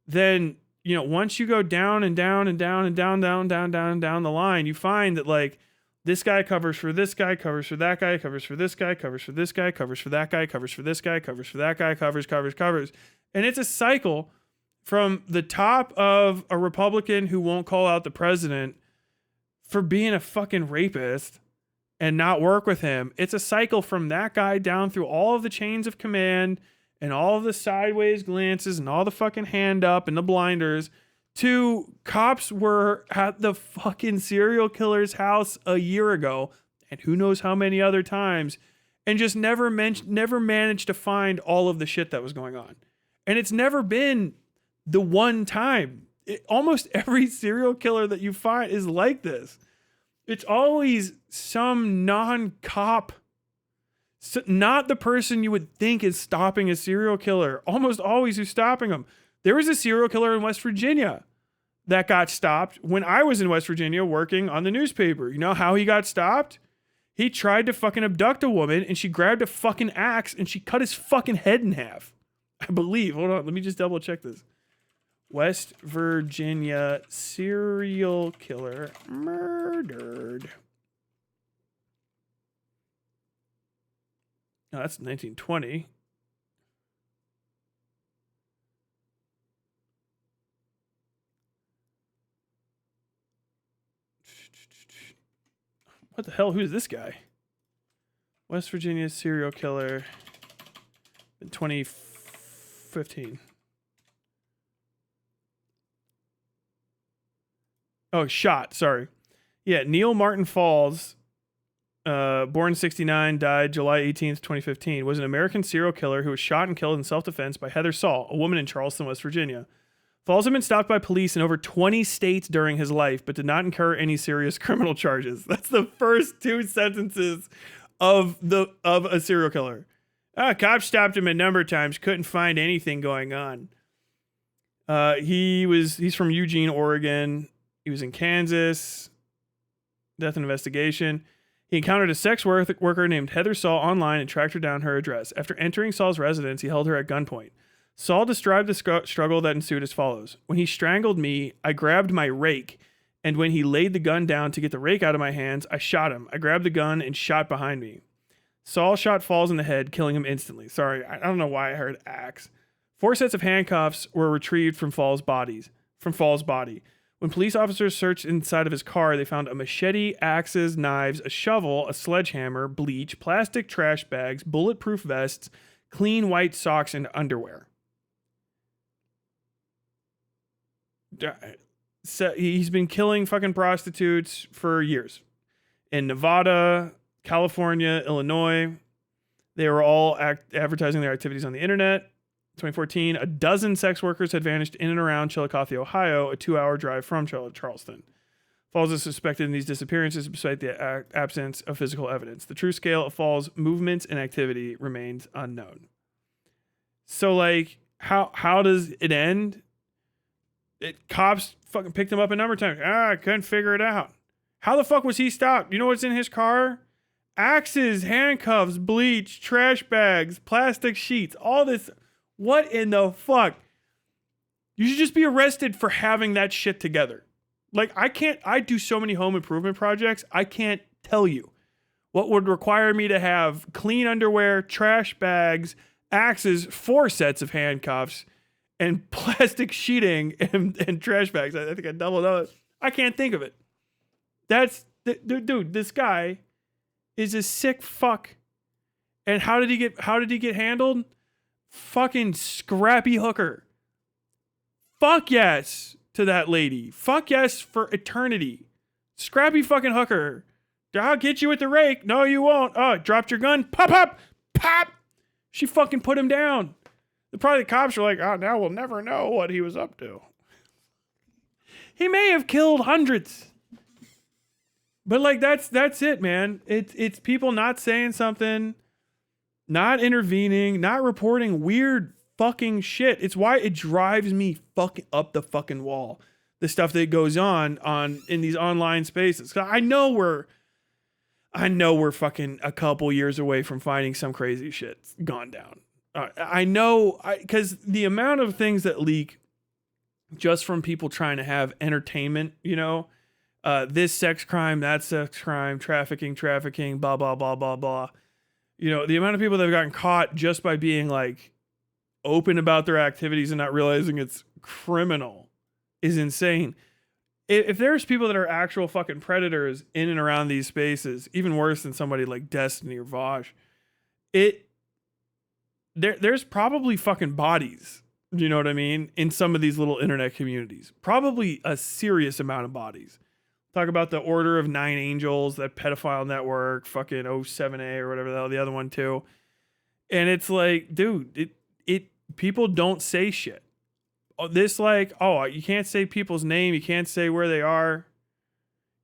then, you know, once you go down and down and down and down the line, you find that like this guy covers for this guy, covers for that guy, covers for this guy, covers for this guy, covers for that guy, covers for this guy, covers for that guy, covers. And it's a cycle from the top of a Republican who won't call out the president for being a fucking rapist and not work with him. It's a cycle from that guy down through all of the chains of command and all of the sideways glances and all the fucking hand up and the blinders to cops were at the fucking serial killer's house a year ago and who knows how many other times and just never managed to find all of the shit that was going on. And it's never been the one time. Almost every serial killer that you find is like this. It's always some non-cop, not the person you would think is stopping a serial killer. Almost always who's stopping them. There was a serial killer in West Virginia that got stopped when I was in West Virginia working on the newspaper. You know how he got stopped? He tried to fucking abduct a woman and she grabbed a fucking axe and she cut his fucking head in half. I believe. Hold on. Let me just double check this. West Virginia serial killer murdered. No, that's 1920. What the hell? Who's this guy? West Virginia serial killer in 2015. Oh, shot. Sorry. Yeah, Neil Martin Falls, born 1969, died July 18th, 2015, was an American serial killer who was shot and killed in self-defense by Heather Saul, a woman in Charleston, West Virginia. Falls had been stopped by police in over 20 states during his life, but did not incur any serious criminal charges. That's the first two sentences of a serial killer. Cops stopped him a number of times, couldn't find anything going on. He's from Eugene, Oregon. He was in Kansas. Death investigation. He encountered a sex worker named Heather Saul online and tracked her down her address. After entering Saul's residence, he held her at gunpoint. Saul described the struggle that ensued as follows. When he strangled me, I grabbed my rake, and when he laid the gun down to get the rake out of my hands, I shot him. I grabbed the gun and shot behind me. Saul shot Falls in the head, killing him instantly. Sorry, I don't know why I heard axe. 4 sets of handcuffs were retrieved from Falls' body. When police officers searched inside of his car, they found a machete, axes, knives, a shovel, a sledgehammer, bleach, plastic trash bags, bulletproof vests, clean white socks, and underwear. So he's been killing fucking prostitutes for years. In Nevada, California, Illinois, they were all advertising their activities on the internet. 2014, a dozen sex workers had vanished in and around Chillicothe, Ohio, a 2-hour drive from Charleston. Falls is suspected in these disappearances despite the absence of physical evidence. The true scale of Falls' movements and activity remains unknown. So, like, how does it end? Cops fucking picked him up a number of times. I couldn't figure it out. How the fuck was he stopped? You know what's in his car? Axes, handcuffs, bleach, trash bags, plastic sheets, all this. What in the fuck? You should just be arrested for having that shit together. Like, I do so many home improvement projects, I can't tell you what would require me to have clean underwear, trash bags, axes, 4 sets of handcuffs, and plastic sheeting and trash bags. I think I doubled those. I can't think of it. Dude, this guy is a sick fuck. And how did he get handled? Fucking scrappy hooker. Fuck yes to that lady. Fuck yes for eternity. Scrappy fucking hooker. I'll get you with the rake. No, you won't. Oh, dropped your gun. Pop, pop, pop. She fucking put him down. Probably the cops were like, oh, now we'll never know what he was up to. He may have killed hundreds. But like that's it, man. It's people not saying something, not intervening, not reporting weird fucking shit. It's why it drives me fucking up the fucking wall. The stuff that goes on in these online spaces. I know we're fucking a couple years away from finding some crazy shit gone down. I know, because the amount of things that leak just from people trying to have entertainment, you know, this sex crime, that sex crime, trafficking, blah, blah, blah, blah, blah. You know, the amount of people that have gotten caught just by being like open about their activities and not realizing it's criminal is insane. If there's people that are actual fucking predators in and around these spaces, even worse than somebody like Destiny or Vosh, there's probably fucking bodies, you know what I mean, in some of these little internet communities. Probably a serious amount of bodies. Talk about the Order of 9 Angels, that pedophile network, fucking 07A or whatever the hell, the other one too. And it's like, dude, people don't say shit. This like, oh, you can't say people's name, you can't say where they are.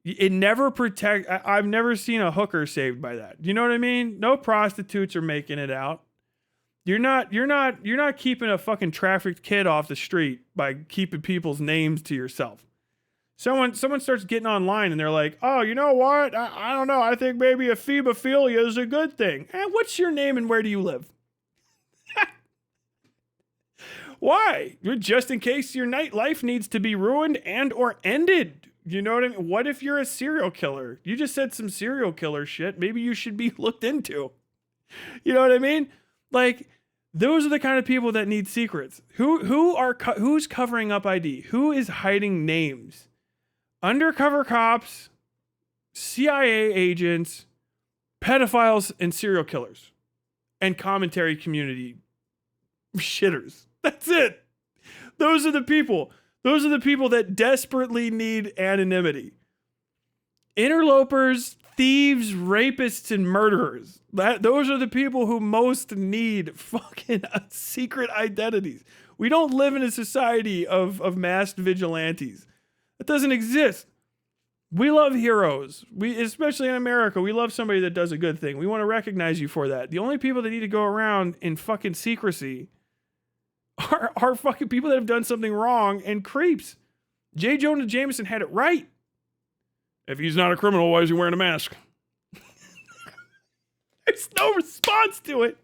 It never protect. I've never seen a hooker saved by that. You know what I mean? No prostitutes are making it out. You're not keeping a fucking trafficked kid off the street by keeping people's names to yourself. Someone starts getting online and they're like, oh, you know what? I don't know. I think maybe ephebophilia is a good thing. What's your name and where do you live? Why? Just in case your nightlife needs to be ruined and or ended. You know what I mean? What if you're a serial killer? You just said some serial killer shit. Maybe you should be looked into. You know what I mean? Like, those are the kind of people that need secrets. Who's covering up ID? Who is hiding names? Undercover cops, CIA agents, pedophiles, and serial killers, and commentary community shitters. That's it. Those are the people. Those are the people that desperately need anonymity. Interlopers, thieves, rapists, and murderers. Those are the people who most need fucking secret identities. We don't live in a society of masked vigilantes. That doesn't exist. We love heroes. Especially in America, we love somebody that does a good thing. We want to recognize you for that. The only people that need to go around in fucking secrecy are fucking people that have done something wrong and creeps. J. Jonah Jameson had it right. If he's not a criminal, why is he wearing a mask? There's no response to it.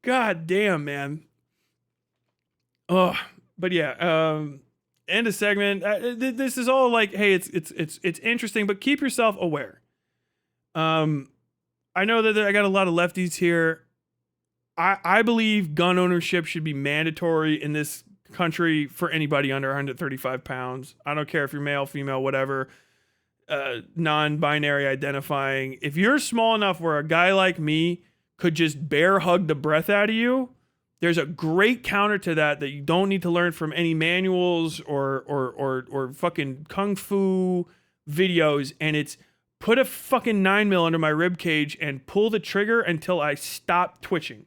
God damn, man. Oh, but yeah. End of segment. This is all like, hey, it's interesting, but keep yourself aware. I know that I got a lot of lefties here. I believe gun ownership should be mandatory in this country for anybody under 135 pounds. I don't care if you're male, female, whatever, non-binary identifying. If you're small enough where a guy like me could just bear hug the breath out of you, there's a great counter to that you don't need to learn from any manuals or fucking kung fu videos, and it's put a fucking 9mm under my rib cage and pull the trigger until I stop twitching.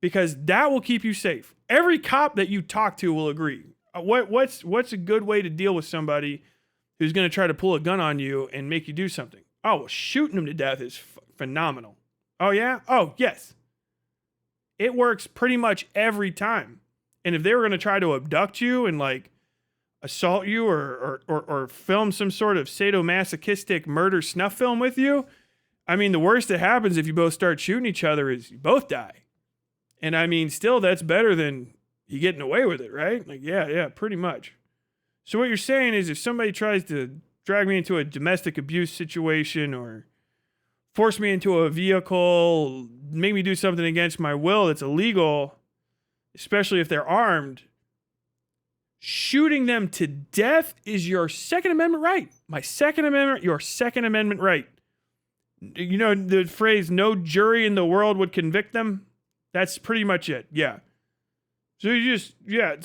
Because that will keep you safe. Every cop that you talk to will agree. What's a good way to deal with somebody who's going to try to pull a gun on you and make you do something? Oh, well, shooting them to death is phenomenal. Oh, yeah? Oh, yes. It works pretty much every time. And if they were going to try to abduct you and like assault you or film some sort of sadomasochistic murder snuff film with you, I mean, the worst that happens if you both start shooting each other is you both die. And I mean, still, that's better than you getting away with it, right? Like, yeah, pretty much. So what you're saying is if somebody tries to drag me into a domestic abuse situation or force me into a vehicle, make me do something against my will that's illegal, especially if they're armed, shooting them to death is your Second Amendment right. My Second Amendment, your Second Amendment right. You know the phrase, no jury in the world would convict them? That's pretty much it, yeah. So you just,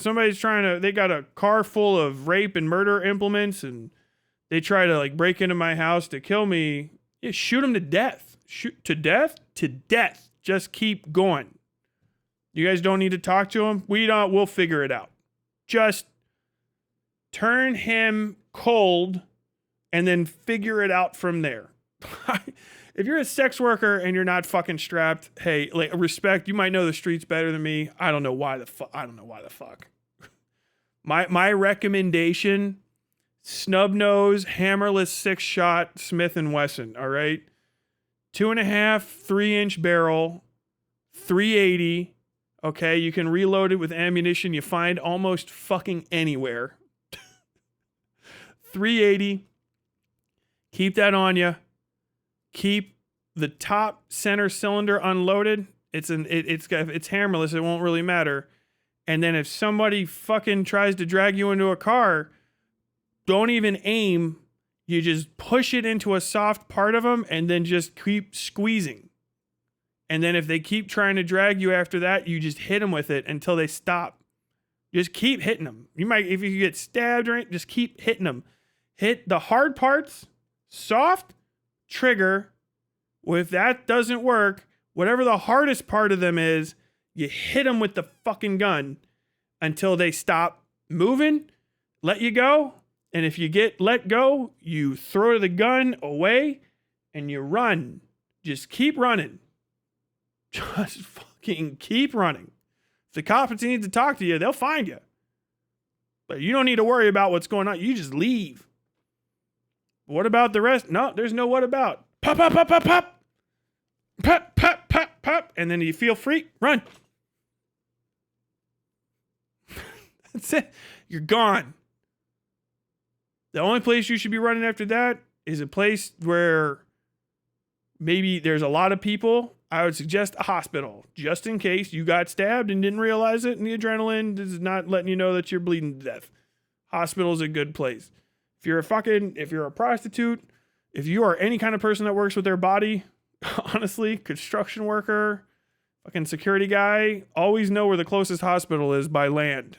somebody's they got a car full of rape and murder implements and they try to like break into my house to kill me. Yeah, shoot them to death. Shoot to death? To death. Just keep going. You guys don't need to talk to him. We'll figure it out. Just turn him cold and then figure it out from there. If you're a sex worker and you're not fucking strapped, hey, like respect, you might know the streets better than me. I don't know why the fuck. My recommendation, snub nose, hammerless 6-shot Smith & Wesson, all right? 2.5, 3-inch barrel, 380. Okay, you can reload it with ammunition you find almost fucking anywhere. 380. Keep that on you. Keep the top center cylinder unloaded. It's hammerless. It won't really matter. And then if somebody fucking tries to drag you into a car, don't even aim. You just push it into a soft part of them and then just keep squeezing. And then if they keep trying to drag you after that, you just hit them with it until they stop. Just keep hitting them. You might, if you get stabbed or anything, just keep hitting them. Hit the hard parts, soft, trigger. Well, if that doesn't work, whatever the hardest part of them is, you hit them with the fucking gun until they stop moving, let you go. And if you get let go, you throw the gun away and you run. Just keep running. Just fucking keep running. If the cops need to talk to you, they'll find you. But you don't need to worry about what's going on. You just leave. What about the rest? No, there's no what about. Pop, pop, pop, pop, pop. Pop, pop, pop, pop. And then you feel free, run. That's it. You're gone. The only place you should be running after that is a place where maybe there's a lot of people. I would suggest a hospital, just in case you got stabbed and didn't realize it, and the adrenaline is not letting you know that you're bleeding to death. Hospital is a good place. If you're a prostitute, if you are any kind of person that works with their body, honestly, construction worker, fucking security guy, always know where the closest hospital is by land.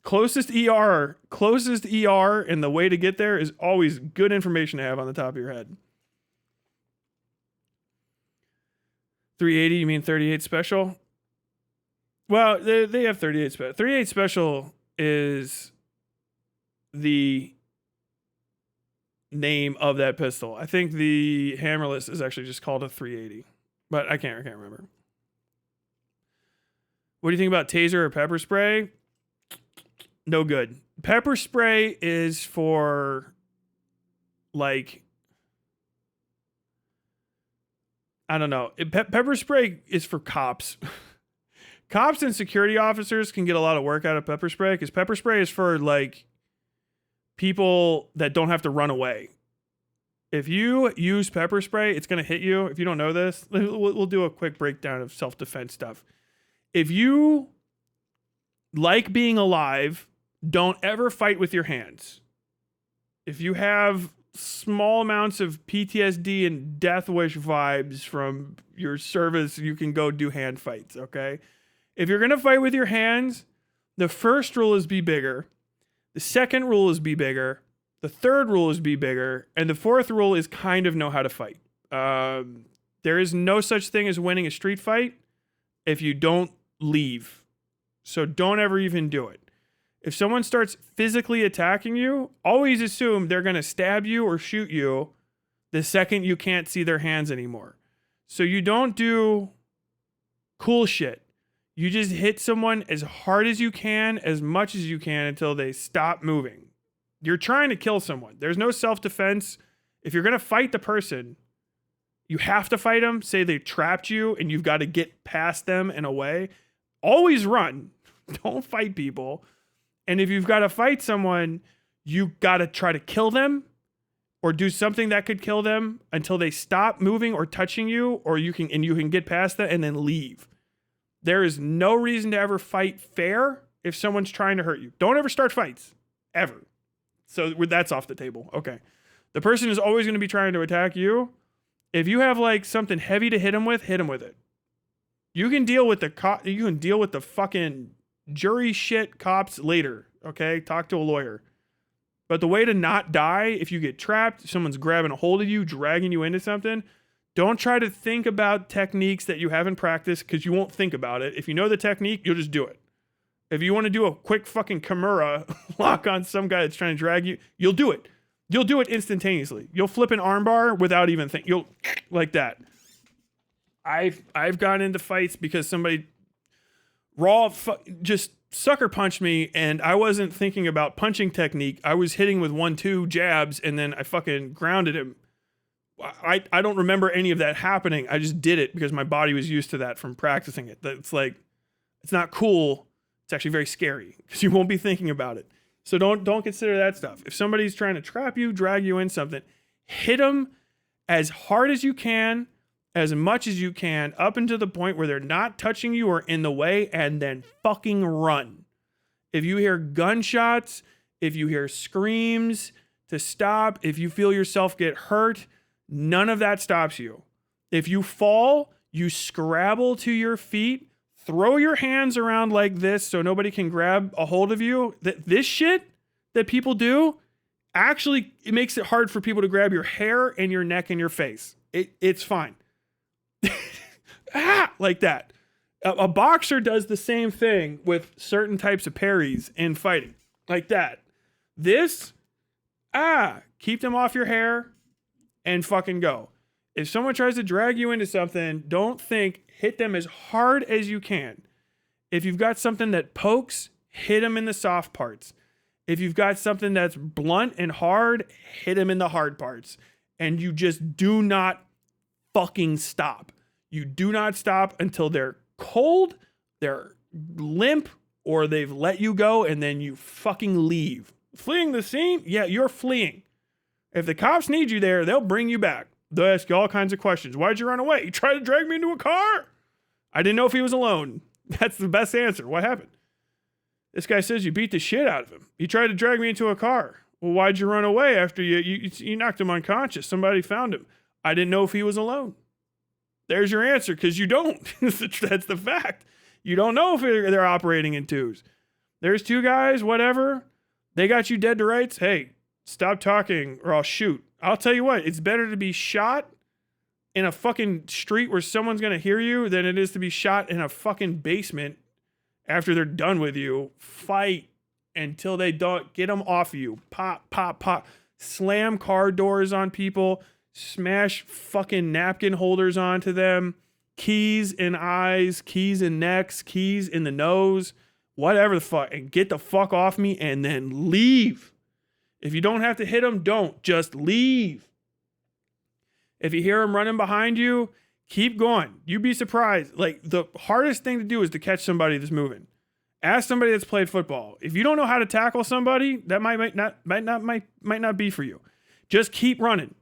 Closest ER, and the way to get there is always good information to have on the top of your head. 380, you mean 38 special? Well, they have 38 special. 38 special is the name of that pistol. I think the hammerless is actually just called a 380, but I can't remember. What do you think about taser or pepper spray? No good. Pepper spray is for like, I don't know. Pepper spray is for cops. Cops and security officers can get a lot of work out of pepper spray because pepper spray is for like people that don't have to run away. If you use pepper spray, it's going to hit you. If you don't know this, we'll do a quick breakdown of self-defense stuff. If you like being alive, don't ever fight with your hands. If you have small amounts of PTSD and death wish vibes from your service, you can go do hand fights, okay? If you're going to fight with your hands, the first rule is be bigger. The second rule is be bigger. The third rule is be bigger. And the fourth rule is kind of know how to fight. There is no such thing as winning a street fight if you don't leave. So don't ever even do it. If someone starts physically attacking you, always assume they're going to stab you or shoot you the second you can't see their hands anymore. So you don't do cool shit. You just hit someone as hard as you can, as much as you can until they stop moving. You're trying to kill someone. There's no self-defense. If you're going to fight the person, you have to fight them. Say they trapped you and you've got to get past them and away. Always run. Don't fight people. And if you've got to fight someone, you got to try to kill them or do something that could kill them until they stop moving or touching you, or you can get past that and then leave. There is no reason to ever fight fair if someone's trying to hurt you. Don't ever start fights. Ever. So that's off the table. Okay. The person is always going to be trying to attack you. If you have like something heavy to hit them with it. You can deal with the fucking jury shit cops later. Okay? Talk to a lawyer. But the way to not die if you get trapped, if someone's grabbing a hold of you, dragging you into something, don't try to think about techniques that you haven't practiced, because you won't think about it. If you know the technique, you'll just do it. If you want to do a quick fucking Kimura lock on some guy that's trying to drag you, you'll do it. You'll do it instantaneously. You'll flip an armbar without even thinking. You'll like that. I've gotten into fights because somebody just sucker punched me, and I wasn't thinking about punching technique. I was hitting with 1-2 jabs, and then I fucking grounded him. I don't remember any of that happening. I just did it because my body was used to that from practicing it. It's like, it's not cool. It's actually very scary because you won't be thinking about it. So don't consider that stuff. If somebody's trying to trap you, drag you in something, hit them as hard as you can, as much as you can, up until the point where they're not touching you or in the way, and then fucking run. If you hear gunshots, if you hear screams, to stop. If you feel yourself get hurt, none of that stops you. If you fall, you scrabble to your feet, throw your hands around like this so nobody can grab a hold of you. This shit that people do, actually, it makes it hard for people to grab your hair and your neck and your face. It's fine. Like that. A boxer does the same thing with certain types of parries in fighting. Like that. This, keep them off your hair and fucking go. If someone tries to drag you into something, don't think, hit them as hard as you can. If you've got something that pokes, hit them in the soft parts. If you've got something that's blunt and hard, hit them in the hard parts. And you just do not fucking stop. You do not stop until they're cold, they're limp, or they've let you go, and then you fucking leave. Fleeing the scene? Yeah, you're fleeing. If the cops need you there, they'll bring you back. They'll ask you all kinds of questions. Why'd you run away? You tried to drag me into a car? I didn't know if he was alone. That's the best answer. What happened? This guy says you beat the shit out of him. He tried to drag me into a car. Well, why'd you run away after you knocked him unconscious? Somebody found him. I didn't know if he was alone. There's your answer, because you don't. That's the fact. You don't know if they're operating in twos. There's two guys, whatever. They got you dead to rights. Hey, stop talking or I'll shoot. I'll tell you what, it's better to be shot in a fucking street where someone's going to hear you than it is to be shot in a fucking basement after they're done with you. Fight until they don't. Get them off you. Pop, pop, pop. Slam car doors on people. Smash fucking napkin holders onto them. Keys in eyes, keys in necks, keys in the nose. Whatever the fuck. And get the fuck off me and then leave. If you don't have to hit them, don't. Just leave. If you hear them running behind you, keep going. You'd be surprised. Like, the hardest thing to do is to catch somebody that's moving. Ask somebody that's played football. If you don't know how to tackle somebody, that might not be for you. Just keep running.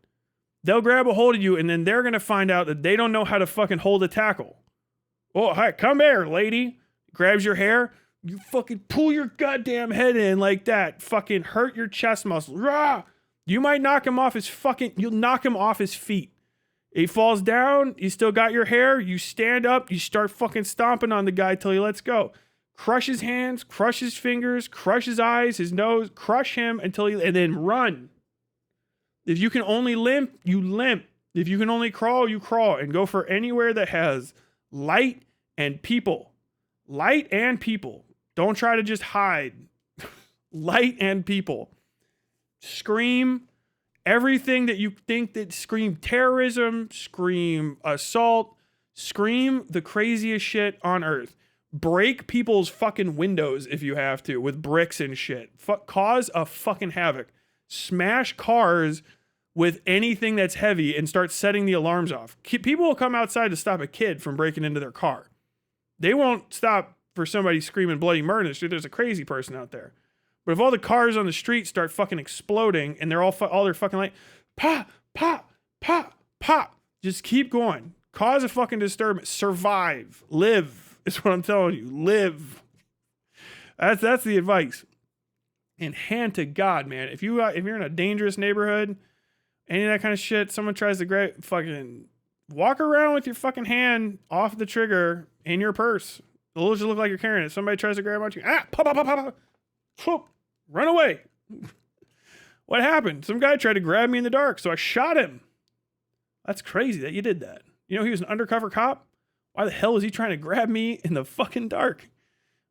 They'll grab a hold of you, and then they're going to find out that they don't know how to fucking hold a tackle. Oh, hi, come here, lady. Grabs your hair. You fucking pull your goddamn head in like that. Fucking hurt your chest muscles. Rah! You might knock him off you'll knock him off his feet. He falls down. You still got your hair. You stand up. You start fucking stomping on the guy till he lets go. Crush his hands, crush his fingers, crush his eyes, his nose, crush him and then run. If you can only limp, you limp. If you can only crawl, you crawl, and go for anywhere that has light and people. Light and people. Don't try to just hide. Light and people. Scream everything that you think that scream terrorism, scream assault, scream the craziest shit on earth. break people's fucking windows if you have to with bricks and shit. Cause a fucking havoc. Smash cars with anything that's heavy and start setting the alarms off. People will come outside to stop a kid from breaking into their car. They won't stop for somebody screaming bloody murder. There's a crazy person out there. But if all the cars on the street start fucking exploding and they're all they're fucking like, pop, pop, pop, pop, just keep going. Cause a fucking disturbance. Survive. Live is what I'm telling you. Live. That's the advice. And hand to God, man. If you're in a dangerous neighborhood, any of that kind of shit, someone tries to grab, fucking walk around with your fucking hand off the trigger in your purse. It'll just look like you're carrying it. Somebody tries to grab onto you. Pop, pop, pop, pop, pop. Run away. What happened? Some guy tried to grab me in the dark, so I shot him. That's crazy that you did that. You know, he was an undercover cop. Why the hell was he trying to grab me in the fucking dark?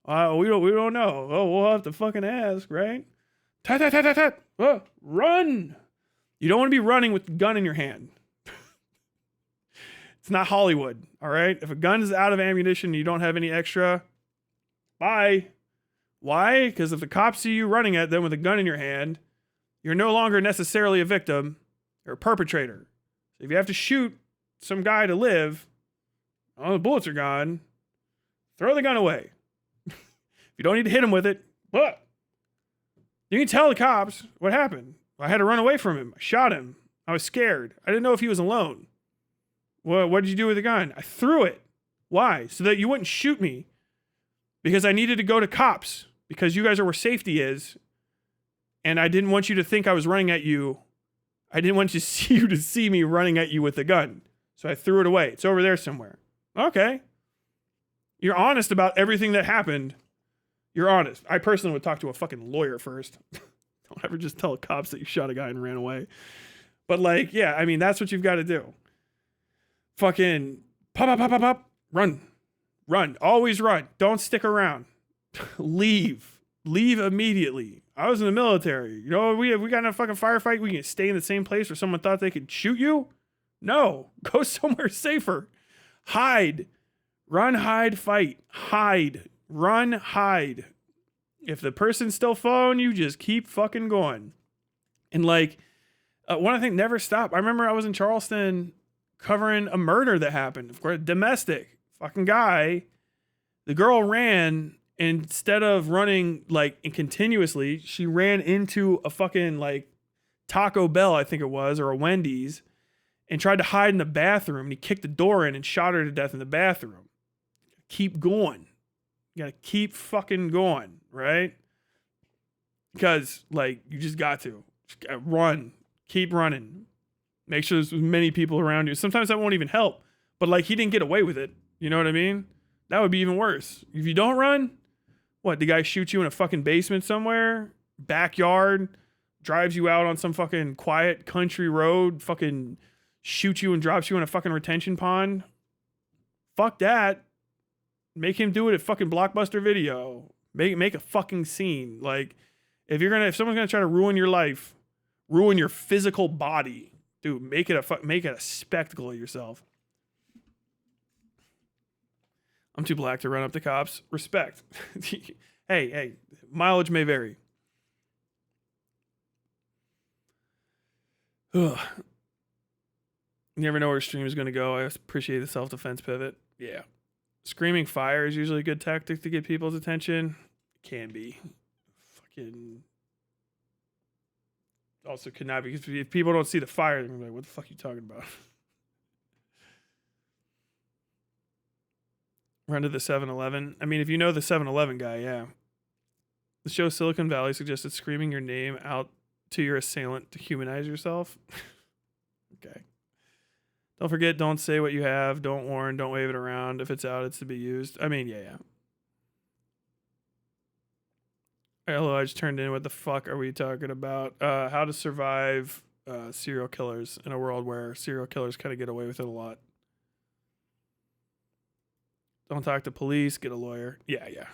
We don't know. Oh, we'll have to fucking ask, right? Tat, tat, tat, tat, tat. Oh, run. You don't want to be running with a gun in your hand. It's not Hollywood, all right? If a gun is out of ammunition and you don't have any extra, bye. Why? Because if the cops see you running at them with a gun in your hand, you're no longer necessarily a victim. You're a perpetrator. So if you have to shoot some guy to live, the bullets are gone, throw the gun away. If you don't need to hit him with it, but you can tell the cops what happened. I had to run away from him. I shot him. I was scared. I didn't know if he was alone. Well, what did you do with the gun? I threw it. Why? So that you wouldn't shoot me. Because I needed to go to cops. Because you guys are where safety is. And I didn't want you to think I was running at you. I didn't want you to see me running at you with the gun. So I threw it away. It's over there somewhere. Okay. You're honest about everything that happened. You're honest. I personally would talk to a fucking lawyer first. Don't ever just tell cops that you shot a guy and ran away. But like, yeah, I mean, that's what you've got to do. Fucking pop, pop, pop, pop, pop. Run. Run. Always run. Don't stick around. Leave. Leave immediately. I was in the military. You know, we got in a fucking firefight. We can stay in the same place where someone thought they could shoot you. No. Go somewhere safer. Hide. Run, hide, fight. Hide. Run, hide. If the person's still following you, just keep fucking going. And like, one thing, never stop. I remember I was in Charleston covering a murder that happened. Of course, domestic. Fucking guy. The girl ran, and instead of running like continuously, she ran into a fucking like Taco Bell, I think it was, or a Wendy's, and tried to hide in the bathroom. And he kicked the door in and shot her to death in the bathroom. Keep going. You gotta keep fucking going, right? Because, like, you just got to. Run. Keep running. Make sure there's as many people around you. Sometimes that won't even help. But, like, he didn't get away with it. You know what I mean? That would be even worse. If you don't run, what, the guy shoots you in a fucking basement somewhere? Backyard? Drives you out on some fucking quiet country road? Fucking shoots you and drops you in a fucking retention pond? Fuck that. Make him do it at fucking Blockbuster Video. Make a fucking scene. Like, if someone's gonna try to ruin your life, ruin your physical body, dude, make it a spectacle of yourself. I'm too black to run up to cops. Respect. Hey, mileage may vary. Ugh. You never know where a stream is gonna go. I appreciate the self-defense pivot. Yeah. Screaming fire is usually a good tactic to get people's attention. It can be. Fucking. Also could not be. If people don't see the fire, they're gonna be like, what the fuck are you talking about? Run to the 7-Eleven. I mean, if you know the 7-Eleven guy, yeah. The show Silicon Valley suggested screaming your name out to your assailant to humanize yourself. Okay. Don't forget, don't say what you have. Don't warn. Don't wave it around. If it's out, it's to be used. I mean, yeah. Hello, I just turned in. What the fuck are we talking about? How to survive serial killers in a world where serial killers kind of get away with it a lot. Don't talk to police. Get a lawyer. Yeah.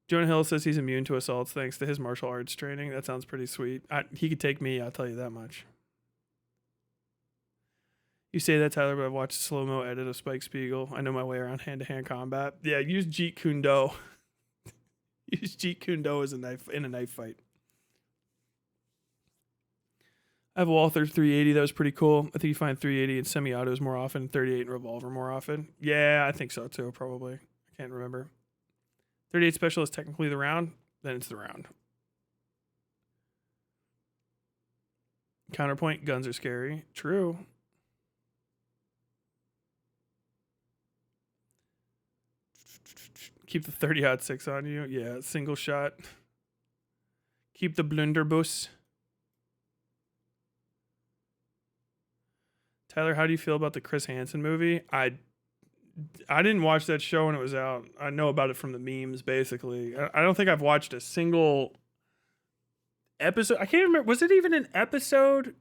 Jonah Hill says he's immune to assaults thanks to his martial arts training. That sounds pretty sweet. He could take me, I'll tell you that much. You say that, Tyler, but I've watched slow-mo edit of Spike Spiegel. I know my way around hand-to-hand combat. Yeah, use Jeet Kune Do. Use Jeet Kune Do as a knife in a knife fight. I have a Walther 380. That was pretty cool. I think you find 380 in semi-autos more often, 38 in revolver more often. Yeah, I think so too, probably. I can't remember. 38 special is technically the round. Then it's the round. Counterpoint, guns are scary. True. Keep the 30-06 on you. Yeah, single shot. Keep the blunderbuss. Tyler, how do you feel about the Chris Hansen movie? I didn't watch that show when it was out. I know about it from the memes, basically. I don't think I've watched a single episode. I can't remember. Was it even an episode?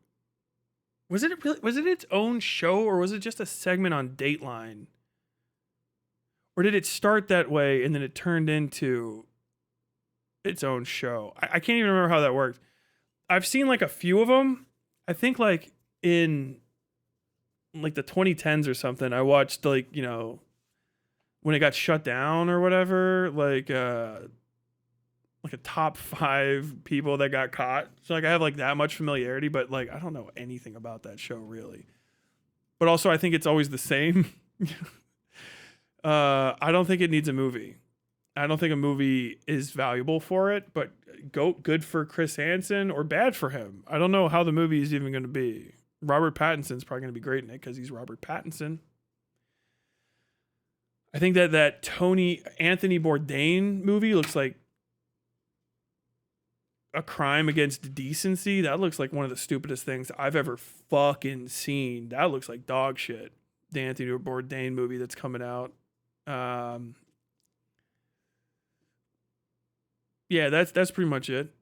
Was it its own show, or was it just a segment on Dateline? Or did it start that way and then it turned into its own show? I can't even remember how that worked. I've seen like a few of them. I think like in like the 2010s or something, I watched like, you know, when it got shut down or whatever, like a top 5 people that got caught. So like I have like that much familiarity, but like I don't know anything about that show really. But also I think it's always the same. I don't think it needs a movie. I don't think a movie is valuable for it, but good for Chris Hansen or bad for him. I don't know how the movie is even going to be. Robert Pattinson's probably going to be great in it because he's Robert Pattinson. I think that Anthony Bourdain movie looks like a crime against decency. That looks like one of the stupidest things I've ever fucking seen. That looks like dog shit. The Anthony Bourdain movie that's coming out. Yeah, that's pretty much it.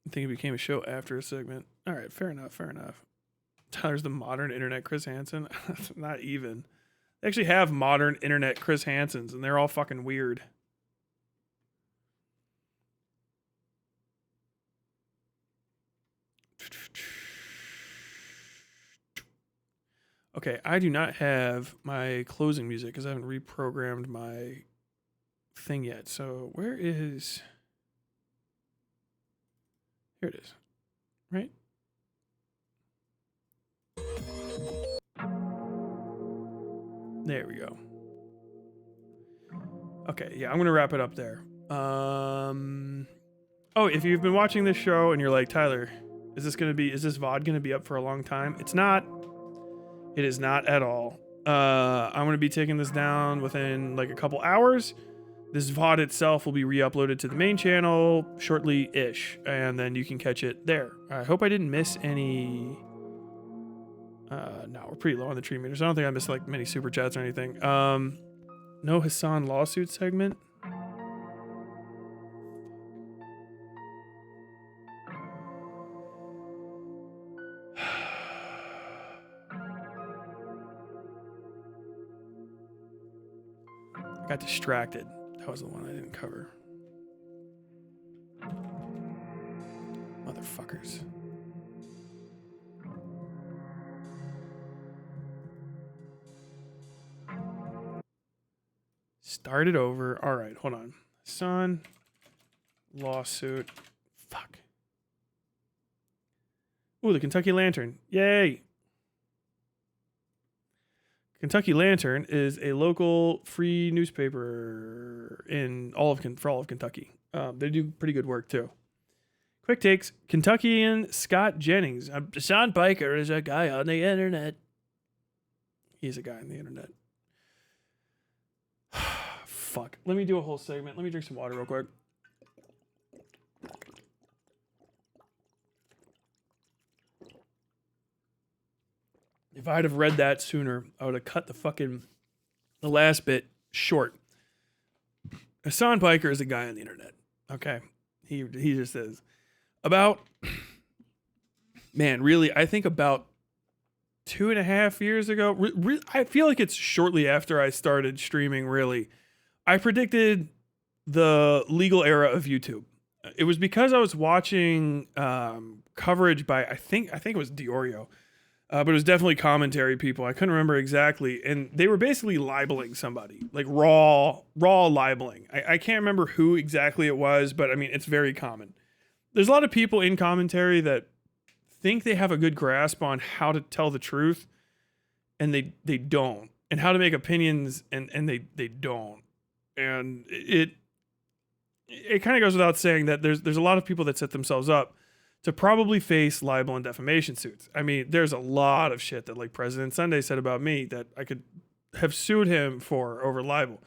I think it became a show after a segment. All right, fair enough. Tyler's the modern internet Chris Hansen. Not even. They actually have modern internet Chris Hansens, and they're all fucking weird. Okay, I do not have my closing music because I haven't reprogrammed my thing yet. So where is... Here it is. Right? There we go. Okay, yeah, I'm going to wrap it up there. Oh, if you've been watching this show and you're like, Tyler, is this VOD going to be up for a long time? It's not. It is not at all. I'm going to be taking this down within like a couple hours. This VOD itself will be re-uploaded to the main channel shortly-ish, and then you can catch it there. I hope I didn't miss any... No, we're pretty low on the tree meters. I don't think I missed like many super chats or anything. No Hasan lawsuit segment. I got distracted. That was the one I didn't cover. Motherfuckers. Start it over. All right, hold on. Son, lawsuit. Fuck. Ooh, the Kentucky Lantern. Yay. Kentucky Lantern is a local free newspaper in for all of Kentucky. They do pretty good work too. Quick takes. Kentuckian Scott Jennings. Sean Piker is a guy on the internet. He's a guy on the internet. Fuck. Let me do a whole segment. Let me drink some water real quick. If I'd have read that sooner, I would have cut the last bit short. Hasan Piker is a guy on the internet. Okay. He just is. Really, I think about 2.5 years ago. I feel like it's shortly after I started streaming, really. I predicted the legal era of YouTube. It was because I was watching coverage by I think it was Diorio, but it was definitely commentary people. I couldn't remember exactly, and they were basically libeling somebody, like raw libeling. I can't remember who exactly it was, but I mean it's very common. There's a lot of people in commentary that think they have a good grasp on how to tell the truth, and they don't, and how to make opinions, and they don't, and it kind of goes without saying that there's a lot of people that set themselves up to probably face libel and defamation suits. I mean, there's a lot of shit that like President Sunday said about me that I could have sued him for over libel.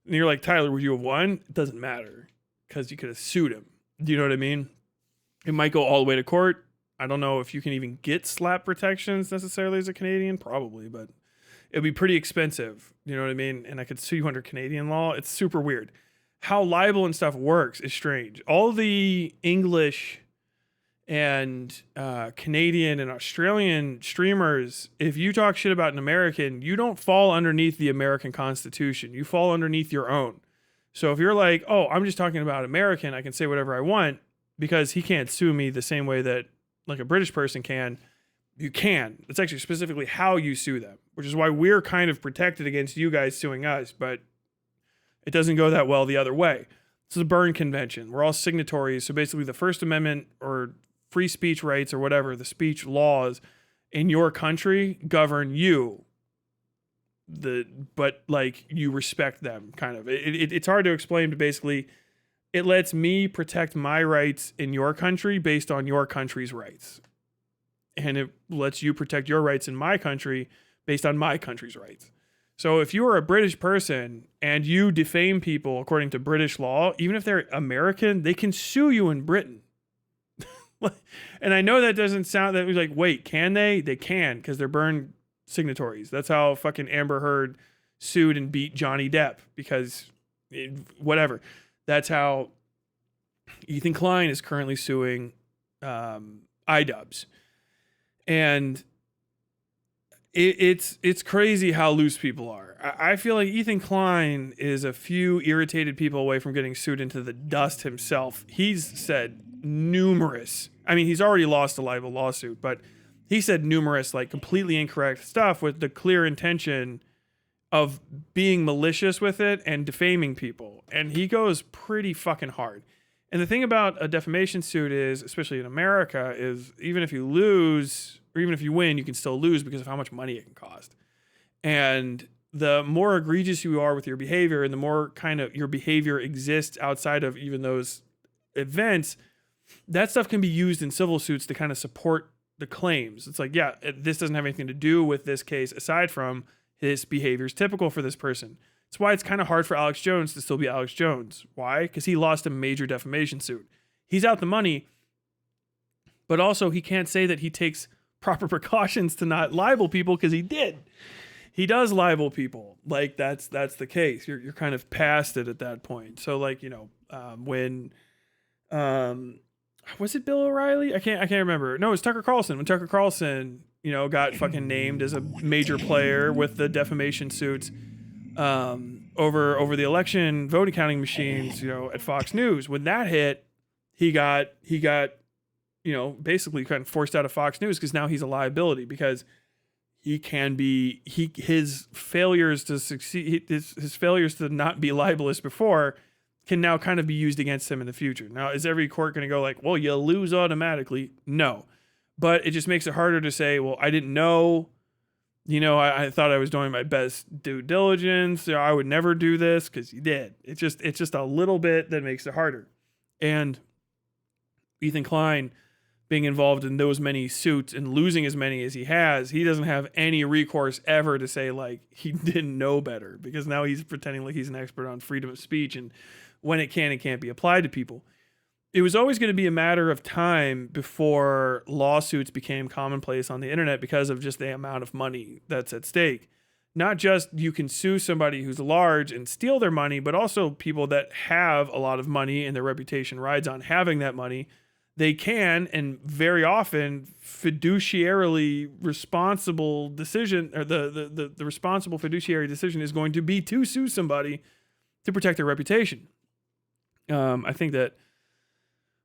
And you're like, Tyler, would you have won? It doesn't matter because you could have sued him. Do you know what I mean? It might go all the way to court. I don't know if you can even get slap protections necessarily as a Canadian, probably, but it'd be pretty expensive. You know what I mean? And I could sue you under Canadian law. It's super weird. How libel and stuff works is strange. All the English and Canadian and Australian streamers, if you talk shit about an American, you don't fall underneath the American Constitution. You fall underneath your own. So if you're like, oh, I'm just talking about American, I can say whatever I want because he can't sue me the same way that like a British person can, you can. It's actually specifically how you sue them, which is why we're kind of protected against you guys suing us, but it doesn't go that well the other way. It's the Berne Convention. We're all signatories. So basically the First Amendment or free speech rights or whatever, the speech laws in your country govern you. But like you respect them kind of. It's hard to explain, but basically it lets me protect my rights in your country based on your country's rights. And it lets you protect your rights in my country based on my country's rights. So if you are a British person and you defame people according to British law, even if they're American, they can sue you in Britain. And I know that doesn't sound that like, wait, can they? They can because they're Berne signatories. That's how fucking Amber Heard sued and beat Johnny Depp because whatever. That's how Ethan Klein is currently suing iDubbbz. And it's crazy how loose people are. I feel like Ethan Klein is a few irritated people away from getting sued into the dust himself. He's said numerous, I mean, he's already lost a libel lawsuit, but he said numerous, like completely incorrect stuff with the clear intention of being malicious with it and defaming people. And he goes pretty fucking hard. And the thing about a defamation suit is, especially in America, is even if you lose or even if you win, you can still lose because of how much money it can cost. And the more egregious you are with your behavior and the more kind of your behavior exists outside of even those events, that stuff can be used in civil suits to kind of support the claims. It's like, yeah, this doesn't have anything to do with this case aside from his behavior is typical for this person. That's why it's kind of hard for Alex Jones to still be Alex Jones. Why? Because he lost a major defamation suit. He's out the money, but also he can't say that he takes proper precautions to not libel people because he did. He does libel people. Like that's the case. You're kind of past it at that point. So like, you know, when was it Bill O'Reilly? I can't remember. No, it was Tucker Carlson. When Tucker Carlson, you know, got fucking named as a major player with the defamation suits over the election vote counting machines, you know, at Fox News. When that hit, he got you know, basically kind of forced out of Fox News because now he's a liability because he can be his failures to succeed, his failures to not be libelous before can now kind of be used against him in the future. Now, is every court going to go like, well, you lose automatically? No. But it just makes it harder to say, well, I didn't know, you know, I thought I was doing my best due diligence. You know, I would never do this because you did. It's just a little bit that makes it harder. And Ethan Klein being involved in those many suits and losing as many as he has, he doesn't have any recourse ever to say like he didn't know better because now he's pretending like he's an expert on freedom of speech and when it can and can't be applied to people. It was always going to be a matter of time before lawsuits became commonplace on the internet because of just the amount of money that's at stake. Not just you can sue somebody who's large and steal their money, but also people that have a lot of money and their reputation rides on having that money. They can, and very often, fiduciarily responsible decision, or the responsible fiduciary decision is going to be to sue somebody to protect their reputation. I think that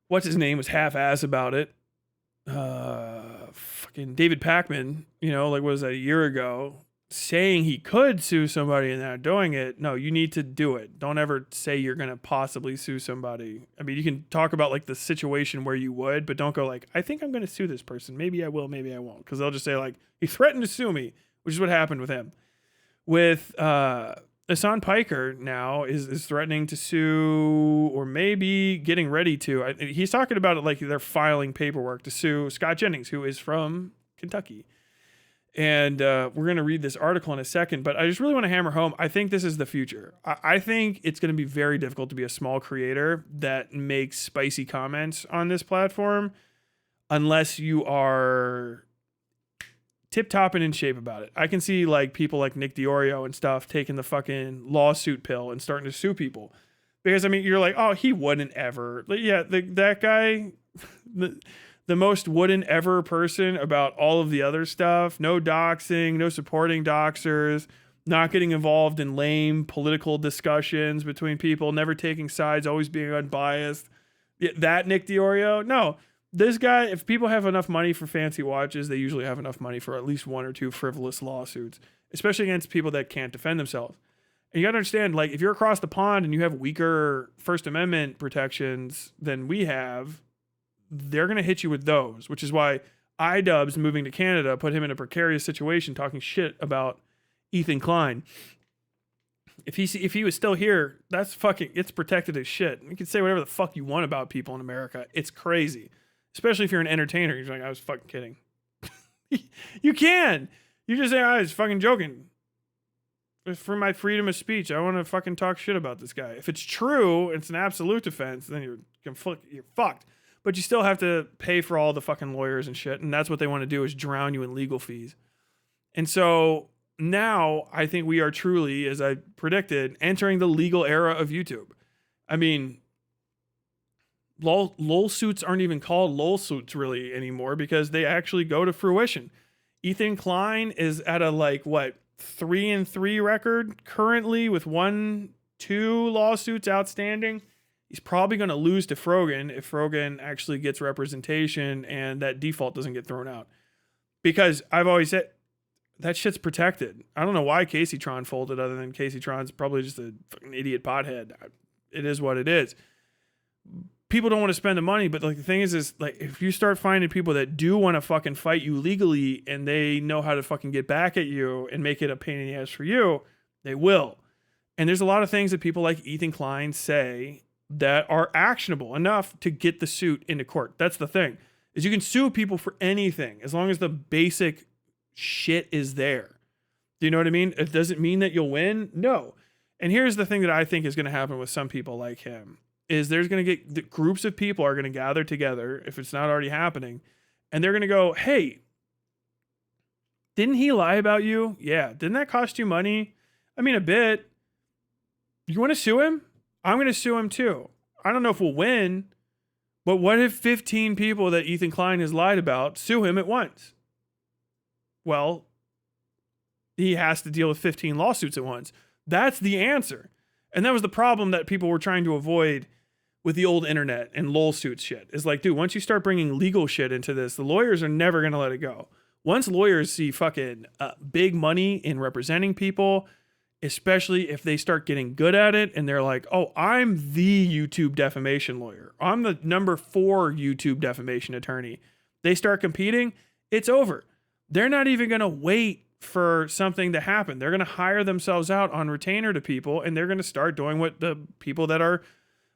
what's his name was half-ass about it. Fucking David Pakman, you know, like, what was that, a year ago, saying he could sue somebody and not doing it. No, you need to do it. Don't ever say you're going to possibly sue somebody. I mean, you can talk about like the situation where you would, but don't go like, I think I'm going to sue this person. Maybe I will, maybe I won't. Because they'll just say like, he threatened to sue me, which is what happened with him. With Hasan Piker now is threatening to sue, or maybe getting ready to. He's talking about it like they're filing paperwork to sue Scott Jennings, who is from Kentucky. And we're going to read this article in a second, but I just really want to hammer home. I think this is the future. I think it's going to be very difficult to be a small creator that makes spicy comments on this platform unless you are tip-top and in shape about it. I can see like people like Nick Diorio and stuff taking the fucking lawsuit pill and starting to sue people. Because, I mean, you're like, oh, he wouldn't ever. Yeah, that guy... The most wouldn't ever person about all of the other stuff. No doxing, no supporting doxers, not getting involved in lame political discussions between people, never taking sides, always being unbiased. That Nick Diorio? No. This guy, if people have enough money for fancy watches, they usually have enough money for at least one or two frivolous lawsuits, especially against people that can't defend themselves. And you got to understand, like, if you're across the pond and you have weaker First Amendment protections than we have, they're going to hit you with those, which is why iDubbbz moving to Canada put him in a precarious situation talking shit about Ethan Klein. If he was still here, that's fucking, it's protected as shit. You can say whatever the fuck you want about people in America. It's crazy. Especially if you're an entertainer. You're like, I was fucking kidding. You can. You just say, I was fucking joking. For my freedom of speech, I want to fucking talk shit about this guy. If it's true, it's an absolute defense, then you're fucked. But you still have to pay for all the fucking lawyers and shit. And that's what they want to do, is drown you in legal fees. And so now I think we are truly, as I predicted, entering the legal era of YouTube. I mean, lol suits aren't even called lol suits really anymore because they actually go to fruition. Ethan Klein is at a 3-3 record currently with 1-2 lawsuits outstanding. He's probably going to lose to Frogan if Frogan actually gets representation and that default doesn't get thrown out. Because I've always said that shit's protected. I don't know why Casey Tron folded, other than Casey Tron's probably just a fucking idiot pothead. It is what it is. People don't want to spend the money, but like the thing is like if you start finding people that do want to fucking fight you legally and they know how to fucking get back at you and make it a pain in the ass for you, they will. And there's a lot of things that people like Ethan Klein say that are actionable enough to get the suit into court. That's the thing, is you can sue people for anything as long as the basic shit is there. Do you know what I mean? It doesn't mean that you'll win. No. And here's the thing that I think is going to happen with some people like him is there's going to get groups of people are going to gather together, if it's not already happening, and they're going to go, hey, didn't he lie about you? Yeah. Didn't that cost you money? I mean, a bit. You want to sue him? I'm going to sue him too. I don't know if we'll win, but what if 15 people that Ethan Klein has lied about sue him at once? Well, he has to deal with 15 lawsuits at once. That's the answer. And that was the problem that people were trying to avoid with the old internet and lol suit shit. Is like, dude, once you start bringing legal shit into this, the lawyers are never going to let it go. Once lawyers see fucking big money in representing people, especially if they start getting good at it and they're like, oh, I'm the YouTube defamation lawyer. I'm the number 4 YouTube defamation attorney. They start competing, it's over. They're not even going to wait for something to happen. They're going to hire themselves out on retainer to people, and they're going to start doing what the people that are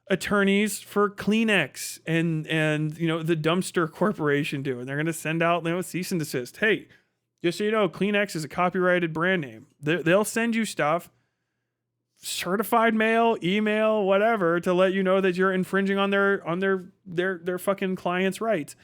attorneys for Kleenex and the dumpster corporation do. And they're going to send out cease and desist. Hey, just so you know, Kleenex is a copyrighted brand name. They'll send you stuff, certified mail, email, whatever, to let you know that you're infringing on their fucking clients' rights.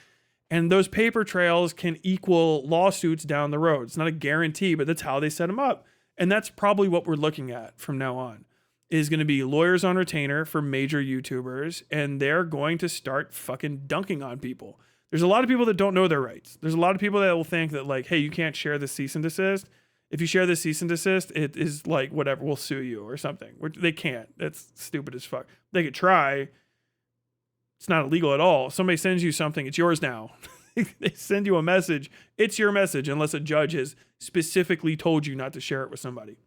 And those paper trails can equal lawsuits down the road. It's not a guarantee, but that's how they set them up. And that's probably what we're looking at from now on, is going to be lawyers on retainer for major YouTubers, and they're going to start fucking dunking on people. There's a lot of people that don't know their rights. There's a lot of people that will think that like, hey, you can't share this cease and desist. If you share this cease and desist, it is like, whatever, we'll sue you or something. They can't. That's stupid as fuck. They could try, It's not illegal at all. Somebody sends you something, it's yours now. They send you a message, it's your message, unless a judge has specifically told you not to share it with somebody.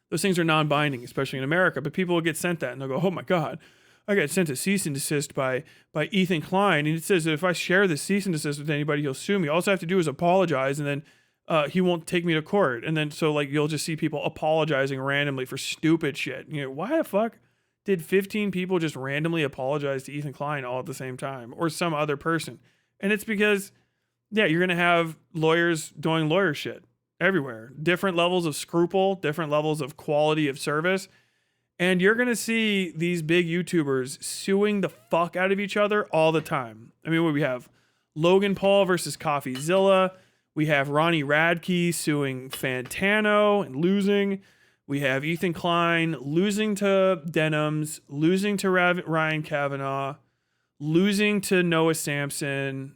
Those things are non-binding, especially in America, but people will get sent that and they'll go, oh my God, I got sent a cease and desist by Ethan Klein. And it says that if I share the cease and desist with anybody, he'll sue me. All I have to do is apologize, and then he won't take me to court. And then so like you'll just see people apologizing randomly for stupid shit. You know, why the fuck did 15 people just randomly apologize to Ethan Klein all at the same time, or some other person? And it's because, yeah, you're gonna have lawyers doing lawyer shit everywhere. Different levels of scruple, different levels of quality of service. And you're going to see these big YouTubers suing the fuck out of each other all the time. I mean, we have Logan Paul versus CoffeeZilla. We have Ronnie Radke suing Fantano and losing. We have Ethan Klein losing to Denims, losing to Ryan Kavanaugh, losing to Noah Sampson,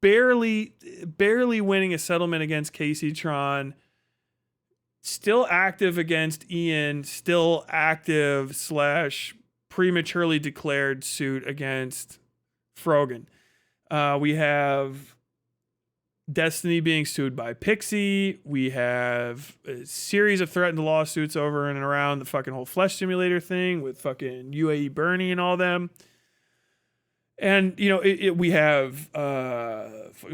barely winning a settlement against Casey Tron, still active against Ian, still active / prematurely declared suit against Frogan. We have Destiny being sued by Pixie. We have a series of threatened lawsuits over and around the fucking whole Flesh Simulator thing with fucking UAE Bernie and all them. And, you know, we have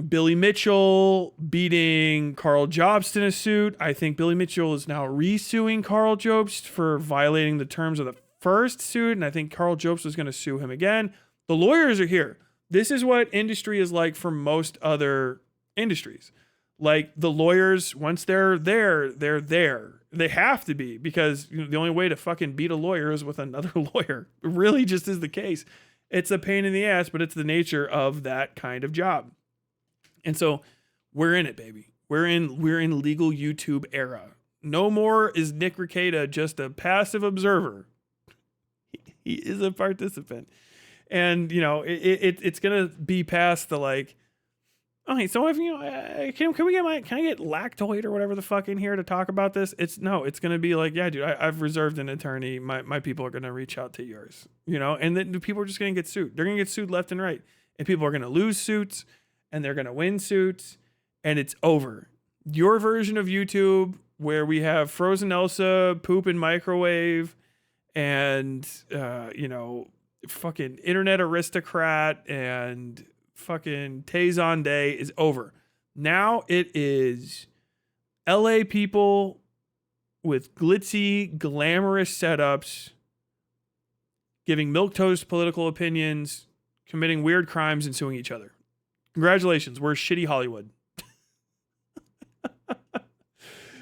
Billy Mitchell beating Carl Jobst in a suit. I think Billy Mitchell is now resuing Carl Jobst for violating the terms of the first suit. And I think Carl Jobst was going to sue him again. The lawyers are here. This is what industry is like for most other industries. Like the lawyers, once they're there, they're there. They have to be, because you know, the only way to fucking beat a lawyer is with another lawyer. It really just is the case. It's a pain in the ass, but it's the nature of that kind of job. And so we're in it, baby. We're in legal YouTube era. No more is Nick Rekieta just a passive observer. He is a participant. And, you know, it's going to be past the like, okay, so if, you know, can I get Lactoid or whatever the fuck in here to talk about this? It's going to be like, yeah, dude, I've reserved an attorney. My people are going to reach out to yours, you know, and then people are just going to get sued. They're going to get sued left and right, and people are going to lose suits and they're going to win suits, and it's over. Your version of YouTube, where we have Frozen Elsa, Poop and Microwave, and, you know, fucking Internet Aristocrat and fucking Tazon Day, is over. Now it is LA people with glitzy, glamorous setups, giving milquetoast political opinions, committing weird crimes, and suing each other. Congratulations, we're shitty Hollywood.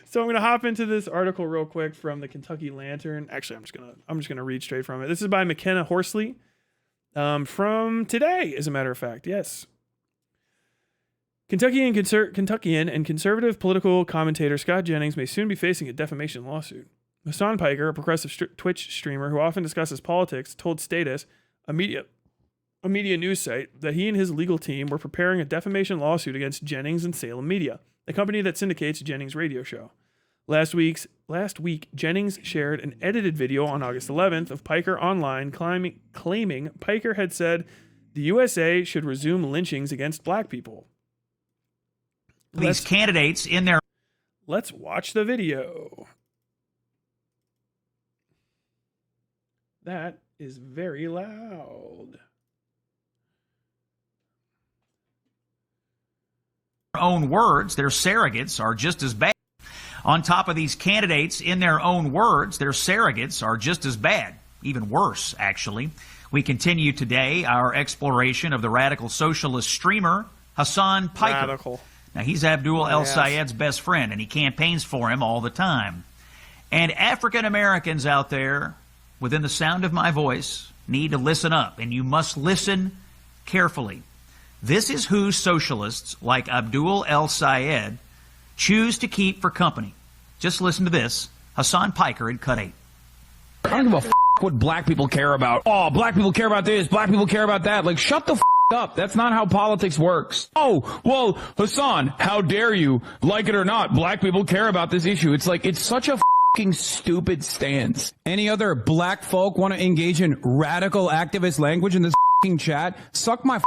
So I'm gonna hop into this article real quick from the Kentucky Lantern. Actually, I'm just gonna read straight from it. This is by McKenna Horsley. From today, as a matter of fact, yes. Kentuckian and conservative political commentator Scott Jennings may soon be facing a defamation lawsuit. Hasan Piker, a progressive Twitch streamer who often discusses politics, told Status, a media news site, that he and his legal team were preparing a defamation lawsuit against Jennings and Salem Media, the company that syndicates Jennings' radio show. Last week, Jennings shared an edited video on August 11th of Piker online claiming Piker had said the USA should resume lynchings against black people. These candidates in their... Let's watch the video. That is very loud. own words, their surrogates are just as bad. On top of these candidates, in their own words, their surrogates are just as bad, even worse, actually. We continue today our exploration of the radical socialist streamer, Hasan Piker. Radical. Now, he's Abdul El Sayed's best friend, and he campaigns for him all the time. And African Americans out there, within the sound of my voice, need to listen up, and you must listen carefully. This is who socialists like Abdul El Sayed choose to keep for company. Just listen to this. Hasan Piker in Cut 8. I don't give a f*** what black people care about. Oh, black people care about this, black people care about that. Like, shut the f*** up. That's not how politics works. Oh, well, Hasan, how dare you? Like it or not, black people care about this issue. It's like, it's such a fucking stupid stance. Any other black folk want to engage in radical activist language in this fucking chat? Suck my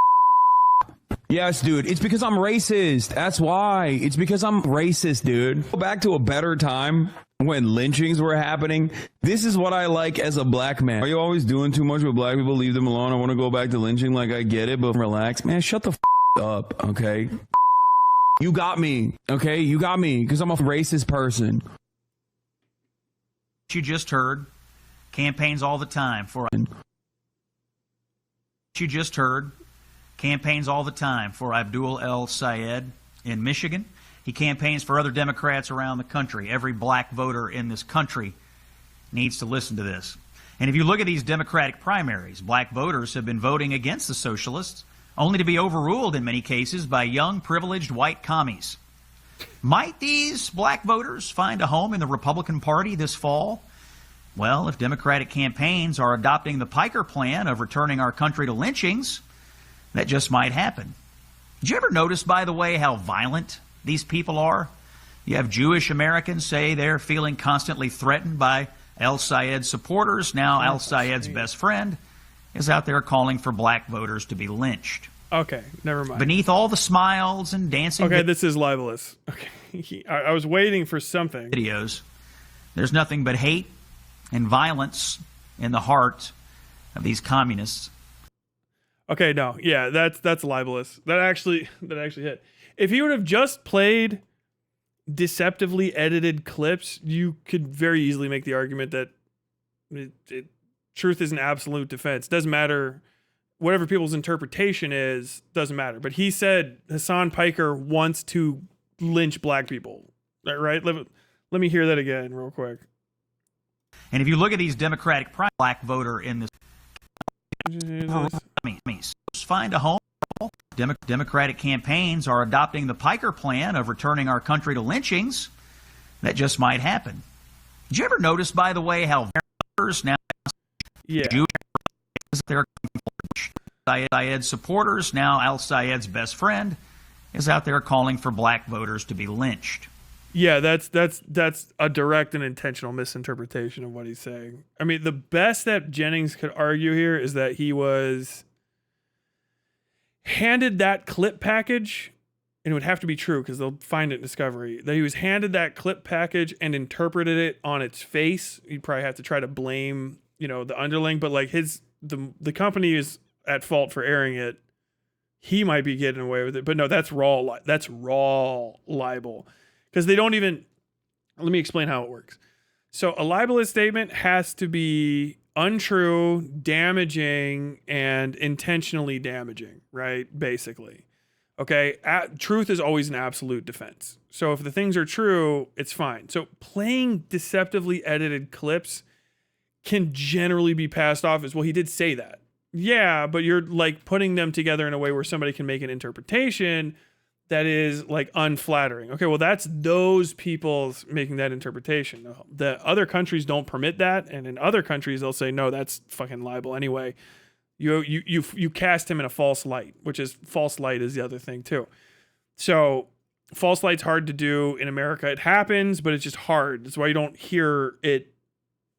Yes, dude. It's because I'm racist. That's why. It's because I'm racist, dude. Go back to a better time when lynchings were happening. This is what I like as a black man. Are you always doing too much with black people? Leave them alone. I want to go back to lynching. Like, I get it, but relax. Man, shut the up, okay? You got me, okay? You got me, because I'm a racist person. You just heard campaigns all the time for... You just heard campaigns all the time for Abdul El Sayed in Michigan. He campaigns for other Democrats around the country. Every black voter in this country needs to listen to this. And if you look at these Democratic primaries, black voters have been voting against the socialists, only to be overruled in many cases by young, privileged white commies. Might these black voters find a home in the Republican Party this fall? Well, if Democratic campaigns are adopting the Piker plan of returning our country to lynchings, that just might happen. Did you ever notice, by the way, how violent these people are? You have Jewish Americans say they're feeling constantly threatened by El Sayed's supporters. Now El Sayed's best friend is out there calling for black voters to be lynched. Okay, never mind. Beneath all the smiles and dancing... Okay, this is libelous. Okay, I was waiting for something. ...videos, there's nothing but hate and violence in the heart of these communists. Okay, no, yeah, that's libelous. That actually hit. If he would have just played deceptively edited clips, you could very easily make the argument that truth is an absolute defense. Doesn't matter. Whatever people's interpretation is, doesn't matter. But he said Hasan Piker wants to lynch black people. Right? Let me hear that again real quick. And if you look at these Democratic black voter in this... Find a home. Democratic campaigns are adopting the Piker plan of returning our country to lynchings. That just might happen. Did you ever notice, by the way, how voters now... Yeah. They're Sayed's supporters, now Al Sayed's best friend, is out there calling for black voters to be lynched. Yeah, that's a direct and intentional misinterpretation of what he's saying. I mean, the best that Jennings could argue here is that he was handed that clip package, and it would have to be true because they'll find it in Discovery, that he was handed that clip package and interpreted it on its face. He'd probably have to try to blame, the underling, but like the company is at fault for airing it. He might be getting away with it, but no, that's raw libel. Because they don't even... Let me explain how it works. So a libelous statement has to be untrue, damaging, and intentionally damaging, right? Basically. Okay? Truth is always an absolute defense. So if the things are true, it's fine. So playing deceptively edited clips can generally be passed off as, well, he did say that. Yeah, but you're like putting them together in a way where somebody can make an interpretation that is like unflattering. Okay, well, that's those people making that interpretation. The other countries don't permit that, and in other countries they'll say, no, that's fucking libel anyway. You cast him in a false light, which is false light is the other thing too. So false light's hard to do in America. It happens, but it's just hard. That's why you don't hear it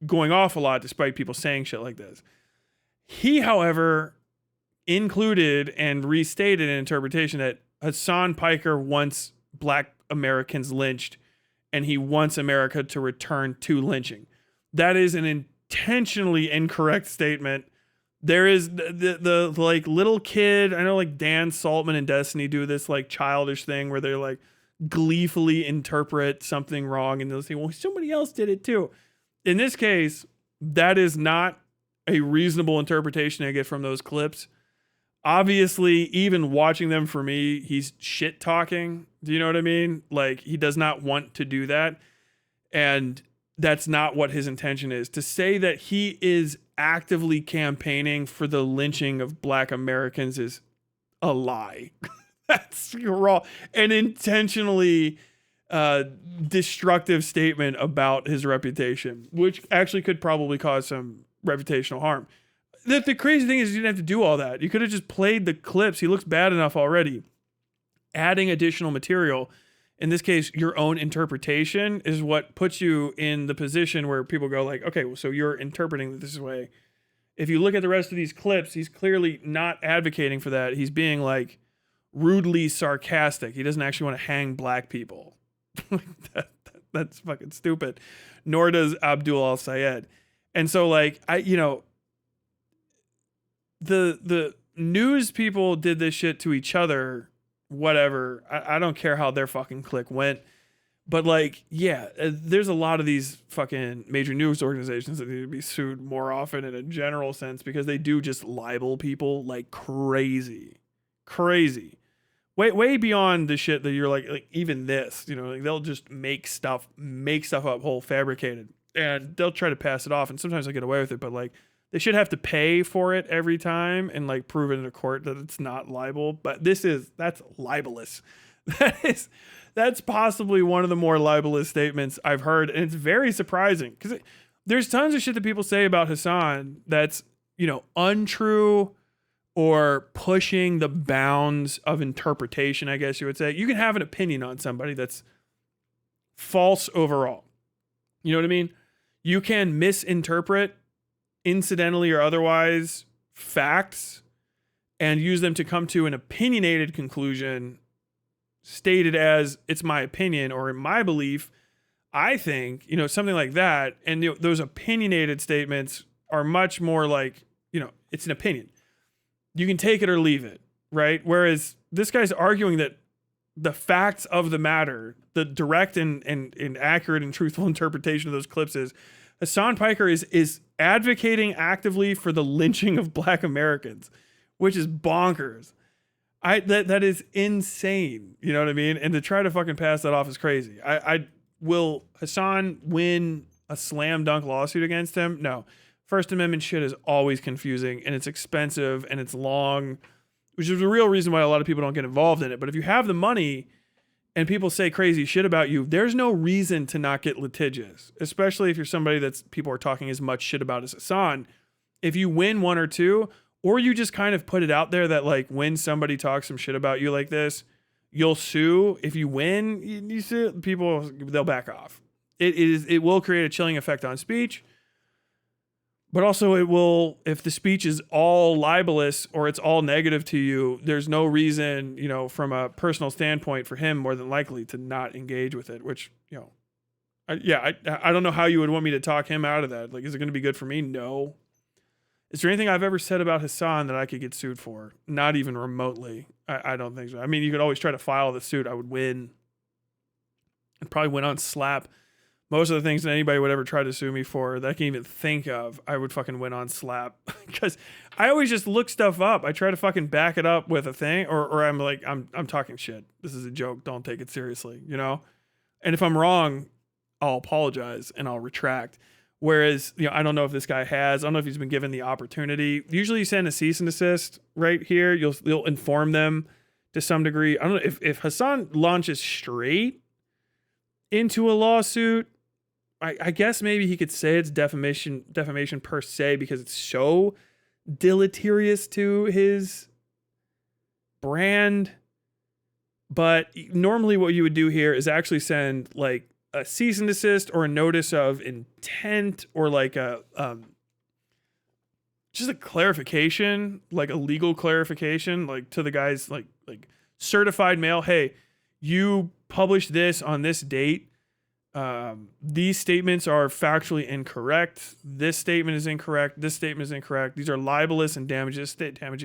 going off a lot, despite people saying shit like this. He, however, included and restated an interpretation that Hasan Piker wants black Americans lynched, and he wants America to return to lynching. That is an intentionally incorrect statement. There is the like little kid, I know like Dan Saltman and Destiny do this like childish thing where they're like gleefully interpret something wrong and they'll say, well, somebody else did it too. In this case, that is not a reasonable interpretation I get from those clips. Obviously, even watching them, for me, he's shit talking. Do you know what I mean? Like, he does not want to do that. And that's not what his intention is. To say that he is actively campaigning for the lynching of black Americans is a lie. That's raw. An intentionally destructive statement about his reputation, which actually could probably cause some reputational harm. The crazy thing is you didn't have to do all that. You could have just played the clips. He looks bad enough already. Adding additional material in this case, your own interpretation is what puts you in the position where people go like, okay, well, so you're interpreting this way. If you look at the rest of these clips, he's clearly not advocating for that. He's being like rudely sarcastic. He doesn't actually want to hang black people. That's fucking stupid. Nor does Abdul al-Sayed. And so like, the news people did this shit to each other. Whatever. I don't care how their fucking clique went. But like, yeah, there's a lot of these fucking major news organizations that need to be sued more often in a general sense because they do just libel people like crazy. Crazy. Way beyond the shit that you're like even this, like they'll just make stuff up whole fabricated and they'll try to pass it off. And sometimes they'll get away with it, but like they should have to pay for it every time and like prove it in a court that it's not libel. But that's libelous. That's possibly one of the more libelous statements I've heard. And it's very surprising because there's tons of shit that people say about Hasan that's, untrue or pushing the bounds of interpretation, I guess you would say. You can have an opinion on somebody that's false overall. You know what I mean? You can misinterpret, incidentally or otherwise, facts and use them to come to an opinionated conclusion stated as it's my opinion or in my belief. I think, something like that. And those opinionated statements are much more like, it's an opinion. You can take it or leave it, right? Whereas this guy's arguing that the facts of the matter, the direct and accurate and truthful interpretation of those clips is Hasan Piker is advocating actively for the lynching of black Americans, which is bonkers. That is insane. You know what I mean? And to try to fucking pass that off is crazy. Will Hasan win a slam dunk lawsuit against him? No. First Amendment shit is always confusing and it's expensive and it's long, which is the real reason why a lot of people don't get involved in it. But if you have the money and people say crazy shit about you, there's no reason to not get litigious, especially if you're somebody that's people are talking as much shit about as Hasan. If you win one or two, or you just kind of put it out there that like when somebody talks some shit about you like this, you'll sue. If you win, you sue people, they'll back off. It will create a chilling effect on speech. But also it will, if the speech is all libelous or it's all negative to you, there's no reason, from a personal standpoint for him more than likely to not engage with it, which, I don't know how you would want me to talk him out of that. Like, is it going to be good for me? No. Is there anything I've ever said about Hasan that I could get sued for? Not even remotely. I don't think so. I mean, you could always try to file the suit. I would win. I'd probably win on slap. Most of the things that anybody would ever try to sue me for that I can even think of, I would fucking win on slap. Because I always just look stuff up. I try to fucking back it up with a thing, or I'm like, I'm talking shit. This is a joke. Don't take it seriously, And if I'm wrong, I'll apologize and I'll retract. Whereas, I don't know if this guy has. I don't know if he's been given the opportunity. Usually you send a cease and desist right here. You'll inform them to some degree. I don't know if Hasan launches straight into a lawsuit. I guess maybe he could say it's defamation per se because it's so deleterious to his brand. But normally what you would do here is actually send like a cease and desist or a notice of intent or like a just a clarification, like a legal clarification, like to the guys like certified mail. Hey, you published this on this date. These statements are factually incorrect. This statement is incorrect. This statement is incorrect. These are libelous and damaging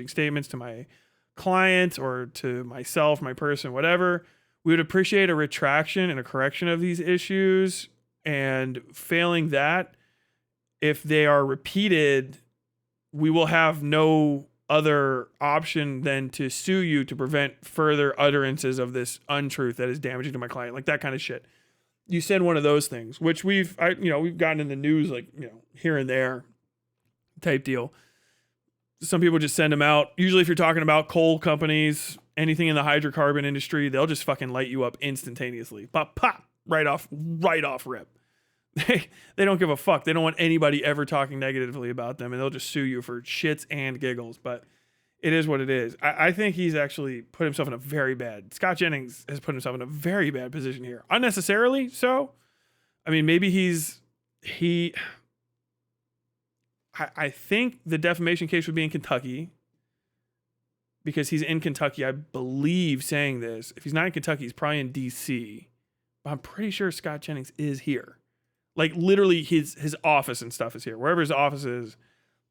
statements to my client or to myself, my person, whatever. We would appreciate a retraction and a correction of these issues. And failing that, if they are repeated, we will have no other option than to sue you to prevent further utterances of this untruth that is damaging to my client, like that kind of shit. You send one of those things, which we've gotten in the news, like, here and there type deal. Some people just send them out. Usually if you're talking about coal companies, anything in the hydrocarbon industry, they'll just fucking light you up instantaneously. Pop, right off rip. They don't give a fuck. They don't want anybody ever talking negatively about them, and they'll just sue you for shits and giggles. But it is what it is. I think he's actually put himself in a very bad. Scott Jennings has put himself in a very bad position here, unnecessarily so. I mean, maybe I think the defamation case would be in Kentucky because he's in Kentucky, I believe, saying this. If he's not in Kentucky, he's probably in DC. But I'm pretty sure Scott Jennings is here. Like literally his office and stuff is here. Wherever his office is,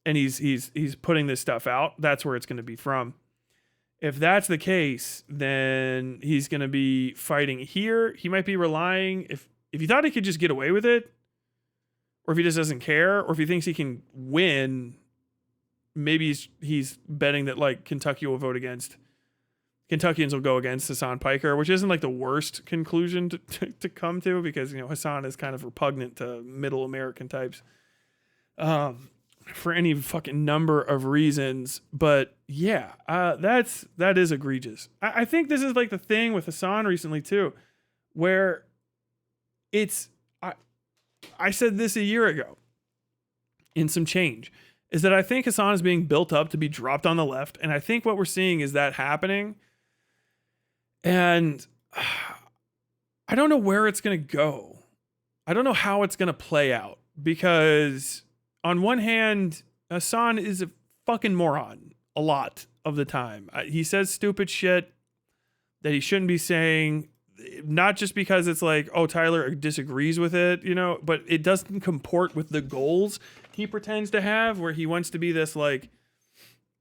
and he's putting this stuff out, that's where it's going to be from. If that's the case, then he's going to be fighting here. He might be relying, if he thought he could just get away with it, or if he just doesn't care, or if he thinks he can win, maybe he's betting that like Kentuckyans will go against Hasan Piker, which isn't like the worst conclusion to come to, because Hasan is kind of repugnant to middle American types for any fucking number of reasons. But yeah, that is egregious. I think this is like the thing with Hasan recently too, where I said this a year ago in some change, is that I think Hasan is being built up to be dropped on the left. And I think what we're seeing is that happening. And I don't know where it's going to go. I don't know how it's going to play out, because on one hand, Hasan is a fucking moron a lot of the time. He says stupid shit that he shouldn't be saying. Not just because it's like, oh, Tyler disagrees with it, but it doesn't comport with the goals he pretends to have, where he wants to be this like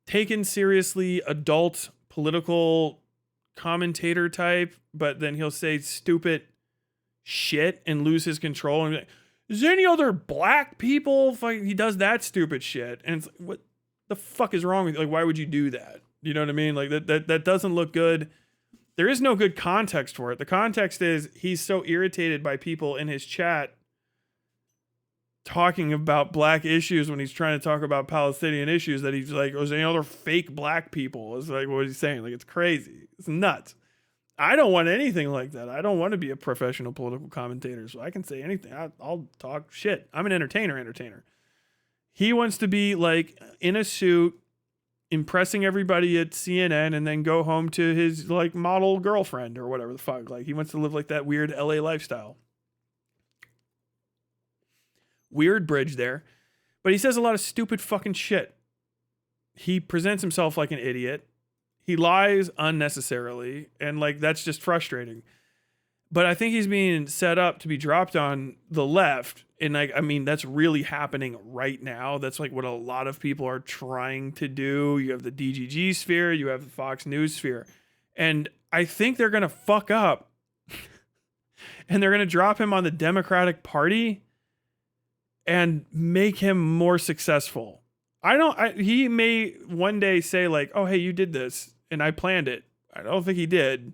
taken seriously adult political commentator type, but then he'll say stupid shit and lose his control and be like, is there any other black people? He does that stupid shit. And it's like, what the fuck is wrong with you? Like, why would you do that? You know what I mean? Like that doesn't look good. There is no good context for it. The context is he's so irritated by people in his chat talking about black issues when he's trying to talk about Palestinian issues that he's like, was there any other fake black people? It's like, what he's saying. Like, it's crazy. It's nuts. I don't want anything like that. I don't want to be a professional political commentator, so I can say anything. I'll talk shit. I'm an entertainer. He wants to be like in a suit, impressing everybody at CNN, and then go home to his like model girlfriend or whatever the fuck. Like, he wants to live like that weird LA lifestyle. Weird bridge there. But he says a lot of stupid fucking shit. He presents himself like an idiot. He lies unnecessarily, and like that's just frustrating. But I think he's being set up to be dropped on the left. And like, I mean, that's really happening right now. That's like what a lot of people are trying to do. You have the DGG sphere, you have the Fox News sphere. And I think they're going to fuck up and they're going to drop him on the Democratic Party and make him more successful. He may one day say like, oh, hey, you did this and I planned it. I don't think he did.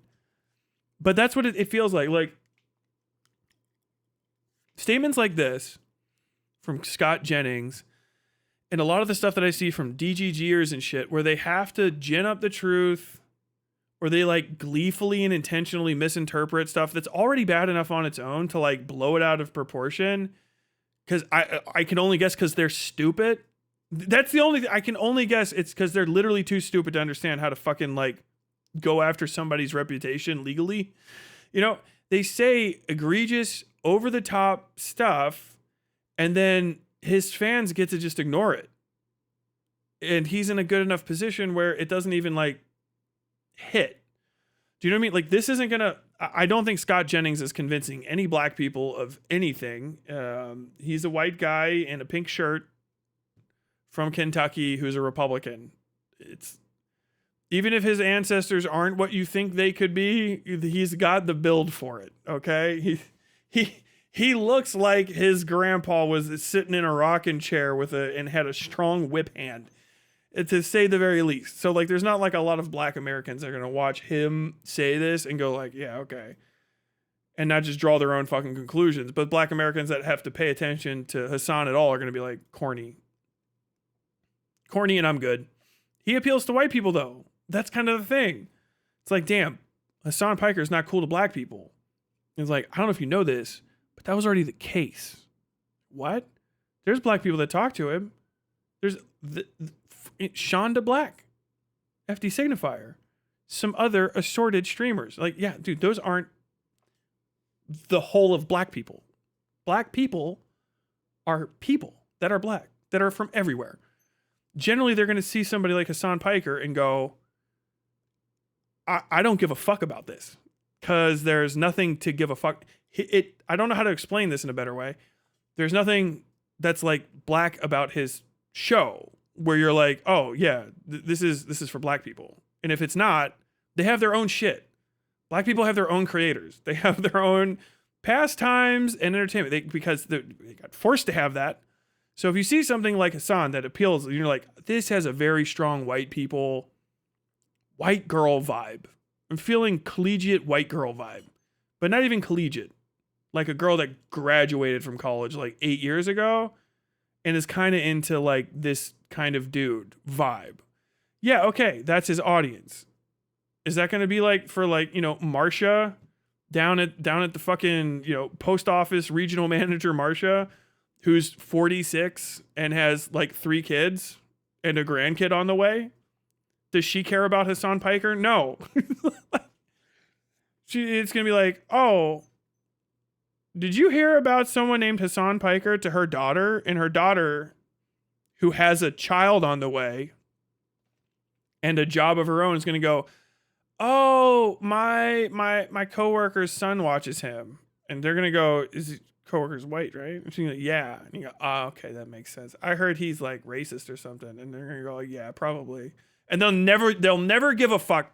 But that's what it feels like. Like, statements like this from Scott Jennings and a lot of the stuff that I see from DGGers and shit, where they have to gin up the truth, or they like gleefully and intentionally misinterpret stuff that's already bad enough on its own to like blow it out of proportion. Because I can only guess because they're stupid. That's the only I can only guess it's because they're literally too stupid to understand how to fucking like go after somebody's reputation legally. They say egregious, over the top stuff, and then his fans get to just ignore it. And he's in a good enough position where it doesn't even like hit. Do you know what I mean? Like, this isn't gonna, I don't think Scott Jennings is convincing any black people of anything. He's a white guy in a pink shirt from Kentucky who's a Republican. Even if his ancestors aren't what you think they could be, he's got the build for it. Okay. He looks like his grandpa was sitting in a rocking chair and had a strong whip hand, to say the very least. So like, there's not like a lot of black Americans that are going to watch him say this and go like, yeah, okay. And not just draw their own fucking conclusions. But black Americans that have to pay attention to Hasan at all are going to be like, corny, and I'm good. He appeals to white people though. That's kind of the thing. It's like, damn, Hasan Piker is not cool to black people. It's like, I don't know if you know this, but that was already the case. What? There's black people that talk to him. There's Shonda Black. FD Signifier, some other assorted streamers. Like, yeah, dude, those aren't the whole of black people. Black people are people that are black, that are from everywhere. Generally, they're going to see somebody like Hasan Piker and go, I don't give a fuck about this, because there's nothing to give a fuck. I don't know how to explain this in a better way. There's nothing that's like black about his show where you're like, oh yeah, this is for black people. And if it's not, they have their own shit. Black people have their own creators. They have their own pastimes and entertainment because they got forced to have that. So if you see something like Hasan that appeals, you're like, this has a very strong white people, white girl vibe. I'm feeling collegiate white girl vibe, but not even collegiate. Like a girl that graduated from college like 8 years ago and is kind of into like this kind of dude vibe. Yeah, okay, that's his audience. Is that going to be like for like, you know, Marsha down at the fucking, you know, post office regional manager Marsha, who's 46 and has like 3 kids and a grandkid on the way? Does she care about Hasan Piker? No. It's going to be like, oh, did you hear about someone named Hasan Piker to her daughter? And her daughter, who has a child on the way and a job of her own, is going to go, oh, my coworker's son watches him. And they're going to go, is his coworker's white, right? And she's like, yeah. And you go, oh, okay, that makes sense. I heard he's like racist or something. And they're going to go, yeah, probably. And they'll never give a fuck.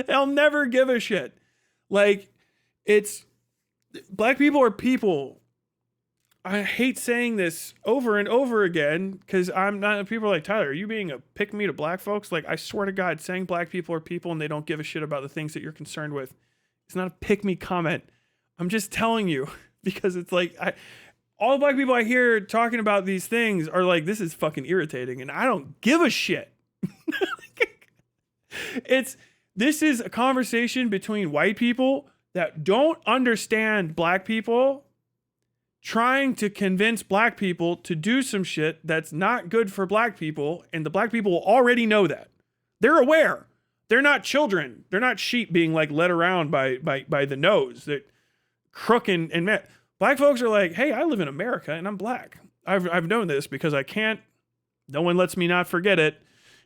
They'll never give a shit. Like, it's, black people are people. I hate saying this over and over again because I'm not, people are like, Tyler, are you being a pick me to black folks? Like, I swear to God, saying black people are people and they don't give a shit about the things that you're concerned with, it's not a pick me comment. I'm just telling you, because it's like, all the black people I hear talking about these things are like, this is fucking irritating and I don't give a shit. This is a conversation between white people that don't understand black people trying to convince black people to do some shit that's not good for black people, and the black people already know that. They're aware. They're not children. They're not sheep being like led around by the nose. That crook and met. Black folks are like, hey, I live in America and I'm black. I've known this because I can't. No one lets me not forget it.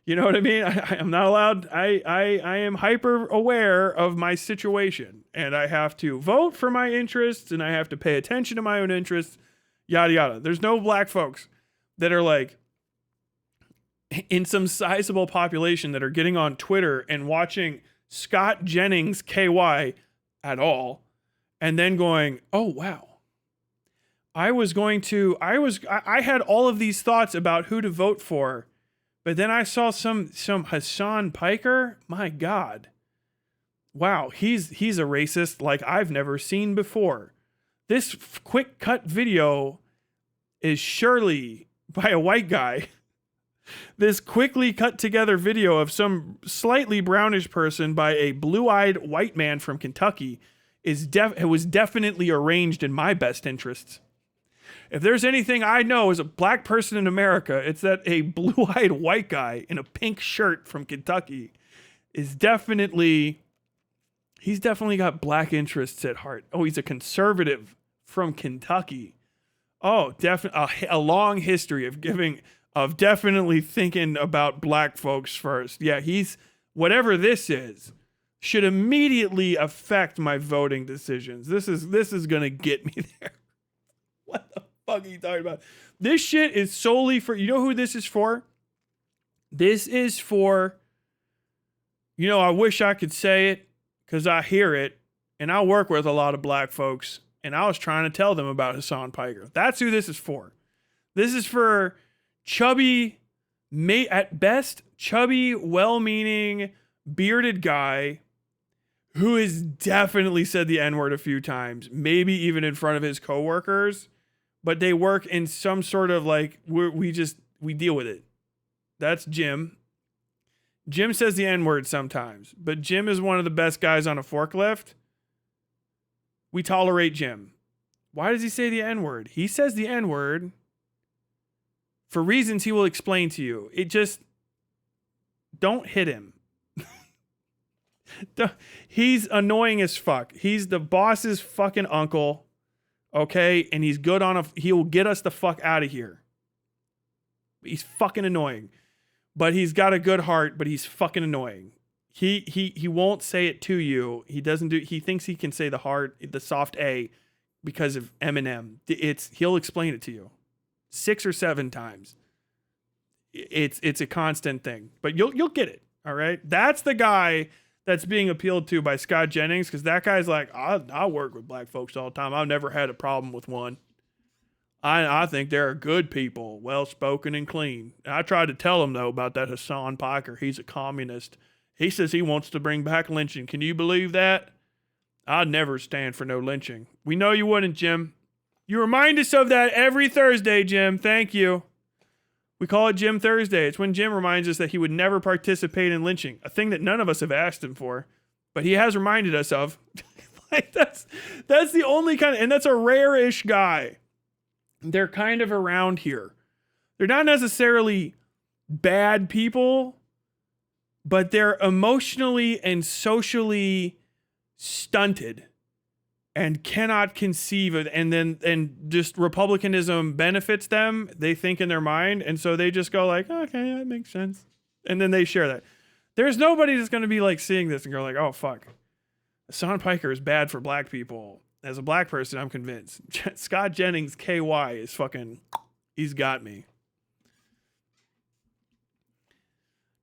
You know what I mean? I'm not allowed. I am hyper aware of my situation, and I have to vote for my interests, and I have to pay attention to my own interests, yada, yada. There's no black folks that are like in some sizable population that are getting on Twitter and watching Scott Jennings KY at all, and then going, oh, wow. I had all of these thoughts about who to vote for, but then I saw some Hasan Piker. My God. Wow, he's a racist like I've never seen before. This quick cut video is surely by a white guy. This quickly cut together video of some slightly brownish person by a blue-eyed white man from Kentucky it was definitely arranged in my best interests. If there's anything I know as a black person in America, it's that a blue-eyed white guy in a pink shirt from Kentucky he's definitely got black interests at heart. Oh, he's a conservative from Kentucky. Oh, definitely a long history of definitely thinking about black folks first. Yeah, he's whatever this is should immediately affect my voting decisions. This is gonna get me there. What the fuck are you talking about? This shit is solely for, you know who this is for? This is for, you know, I wish I could say it because I hear it and I work with a lot of black folks and I was trying to tell them about Hasan Piker. That's who this is for. This is for chubby, at best, chubby, well-meaning, bearded guy who has definitely said the N-word a few times, maybe even in front of his coworkers, but they work in some sort of like, we deal with it. That's Jim. Jim says the N-word sometimes, but Jim is one of the best guys on a forklift. We tolerate Jim. Why does he say the N-word? He says the N-word for reasons he will explain to you. don't hit him. He's annoying as fuck. He's the boss's fucking uncle, okay? And he's good on he will get us the fuck out of here. He's fucking annoying. But he's got a good heart, but he's fucking annoying. He won't say it to you. He thinks he can say the soft A because of Eminem. He'll explain it to you 6 or 7 times. It's a constant thing, but you'll get it. All right. That's the guy that's being appealed to by Scott Jennings, because that guy's like, I work with black folks all the time. I've never had a problem with one. I think they're good people, well-spoken and clean. I tried to tell him, though, about that Hasan Piker. He's a communist. He says he wants to bring back lynching. Can you believe that? I'd never stand for no lynching. We know you wouldn't, Jim. You remind us of that every Thursday, Jim. Thank you. We call it Jim Thursday. It's when Jim reminds us that he would never participate in lynching, a thing that none of us have asked him for, but he has reminded us of. Like that's the only kind of, and that's a rare-ish guy. They're kind of around here. They're not necessarily bad people, but they're emotionally and socially stunted and cannot conceive it. And just Republicanism benefits them. They think in their mind. And so they just go like, okay, that makes sense. And then they share that. There's nobody that's going to be like seeing this and go like, oh, fuck. Hasan Piker is bad for black people. As a black person, I'm convinced. Scott Jennings, KY, is fucking, he's got me.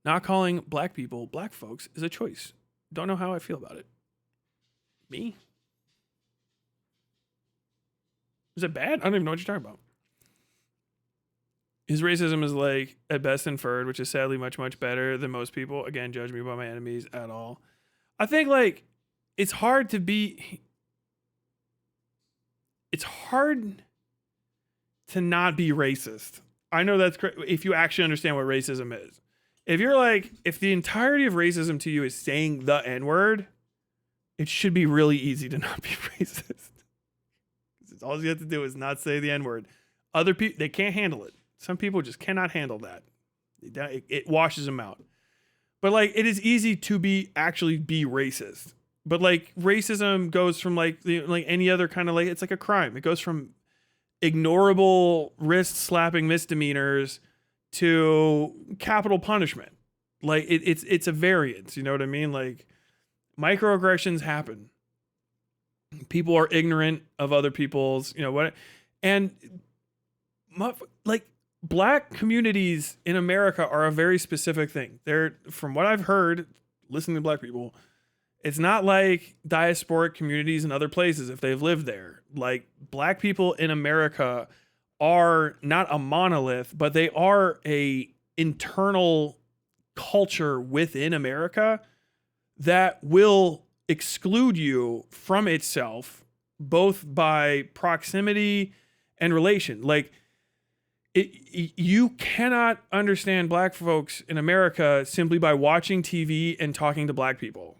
Not calling black people black folks is a choice. Don't know how I feel about it. Me? Is it bad? I don't even know what you're talking about. His racism is like at best inferred, which is sadly much, much better than most people. Again, judge me by my enemies at all. I think like it's hard to not be racist. I know that's if you actually understand what racism is. If you're like, if the entirety of racism to you is saying the N-word, it should be really easy to not be racist. All you have to do is not say the N-word. Other people, they can't handle it. Some people just cannot handle that. It washes them out. But like, it is easy to actually be racist. But like, racism goes from like any other kind of like, it's like a crime. It goes from ignorable wrist slapping misdemeanors to capital punishment. Like it's a variance. You know what I mean? Like microaggressions happen. People are ignorant of other people's, what, and like black communities in America are a very specific thing. They're, from what I've heard, listening to black people, it's not like diasporic communities in other places if they've lived there. Like black people in America are not a monolith, but they are a internal culture within America that will exclude you from itself, both by proximity and relation. Like you cannot understand black folks in America simply by watching TV and talking to black people.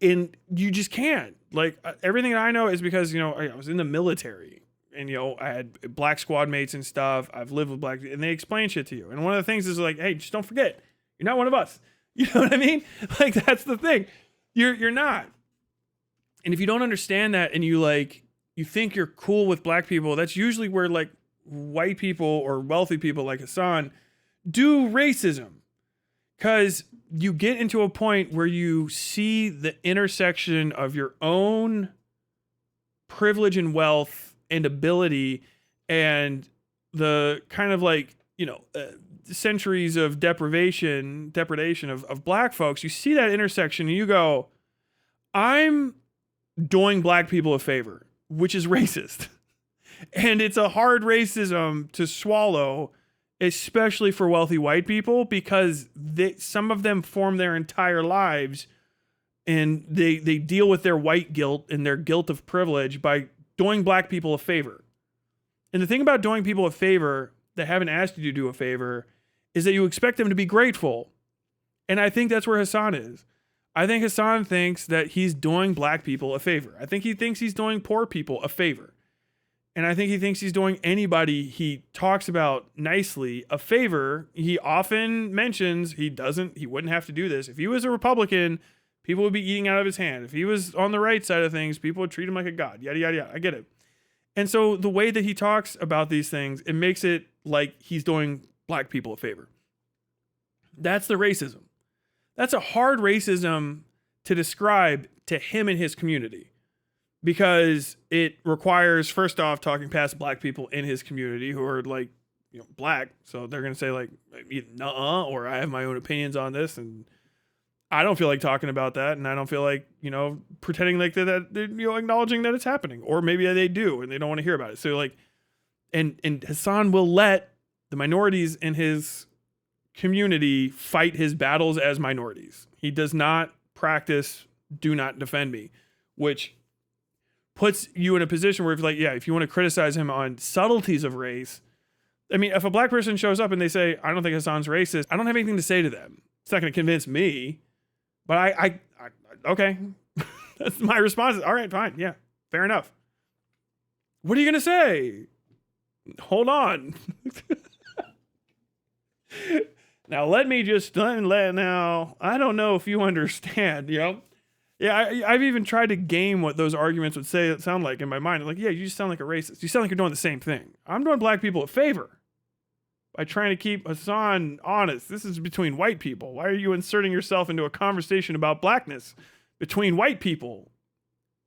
And you just can't. Like everything that I know is because, I was in the military and, I had black squad mates and stuff. I've lived with black, and they explain shit to you. And one of the things is like, hey, just don't forget, you're not one of us. You know what I mean? Like, that's the thing. You're not. And if you don't understand that and you think you're cool with black people, that's usually where like white people or wealthy people like Hasan do racism. Because you get into a point where you see the intersection of your own privilege and wealth and ability and the kind of like, centuries of depredation of black folks. You see that intersection and you go, I'm doing black people a favor, which is racist. And it's a hard racism to swallow, especially for wealthy white people, because some of them form their entire lives and they deal with their white guilt and their guilt of privilege by doing black people a favor. And the thing about doing people a favor that haven't asked you to do a favor is that you expect them to be grateful. And I think that's where Hasan is. I think Hasan thinks that he's doing black people a favor. I think he thinks he's doing poor people a favor. And I think he thinks he's doing anybody he talks about nicely a favor. He often mentions he wouldn't have to do this. If he was a Republican, people would be eating out of his hand. If he was on the right side of things, people would treat him like a god, yada, yada, yada. I get it. And so the way that he talks about these things, it makes it like he's doing black people a favor. That's the racism. That's a hard racism to describe to him and his community, because it requires, first off, talking past black people in his community who are like, black. So they're going to say like, nuh-uh, or I have my own opinions on this. And I don't feel like talking about that. And I don't feel like, pretending like that, acknowledging that it's happening, or maybe they do and they don't want to hear about it. So like, and Hasan will let the minorities in his community fight his battles as minorities. He does not practice do not defend me, which puts you in a position where if you want to criticize him on subtleties of race, I mean, if a black person shows up and they say, I don't think Hasan's racist, I don't have anything to say to them. It's not going to convince me, but I okay. That's my response. All right, fine. Yeah, fair enough. What are you going to say? Hold on. Now, let me just, now, I don't know if you understand, Yeah, I've even tried to game what those arguments would sound like in my mind. Like, yeah, you just sound like a racist. You sound like you're doing the same thing. I'm doing black people a favor by trying to keep Hasan honest. This is between white people. Why are you inserting yourself into a conversation about blackness between white people?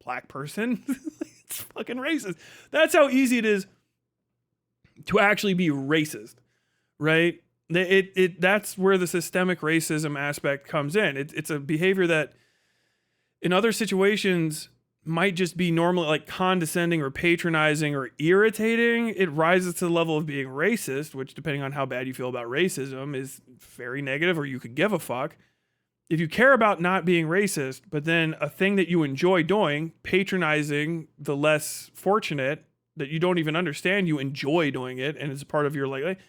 Black person? It's fucking racist. That's how easy it is to actually be racist, right? That's where the systemic racism aspect comes in. It's a behavior that in other situations might just be normally like condescending or patronizing or irritating. It rises to the level of being racist, which, depending on how bad you feel about racism, is very negative, or you could give a fuck. If you care about not being racist, but then a thing that you enjoy doing, patronizing the less fortunate that you don't even understand, you enjoy doing it, and it's a part of your like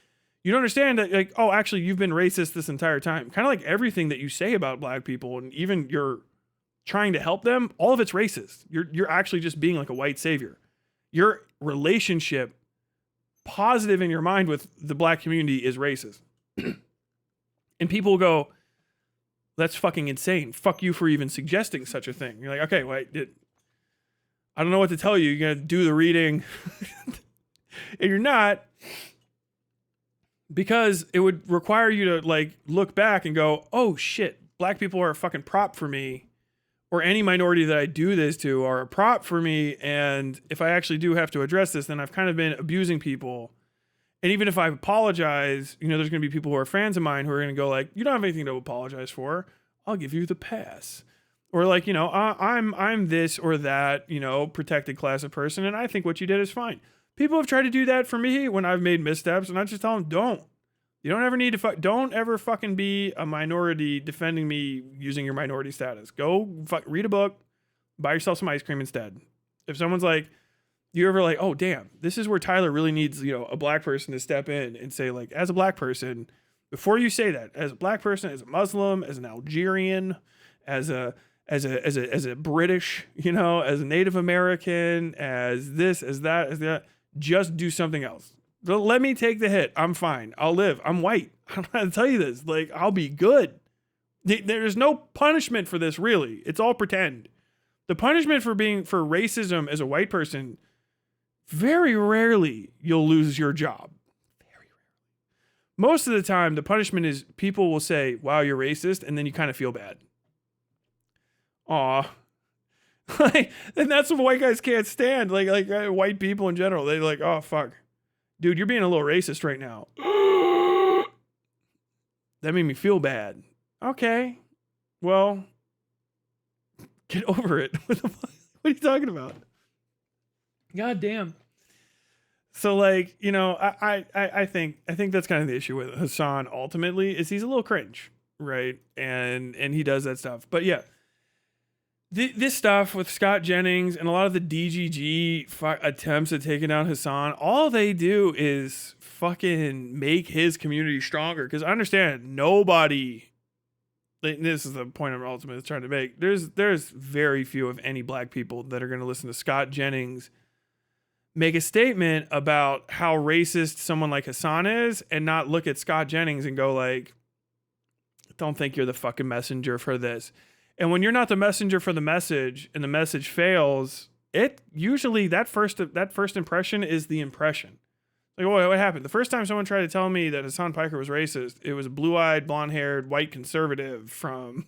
you don't understand that, like, oh, actually you've been racist this entire time. Kind of like everything that you say about black people, and even you're trying to help them, all of it's racist. You're actually just being like a white savior. Your relationship, positive in your mind, with the black community is racist. And people go, that's fucking insane. Fuck you for even suggesting such a thing. You're like, okay, wait, I don't know what to tell you. You're gonna do the reading. And you're not, because it would require you to like look back and go, oh shit, black people are a fucking prop for me, or any minority that I do this to are a prop for me. And if I actually do have to address this, then I've kind of been abusing people. And even if I apologize, there's going to be people who are fans of mine who are going to go like, you don't have anything to apologize for. I'll give you the pass. Or like, I'm this or that, protected class of person, and I think what you did is fine. People have tried to do that for me when I've made missteps, and I just tell them, don't. You don't ever need to don't ever fucking be a minority defending me using your minority status. Go read a book, buy yourself some ice cream instead. If someone's like, you ever like, oh damn, this is where Tyler really needs, a black person to step in and say, like, as a black person, before you say that, as a black person, as a Muslim, as an Algerian, as a British, as a Native American, as this, as that, just do something else. Let me take the hit. I'm fine. I'll live. I'm white. I'm trying to tell you this. Like, I'll be good. There's no punishment for this, really. It's all pretend. The punishment for racism as a white person, very rarely you'll lose your job. Very rarely. Most of the time, the punishment is people will say, wow, you're racist, and then you kind of feel bad. Aw. And that's what white guys can't stand. Like white people in general. They're like, oh, fuck. Dude, you're being a little racist right now. That made me feel bad. Okay. Well, get over it. What are you talking about? God damn. So like, I think that's kind of the issue with Hasan ultimately, is he's a little cringe, right? And he does that stuff. But yeah, this stuff with Scott Jennings and a lot of the DGG attempts at taking down Hasan, all they do is fucking make his community stronger. Because I understand nobody, this is the point I'm ultimately trying to make, there's very few, of any, black people that are going to listen to Scott Jennings make a statement about how racist someone like Hasan is and not look at Scott Jennings and go like, don't think you're the fucking messenger for this. And when you're not the messenger for the message and the message fails, it usually that first impression is the impression. Like, what happened? The first time someone tried to tell me that Hasan Piker was racist, it was a blue-eyed, blonde-haired, white conservative from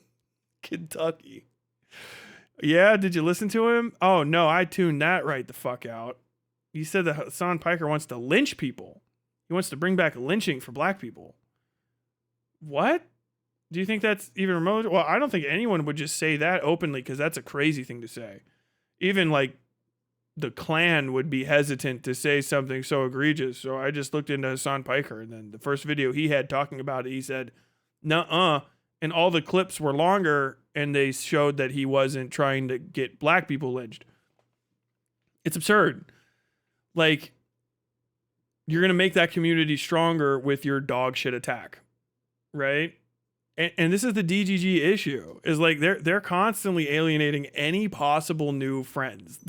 Kentucky. Yeah, did you listen to him? Oh, no, I tuned that right the fuck out. He said that Hasan Piker wants to lynch people. He wants to bring back lynching for black people. What? Do you think that's even remote? Well, I don't think anyone would just say that openly because that's a crazy thing to say. Even like the Klan would be hesitant to say something so egregious. So I just looked into Hasan Piker, and then the first video he had talking about it, he said, nuh-uh. And all the clips were longer, and they showed that he wasn't trying to get black people lynched. It's absurd. Like, you're going to make that community stronger with your dog shit attack, right? And this is the DGG issue, is like they're constantly alienating any possible new friends.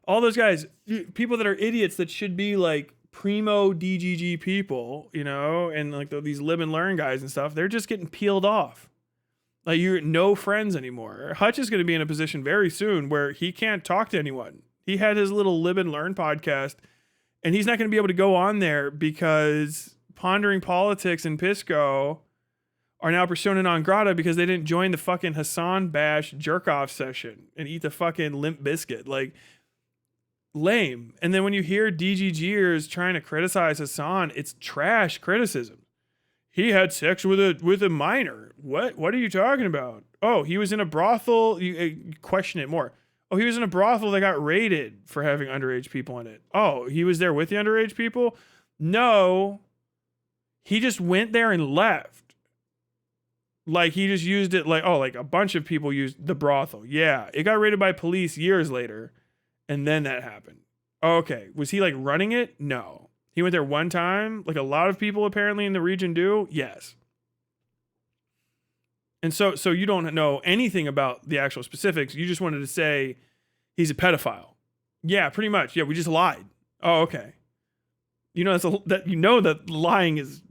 All those guys, people that are idiots that should be like primo DGG people, you know, and like these live and learn guys and stuff, they're just getting peeled off. Like, you're no friends anymore. Hutch is going to be in a position very soon where he can't talk to anyone. He had his little live and learn podcast, and he's not going to be able to go on there because Pondering Politics and Pisco are now persona non grata because they didn't join the fucking Hasan Bash jerk-off session and eat the fucking Limp Biscuit. Like, lame. And then when you hear DGGers trying to criticize Hasan, it's trash criticism. He had sex with a minor. What are you talking about? Oh, he was in a brothel. You question it more. Oh, he was in a brothel that got raided for having underage people in it. Oh, he was there with the underage people? No. He just went there and left. Like, he just used it like, oh, like a bunch of people used the brothel. Yeah, it got raided by police years later, and then that happened. Okay, was he like running it? No. He went there one time, like a lot of people apparently in the region do. Yes. And so you don't know anything about the actual specifics. You just wanted to say he's a pedophile. Yeah, pretty much. Yeah, we just lied. Oh, okay. You know that lying is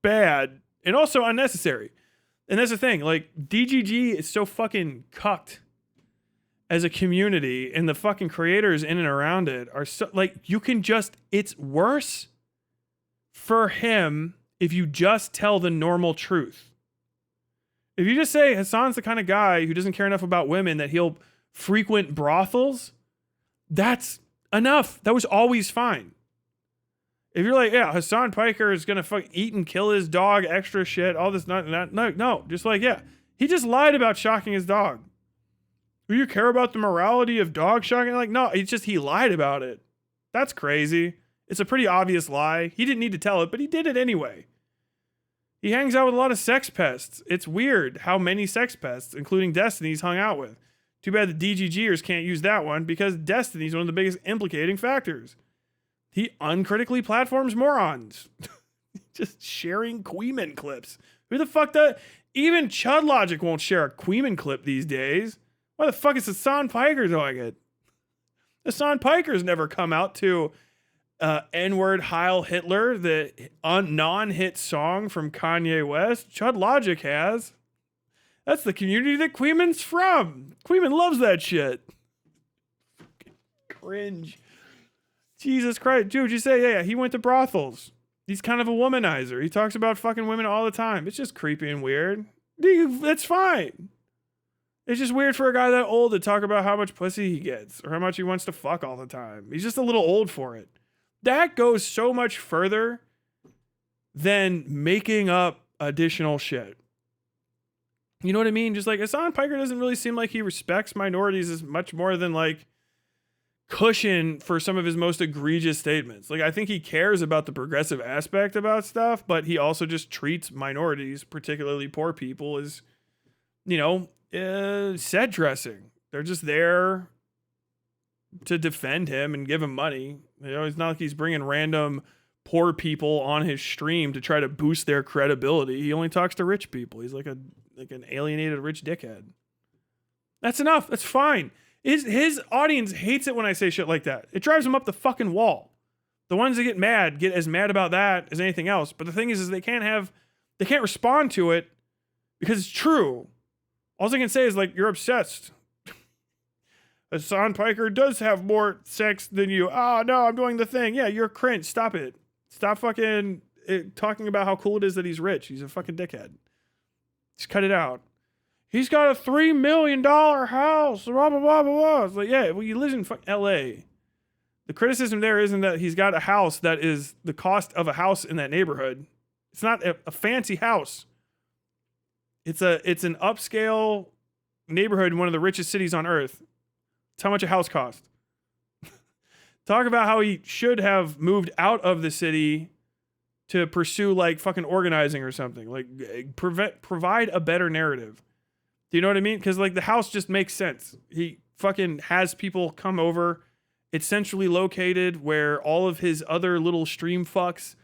bad and also unnecessary. And that's the thing, like, DGG is so fucking cucked as a community, and the fucking creators in and around it are so, like, you can just, it's worse for him if you just tell the normal truth. If you just say Hasan's the kind of guy who doesn't care enough about women that he'll frequent brothels, that's enough. That was always fine. If you're like, yeah, Hasan Piker is going to eat and kill his dog, extra shit, all this, no, just like, yeah, he just lied about shocking his dog. Do you care about the morality of dog shocking? Like, no, it's just he lied about it. That's crazy. It's a pretty obvious lie. He didn't need to tell it, but he did it anyway. He hangs out with a lot of sex pests. It's weird how many sex pests, including Destiny, he's hung out with. Too bad the DGGers can't use that one because Destiny's one of the biggest implicating factors. He uncritically platforms morons. Just sharing Queeman clips. Who the fuck does? Even Chud Logic won't share a Queeman clip these days. Why the fuck is Hasan Piker doing it? Hasan Piker's never come out to N-word Heil Hitler, the non-hit song from Kanye West. Chud Logic has. That's the community that Queeman's from. Queeman loves that shit. Cringe. Jesus Christ. Dude, you say, yeah, he went to brothels. He's kind of a womanizer. He talks about fucking women all the time. It's just creepy and weird. That's fine. It's just weird for a guy that old to talk about how much pussy he gets or how much he wants to fuck all the time. He's just a little old for it. That goes so much further than making up additional shit. You know what I mean? Just like Hasan Piker doesn't really seem like he respects minorities as much more than like cushion for some of his most egregious statements. Like, I think he cares about the progressive aspect about stuff, but he also just treats minorities, particularly poor people, as, you know, set dressing. They're just there to defend him and give him money. You know, it's not like he's bringing random poor people on his stream to try to boost their credibility. He only talks to rich people. He's like an alienated rich dickhead. That's enough. That's fine. His audience hates it when I say shit like that. It drives them up the fucking wall. The ones that get mad get as mad about that as anything else. But the thing is they can't respond to it because it's true. All they can say is like, you're obsessed. Hasan Piker does have more sex than you. Oh, no, I'm doing the thing. Yeah, you're cringe. Stop it. Stop fucking talking about how cool it is that he's rich. He's a fucking dickhead. Just cut it out. He's got a $3 million house. Blah, blah, blah, blah, blah. It's like, yeah, well, you live in L.A. The criticism there isn't that he's got a house that is the cost of a house in that neighborhood. It's not a fancy house. It's an upscale neighborhood in one of the richest cities on earth. It's how much a house cost. Talk about how he should have moved out of the city to pursue like fucking organizing or something. Like provide a better narrative. Do you know what I mean? Because like the house just makes sense. He fucking has people come over. It's centrally located where all of his other little stream fucks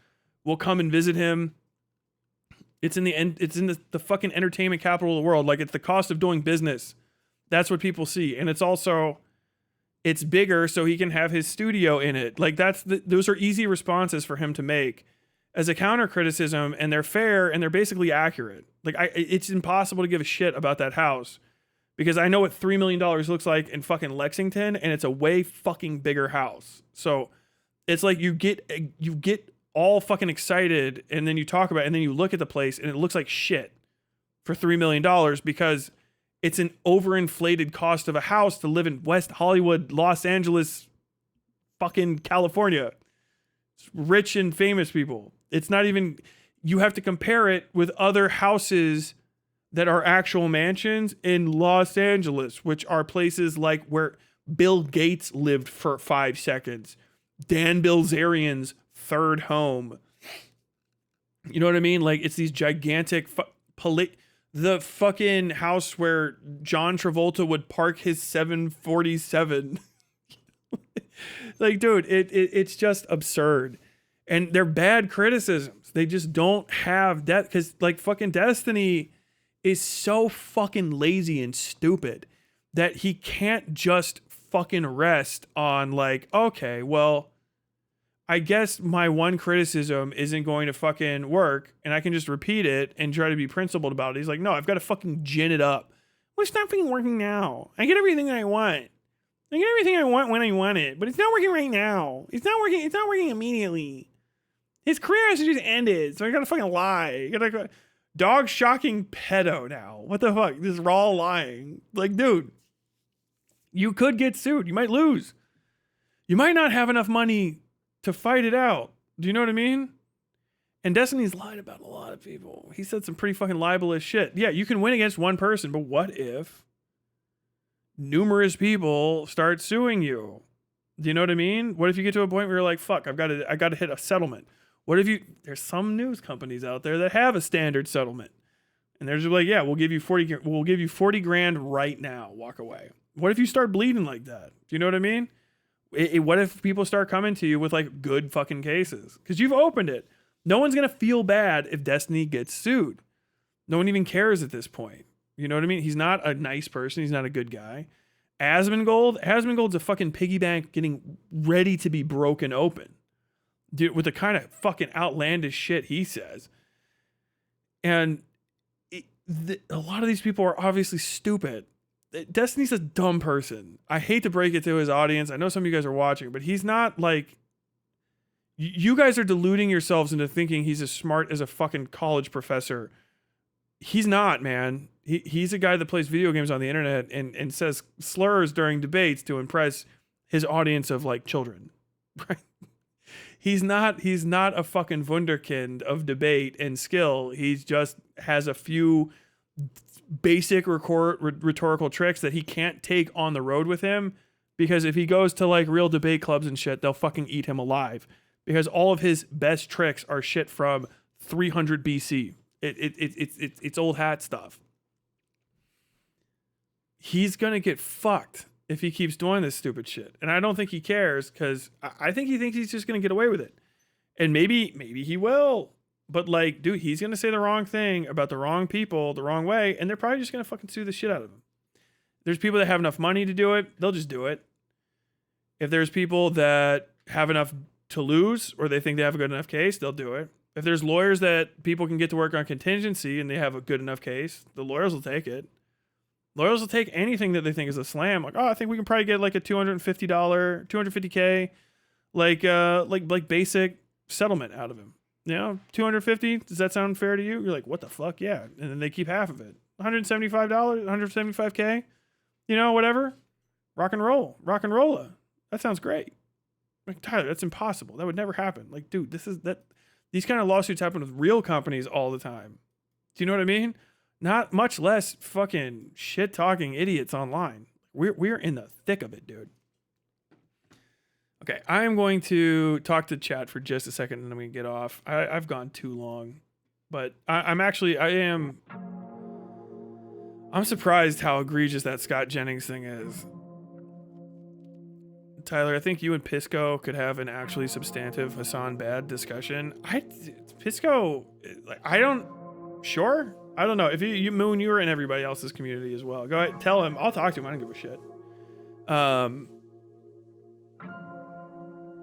will come and visit him. It's in the fucking entertainment capital of the world. Like it's the cost of doing business. That's what people see. And it's bigger so he can have his studio in it. Like those are easy responses for him to make as a counter criticism, and they're fair and they're basically accurate. Like it's impossible to give a shit about that house because I know what $3 million looks like in fucking Lexington, and it's a way fucking bigger house. So it's like you get all fucking excited, and then you talk about it, and then you look at the place and it looks like shit for $3 million because it's an overinflated cost of a house to live in West Hollywood, Los Angeles, fucking California. It's rich and famous people. It's not even, you have to compare it with other houses that are actual mansions in Los Angeles, which are places like where Bill Gates lived for 5 seconds. Dan Bilzerian's third home. You know what I mean? Like it's these gigantic the fucking house where John Travolta would park his 747. Like, dude, it's just absurd. And they're bad criticisms. They just don't have that because like fucking Destiny is so fucking lazy and stupid that he can't just fucking rest on like, okay, well, I guess my one criticism isn't going to fucking work and I can just repeat it and try to be principled about it. He's like, no, I've got to fucking gin it up. Well, it's not fucking working now. I get everything that I want. I get everything I want when I want it, but it's not working right now. It's not working immediately. His career has to just ended, so I gotta fucking lie. Dog shocking pedo now. What the fuck? This raw lying. Like, dude, you could get sued. You might lose. You might not have enough money to fight it out. Do you know what I mean? And Destiny's lied about a lot of people. He said some pretty fucking libelous shit. Yeah, you can win against one person, but what if numerous people start suing you? Do you know what I mean? What if you get to a point where you're like, fuck, I got to hit a settlement. What if there's some news companies out there that have a standard settlement and they're just like, yeah, we'll give you 40 grand right now. Walk away. What if you start bleeding like that? Do you know what I mean? What if people start coming to you with like good fucking cases? Because you've opened it. No one's going to feel bad if Destiny gets sued. No one even cares at this point. You know what I mean? He's not a nice person. He's not a good guy. Asmongold's a fucking piggy bank getting ready to be broken open. Dude, with the kind of fucking outlandish shit he says. And a lot of these people are obviously stupid. Destiny's a dumb person. I hate to break it to his audience. I know some of you guys are watching, but he's not like... You guys are deluding yourselves into thinking he's as smart as a fucking college professor. He's not, man. He's a guy that plays video games on the internet and says slurs during debates to impress his audience of like children. Right? He's not a fucking wunderkind of debate and skill. He just has a few basic rhetorical tricks that he can't take on the road with him, because if he goes to like real debate clubs and shit, they'll fucking eat him alive, because all of his best tricks are shit from 300 BC. It's old hat stuff. He's gonna get fucked if he keeps doing this stupid shit. And I don't think he cares, because I think he thinks he's just going to get away with it. And maybe he will. But like, dude, he's going to say the wrong thing about the wrong people the wrong way, and they're probably just going to fucking sue the shit out of him. There's people that have enough money to do it, they'll just do it. If there's people that have enough to lose or they think they have a good enough case, they'll do it. If there's lawyers that people can get to work on contingency and they have a good enough case, the lawyers will take it. Lawyers will take anything that they think is a slam. Like, oh, I think we can probably get like a $250K, like basic settlement out of him. You know, 250. Does that sound fair to you? You're like, what the fuck? Yeah. And then they keep half of it. $175, $175K. You know, whatever. Rock and roll. Rock and rolla. That sounds great. Like, Tyler, that's impossible. That would never happen. Like, dude, these kind of lawsuits happen with real companies all the time. Do you know what I mean? Not much less fucking shit talking idiots online. We're in the thick of it, dude. Okay, I am going to talk to chat for just a second and then we can get off. I've gone too long, but I'm surprised how egregious that Scott Jennings thing is. Tyler, I think you and Pisco could have an actually substantive Hasan bad discussion. Pisco, I don't know. If you Moon, you were in everybody else's community as well. Go ahead, tell him. I'll talk to him. I don't give a shit.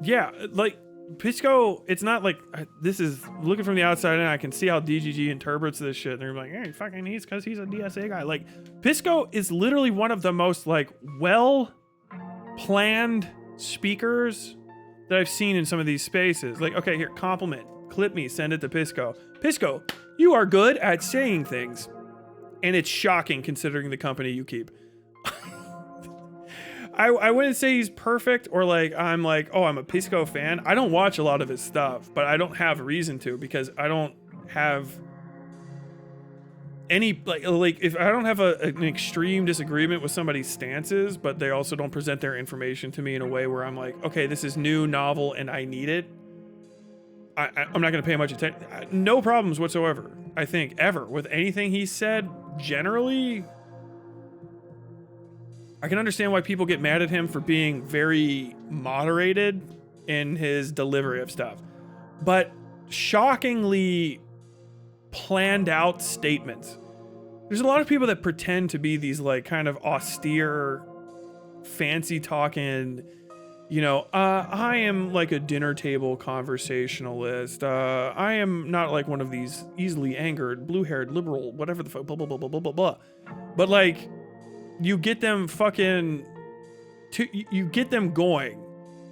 Yeah, like Pisco, it's not like this is looking from the outside and I can see how DGG interprets this shit. And they're like, hey, fucking he's because he's a DSA guy. Like Pisco is literally one of the most like well-planned speakers that I've seen in some of these spaces. Like, okay, here, compliment, clip me, send it to Pisco. Pisco, you are good at saying things. And it's shocking considering the company you keep. I wouldn't say he's perfect or like, I'm like, oh, I'm a Pisco fan. I don't watch a lot of his stuff, but I don't have reason to because I don't have any, like if I don't have an extreme disagreement with somebody's stances, but they also don't present their information to me in a way where I'm like, okay, this is new, novel, and I need it. I'm not going to pay much attention. No problems whatsoever, I think, ever with anything he said. Generally, I can understand why people get mad at him for being very moderated in his delivery of stuff. But shockingly planned out statements. There's a lot of people that pretend to be these like kind of austere, fancy talking, you know, I am like a dinner table conversationalist. I am not like one of these easily angered, blue-haired liberal, whatever the fuck, blah, blah, blah, blah, blah, blah, blah. But like, you get them you get them going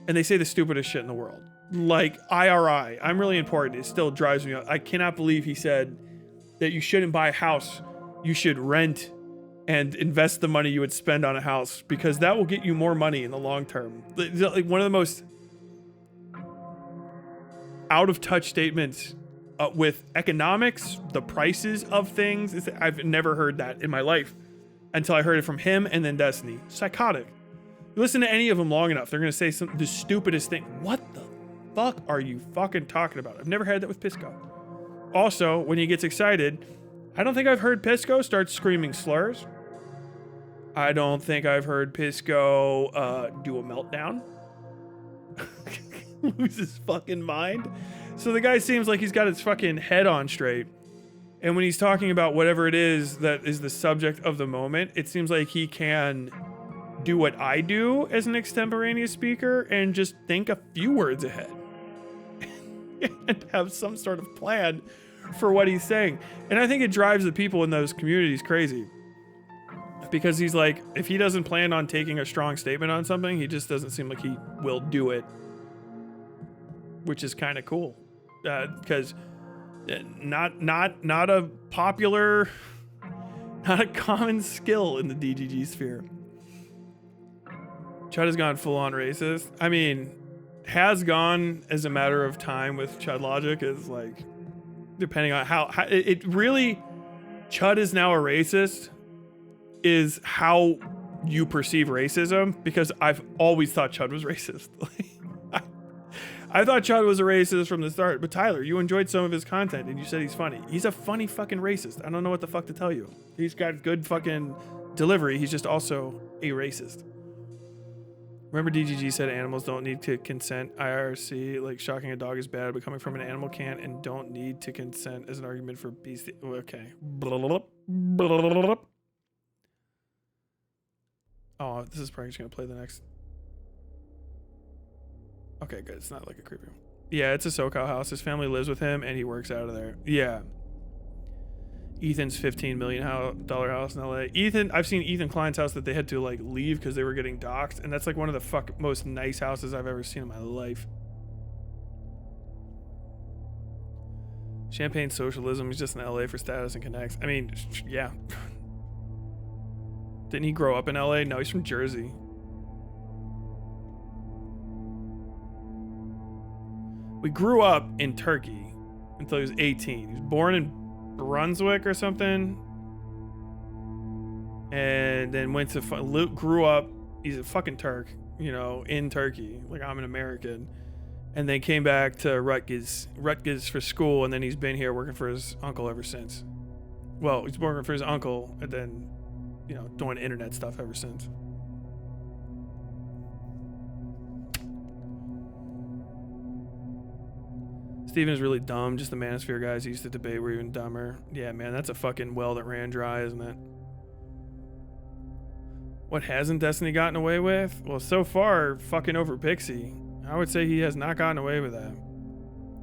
and they say the stupidest shit in the world. Like IRI, I'm really important. It still drives me up. I cannot believe he said that you shouldn't buy a house. You should rent and invest the money you would spend on a house because that will get you more money in the long term. Like one of the most out of touch statements with economics, the prices of things. I've never heard that in my life. Until I heard it from him and then Destiny. Psychotic. You listen to any of them long enough, they're going to say the stupidest thing. What the fuck are you fucking talking about? I've never had that with Pisco. Also, when he gets excited, I don't think I've heard Pisco start screaming slurs. I don't think I've heard Pisco do a meltdown. Lose his fucking mind. So the guy seems like he's got his fucking head on straight. And when he's talking about whatever it is that is the subject of the moment, it seems like he can do what I do as an extemporaneous speaker and just think a few words ahead and have some sort of plan for what he's saying. And I think it drives the people in those communities crazy because he's like, if he doesn't plan on taking a strong statement on something, he just doesn't seem like he will do it, which is kind of cool because not a popular, not a common skill in the DGG sphere. Chud has gone full on racist. I mean, has gone as a matter of time with Chud logic is like, depending on how it really, Chud is now a racist is how you perceive racism because I've always thought Chud was racist. I thought Chud was a racist from the start, but Tyler, you enjoyed some of his content and you said he's funny. He's a funny fucking racist. I don't know what the fuck to tell you. He's got good fucking delivery. He's just also a racist. Remember DGG said animals don't need to consent. IRC, like shocking a dog is bad, but coming from an animal can and don't need to consent as an argument for beastie. Okay. Oh, this is probably just gonna play the next. Okay, good. It's not like a creepy one. Yeah, it's a SoCal house. His family lives with him, and he works out of there. Yeah. Ethan's $15 million house in LA. I've seen Ethan Klein's house that they had to like leave because they were getting doxxed, and that's like one of the most nice houses I've ever seen in my life. Champagne socialism. He's just in LA for status and connects. I mean, yeah. Didn't he grow up in LA? No, he's from Jersey. We grew up in Turkey until he was 18. He was born in Brunswick or something, and then went to grew up. He's a fucking Turk, you know, in Turkey. Like I'm an American, and then came back to Rutgers for school, and then he's been here working for his uncle ever since. Well, he's working for his uncle, and then, you know, doing internet stuff ever since. Steven is really dumb. Just the Manosphere guys he used to debate were even dumber. Yeah, man, that's a fucking well that ran dry, isn't it? What hasn't Destiny gotten away with? Well, so far, fucking over Pixie. I would say he has not gotten away with that.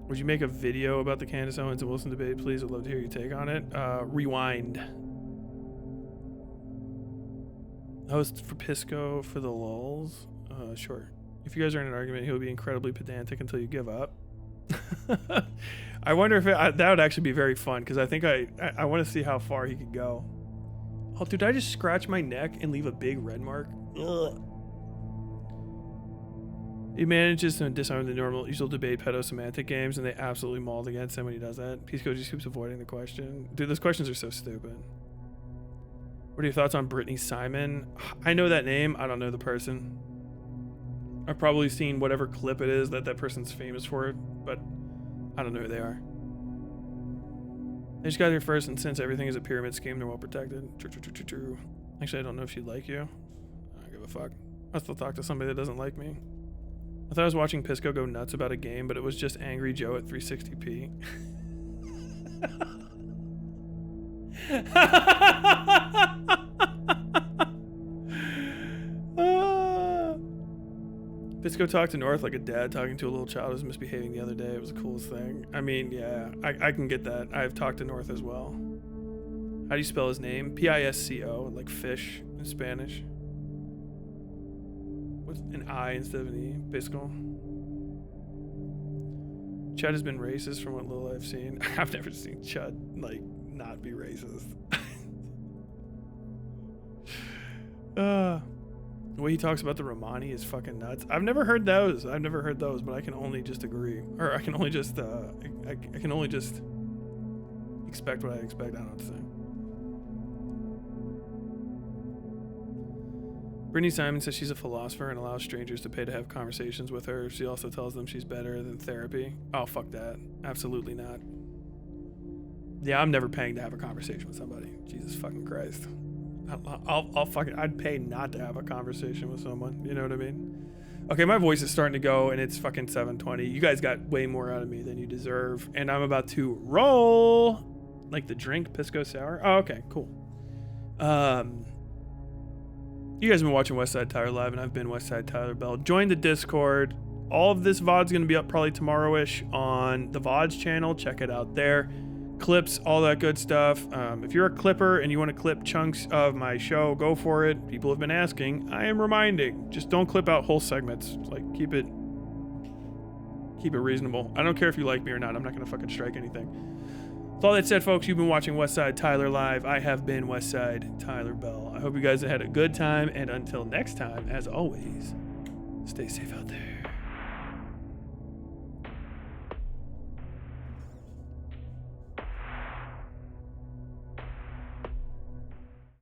Would you make a video about the Candace Owens and Wilson debate, please? I'd love to hear your take on it. Rewind. Host for Pisco for the lulz? Sure. If you guys are in an argument, he'll be incredibly pedantic until you give up. I wonder if that would actually be very fun, because I think I want to see how far he could go. Oh, dude, did I just scratch my neck and leave a big red mark? Ugh. He manages to disarm the usual debate pedo-semantic games, and they absolutely mauled against him when he does that. Pisco just keeps avoiding the question. Dude, those questions are so stupid. What are your thoughts on Brittany Simon? I know that name. I don't know the person. I've probably seen whatever clip it is that person's famous for, but I don't know who they are. They just got here first, and since everything is a pyramid scheme, they're well protected. True. Actually, I don't know if she'd like you. I don't give a fuck. I still talk to somebody that doesn't like me. I thought I was watching Pisco go nuts about a game, but it was just Angry Joe at 360p. Pisco talked to North like a dad talking to a little child who was misbehaving the other day. It was the coolest thing. I mean, yeah, I can get that. I've talked to North as well. How do you spell his name? Pisco, like fish in Spanish. With an I instead of an E. Pisco. Chud has been racist from what little I've seen. I've never seen Chud, like, not be racist. The way he talks about the Romani is fucking nuts. I've never heard those, but I can only just agree. Or I can only just, I can only just expect what I expect. I don't know what to say. Brittany Simon says she's a philosopher and allows strangers to pay to have conversations with her. She also tells them she's better than therapy. Oh, fuck that. Absolutely not. Yeah, I'm never paying to have a conversation with somebody. Jesus fucking Christ. I'd pay not to have a conversation with someone. You know what I mean? Okay, my voice is starting to go, and it's fucking 7:20. You guys got way more out of me than you deserve, and I'm about to roll. Like the drink, Pisco Sour. Oh, okay, cool. You guys have been watching Westside Tyler Live, and I've been Westside Tyler Bell. Join the Discord. All of this VOD's going to be up probably tomorrow-ish on the VODs channel. Check it out there. Clips, all that good stuff. If you're a clipper and you want to clip chunks of my show, go for it. People have been asking. I am reminding. Just don't clip out whole segments. Like, keep it reasonable. I don't care if you like me or not. I'm not going to fucking strike anything. With all that said, folks, you've been watching Westside Tyler Live. I have been Westside Tyler Bell. I hope you guys have had a good time, and until next time, as always, stay safe out there.